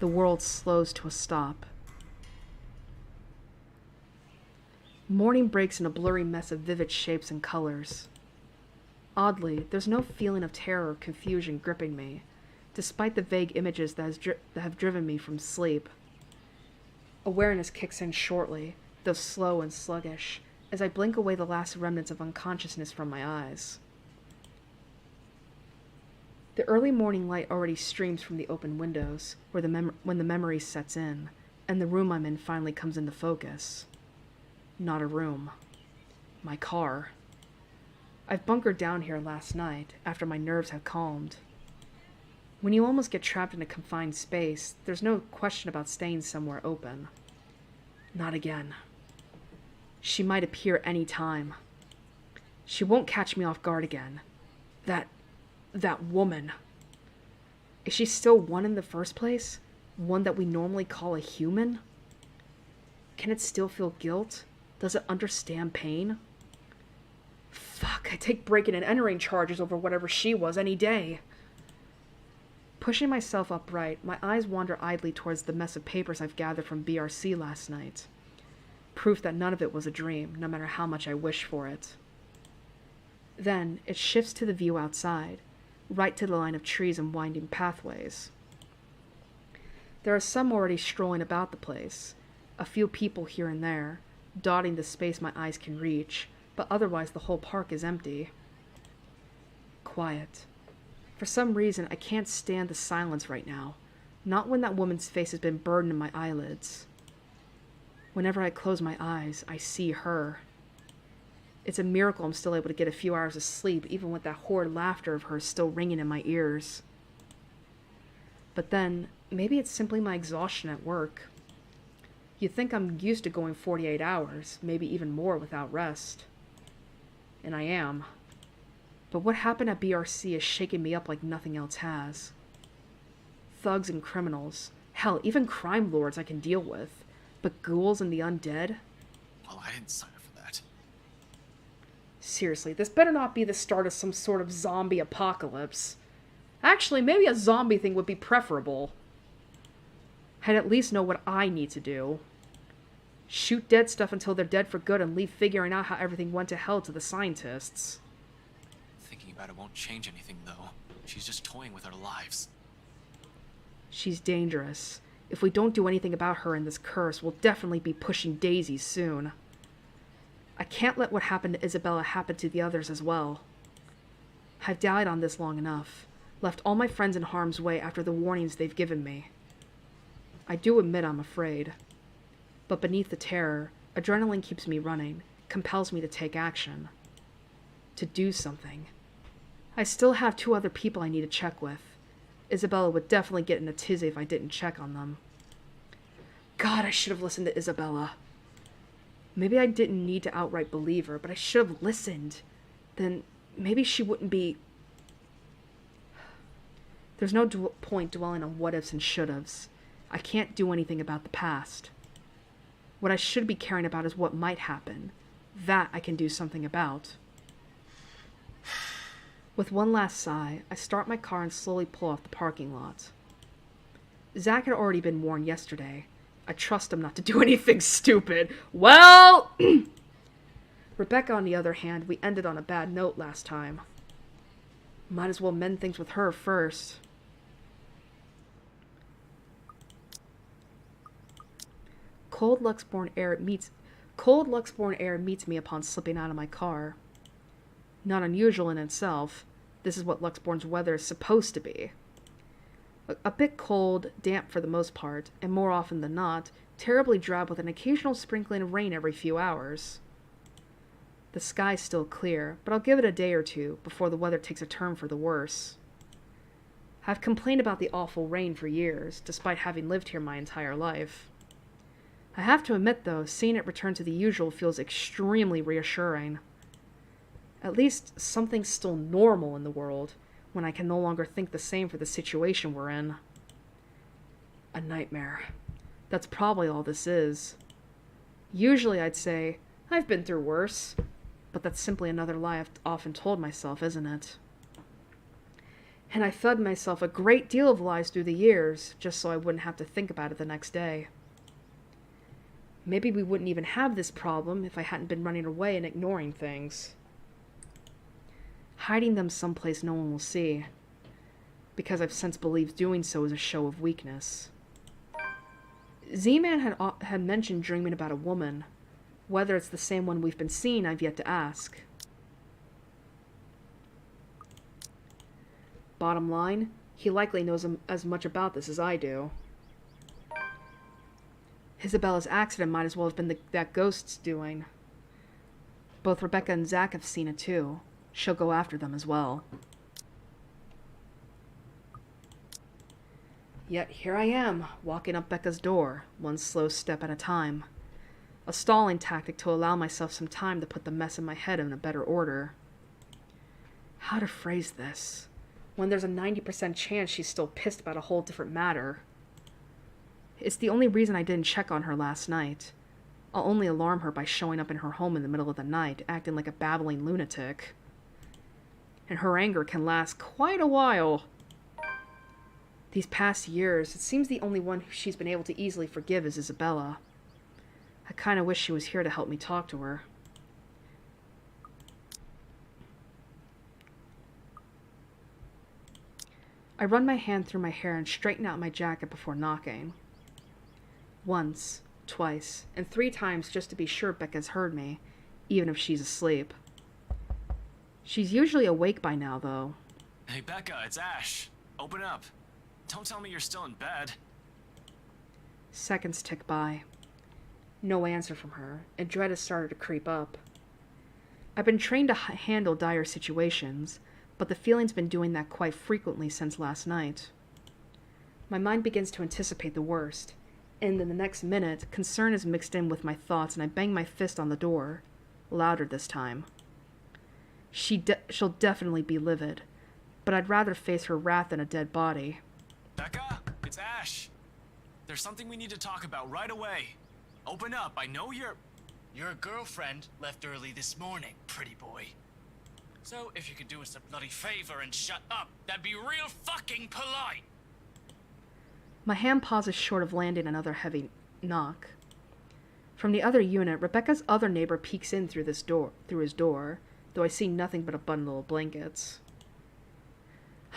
The world slows to a stop. Morning breaks in a blurry mess of vivid shapes and colors. Oddly, there's no feeling of terror or confusion gripping me, despite the vague images that have driven me from sleep. Awareness kicks in shortly, though slow and sluggish, as I blink away the last remnants of unconsciousness from my eyes. The early morning light already streams from the open windows, when the memory sets in, and the room I'm in finally comes into focus. Not a room. My car. I've bunkered down here last night, after my nerves have calmed. When you almost get trapped in a confined space, there's no question about staying somewhere open. Not again. She might appear any time. She won't catch me off guard again. That woman. Is she still one in the first place? One that we normally call a human? Can it still feel guilt? Does it understand pain? Fuck, I take breaking and entering charges over whatever she was any day. Pushing myself upright, my eyes wander idly towards the mess of papers I've gathered from BRC last night. Proof that none of it was a dream, no matter how much I wish for it. Then, it shifts to the view outside, right to the line of trees and winding pathways. There are some already strolling about the place, a few people here and there, dotting the space my eyes can reach, but otherwise the whole park is empty. Quiet. For some reason, I can't stand the silence right now, not when that woman's face has been burned in my eyelids. Whenever I close my eyes, I see her. It's a miracle I'm still able to get a few hours of sleep, even with that horrid laughter of hers still ringing in my ears. But then, maybe it's simply my exhaustion at work. You'd think I'm used to going 48 hours, maybe even more without rest. And I am. But what happened at BRC is shaking me up like nothing else has. Thugs and criminals, hell, even crime lords I can deal with. But ghouls and the undead? Well, I didn't sign up for that. Seriously, this better not be the start of some sort of zombie apocalypse. Actually, maybe a zombie thing would be preferable. I'd at least know what I need to do. Shoot dead stuff until they're dead for good and leave figuring out how everything went to hell to the scientists. Thinking about it won't change anything, though. She's just toying with our lives. She's dangerous. If we don't do anything about her and this curse, we'll definitely be pushing daisies soon. I can't let what happened to Isabella happen to the others as well. I've died on this long enough, left all my friends in harm's way after the warnings they've given me. I do admit I'm afraid. But beneath the terror, adrenaline keeps me running, compels me to take action. To do something. I still have 2 other people I need to check with. Isabella would definitely get in a tizzy if I didn't check on them. God, I should have listened to Isabella. Maybe I didn't need to outright believe her, but I should have listened. Then maybe she wouldn't be... There's no point dwelling on what-ifs and should-haves. I can't do anything about the past. What I should be caring about is what might happen. That I can do something about. With one last sigh, I start my car and slowly pull off the parking lot. Zach had already been warned yesterday. I trust him not to do anything stupid. Well... Rebecca, on the other hand, we ended on a bad note last time. Might as well mend things with her first. Cold Luxborn air meets me upon slipping out of my car. Not unusual in itself. This is what Luxborn's weather is supposed to be. A bit cold, damp for the most part, and more often than not, terribly drab with an occasional sprinkling of rain every few hours. The sky's still clear, but I'll give it a day or two before the weather takes a turn for the worse. I've complained about the awful rain for years, despite having lived here my entire life. I have to admit, though, seeing it return to the usual feels extremely reassuring. At least something's still normal in the world, when I can no longer think the same for the situation we're in. A nightmare. That's probably all this is. Usually I'd say, I've been through worse. But that's simply another lie I've often told myself, isn't it? And I fed myself a great deal of lies through the years, just so I wouldn't have to think about it the next day. Maybe we wouldn't even have this problem if I hadn't been running away and ignoring things. Hiding them someplace no one will see, because I've since believed doing so is a show of weakness. Z-Man had mentioned dreaming about a woman. Whether it's the same one we've been seeing, I've yet to ask. Bottom line, he likely knows as much about this as I do. Isabella's accident might as well have been that ghost's doing. Both Rebecca and Zach have seen it too. She'll go after them as well. Yet here I am, walking up Becca's door, one slow step at a time. A stalling tactic to allow myself some time to put the mess in my head in a better order. How to phrase this, when there's a 90% chance she's still pissed about a whole different matter. It's the only reason I didn't check on her last night. I'll only alarm her by showing up in her home in the middle of the night, acting like a babbling lunatic. And her anger can last quite a while. These past years, it seems the only one who she's been able to easily forgive is Isabella. I kinda wish she was here to help me talk to her. I run my hand through my hair and straighten out my jacket before knocking. Once, twice, and 3 times just to be sure Becca's heard me, even if she's asleep. She's usually awake by now, though. Hey, Becca, it's Ash. Open up. Don't tell me you're still in bed. Seconds tick by. No answer from her, and dread has started to creep up. I've been trained to handle dire situations, but the feeling's been doing that quite frequently since last night. My mind begins to anticipate the worst, and in the next minute, concern is mixed in with my thoughts and I bang my fist on the door, louder this time. She'll definitely be livid, but I'd rather face her wrath than a dead body. Becca, it's Ash. There's something we need to talk about right away. Open up, I know you're... Your girlfriend left early this morning, pretty boy. So if you could do us a bloody favor and shut up, that'd be real fucking polite. My hand pauses short of landing another heavy knock. From the other unit, Rebecca's other neighbor peeks in through his door, though I see nothing but a bundle of blankets.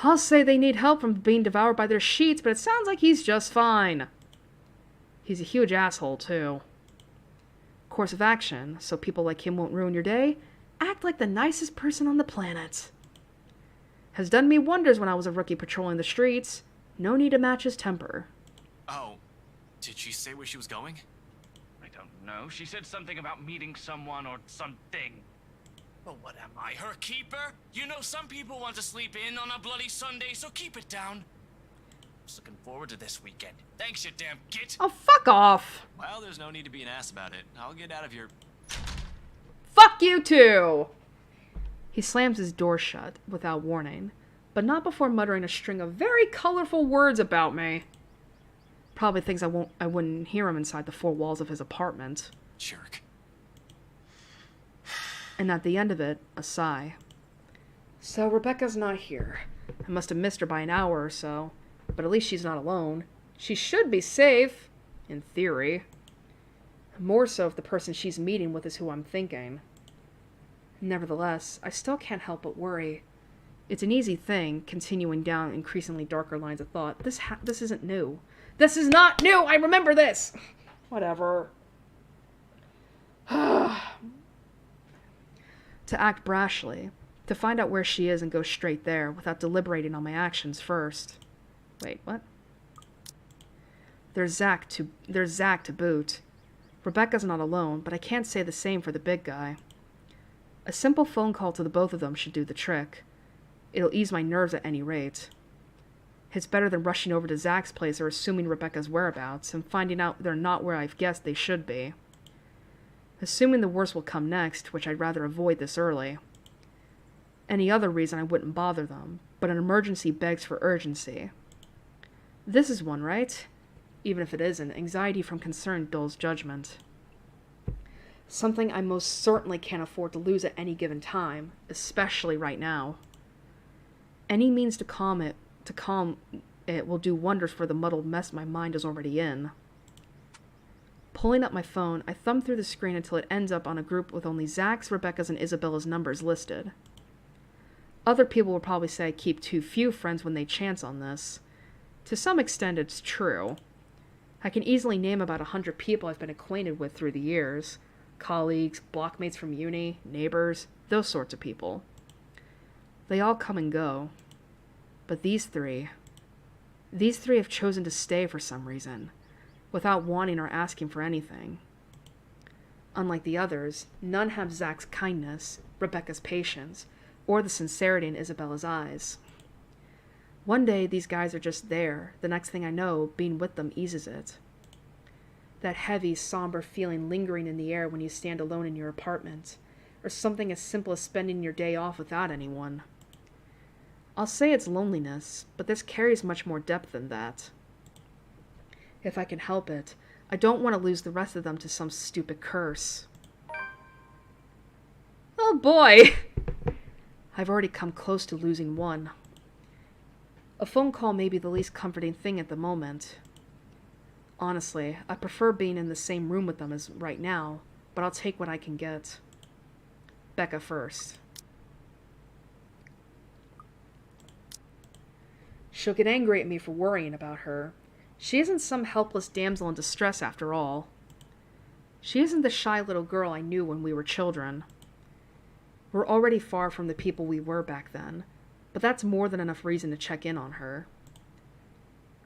I'll say they need help from being devoured by their sheets, but it sounds like he's just fine. He's a huge asshole, too. Course of action, so people like him won't ruin your day, act like the nicest person on the planet. Has done me wonders when I was a rookie patrolling the streets. No need to match his temper. Oh, did she say where she was going? I don't know. She said something about meeting someone or something. Well, what am I, her keeper? You know some people want to sleep in on a bloody Sunday, so keep it down. Just looking forward to this weekend. Thanks, you damn git. Oh, fuck off. Well, there's no need to be an ass about it. I'll get out of here. Fuck you too! He slams his door shut without warning, but not before muttering a string of very colorful words about me. Probably thinks I wouldn't hear him inside the four walls of his apartment. Jerk. And at the end of it, a sigh. So Rebecca's not here. I must have missed her by an hour or so. But at least she's not alone. She should be safe, in theory. More so if the person she's meeting with is who I'm thinking. Nevertheless, I still can't help but worry. It's an easy thing, continuing down increasingly darker lines of thought. This isn't new. This is not new! I remember this! Whatever. To act brashly. To find out where she is and go straight there, without deliberating on my actions first. Wait, what? There's Zach to boot. Rebecca's not alone, but I can't say the same for the big guy. A simple phone call to the both of them should do the trick. It'll ease my nerves at any rate. It's better than rushing over to Zach's place or assuming Rebecca's whereabouts and finding out they're not where I've guessed they should be. Assuming the worst will come next, which I'd rather avoid this early. Any other reason I wouldn't bother them, but an emergency begs for urgency. This is one, right? Even if it isn't, anxiety from concern dulls judgment. Something I most certainly can't afford to lose at any given time, especially right now. Any means to calm it will do wonders for the muddled mess my mind is already in. Pulling up my phone, I thumb through the screen until it ends up on a group with only Zach's, Rebecca's, and Isabella's numbers listed. Other people will probably say I keep too few friends when they chance on this. To some extent, it's true. I can easily name about 100 people I've been acquainted with through the years. Colleagues, blockmates from uni, neighbors, those sorts of people. They all come and go. But these three have chosen to stay for some reason, without wanting or asking for anything. Unlike the others, none have Zach's kindness, Rebecca's patience, or the sincerity in Isabella's eyes. One day, these guys are just there. The next thing I know, being with them eases it. That heavy, somber feeling lingering in the air when you stand alone in your apartment, or something as simple as spending your day off without anyone. I'll say it's loneliness, but this carries much more depth than that. If I can help it, I don't want to lose the rest of them to some stupid curse. Oh boy! I've already come close to losing one. A phone call may be the least comforting thing at the moment. Honestly, I prefer being in the same room with them as right now, but I'll take what I can get. Becca first. She'll get angry at me for worrying about her. She isn't some helpless damsel in distress after all. She isn't the shy little girl I knew when we were children. We're already far from the people we were back then, but that's more than enough reason to check in on her.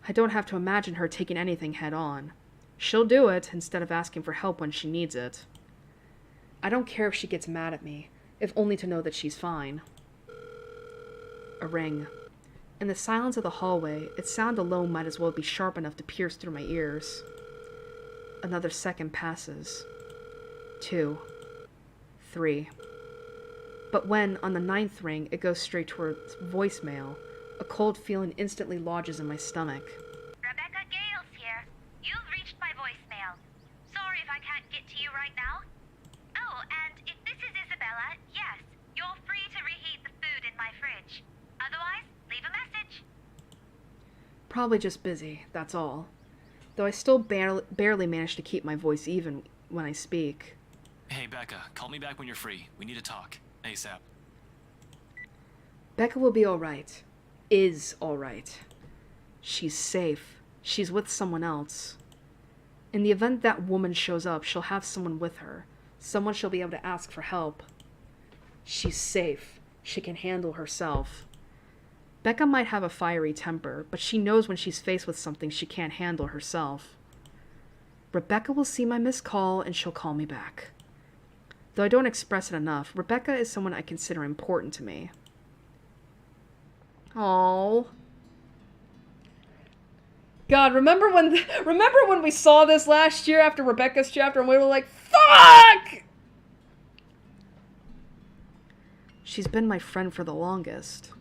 I don't have to imagine her taking anything head on. She'll do it instead of asking for help when she needs it. I don't care if she gets mad at me, if only to know that she's fine. A ring. In the silence of the hallway, its sound alone might as well be sharp enough to pierce through my ears. Another second passes. 2. 3. But when, on the 9th ring, it goes straight towards voicemail, a cold feeling instantly lodges in my stomach. Rebecca Gales here. You've reached my voicemail. Sorry if I can't get to you right now. Oh, and if this is Isabella, yes, you're free to reheat the food in my fridge. Otherwise, leave a message. Probably just busy, that's all. Though I still barely manage to keep my voice even when I speak. Hey, Becca, call me back when you're free. We need to talk. ASAP. Becca will be alright. Is alright. She's safe. She's with someone else. In the event that woman shows up, she'll have someone with her. Someone she'll be able to ask for help. She's safe. She can handle herself. Becca might have a fiery temper, but she knows when she's faced with something she can't handle herself. Rebecca will see my missed call and she'll call me back. Though I don't express it enough, Rebecca is someone I consider important to me. Aww. God, remember when we saw this last year after Rebecca's chapter and we were like, fuck! She's been my friend for the longest.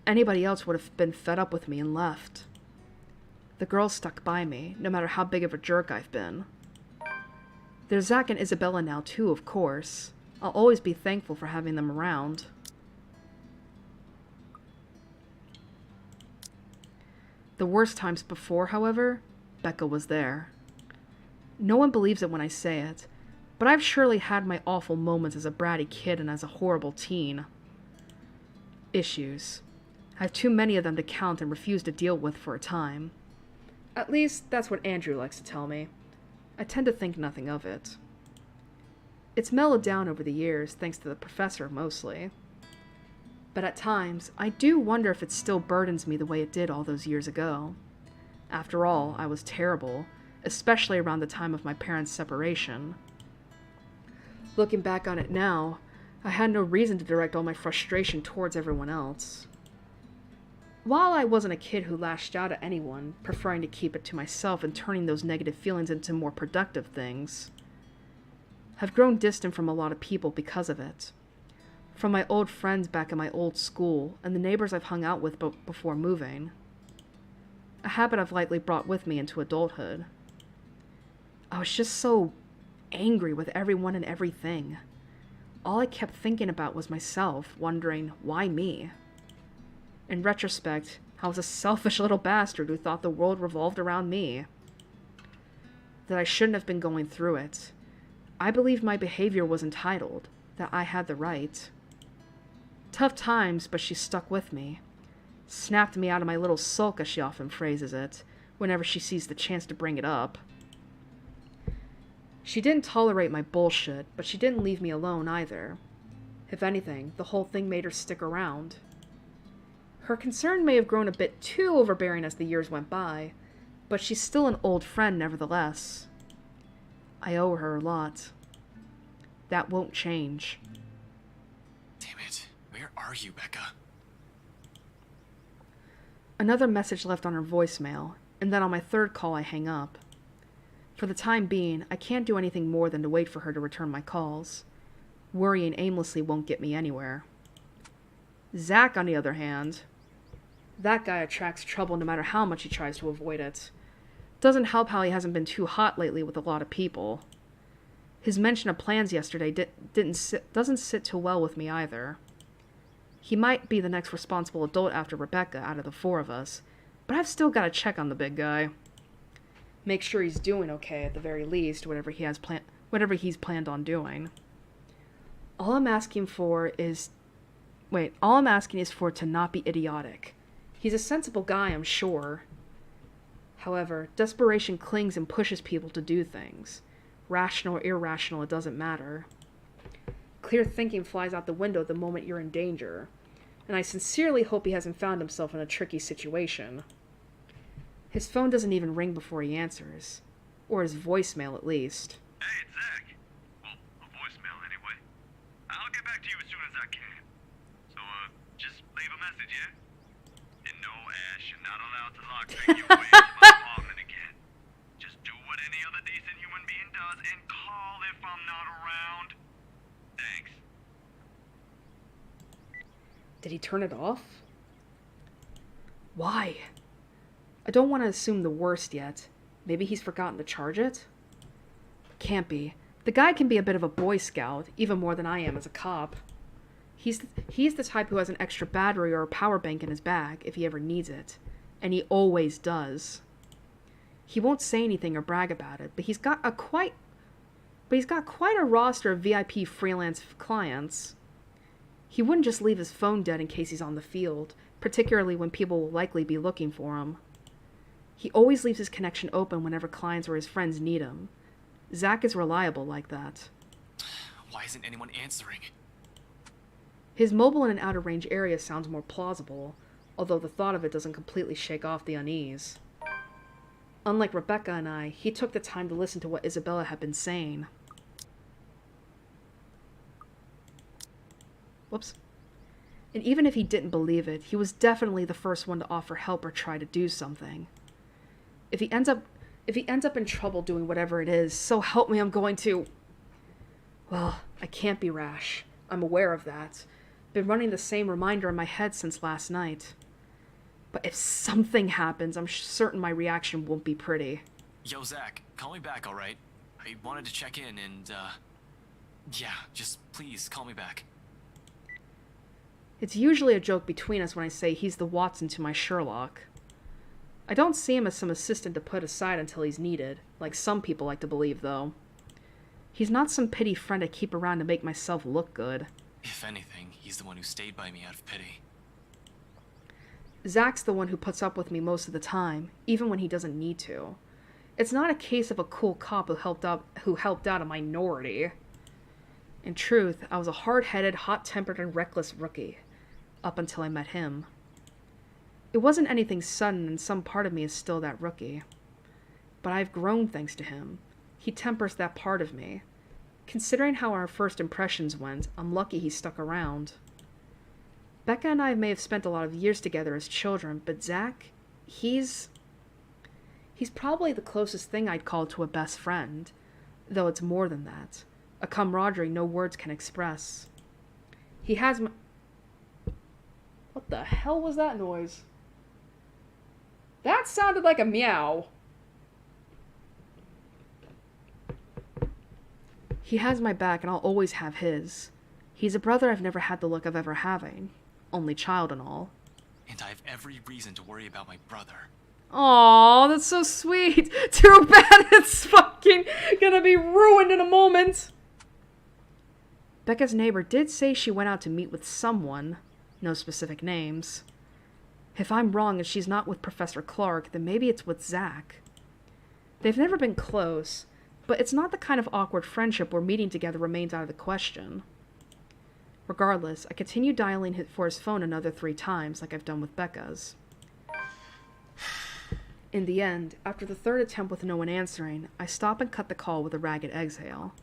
Anybody else would have been fed up with me and left. The girls stuck by me, no matter how big of a jerk I've been. There's Zach and Isabella now too, of course. I'll always be thankful for having them around. The worst times before, however, Becca was there. No one believes it when I say it, but I've surely had my awful moments as a bratty kid and as a horrible teen. Issues. I have too many of them to count and refuse to deal with for a time. At least, that's what Andrew likes to tell me. I tend to think nothing of it. It's mellowed down over the years, thanks to the professor mostly. But at times, I do wonder if it still burdens me the way it did all those years ago. After all, I was terrible, especially around the time of my parents' separation. Looking back on it now, I had no reason to direct all my frustration towards everyone else. While I wasn't a kid who lashed out at anyone, preferring to keep it to myself and turning those negative feelings into more productive things, I've grown distant from a lot of people because of it. From my old friends back in my old school and the neighbors I've hung out with before moving. A habit I've lightly brought with me into adulthood. I was just so angry with everyone and everything. All I kept thinking about was myself, wondering, why me? In retrospect, I was a selfish little bastard who thought the world revolved around me. That I shouldn't have been going through it. I believed my behavior was entitled, that I had the right. Tough times, but she stuck with me. Snapped me out of my little sulk, as she often phrases it, whenever she sees the chance to bring it up. She didn't tolerate my bullshit, but she didn't leave me alone either. If anything, the whole thing made her stick around. Her concern may have grown a bit too overbearing as the years went by, but she's still an old friend nevertheless. I owe her a lot. That won't change. Damn it. Where are you, Becca? Another message left on her voicemail, and then on my third call I hang up. For the time being, I can't do anything more than to wait for her to return my calls. Worrying aimlessly won't get me anywhere. Zach, on the other hand, that guy attracts trouble no matter how much he tries to avoid it. Doesn't help how he hasn't been too hot lately with a lot of people. His mention of plans yesterday doesn't sit too well with me either. He might be the next responsible adult after Rebecca out of the four of us, but I've still got to check on the big guy. Make sure he's doing okay at the very least, whatever he's planned on doing. All I'm asking is for it to not be idiotic. He's a sensible guy, I'm sure. However, desperation clings and pushes people to do things. Rational or irrational, it doesn't matter. Clear thinking flies out the window the moment you're in danger, and I sincerely hope he hasn't found himself in a tricky situation. His phone doesn't even ring before he answers. Or his voicemail, at least. Hey, it's Zach. Well, a voicemail anyway. I'll get back to you as soon as I can. So, just leave a message, yeah? And no, Ash, you're not allowed to lockpick your way into my apartment again. Just do what any other decent human being does and call if I'm not around. Thanks. Did he turn it off? Why? I don't want to assume the worst yet. Maybe he's forgotten to charge it? Can't be. The guy can be a bit of a Boy Scout, even more than I am as a cop. He's the type who has an extra battery or a power bank in his bag if he ever needs it. And he always does. He won't say anything or brag about it, but he's got quite a roster of VIP freelance clients. He wouldn't just leave his phone dead in case he's on the field, particularly when people will likely be looking for him. He always leaves his connection open whenever clients or his friends need him. Zach is reliable like that. Why isn't anyone answering? His mobile in an out-of-range area sounds more plausible, although the thought of it doesn't completely shake off the unease. Unlike Rebecca and I, he took the time to listen to what Isabella had been saying. Whoops. And even if he didn't believe it, he was definitely the first one to offer help or try to do something. If he ends up in trouble doing whatever it is, so help me I'm going to... Well, I can't be rash. I'm aware of that. Been running the same reminder in my head since last night. But if something happens, I'm certain my reaction won't be pretty. Yo, Zach, call me back, alright? I wanted to check in and, yeah, just please call me back. It's usually a joke between us when I say he's the Watson to my Sherlock. I don't see him as some assistant to put aside until he's needed, like some people like to believe, though. He's not some pity friend I keep around to make myself look good. If anything, he's the one who stayed by me out of pity. Zach's the one who puts up with me most of the time, even when he doesn't need to. It's not a case of a cool cop who helped out a minority. In truth, I was a hard-headed, hot-tempered, and reckless rookie, up until I met him. It wasn't anything sudden, and some part of me is still that rookie. But I've grown thanks to him. He tempers that part of me. Considering how our first impressions went, I'm lucky he stuck around. Becca and I may have spent a lot of years together as children, but Zach, he's probably the closest thing I'd call to a best friend, though it's more than that. A camaraderie no words can express. He has my... What the hell was that noise? That sounded like a meow. He has my back and I'll always have his. He's a brother I've never had the luck of ever having. Only child and all. And I have every reason to worry about my brother. Aw, that's so sweet. Too bad it's fucking gonna be ruined in a moment. Becca's neighbor did say she went out to meet with someone. No specific names. If I'm wrong and she's not with Professor Clark, then maybe it's with Zach. They've never been close, but it's not the kind of awkward friendship where meeting together remains out of the question. Regardless, I continue dialing for his phone another 3 times, like I've done with Becca's. In the end, after the 3rd attempt with no one answering, I stop and cut the call with a ragged exhale.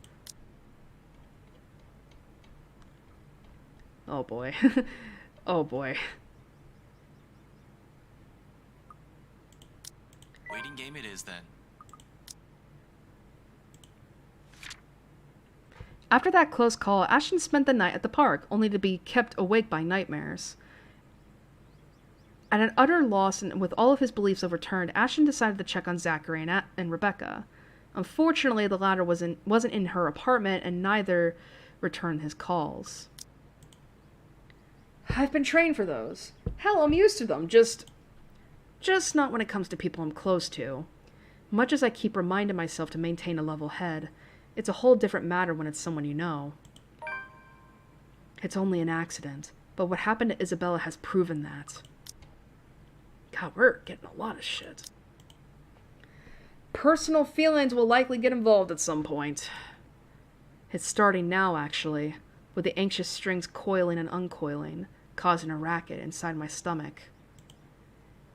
Oh boy. Oh boy. Waiting game it is, then. After that close call, Ashton spent the night at the park, only to be kept awake by nightmares. At an utter loss and with all of his beliefs overturned, Ashton decided to check on Zachary and Rebecca. Unfortunately, the latter wasn't in her apartment, and neither returned his calls. I've been trained for those. Hell, I'm used to them, just not when it comes to people I'm close to. Much as I keep reminding myself to maintain a level head, it's a whole different matter when it's someone you know. It's only an accident, but what happened to Isabella has proven that. God, we're getting a lot of shit. Personal feelings will likely get involved at some point. It's starting now, actually, with the anxious strings coiling and uncoiling, causing a racket inside my stomach.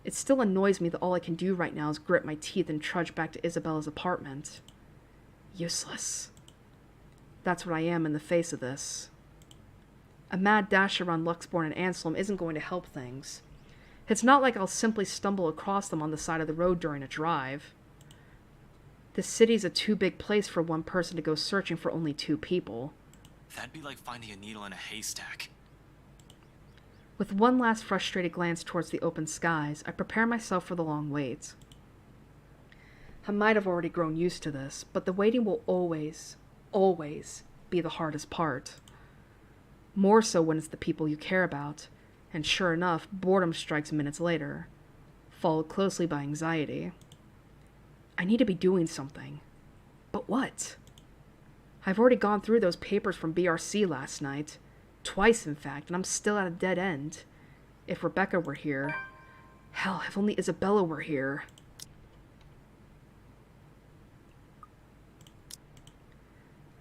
It still annoys me that all I can do right now is grit my teeth and trudge back to Isabella's apartment. Useless. That's what I am in the face of this. A mad dash around Luxbourne and Anselm isn't going to help things. It's not like I'll simply stumble across them on the side of the road during a drive. This city's a too big place for one person to go searching for only 2 people. That'd be like finding a needle in a haystack. With one last frustrated glance towards the open skies, I prepare myself for the long wait. I might have already grown used to this, but the waiting will always be the hardest part. More so when it's the people you care about, and sure enough, boredom strikes minutes later, followed closely by anxiety. I need to be doing something. But what? I've already gone through those papers from BRC last night. Twice, in fact, and I'm still at a dead end. If Rebecca were here... Hell, if only Isabella were here.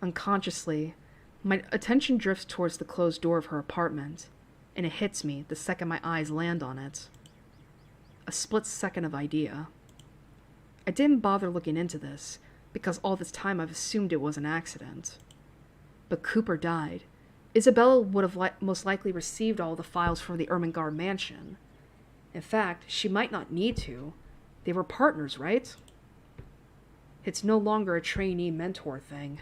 Unconsciously, my attention drifts towards the closed door of her apartment, and it hits me the second my eyes land on it. A split second of idea. I didn't bother looking into this, because all this time I've assumed it was an accident. But Cooper died. Isabella would have most likely received all the files for the Ermengarde mansion. In fact, she might not need to. They were partners, right? It's no longer a trainee-mentor thing.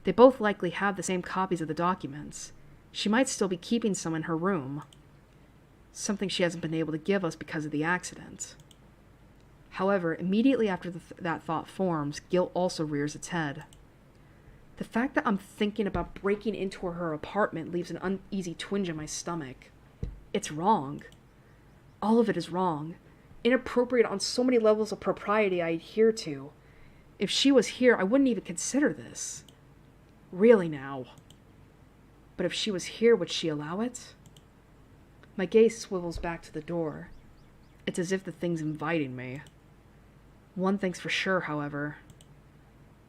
They both likely have the same copies of the documents. She might still be keeping some in her room. Something she hasn't been able to give us because of the accident. However, immediately after that thought forms, guilt also rears its head. The fact that I'm thinking about breaking into her apartment leaves an uneasy twinge in my stomach. It's wrong. All of it is wrong. Inappropriate on so many levels of propriety I adhere to. If she was here, I wouldn't even consider this. Really now. But if she was here, would she allow it? My gaze swivels back to the door. It's as if the thing's inviting me. One thing's for sure, however.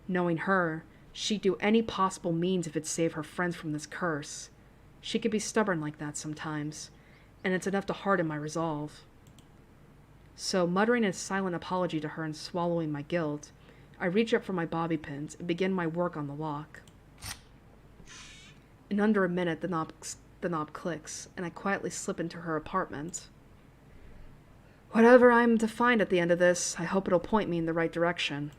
Knowing her, she'd do any possible means if it'd save her friends from this curse. She could be stubborn like that sometimes, and it's enough to harden my resolve. So, muttering a silent apology to her and swallowing my guilt, I reach up for my bobby pins and begin my work on the lock. In under a minute, the knob clicks, and I quietly slip into her apartment. Whatever I'm to find at the end of this, I hope it'll point me in the right direction.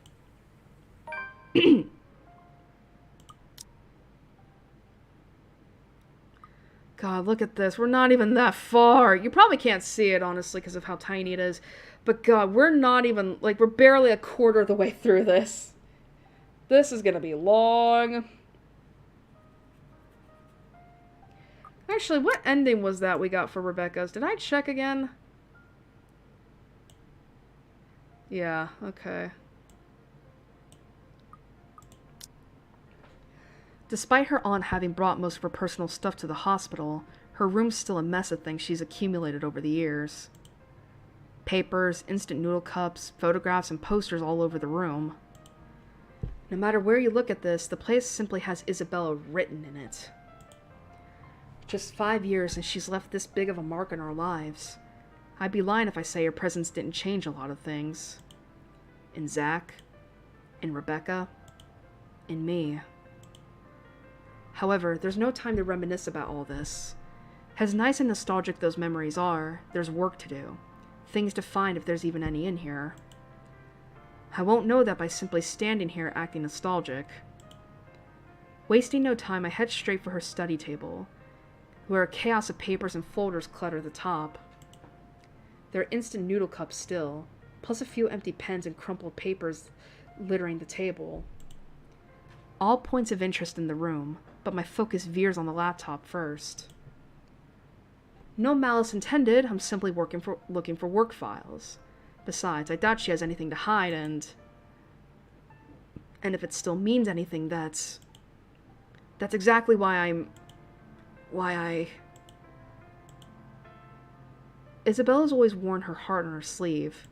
God, look at this. We're not even that far. You probably can't see it, honestly, because of how tiny it is. But God, we're not even, like, we're barely a quarter of the way through this. This is gonna be long. Actually, what ending was that we got for Rebecca's? Did I check again? Yeah, okay. Despite her aunt having brought most of her personal stuff to the hospital, her room's still a mess of things she's accumulated over the years. Papers, instant noodle cups, photographs, and posters all over the room. No matter where you look at this, the place simply has Isabella written in it. Just 5 years and she's left this big of a mark in our lives. I'd be lying if I say her presence didn't change a lot of things. In Zach, in Rebecca, in me. However, there's no time to reminisce about all this. As nice and nostalgic those memories are, there's work to do. Things to find if there's even any in here. I won't know that by simply standing here acting nostalgic. Wasting no time, I head straight for her study table, where a chaos of papers and folders clutter the top. There are instant noodle cups still, plus a few empty pens and crumpled papers littering the table. All points of interest in the room, but my focus veers on the laptop first. No malice intended, I'm simply looking for work files. Besides, I doubt she has anything to hide, and if it still means anything, that's exactly why Isabella's always worn her heart on her sleeve.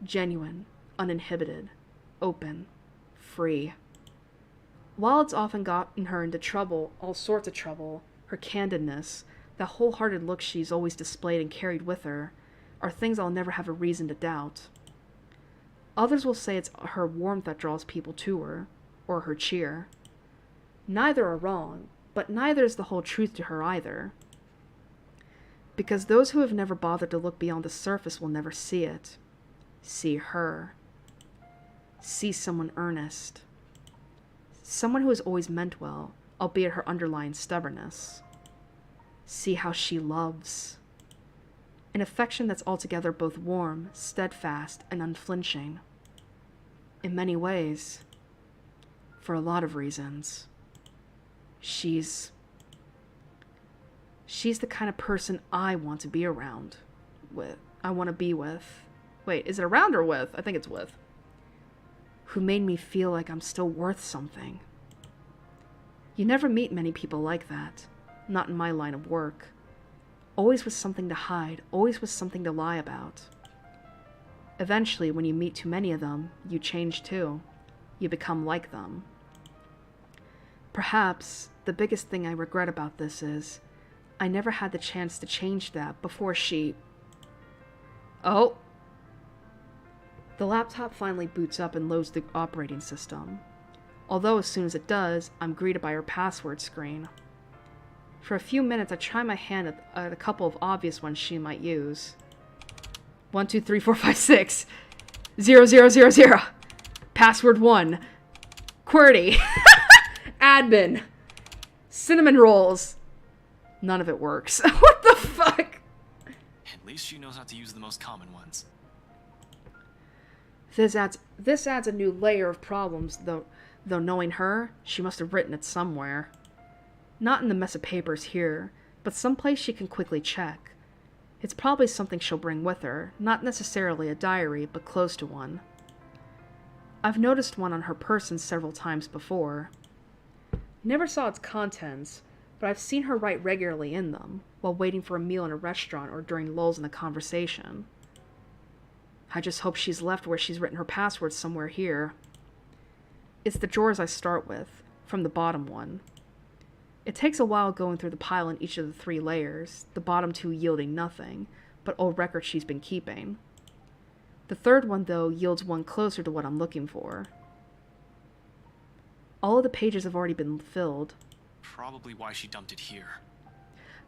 Genuine, uninhibited, open, free. While it's often gotten her into trouble, all sorts of trouble, her candidness, that wholehearted look she's always displayed and carried with her, are things I'll never have a reason to doubt. Others will say it's her warmth that draws people to her, or her cheer. Neither are wrong, but neither is the whole truth to her either. Because those who have never bothered to look beyond the surface will never see it. See her. See someone earnest. Someone who has always meant well, albeit her underlying stubbornness. See how she loves. An affection that's altogether both warm, steadfast, and unflinching. In many ways, for a lot of reasons, she's the kind of person I want to be around with. I want to be with. Wait, is it around or with? I think it's with. Who made me feel like I'm still worth something. You never meet many people like that. Not in my line of work. Always with something to hide, always with something to lie about. Eventually, when you meet too many of them, you change too. You become like them. Perhaps the biggest thing I regret about this is I never had the chance to change that before she... Oh! The laptop finally boots up and loads the operating system. Although as soon as it does, I'm greeted by her password screen. For a few minutes, I try my hand at a couple of obvious ones she might use. 1, 2, 3, 4, 5, 6. 0, 0, 0, 0. Password 1. QWERTY. Admin. Cinnamon rolls. None of it works. What the fuck? At least she knows how to use the most common ones. This adds a new layer of problems, though knowing her, she must have written it somewhere. Not in the mess of papers here, but someplace she can quickly check. It's probably something she'll bring with her, not necessarily a diary, but close to one. I've noticed one on her person several times before. Never saw its contents, but I've seen her write regularly in them, while waiting for a meal in a restaurant or during lulls in the conversation. I just hope she's left where she's written her password somewhere here. It's the drawers I start with, from the bottom one. It takes a while going through the pile in each of the 3 layers, the bottom 2 yielding nothing, but old records she's been keeping. The third one, though, yields one closer to what I'm looking for. All of the pages have already been filled. Probably why she dumped it here.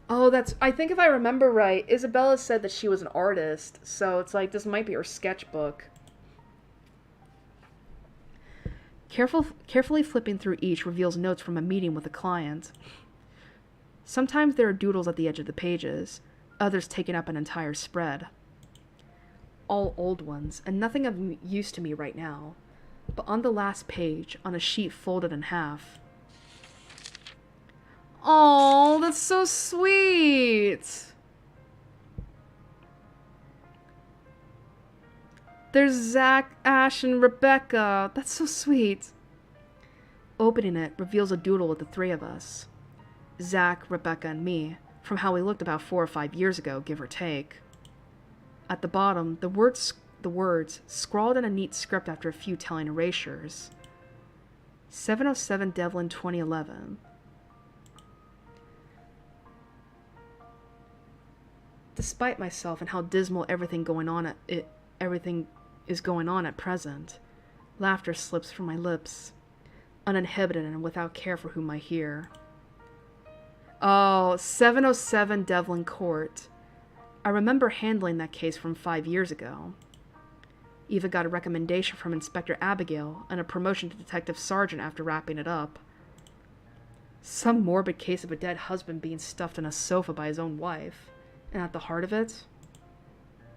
Oh, I think if I remember right, Isabella said that she was an artist, so it's like, this might be her sketchbook. Carefully flipping through each reveals notes from a meeting with a client. Sometimes there are doodles at the edge of the pages, others taking up an entire spread. All old ones, and nothing of use to me right now. But on the last page, on a sheet folded in half. Oh, that's so sweet! There's Zach, Ash, and Rebecca. That's so sweet. Opening it reveals a doodle of the 3 of us. Zach, Rebecca, and me, from how we looked about 4 or 5 years ago, give or take. At the bottom, the words scrawled in a neat script after a few telling erasures. 707 Devlin 2011. Despite myself and how dismal everything is going on at present, laughter slips from my lips, uninhibited and without care for whom I hear. Oh, 707 Devlin Court. I remember handling that case from 5 years ago. Eva got a recommendation from Inspector Abigail and a promotion to Detective Sergeant after wrapping it up. Some morbid case of a dead husband being stuffed in a sofa by his own wife. And at the heart of it,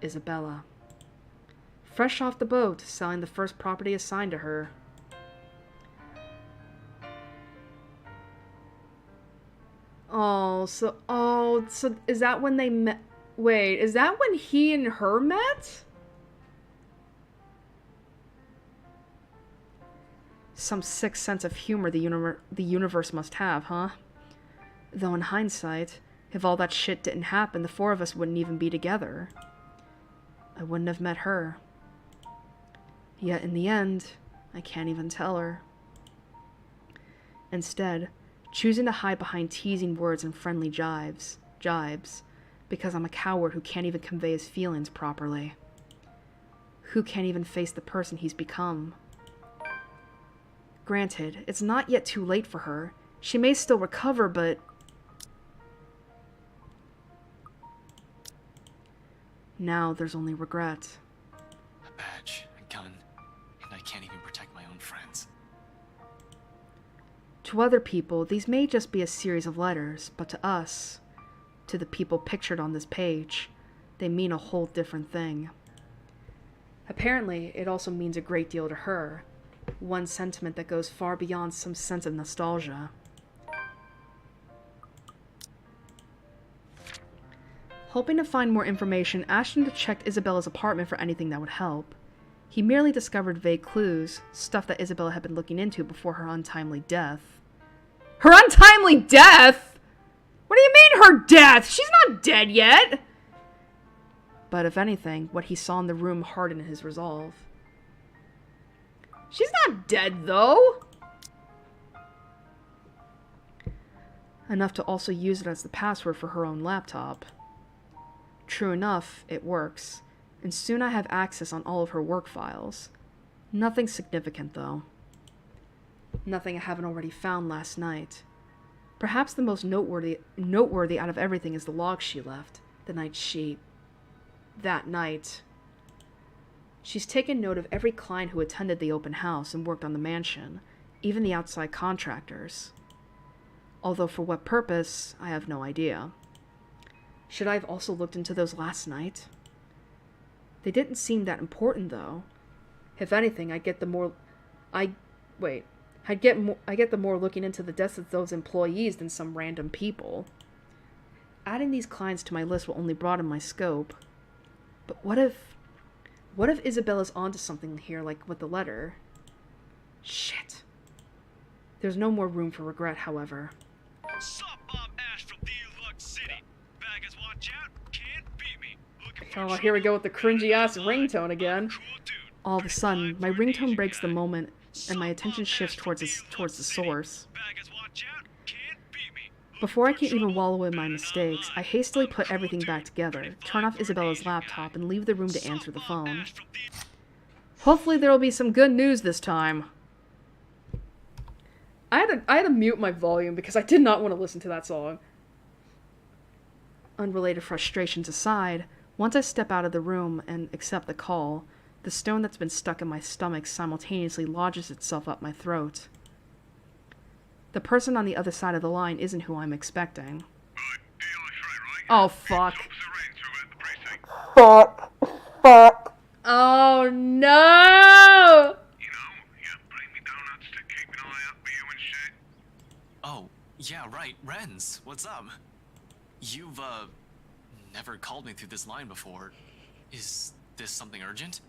Isabella. Fresh off the boat, selling the first property assigned to her. So is that when they met? Wait, is that when he and her met? Some sick sense of humor the universe must have, huh? Though in hindsight, if all that shit didn't happen, the 4 of us wouldn't even be together. I wouldn't have met her. Yet in the end, I can't even tell her. Instead, choosing to hide behind teasing words and friendly jibes, because I'm a coward who can't even convey his feelings properly. Who can't even face the person he's become. Granted, it's not yet too late for her. She may still recover, but... now there's only regret. A badge, a gun, and I can't even protect my own friends. To other people, these may just be a series of letters, but to us, to the people pictured on this page, they mean a whole different thing. Apparently, it also means a great deal to her, one sentiment that goes far beyond some sense of nostalgia. Hoping to find more information, Ashton checked Isabella's apartment for anything that would help. He merely discovered vague clues, stuff that Isabella had been looking into before her untimely death. Her untimely death?! What do you mean, her death? She's not dead yet! But if anything, what he saw in the room hardened his resolve. She's not dead, though! Enough to also use it as the password for her own laptop. True enough, it works, and soon I have access on all of her work files. Nothing significant, though. Nothing I haven't already found last night. Perhaps the most noteworthy out of everything is the log she left, the night that night. She's taken note of every client who attended the open house and worked on the mansion, even the outside contractors. although for what purpose, I have no idea. Should I have also looked into those last night? They didn't seem that important, though. If anything, I get the more looking into the deaths of those employees than some random people. Adding these clients to my list will only broaden my scope. But what if Isabella's onto something here, like with the letter? Shit. There's no more room for regret, however. Sup, I'm Ash from Lux City. Baggers, watch out, can't beat me. Oh, here we go with the cringy-ass ringtone again. All of a sudden, my ringtone breaks the moment, and my attention shifts towards the source. Before I can even wallow in my mistakes, I hastily put everything back together, turn off Isabella's laptop, and leave the room to answer the phone. Hopefully there will be some good news this time. I had to mute my volume because I did not want to listen to that song. Unrelated frustrations aside, once I step out of the room and accept the call, the stone that's been stuck in my stomach simultaneously lodges itself up my throat. The person on the other side of the line isn't who I'm expecting. Oh, fuck. Fuck. Fuck. Oh, no! Oh, yeah, right, Renz, what's up? You've, never called me through this line before. Is this something urgent?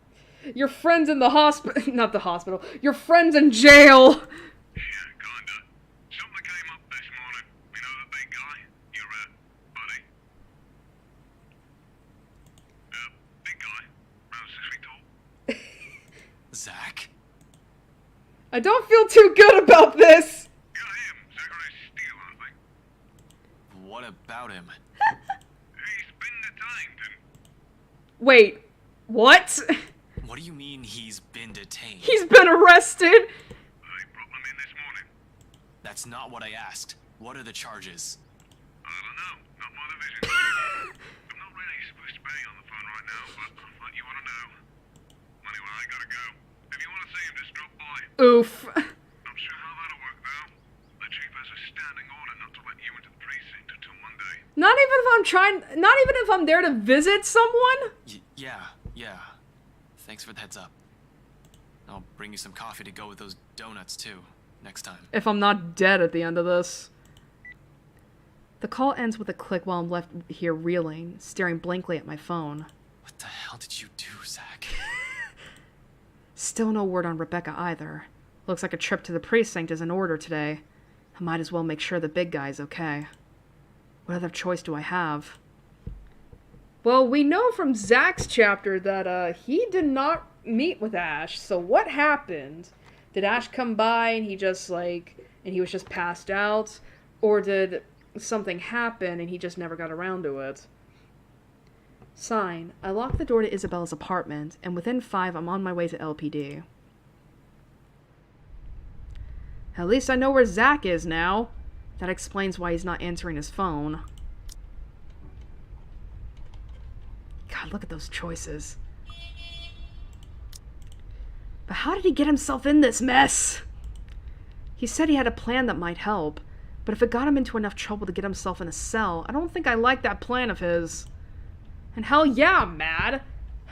Your friend's in the hospital. Not the hospital. Your friend's in jail! Zach? I don't feel too good about this! What about him? Wait, what? What do you mean he's been detained? He's been arrested! That's not what I asked. What are the charges? I don't know. Not my division. I'm not really supposed to be on the phone right now, but I thought you want to know. Anyway, I gotta go. If you want to see him, just drop by. Oof. Not sure how that'll work, though. The chief has a standing order not to let you into the precinct until Monday. Not even if I'm there to visit someone? Yeah. Thanks for the heads up. I'll bring you some coffee to go with those donuts, too, next time. If I'm not dead at the end of this. The call ends with a click while I'm left here reeling, staring blankly at my phone. What the hell did you do, Zach? Still no word on Rebecca either. Looks like a trip to the precinct is in order today. I might as well make sure the big guy's okay. What other choice do I have? Well, we know from Zach's chapter that he did not meet with Ash, so what happened? Did Ash come by and he was just passed out? Or did something happen and he just never got around to it? Sign. I lock the door to Isabella's apartment, and within 5 I'm on my way to LPD. At least I know where Zach is now. That explains why he's not answering his phone. God, look at those choices. But how did he get himself in this mess? He said he had a plan that might help, but if it got him into enough trouble to get himself in a cell, I don't think I like that plan of his. And hell yeah, I'm mad.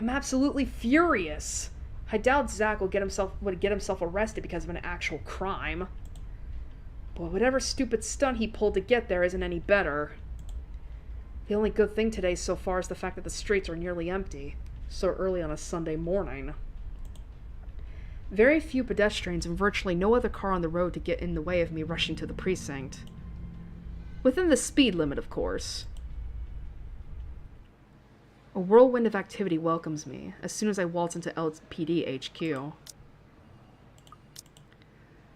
I'm absolutely furious. I doubt Zach would get himself arrested because of an actual crime. But whatever stupid stunt he pulled to get there isn't any better. The only good thing today so far is the fact that the streets are nearly empty, so early on a Sunday morning. Very few pedestrians and virtually no other car on the road to get in the way of me rushing to the precinct. Within the speed limit, of course. A whirlwind of activity welcomes me as soon as I waltz into LPD HQ.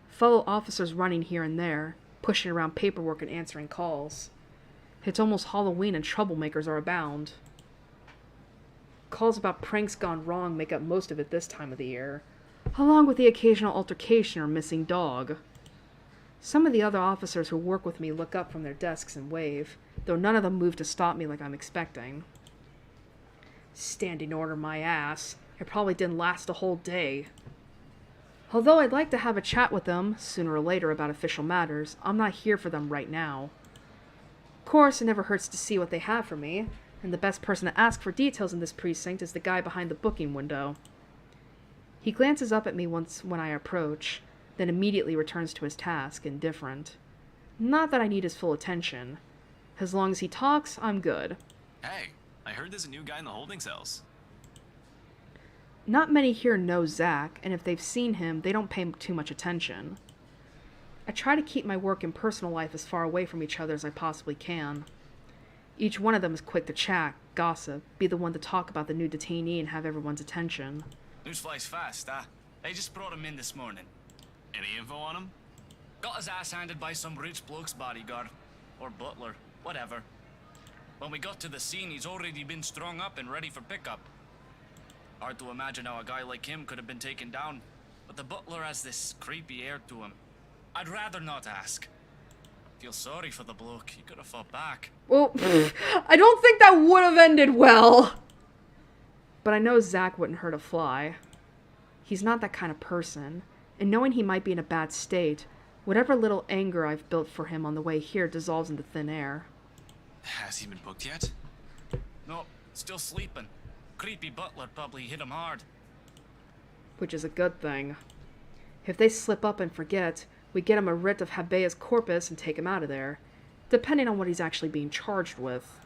Fellow officers running here and there, pushing around paperwork and answering calls. It's almost Halloween and troublemakers are abound. Calls about pranks gone wrong make up most of it this time of the year, along with the occasional altercation or missing dog. Some of the other officers who work with me look up from their desks and wave, though none of them move to stop me like I'm expecting. Standing order my ass. It probably didn't last a whole day. Although I'd like to have a chat with them, sooner or later, about official matters, I'm not here for them right now. Of course, it never hurts to see what they have for me, and the best person to ask for details in this precinct is the guy behind the booking window. He glances up at me once when I approach, then immediately returns to his task, indifferent. Not that I need his full attention. As long as he talks, I'm good. Hey, I heard there's a new guy in the holding cells. Not many here know Zach, and if they've seen him, they don't pay too much attention. I try to keep my work and personal life as far away from each other as I possibly can. Each one of them is quick to chat, gossip, be the one to talk about the new detainee and have everyone's attention. News flies fast, huh? They just brought him in this morning. Any info on him? Got his ass handed by some rich bloke's bodyguard. Or butler, whatever. When we got to the scene, he's already been strung up and ready for pickup. Hard to imagine how a guy like him could have been taken down, but the butler has this creepy air to him. I'd rather not ask. Feel sorry for the bloke, he could have fought back. Well, I don't think that would have ended well. But I know Zach wouldn't hurt a fly. He's not that kind of person, and knowing he might be in a bad state, whatever little anger I've built for him on the way here dissolves into thin air. Has he been booked yet? No, still sleeping. Creepy butler probably hit him hard. Which is a good thing. If they slip up and forget, we get him a writ of habeas corpus and take him out of there, depending on what he's actually being charged with.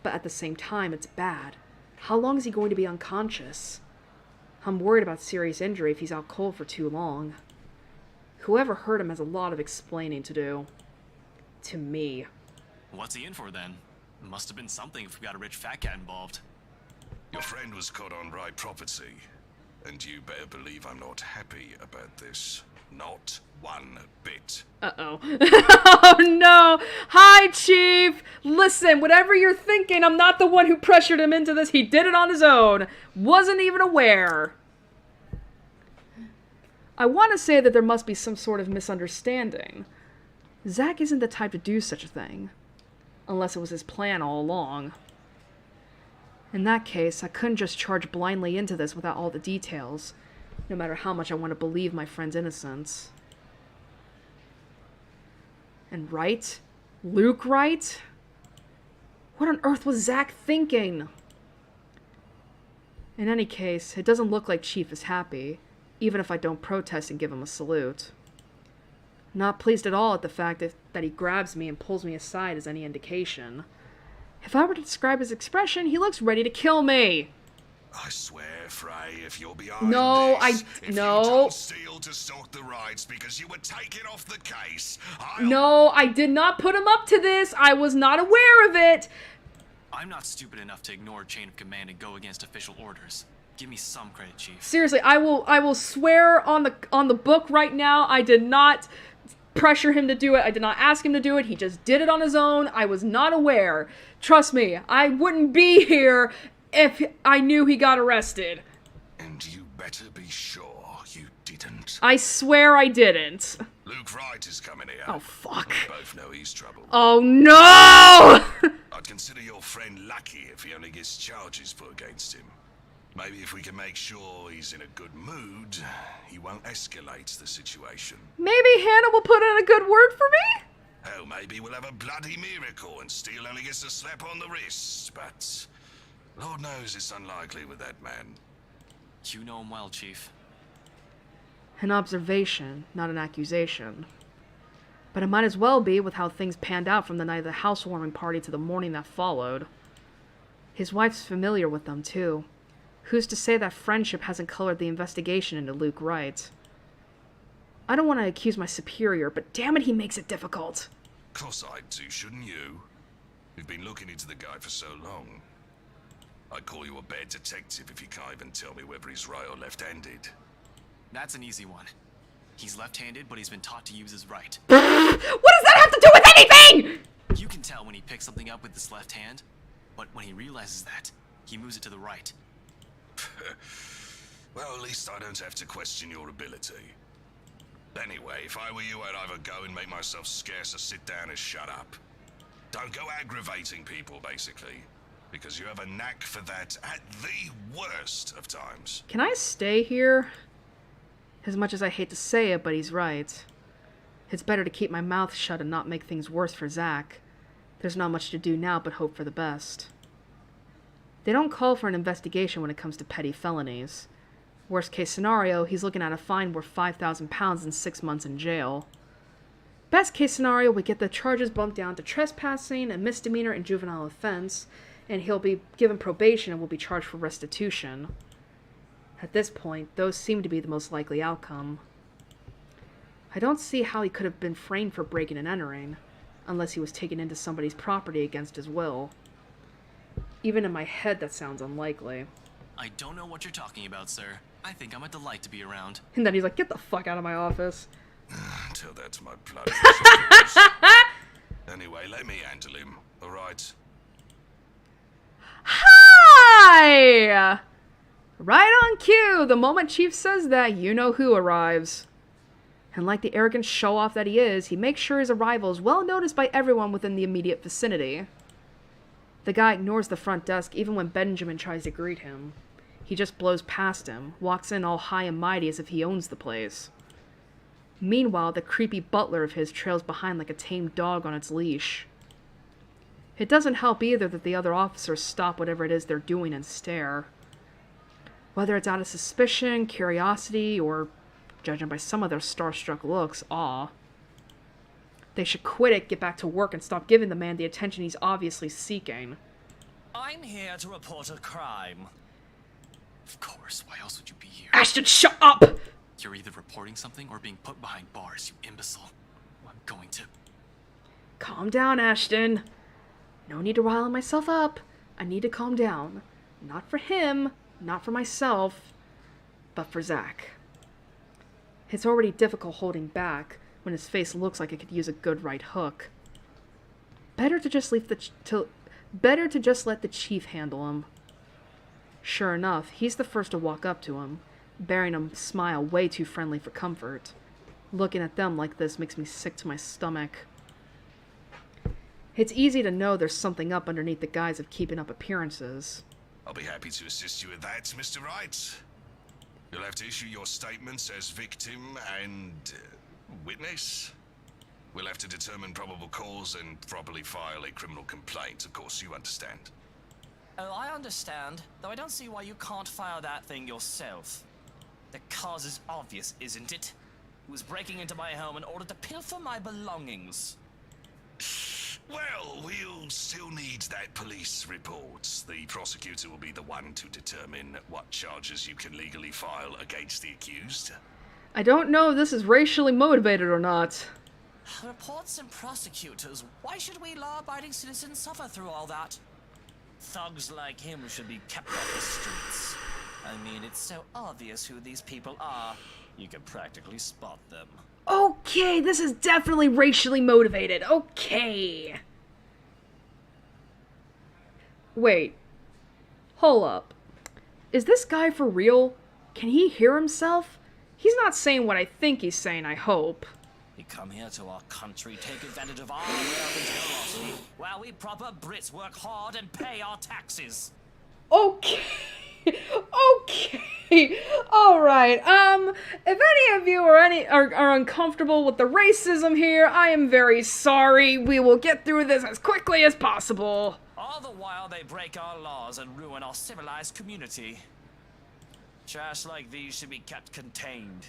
But at the same time, it's bad. How long is he going to be unconscious? I'm worried about serious injury if he's out cold for too long. Whoever hurt him has a lot of explaining to do. To me. What's he in for then? Must have been something if we got a rich fat cat involved. Your friend was caught on right property, and you better believe I'm not happy about this. Not one bit. Uh-oh. Oh no! Hi, Chief! Listen, whatever you're thinking, I'm not the one who pressured him into this. He did it on his own. Wasn't even aware. I want to say that there must be some sort of misunderstanding. Zach isn't the type to do such a thing. Unless it was his plan all along. In that case, I couldn't just charge blindly into this without all the details, no matter how much I want to believe my friend's innocence. And Wright? Luke Wright? What on earth was Zach thinking? In any case, it doesn't look like Chief is happy, even if I don't protest and give him a salute. Not pleased at all at the fact that he grabs me and pulls me aside as any indication. If I were to describe his expression, he looks ready to kill me. I swear, Frey, if you're behind no, this, if no. you told Steele to sort the rights because you were taken off the case, No, I did not put him up to this. I was not aware of it. I'm not stupid enough to ignore chain of command and go against official orders. Give me some credit, Chief. Seriously, I will swear on the book right now, I did not pressure him to do it. I did not ask him to do it. He just did it on his own. I was not aware. Trust me, I wouldn't be here if I knew he got arrested. And you better be sure you didn't. I swear I didn't. Luke Wright is coming here. Oh, fuck. We both know he's trouble. Oh, no! I'd consider your friend lucky if he only gets charges put against him. Maybe if we can make sure he's in a good mood, he won't escalate the situation. Maybe Hannah will put in a good word for me? Hell, maybe we'll have a bloody miracle and Steele only gets a slap on the wrist, but Lord knows it's unlikely with that man. You know him well, Chief. An observation, not an accusation. But it might as well be with how things panned out from the night of the housewarming party to the morning that followed. His wife's familiar with them, too. Who's to say that friendship hasn't colored the investigation into Luke Wright? I don't want to accuse my superior, but damn it, he makes it difficult. Of course I'd too, shouldn't you? We've been looking into the guy for so long. I'd call you a bad detective if you can't even tell me whether he's right or left-handed. That's an easy one. He's left-handed, but he's been taught to use his right. What does that have to do with anything?! You can tell when he picks something up with his left hand, but when he realizes that, he moves it to the right. Well, at least I don't have to question your ability. Anyway, if I were you, I'd either go and make myself scarce or sit down and shut up. Don't go aggravating people, basically. Because you have a knack for that at the worst of times. Can I stay here? As much as I hate to say it, but he's right. It's better to keep my mouth shut and not make things worse for Zach. There's not much to do now but hope for the best. They don't call for an investigation when it comes to petty felonies. Worst case scenario, he's looking at a fine worth £5,000 and 6 months in jail. Best case scenario, we get the charges bumped down to trespassing, a misdemeanor, and juvenile offense, and he'll be given probation and will be charged for restitution. At this point, those seem to be the most likely outcome. I don't see how he could have been framed for breaking and entering, unless he was taken into somebody's property against his will. Even in my head, that sounds unlikely. I don't know what you're talking about, sir. I think I'm a delight to be around. And then he's like, get the fuck out of my office. Tell that to my blood. Anyway, let me handle him, alright? Hi! Right on cue, the moment Chief says that, you know who arrives. And like the arrogant show-off that he is, he makes sure his arrival is well noticed by everyone within the immediate vicinity. The guy ignores the front desk even when Benjamin tries to greet him. He just blows past him, walks in all high and mighty as if he owns the place. Meanwhile, the creepy butler of his trails behind like a tamed dog on its leash. It doesn't help either that the other officers stop whatever it is they're doing and stare. Whether it's out of suspicion, curiosity, or, judging by some of their starstruck looks, awe. They should quit it, get back to work, and stop giving the man the attention he's obviously seeking. I'm here to report a crime. Of course, why else would you be here? Ashton, shut up! You're either reporting something or being put behind bars, you imbecile. I'm going to... Calm down, Ashton. No need to rile myself up. I need to calm down. Not for him, not for myself, but for Zach. It's already difficult holding back when his face looks like it could use a good right hook. Better to just let the chief handle him. Sure enough, he's the first to walk up to him, bearing a smile way too friendly for comfort. Looking at them like this makes me sick to my stomach. It's easy to know there's something up underneath the guise of keeping up appearances. I'll be happy to assist you with that, Mr. Wright. You'll have to issue your statements as victim and witness. We'll have to determine probable cause and properly file a criminal complaint, of course, you understand. Oh, I understand, though I don't see why you can't file that thing yourself. The cause is obvious, isn't it? He was breaking into my home in order to pilfer my belongings. Well, we'll still need that police report. The prosecutor will be the one to determine what charges you can legally file against the accused. I don't know if this is racially motivated or not. Reports and prosecutors, why should we law-abiding citizens suffer through all that? Thugs like him should be kept off the streets. I mean, it's so obvious who these people are, you can practically spot them. Okay, this is definitely racially motivated. Okay. Wait. Hold up. Is this guy for real? Can he hear himself? He's not saying what I think he's saying, I hope. We come here to our country, take advantage of our American generosity, while we proper Brits work hard and pay our taxes. Okay. Okay. Alright. If any of you are uncomfortable with the racism here, I am very sorry. We will get through this as quickly as possible. All the while they break our laws and ruin our civilized community. Trash like these should be kept contained.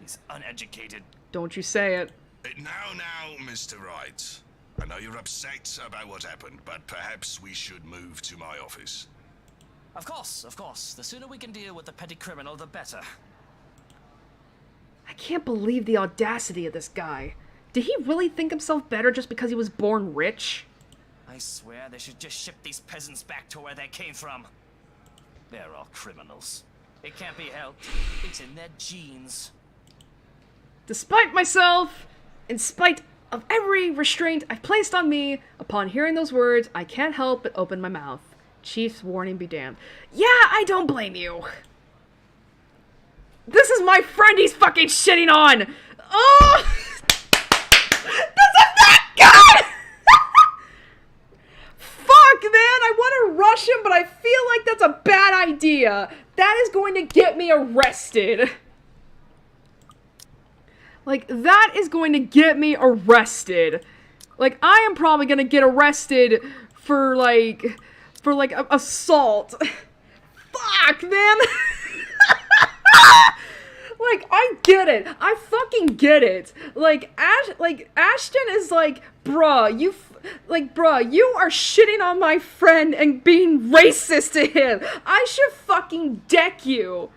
These uneducated... Don't you say it. Now, Mr. Wright. I know you're upset about what happened, but perhaps we should move to my office. Of course. The sooner we can deal with the petty criminal, the better. I can't believe the audacity of this guy. Did he really think himself better just because he was born rich? I swear they should just ship these peasants back to where they came from. They're all criminals. It can't be helped. It's in their genes. Despite myself, in spite of every restraint I've placed on me, upon hearing those words, I can't help but open my mouth. Chief's warning be damned. Yeah, I don't blame you. This is my friend he's fucking shitting on! Oh! This is not good! Fuck I want to rush him, but I feel like that's a bad idea. That is going to get me arrested. Like, that is going to get me arrested. Like, I am probably going to get arrested for, like assault. Fuck, man. Like, I get it. I fucking get it. Like, Ashton is like, bruh, you are shitting on my friend and being racist to him. I should fucking deck you.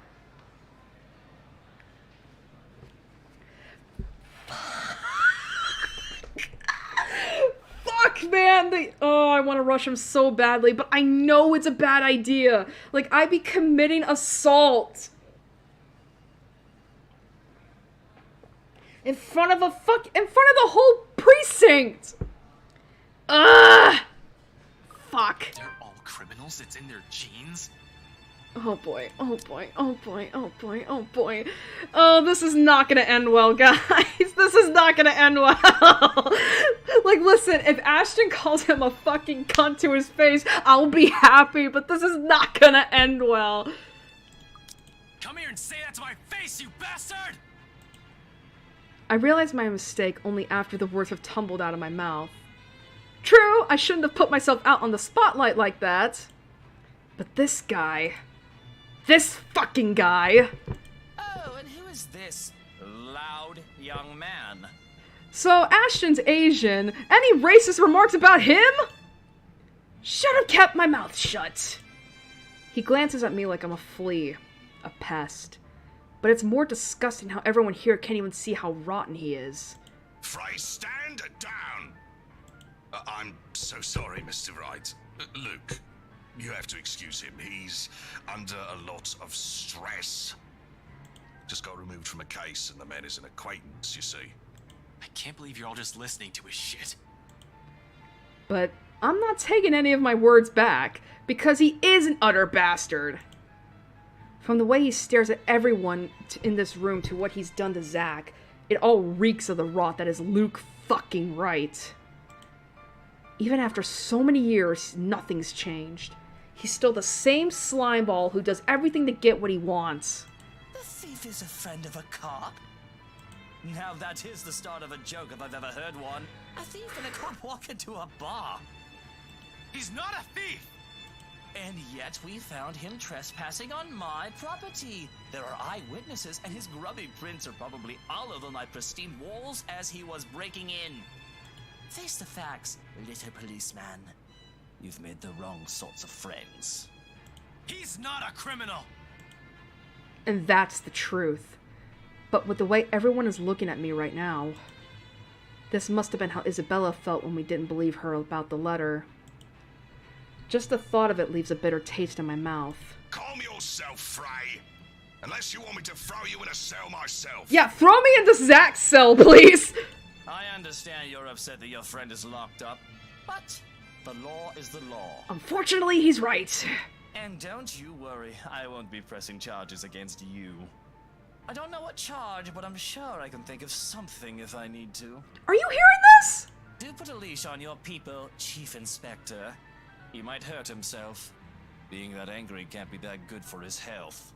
Fuck, man. I want to rush him so badly, but I know it's a bad idea. Like, I'd be committing assault. In front of the whole precinct! Ugh! Fuck. They're all criminals? It's in their genes? Oh boy, oh boy, oh boy, oh boy, oh boy. Oh, this is not gonna end well, guys. This is not gonna end well. Like, listen, if Ashton calls him a fucking cunt to his face, I'll be happy, but this is not gonna end well. Come here and say that to my face, you bastard! I realized my mistake only after the words have tumbled out of my mouth. True, I shouldn't have put myself out on the spotlight like that. But this guy... This fucking guy! Oh, and who is this loud young man? So, Ashton's Asian. Any racist remarks about him? Should have kept my mouth shut. He glances at me like I'm a flea. A pest. But it's more disgusting how everyone here can't even see how rotten he is. Frey, stand down! I'm so sorry, Mr. Wright. Luke, you have to excuse him. He's under a lot of stress. Just got removed from a case and the man is an acquaintance, you see. I can't believe you're all just listening to his shit. But I'm not taking any of my words back, because he is an utter bastard. From the way he stares at everyone in this room to what he's done to Zach, it all reeks of the rot that is Luke fucking Wright. Even after so many years, nothing's changed. He's still the same slimeball who does everything to get what he wants. The thief is a friend of a cop? Now that is the start of a joke if I've ever heard one. A thief and a cop walk into a bar. He's not a thief! And yet we found him trespassing on my property. There are eyewitnesses, and his grubby prints are probably all over my pristine walls as he was breaking in. Face the facts, little policeman. You've made the wrong sorts of friends. He's not a criminal! And that's the truth. But with the way everyone is looking at me right now, this must have been how Isabella felt when we didn't believe her about the letter. Just the thought of it leaves a bitter taste in my mouth. Calm yourself, Frey. Unless you want me to throw you in a cell myself. Yeah, throw me into Zach's cell, please! I understand you're upset that your friend is locked up, but the law is the law. Unfortunately, he's right. And don't you worry, I won't be pressing charges against you. I don't know what charge, but I'm sure I can think of something if I need to. Are you hearing this? Do put a leash on your people, Chief Inspector. He might hurt himself. Being that angry can't be that good for his health.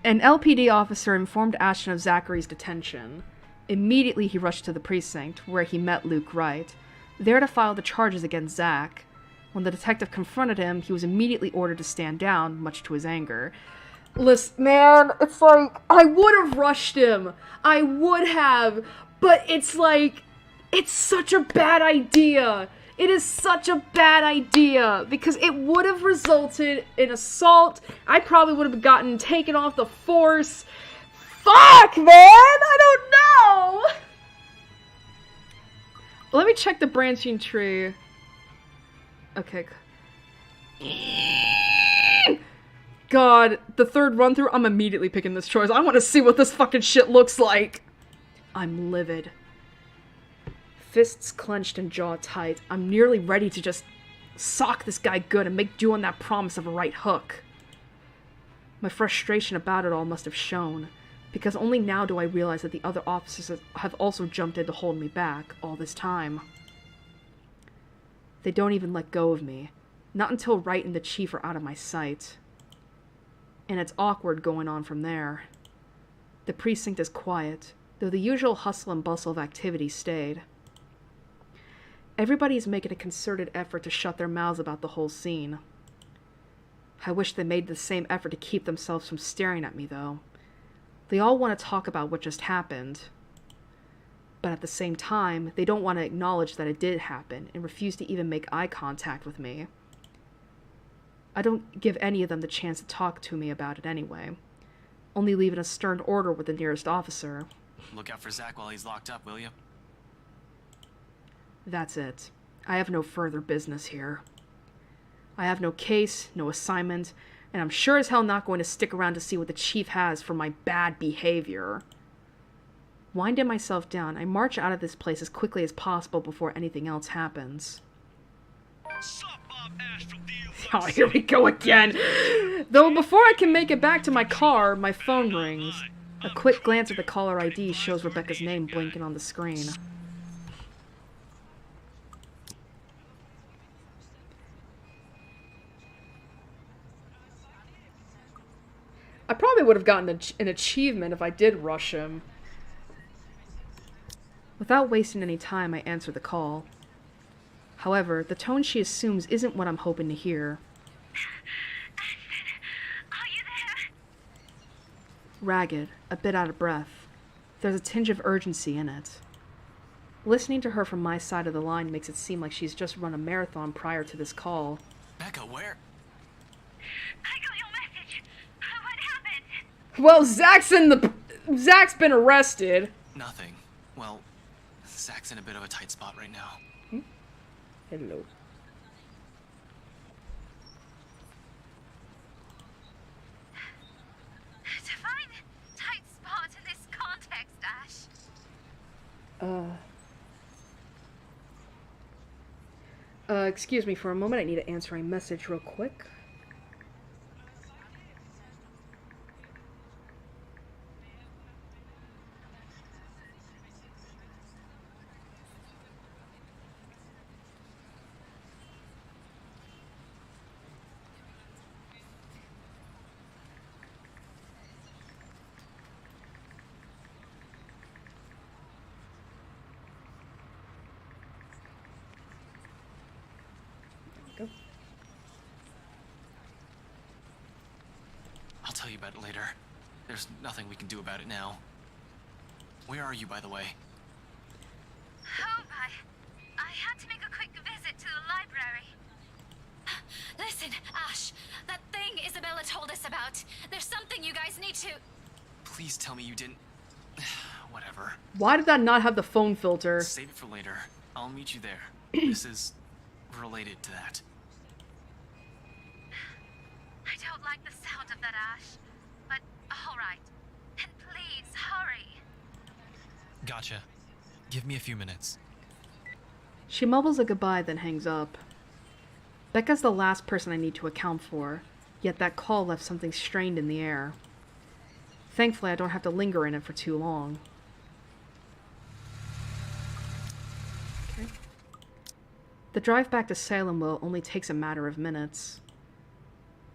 An LPD officer informed Ashton of Zachary's detention. Immediately he rushed to the precinct, where he met Luke Wright, there to file the charges against Zach. When the detective confronted him, he was immediately ordered to stand down, much to his anger. Listen, man, it's like, I would have rushed him. I would have. But it's like, it's such a bad idea. It is such a bad idea. Because it would have resulted in assault. I probably would have gotten taken off the force. Fuck, man! I don't know! Let me check the branching tree. Okay. God, the third run through, I'm immediately picking this choice. I want to see what this fucking shit looks like. I'm livid. Fists clenched and jaw tight. I'm nearly ready to just sock this guy good and make do on that promise of a right hook. My frustration about it all must have shown, because only now do I realize that the other officers have also jumped in to hold me back all this time. They don't even let go of me, not until Wright and the chief are out of my sight. And it's awkward going on from there. The precinct is quiet, though the usual hustle and bustle of activity stayed. Everybody is making a concerted effort to shut their mouths about the whole scene. I wish they made the same effort to keep themselves from staring at me, though. They all want to talk about what just happened. But at the same time, they don't want to acknowledge that it did happen and refuse to even make eye contact with me. I don't give any of them the chance to talk to me about it anyway, only leaving a stern order with the nearest officer. Look out for Zach while he's locked up, will you? That's it. I have no further business here. I have no case, no assignment, and I'm sure as hell not going to stick around to see what the chief has for my bad behavior. Winding myself down, I march out of this place as quickly as possible before anything else happens. Oh, here we go again! Though before I can make it back to my car, my phone rings. A quick glance at the caller ID shows Rebecca's name blinking on the screen. I probably would have gotten an achievement if I did rush him. Without wasting any time, I answer the call. However, the tone she assumes isn't what I'm hoping to hear. Are you there? Ragged, a bit out of breath. There's a tinge of urgency in it. Listening to her from my side of the line makes it seem like she's just run a marathon prior to this call. Becca, where? I got your message. What happened? Well, Zach's been arrested. Nothing. Well, Zach's in a bit of a tight spot right now. Hello. Define tight spot in this context, Ash. Excuse me for a moment. I need to answer a message real quick. I'll tell you about it later. There's nothing we can do about it now. Where are you, by the way? Home, I had to make a quick visit to the library. Listen, Ash, that thing Isabella told us about. There's something you guys need to... Please tell me you didn't... Whatever. Why did that not have the phone filter? Save it for later. I'll meet you there. This is related to that. I don't like the sound of that, Ash. But, alright. And please, hurry. Gotcha. Give me a few minutes. She mumbles a goodbye, then hangs up. Becca's the last person I need to account for, yet that call left something strained in the air. Thankfully, I don't have to linger in it for too long. Okay. The drive back to Salem Will only takes a matter of minutes.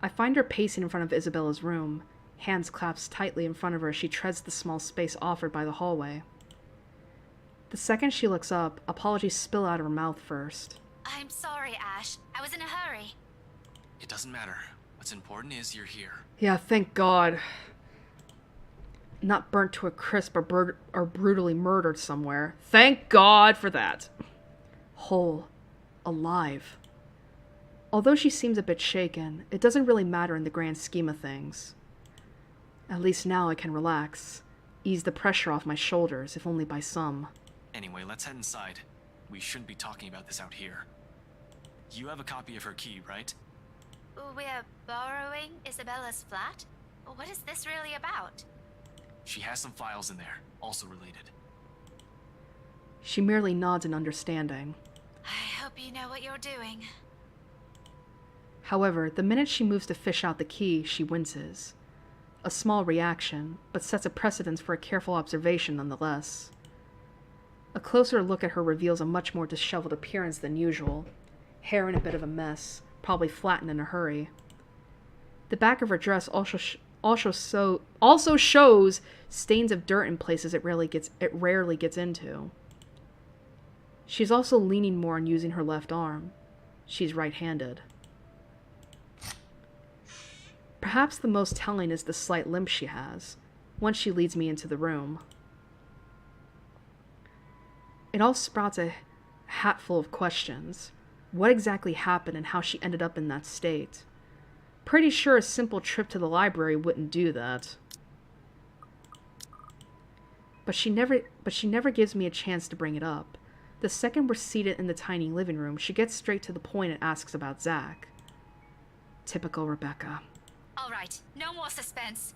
I find her pacing in front of Isabella's room, hands clasped tightly in front of her as she treads the small space offered by the hallway. The second she looks up, apologies spill out of her mouth first. I'm sorry, Ash. I was in a hurry. It doesn't matter. What's important is you're here. Yeah, thank God. Not burnt to a crisp or brutally murdered somewhere. Thank God for that. Whole. Alive. Although she seems a bit shaken, it doesn't really matter in the grand scheme of things. At least now I can relax, ease the pressure off my shoulders, if only by some. Anyway, let's head inside. We shouldn't be talking about this out here. You have a copy of her key, right? We're borrowing Isabella's flat? What is this really about? She has some files in there, also related. She merely nods in understanding. I hope you know what you're doing. However, the minute she moves to fish out the key, she winces. A small reaction, but sets a precedence for a careful observation nonetheless. A closer look at her reveals a much more disheveled appearance than usual. Hair in a bit of a mess, probably flattened in a hurry. The back of her dress also shows stains of dirt in places it rarely gets into. She's also leaning more on using her left arm. She's right-handed. Perhaps the most telling is the slight limp she has, once she leads me into the room. It all sprouts a hatful of questions. What exactly happened and how she ended up in that state? Pretty sure a simple trip to the library wouldn't do that. But she never gives me a chance to bring it up. The second we're seated in the tiny living room, she gets straight to the point and asks about Zach. Typical Rebecca. All right, no more suspense.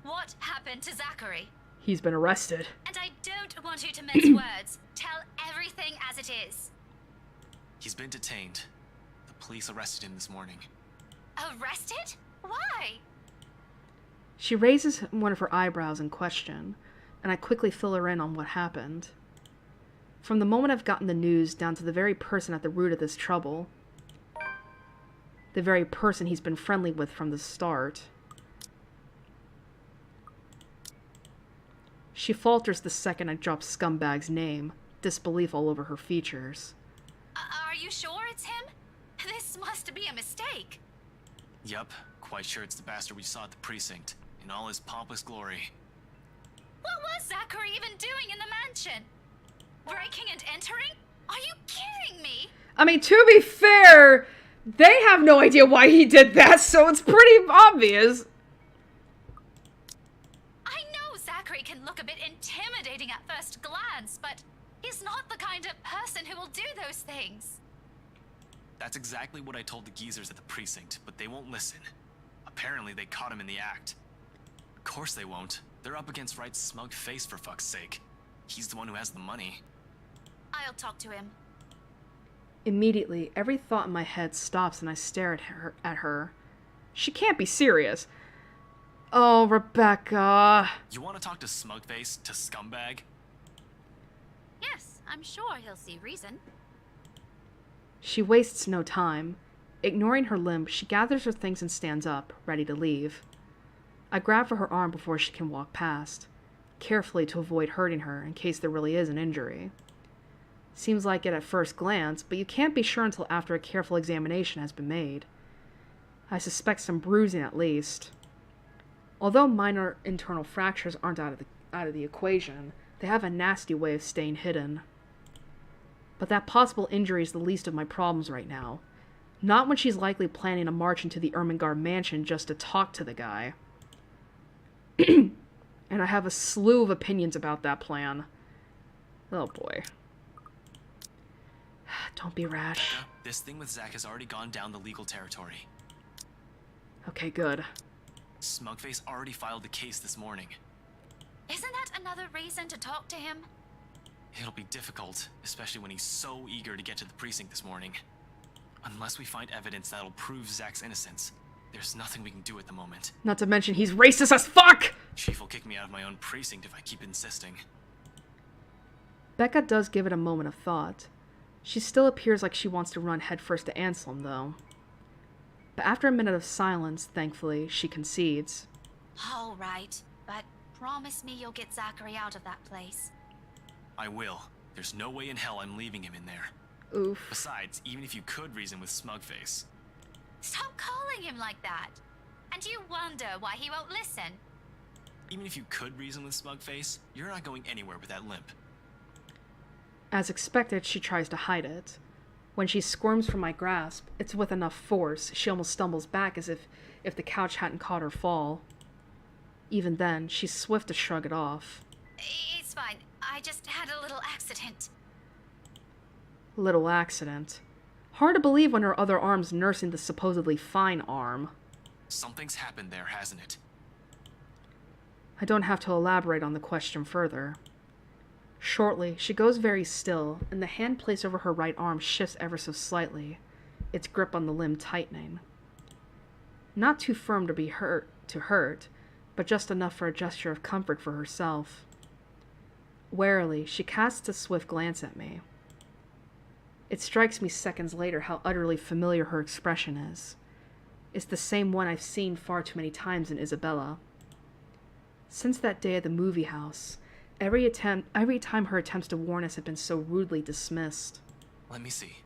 What happened to Zachary? He's been arrested. And I don't want you to mince words. Tell everything as it is. He's been detained. The police arrested him this morning. Arrested? Why? She raises one of her eyebrows in question, and I quickly fill her in on what happened. From the moment I've gotten the news down to the very person at the root of this trouble, the very person he's been friendly with from the start. She falters the second I drop Scumbag's name, disbelief all over her features. Are you sure it's him? This must be a mistake. Yup, quite sure it's the bastard we saw at the precinct, in all his pompous glory. What was Zachary even doing in the mansion? Breaking and entering? Are you kidding me? I mean, to be fair, they have no idea why he did that, so it's pretty obvious. I know Zachary can look a bit intimidating at first glance, but he's not the kind of person who will do those things. That's exactly what I told the geezers at the precinct, but they won't listen. Apparently they caught him in the act. Of course they won't. They're up against Wright's smug face, for fuck's sake. He's the one who has the money. I'll talk to him. Immediately, every thought in my head stops and I stare at her. She can't be serious. Oh, Rebecca. You want to talk to Smugface, to Scumbag? Yes, I'm sure he'll see reason. She wastes no time. Ignoring her limp, she gathers her things and stands up, ready to leave. I grab for her arm before she can walk past, carefully to avoid hurting her in case there really is an injury. Seems like it at first glance, but you can't be sure until after a careful examination has been made. I suspect some bruising at least. Although minor internal fractures aren't out of the equation, they have a nasty way of staying hidden. But that possible injury is the least of my problems right now. Not when she's likely planning a march into the Ermengarde mansion just to talk to the guy. And I have a slew of opinions about that plan. Oh boy. Don't be rash. This thing with Zach has already gone down the legal territory. Okay, good. Smugface already filed the case this morning. Isn't that another reason to talk to him? It'll be difficult, especially when he's so eager to get to the precinct this morning. Unless we find evidence that'll prove Zach's innocence, there's nothing we can do at the moment. Not to mention he's racist as fuck! Chief will kick me out of my own precinct if I keep insisting. Becca does give it a moment of thought. She still appears like she wants to run headfirst to Anselm, though. But after a minute of silence, thankfully, she concedes. All right, but promise me you'll get Zachary out of that place. I will. There's no way in hell I'm leaving him in there. Oof. Besides, even if you could reason with Smugface. Stop calling him like that. And you wonder why he won't listen. Even if you could reason with Smugface, you're not going anywhere with that limp. As expected, she tries to hide it. When she squirms from my grasp, it's with enough force, she almost stumbles back as if the couch hadn't caught her fall. Even then, she's swift to shrug it off. It's fine. I just had a little accident. Little accident. Hard to believe when her other arm's nursing the supposedly fine arm. Something's happened there, hasn't it? I don't have to elaborate on the question further. Shortly, she goes very still, and the hand placed over her right arm shifts ever so slightly, its grip on the limb tightening. Not too firm to hurt, but just enough for a gesture of comfort for herself. Warily, she casts a swift glance at me. It strikes me seconds later how utterly familiar her expression is. It's the same one I've seen far too many times in Isabella. Since that day at the movie house, every time her attempts to warn us have been so rudely dismissed. Let me see.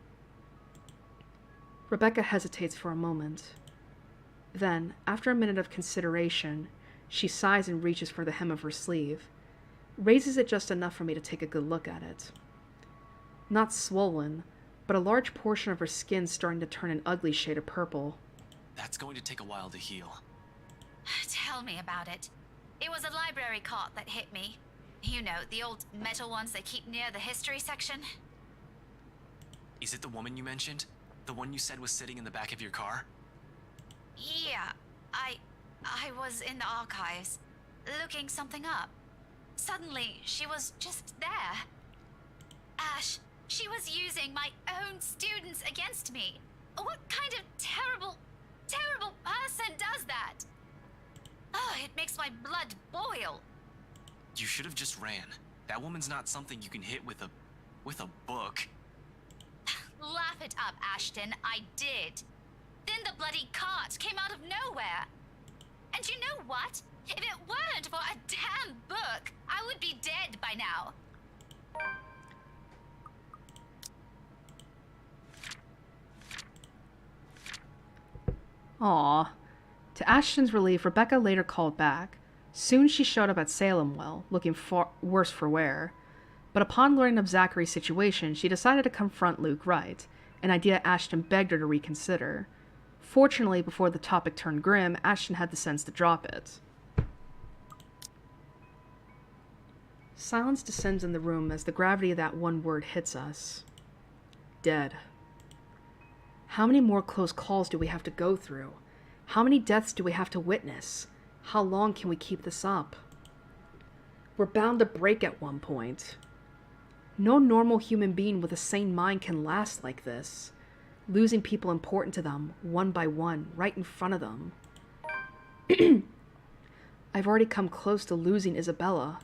Rebecca hesitates for a moment. Then, after a minute of consideration, she sighs and reaches for the hem of her sleeve, raises it just enough for me to take a good look at it. Not swollen, but a large portion of her skin starting to turn an ugly shade of purple. That's going to take a while to heal. Tell me about it. It was a library cart that hit me. You know, the old metal ones they keep near the history section. Is it the woman you mentioned? The one you said was sitting in the back of your car? Yeah, I was in the archives, looking something up. Suddenly, she was just there. Ash, she was using my own students against me. What kind of terrible person does that? Oh, it makes my blood boil. You should have just ran. That woman's not something you can hit with a book. Laugh it up, Ashton. I did. Then the bloody cart came out of nowhere. And you know what? If it weren't for a damn book, I would be dead by now. Aw. To Ashton's relief, Rebecca later called back. Soon she showed up at Salem Well, looking worse for wear. But upon learning of Zachary's situation, she decided to confront Luke Wright, an idea Ashton begged her to reconsider. Fortunately, before the topic turned grim, Ashton had the sense to drop it. Silence descends in the room as the gravity of that one word hits us. Dead. How many more close calls do we have to go through? How many deaths do we have to witness? How long can we keep this up? We're bound to break at one point. No normal human being with a sane mind can last like this, losing people important to them, one by one, right in front of them. I've already come close to losing Isabella.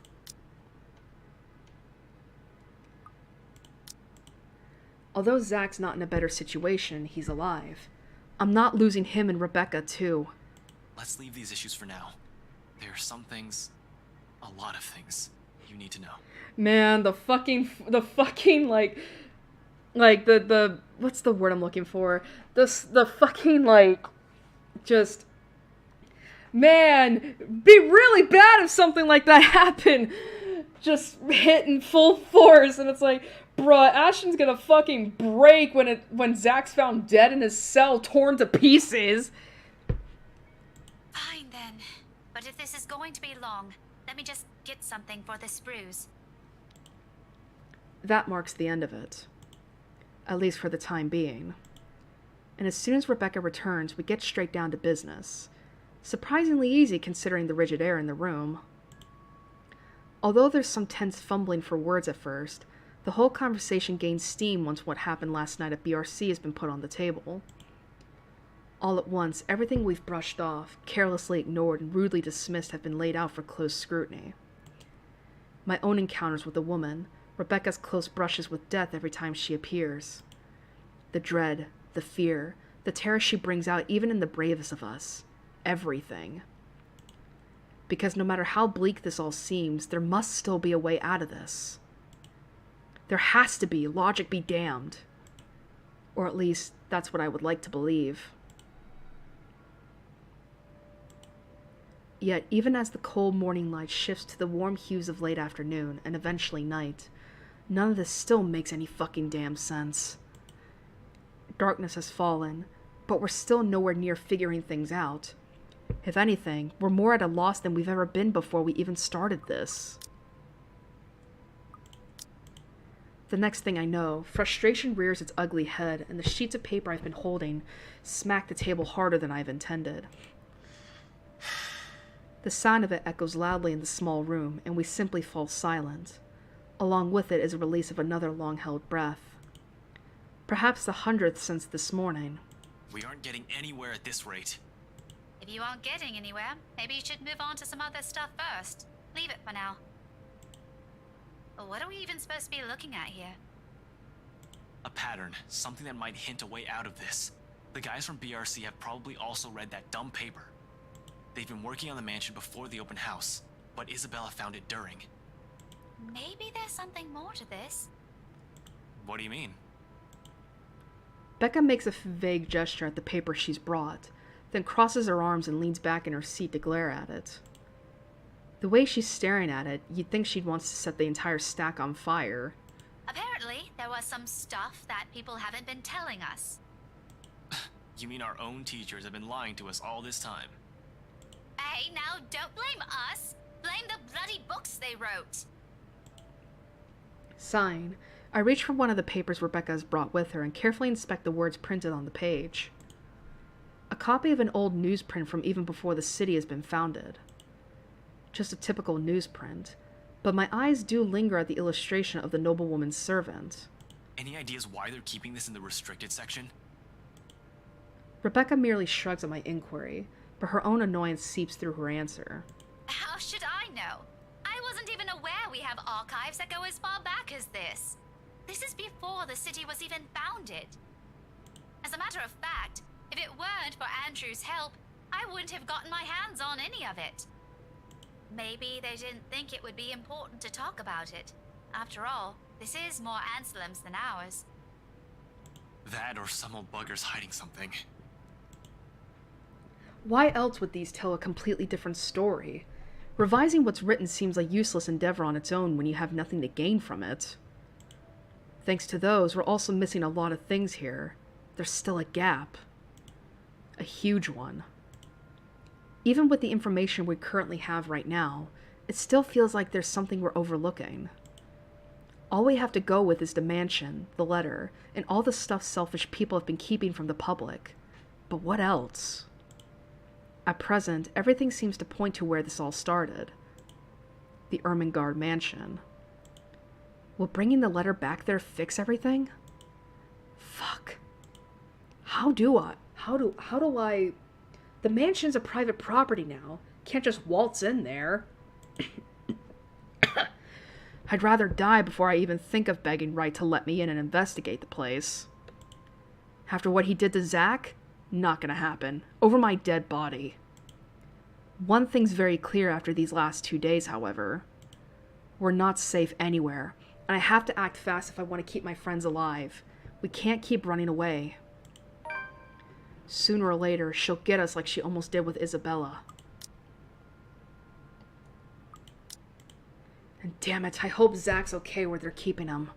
Although Zach's not in a better situation, he's alive. I'm not losing him and Rebecca, too. Let's leave these issues for now. There are some things, a lot of things, you need to know. Man, the fucking, like, the, what's the word I'm looking for? The fucking, like, just, man, be really bad if something like that happened. Just hitting full force, and it's like, bruh, Ashton's gonna fucking break when Zach's found dead in his cell, torn to pieces. Fine then. But if this is going to be long, let me just get something for this bruise. That marks the end of it. At least for the time being. And as soon as Rebecca returns, we get straight down to business. Surprisingly easy considering the rigid air in the room. Although there's some tense fumbling for words at first, the whole conversation gains steam once what happened last night at BRC has been put on the table. All at once, everything we've brushed off, carelessly ignored, and rudely dismissed have been laid out for close scrutiny. My own encounters with the woman, Rebecca's close brushes with death every time she appears. The dread, the fear, the terror she brings out even in the bravest of us. Everything. Because no matter how bleak this all seems, there must still be a way out of this. There has to be, logic be damned. Or at least, that's what I would like to believe. Yet, even as the cold morning light shifts to the warm hues of late afternoon, and eventually night, none of this still makes any fucking damn sense. Darkness has fallen, but we're still nowhere near figuring things out. If anything, we're more at a loss than we've ever been before we even started this. The next thing I know, frustration rears its ugly head, and the sheets of paper I've been holding smack the table harder than I've intended. The sound of it echoes loudly in the small room, and we simply fall silent. Along with it is a release of another long-held breath. Perhaps the 100th since this morning. We aren't getting anywhere at this rate. If If you aren't getting anywhere, maybe you should move on to some other stuff first. Leave it for now. But what are we even supposed to be looking at here? A pattern, something that might hint a way out of this. The guys from BRC have probably also read that dumb paper. They've been working on the mansion before the open house, but Isabella found it during. Maybe there's something more to this. What do you mean? Becca makes a vague gesture at the paper she's brought, then crosses her arms and leans back in her seat to glare at it. The way she's staring at it, you'd think she'd want to set the entire stack on fire. Apparently, there was some stuff that people haven't been telling us. You mean our own teachers have been lying to us all this time? Hey, now don't blame us. Blame the bloody books they wrote. Sighing, I reach for one of the papers Rebecca has brought with her and carefully inspect the words printed on the page. A copy of an old newsprint from even before the city has been founded. Just a typical newsprint, but my eyes do linger at the illustration of the noblewoman's servant. Any ideas why they're keeping this in the restricted section? Rebecca merely shrugs at my inquiry, but her own annoyance seeps through her answer. How should I know? I wasn't even aware we have archives that go as far back as this. This is before the city was even founded. As a matter of fact, if it weren't for Andrew's help, I wouldn't have gotten my hands on any of it. Maybe they didn't think it would be important to talk about it. After all, this is more Anselm's than ours. That or some old bugger's hiding something. Why else would these tell a completely different story? Revising what's written seems a useless endeavor on its own when you have nothing to gain from it. Thanks to those, we're also missing a lot of things here. There's still a gap. A huge one. Even with the information we currently have right now, it still feels like there's something we're overlooking. All we have to go with is the mansion, the letter, and all the stuff selfish people have been keeping from the public. But what else? At present, everything seems to point to where this all started. The Ermengarde mansion. Will bringing the letter back there fix everything? Fuck. How do I? The mansion's a private property now. Can't just waltz in there. I'd rather die before I even think of begging Wright to let me in and investigate the place. After what he did to Zach? Not gonna happen. Over my dead body. One thing's very clear after these last 2 days, however. We're not safe anywhere, and I have to act fast if I want to keep my friends alive. We can't keep running away. Sooner or later, she'll get us like she almost did with Isabella. And damn it, I hope Zach's okay where they're keeping him.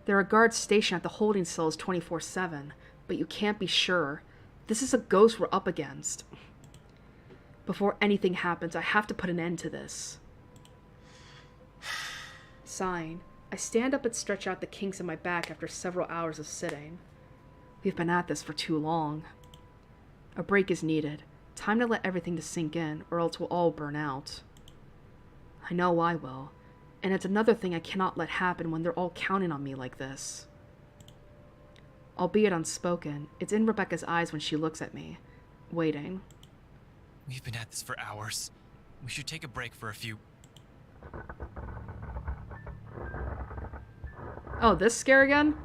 There are guards stationed at the holding cells 24/7, but you can't be sure. This is a ghost we're up against. Before anything happens, I have to put an end to this. Sighing, I stand up and stretch out the kinks in my back after several hours of sitting. We've been at this for too long. A break is needed. Time to let everything to sink in, or else we'll all burn out. I know I will, and it's another thing I cannot let happen when they're all counting on me like this. Albeit unspoken, it's in Rebecca's eyes when she looks at me, waiting. We've been at this for hours. We should take a break for a few... Oh, this scare again?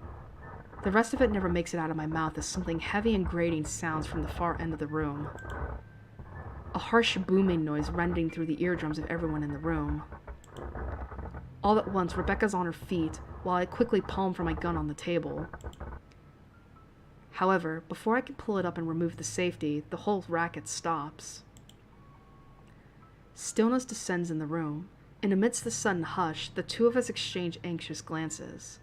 The rest of it never makes it out of my mouth as something heavy and grating sounds from the far end of the room. A harsh booming noise rending through the eardrums of everyone in the room. All at once, Rebecca's on her feet, while I quickly palm for my gun on the table. However, before I can pull it up and remove the safety, the whole racket stops. Stillness descends in the room, and amidst the sudden hush, the two of us exchange anxious glances.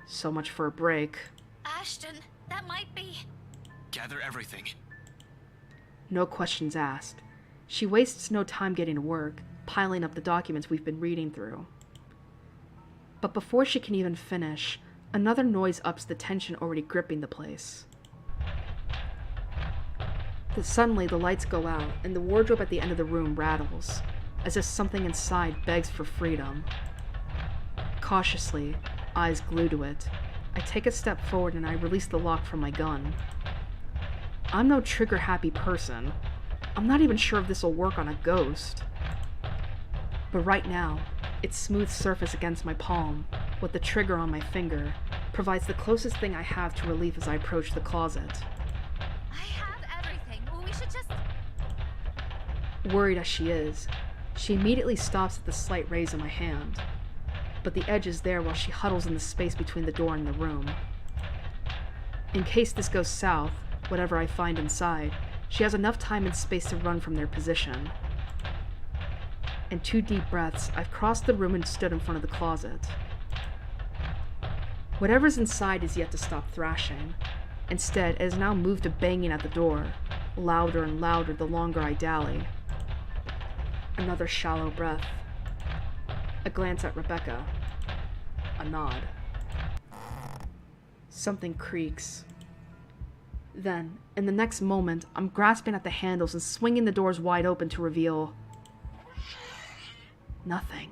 So much for a break. Ashton, that might be... Gather everything. No questions asked. She wastes no time getting to work, piling up the documents we've been reading through. But before she can even finish, another noise ups the tension already gripping the place. Suddenly, the lights go out, and the wardrobe at the end of the room rattles, as if something inside begs for freedom. Cautiously, eyes glued to it, I take a step forward and I release the lock from my gun. I'm no trigger-happy person. I'm not even sure if this will work on a ghost. But right now, its smooth surface against my palm, with the trigger on my finger, provides the closest thing I have to relief as I approach the closet. I have everything. We should just... Worried as she is, she immediately stops at the slight raise in my hand. But the edge is there while she huddles in the space between the door and the room. In case this goes south, whatever I find inside, she has enough time and space to run from their position. In 2 deep breaths, I've crossed the room and stood in front of the closet. Whatever's inside is yet to stop thrashing. Instead, it has now moved to banging at the door, louder and louder the longer I dally. Another shallow breath. A glance at Rebecca. A nod. Something creaks. Then, in the next moment, I'm grasping at the handles and swinging the doors wide open to reveal... nothing.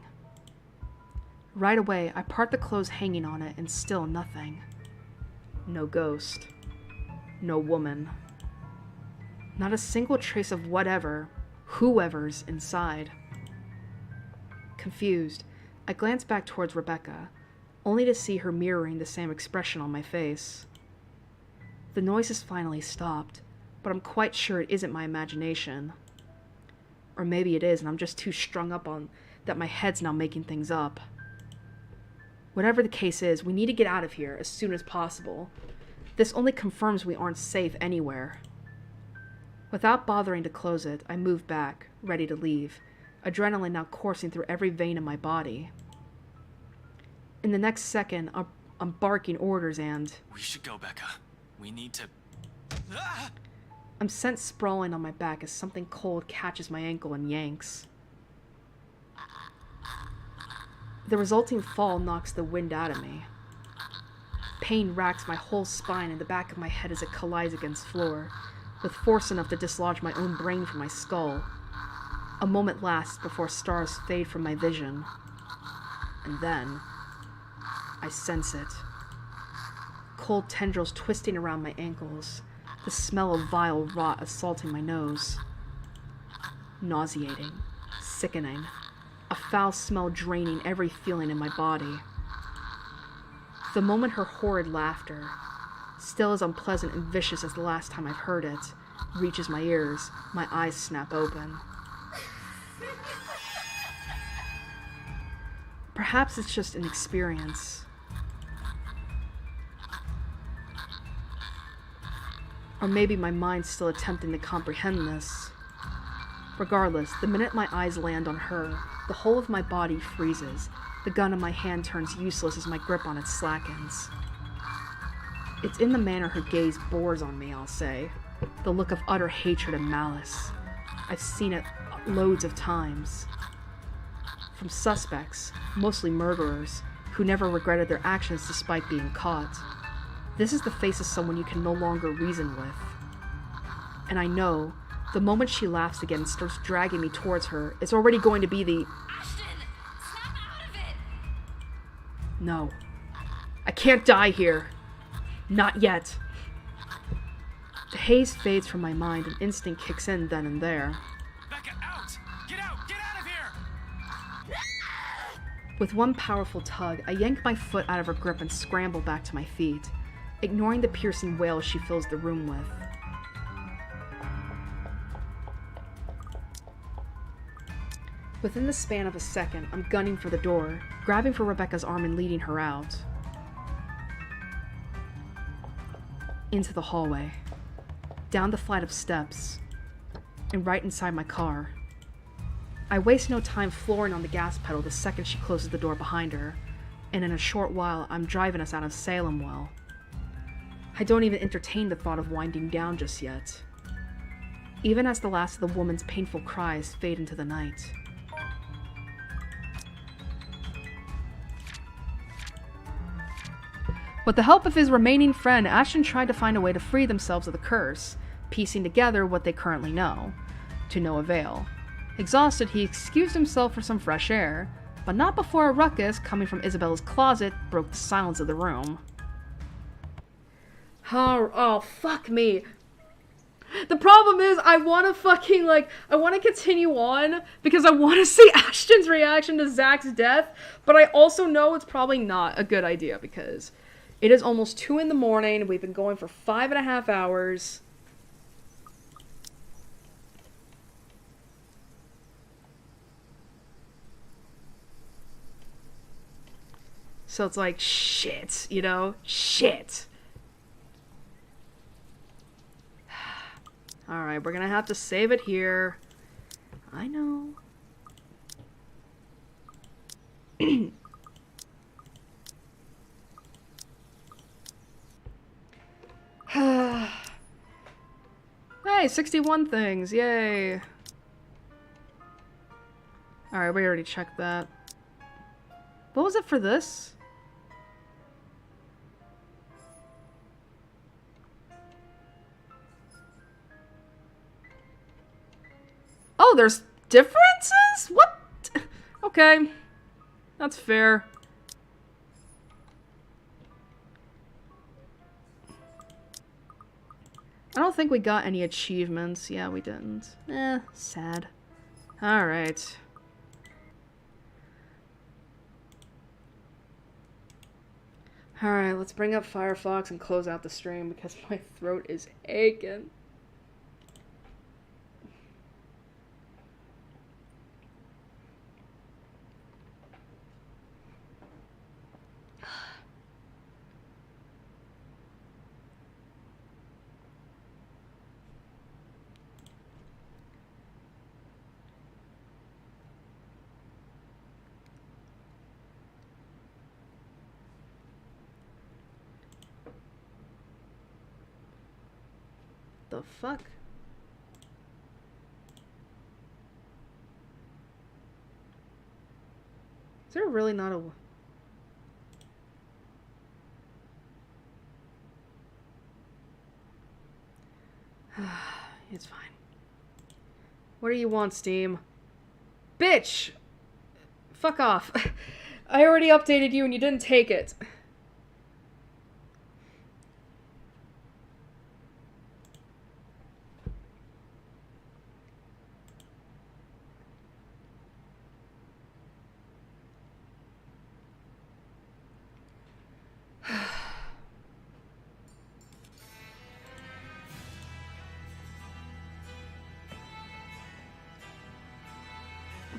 Right away, I part the clothes hanging on it, and still nothing. No ghost. No woman. Not a single trace of whatever, whoever's inside. Confused, I glance back towards Rebecca, only to see her mirroring the same expression on my face. The noise has finally stopped, but I'm quite sure it isn't my imagination. Or maybe it is, and I'm just too strung up on that my head's now making things up. Whatever the case is, we need to get out of here as soon as possible. This only confirms we aren't safe anywhere. Without bothering to close it, I move back, ready to leave, adrenaline now coursing through every vein in my body. In the next second, I'm barking orders and... We should go, Becca. We need to... I'm sent sprawling on my back as something cold catches my ankle and yanks. The resulting fall knocks the wind out of me. Pain racks my whole spine and the back of my head as it collides against floor, with force enough to dislodge my own brain from my skull. A moment lasts before stars fade from my vision. And then... I sense it. Cold tendrils twisting around my ankles, the smell of vile rot assaulting my nose. Nauseating, sickening, a foul smell draining every feeling in my body. The moment her horrid laughter, still as unpleasant and vicious as the last time I've heard it, reaches my ears, my eyes snap open. Perhaps it's just an experience. Or maybe my mind's still attempting to comprehend this. Regardless, the minute my eyes land on her, the whole of my body freezes. The gun in my hand turns useless as my grip on it slackens. It's in the manner her gaze bores on me, I'll say. The look of utter hatred and malice. I've seen it loads of times. From suspects, mostly murderers, who never regretted their actions despite being caught. This is the face of someone you can no longer reason with. And I know, the moment she laughs again and starts dragging me towards her, it's already going to be the... Ashton! Snap out of it! No. I can't die here. Not yet. The haze fades from my mind and instinct kicks in then and there. Becca, out! Get out! Get out of here! With one powerful tug, I yank my foot out of her grip and scramble back to my feet, ignoring the piercing wail she fills the room with. Within the span of a second, I'm gunning for the door, grabbing for Rebecca's arm and leading her out. Into the hallway, down the flight of steps, and right inside my car. I waste no time flooring on the gas pedal the second she closes the door behind her, and in a short while, I'm driving us out of Salem well. I don't even entertain the thought of winding down just yet, even as the last of the woman's painful cries fade into the night. With the help of his remaining friend, Ashton tried to find a way to free themselves of the curse, piecing together what they currently know. To no avail. Exhausted, he excused himself for some fresh air, but not before a ruckus coming from Isabella's closet broke the silence of the room. Oh, fuck me. The problem is, I want to fucking, like, I want to continue on because I want to see Ashton's reaction to Zach's death, but I also know it's probably not a good idea because it is almost 2 in the morning. We've been going for 5.5 hours. So it's like, shit, you know? Shit. Alright, we're gonna have to save it here. I know. Hey, 61 things, yay. Alright, we already checked that. What was it for this? Oh, there's differences? What? Okay. That's fair. I don't think we got any achievements. Yeah, we didn't. Sad. Alright. Alright, let's bring up Firefox and close out the stream because my throat is aching. The fuck? Is there really not a... It's fine. What do you want, Steam? Bitch! Fuck off. I already updated you and you didn't take it.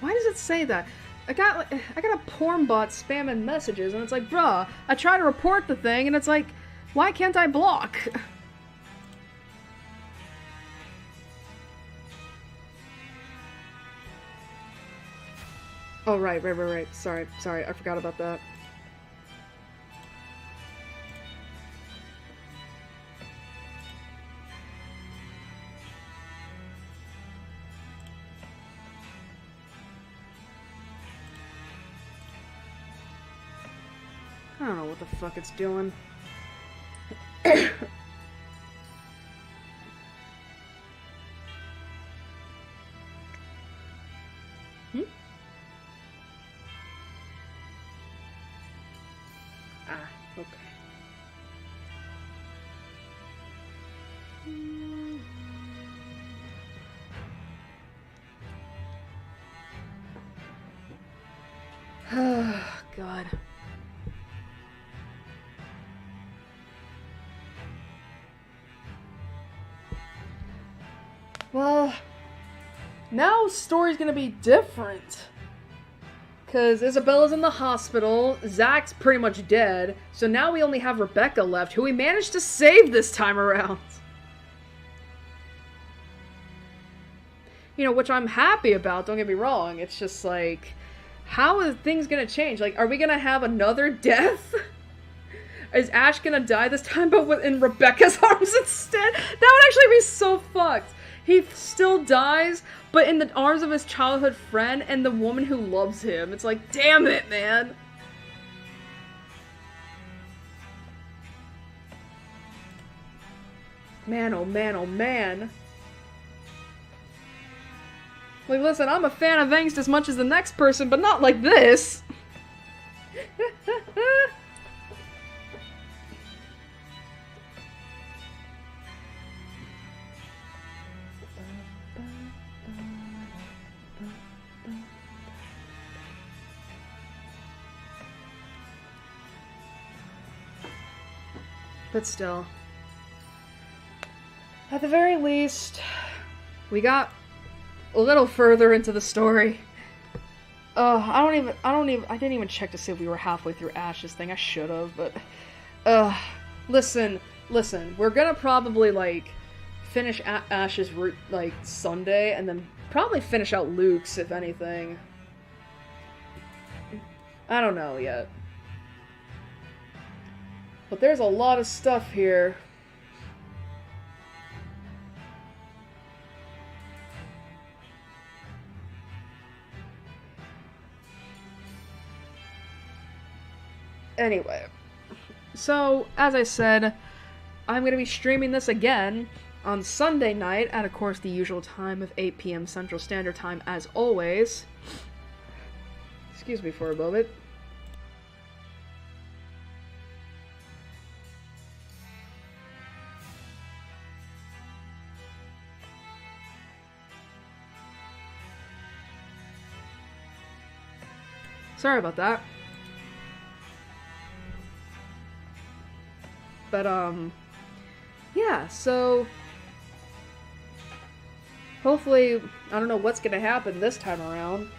Why does it say that? I got a porn bot spamming messages and it's like, bruh, I try to report the thing and it's like, why can't I block? Oh, right. Sorry, I forgot about that. I don't know what the fuck it's doing. Ah, okay. Oh, God. Well, now story's gonna be different. Because Isabella's in the hospital, Zach's pretty much dead, so now we only have Rebecca left, who we managed to save this time around. You know, which I'm happy about, don't get me wrong. It's just like, how is things gonna change? Like, are we gonna have another death? Is Ash gonna die this time, but in Rebecca's arms instead? That would actually be so fucked. He still dies, but in the arms of his childhood friend and the woman who loves him. It's like, damn it, man. Man, oh man, oh man. Like, listen, I'm a fan of angst as much as the next person, but not like this. But still. At the very least, we got a little further into the story. I didn't even check to see if we were halfway through Ash's thing. I should have, but, listen, we're gonna probably, like, finish Ash's route, like, Sunday, and then probably finish out Luke's, if anything. I don't know yet. But there's a lot of stuff here. Anyway, so, as I said, I'm going to be streaming this again on Sunday night at, of course, the usual time of 8 p.m. Central Standard Time, as always. Excuse me for a moment. Sorry about that. But, yeah, so hopefully, I don't know what's gonna happen this time around,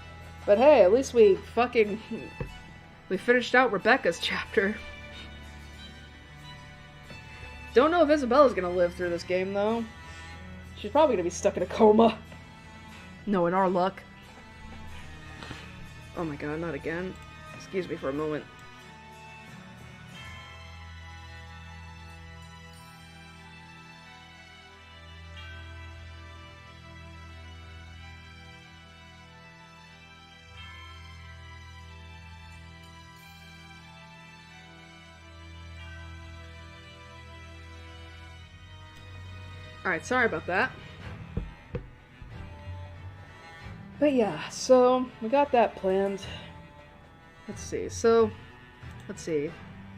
but hey, at least we finished out Rebecca's chapter. Don't know if Isabella's gonna live through this game, though. She's probably gonna be stuck in a coma. No, in our luck. Oh my god, not again. Excuse me for a moment. Alright, sorry about that. But yeah, so we got that planned. Let's see,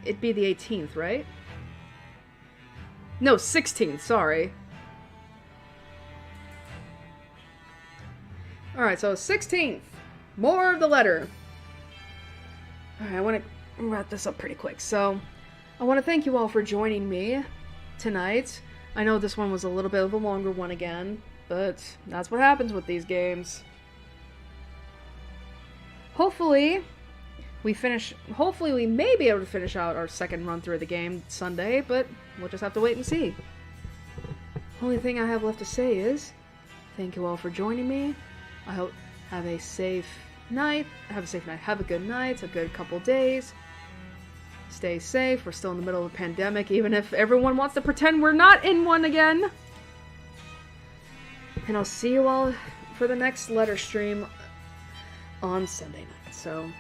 it'd be the 18th, right? No, 16th, sorry. Alright, so 16th. More of the letter. Alright, I want to wrap this up pretty quick. So, I want to thank you all for joining me tonight. I know this one was a little bit of a longer one again, but that's what happens with these games. Hopefully we may be able to finish out our second run through of the game Sunday, but we'll just have to wait and see. Only thing I have left to say is, thank you all for joining me. I hope have a safe night. Have a good night, a good couple days. Stay safe. We're still in the middle of a pandemic, even if everyone wants to pretend we're not in one again. And I'll see you all for the next letter stream on Sunday night. So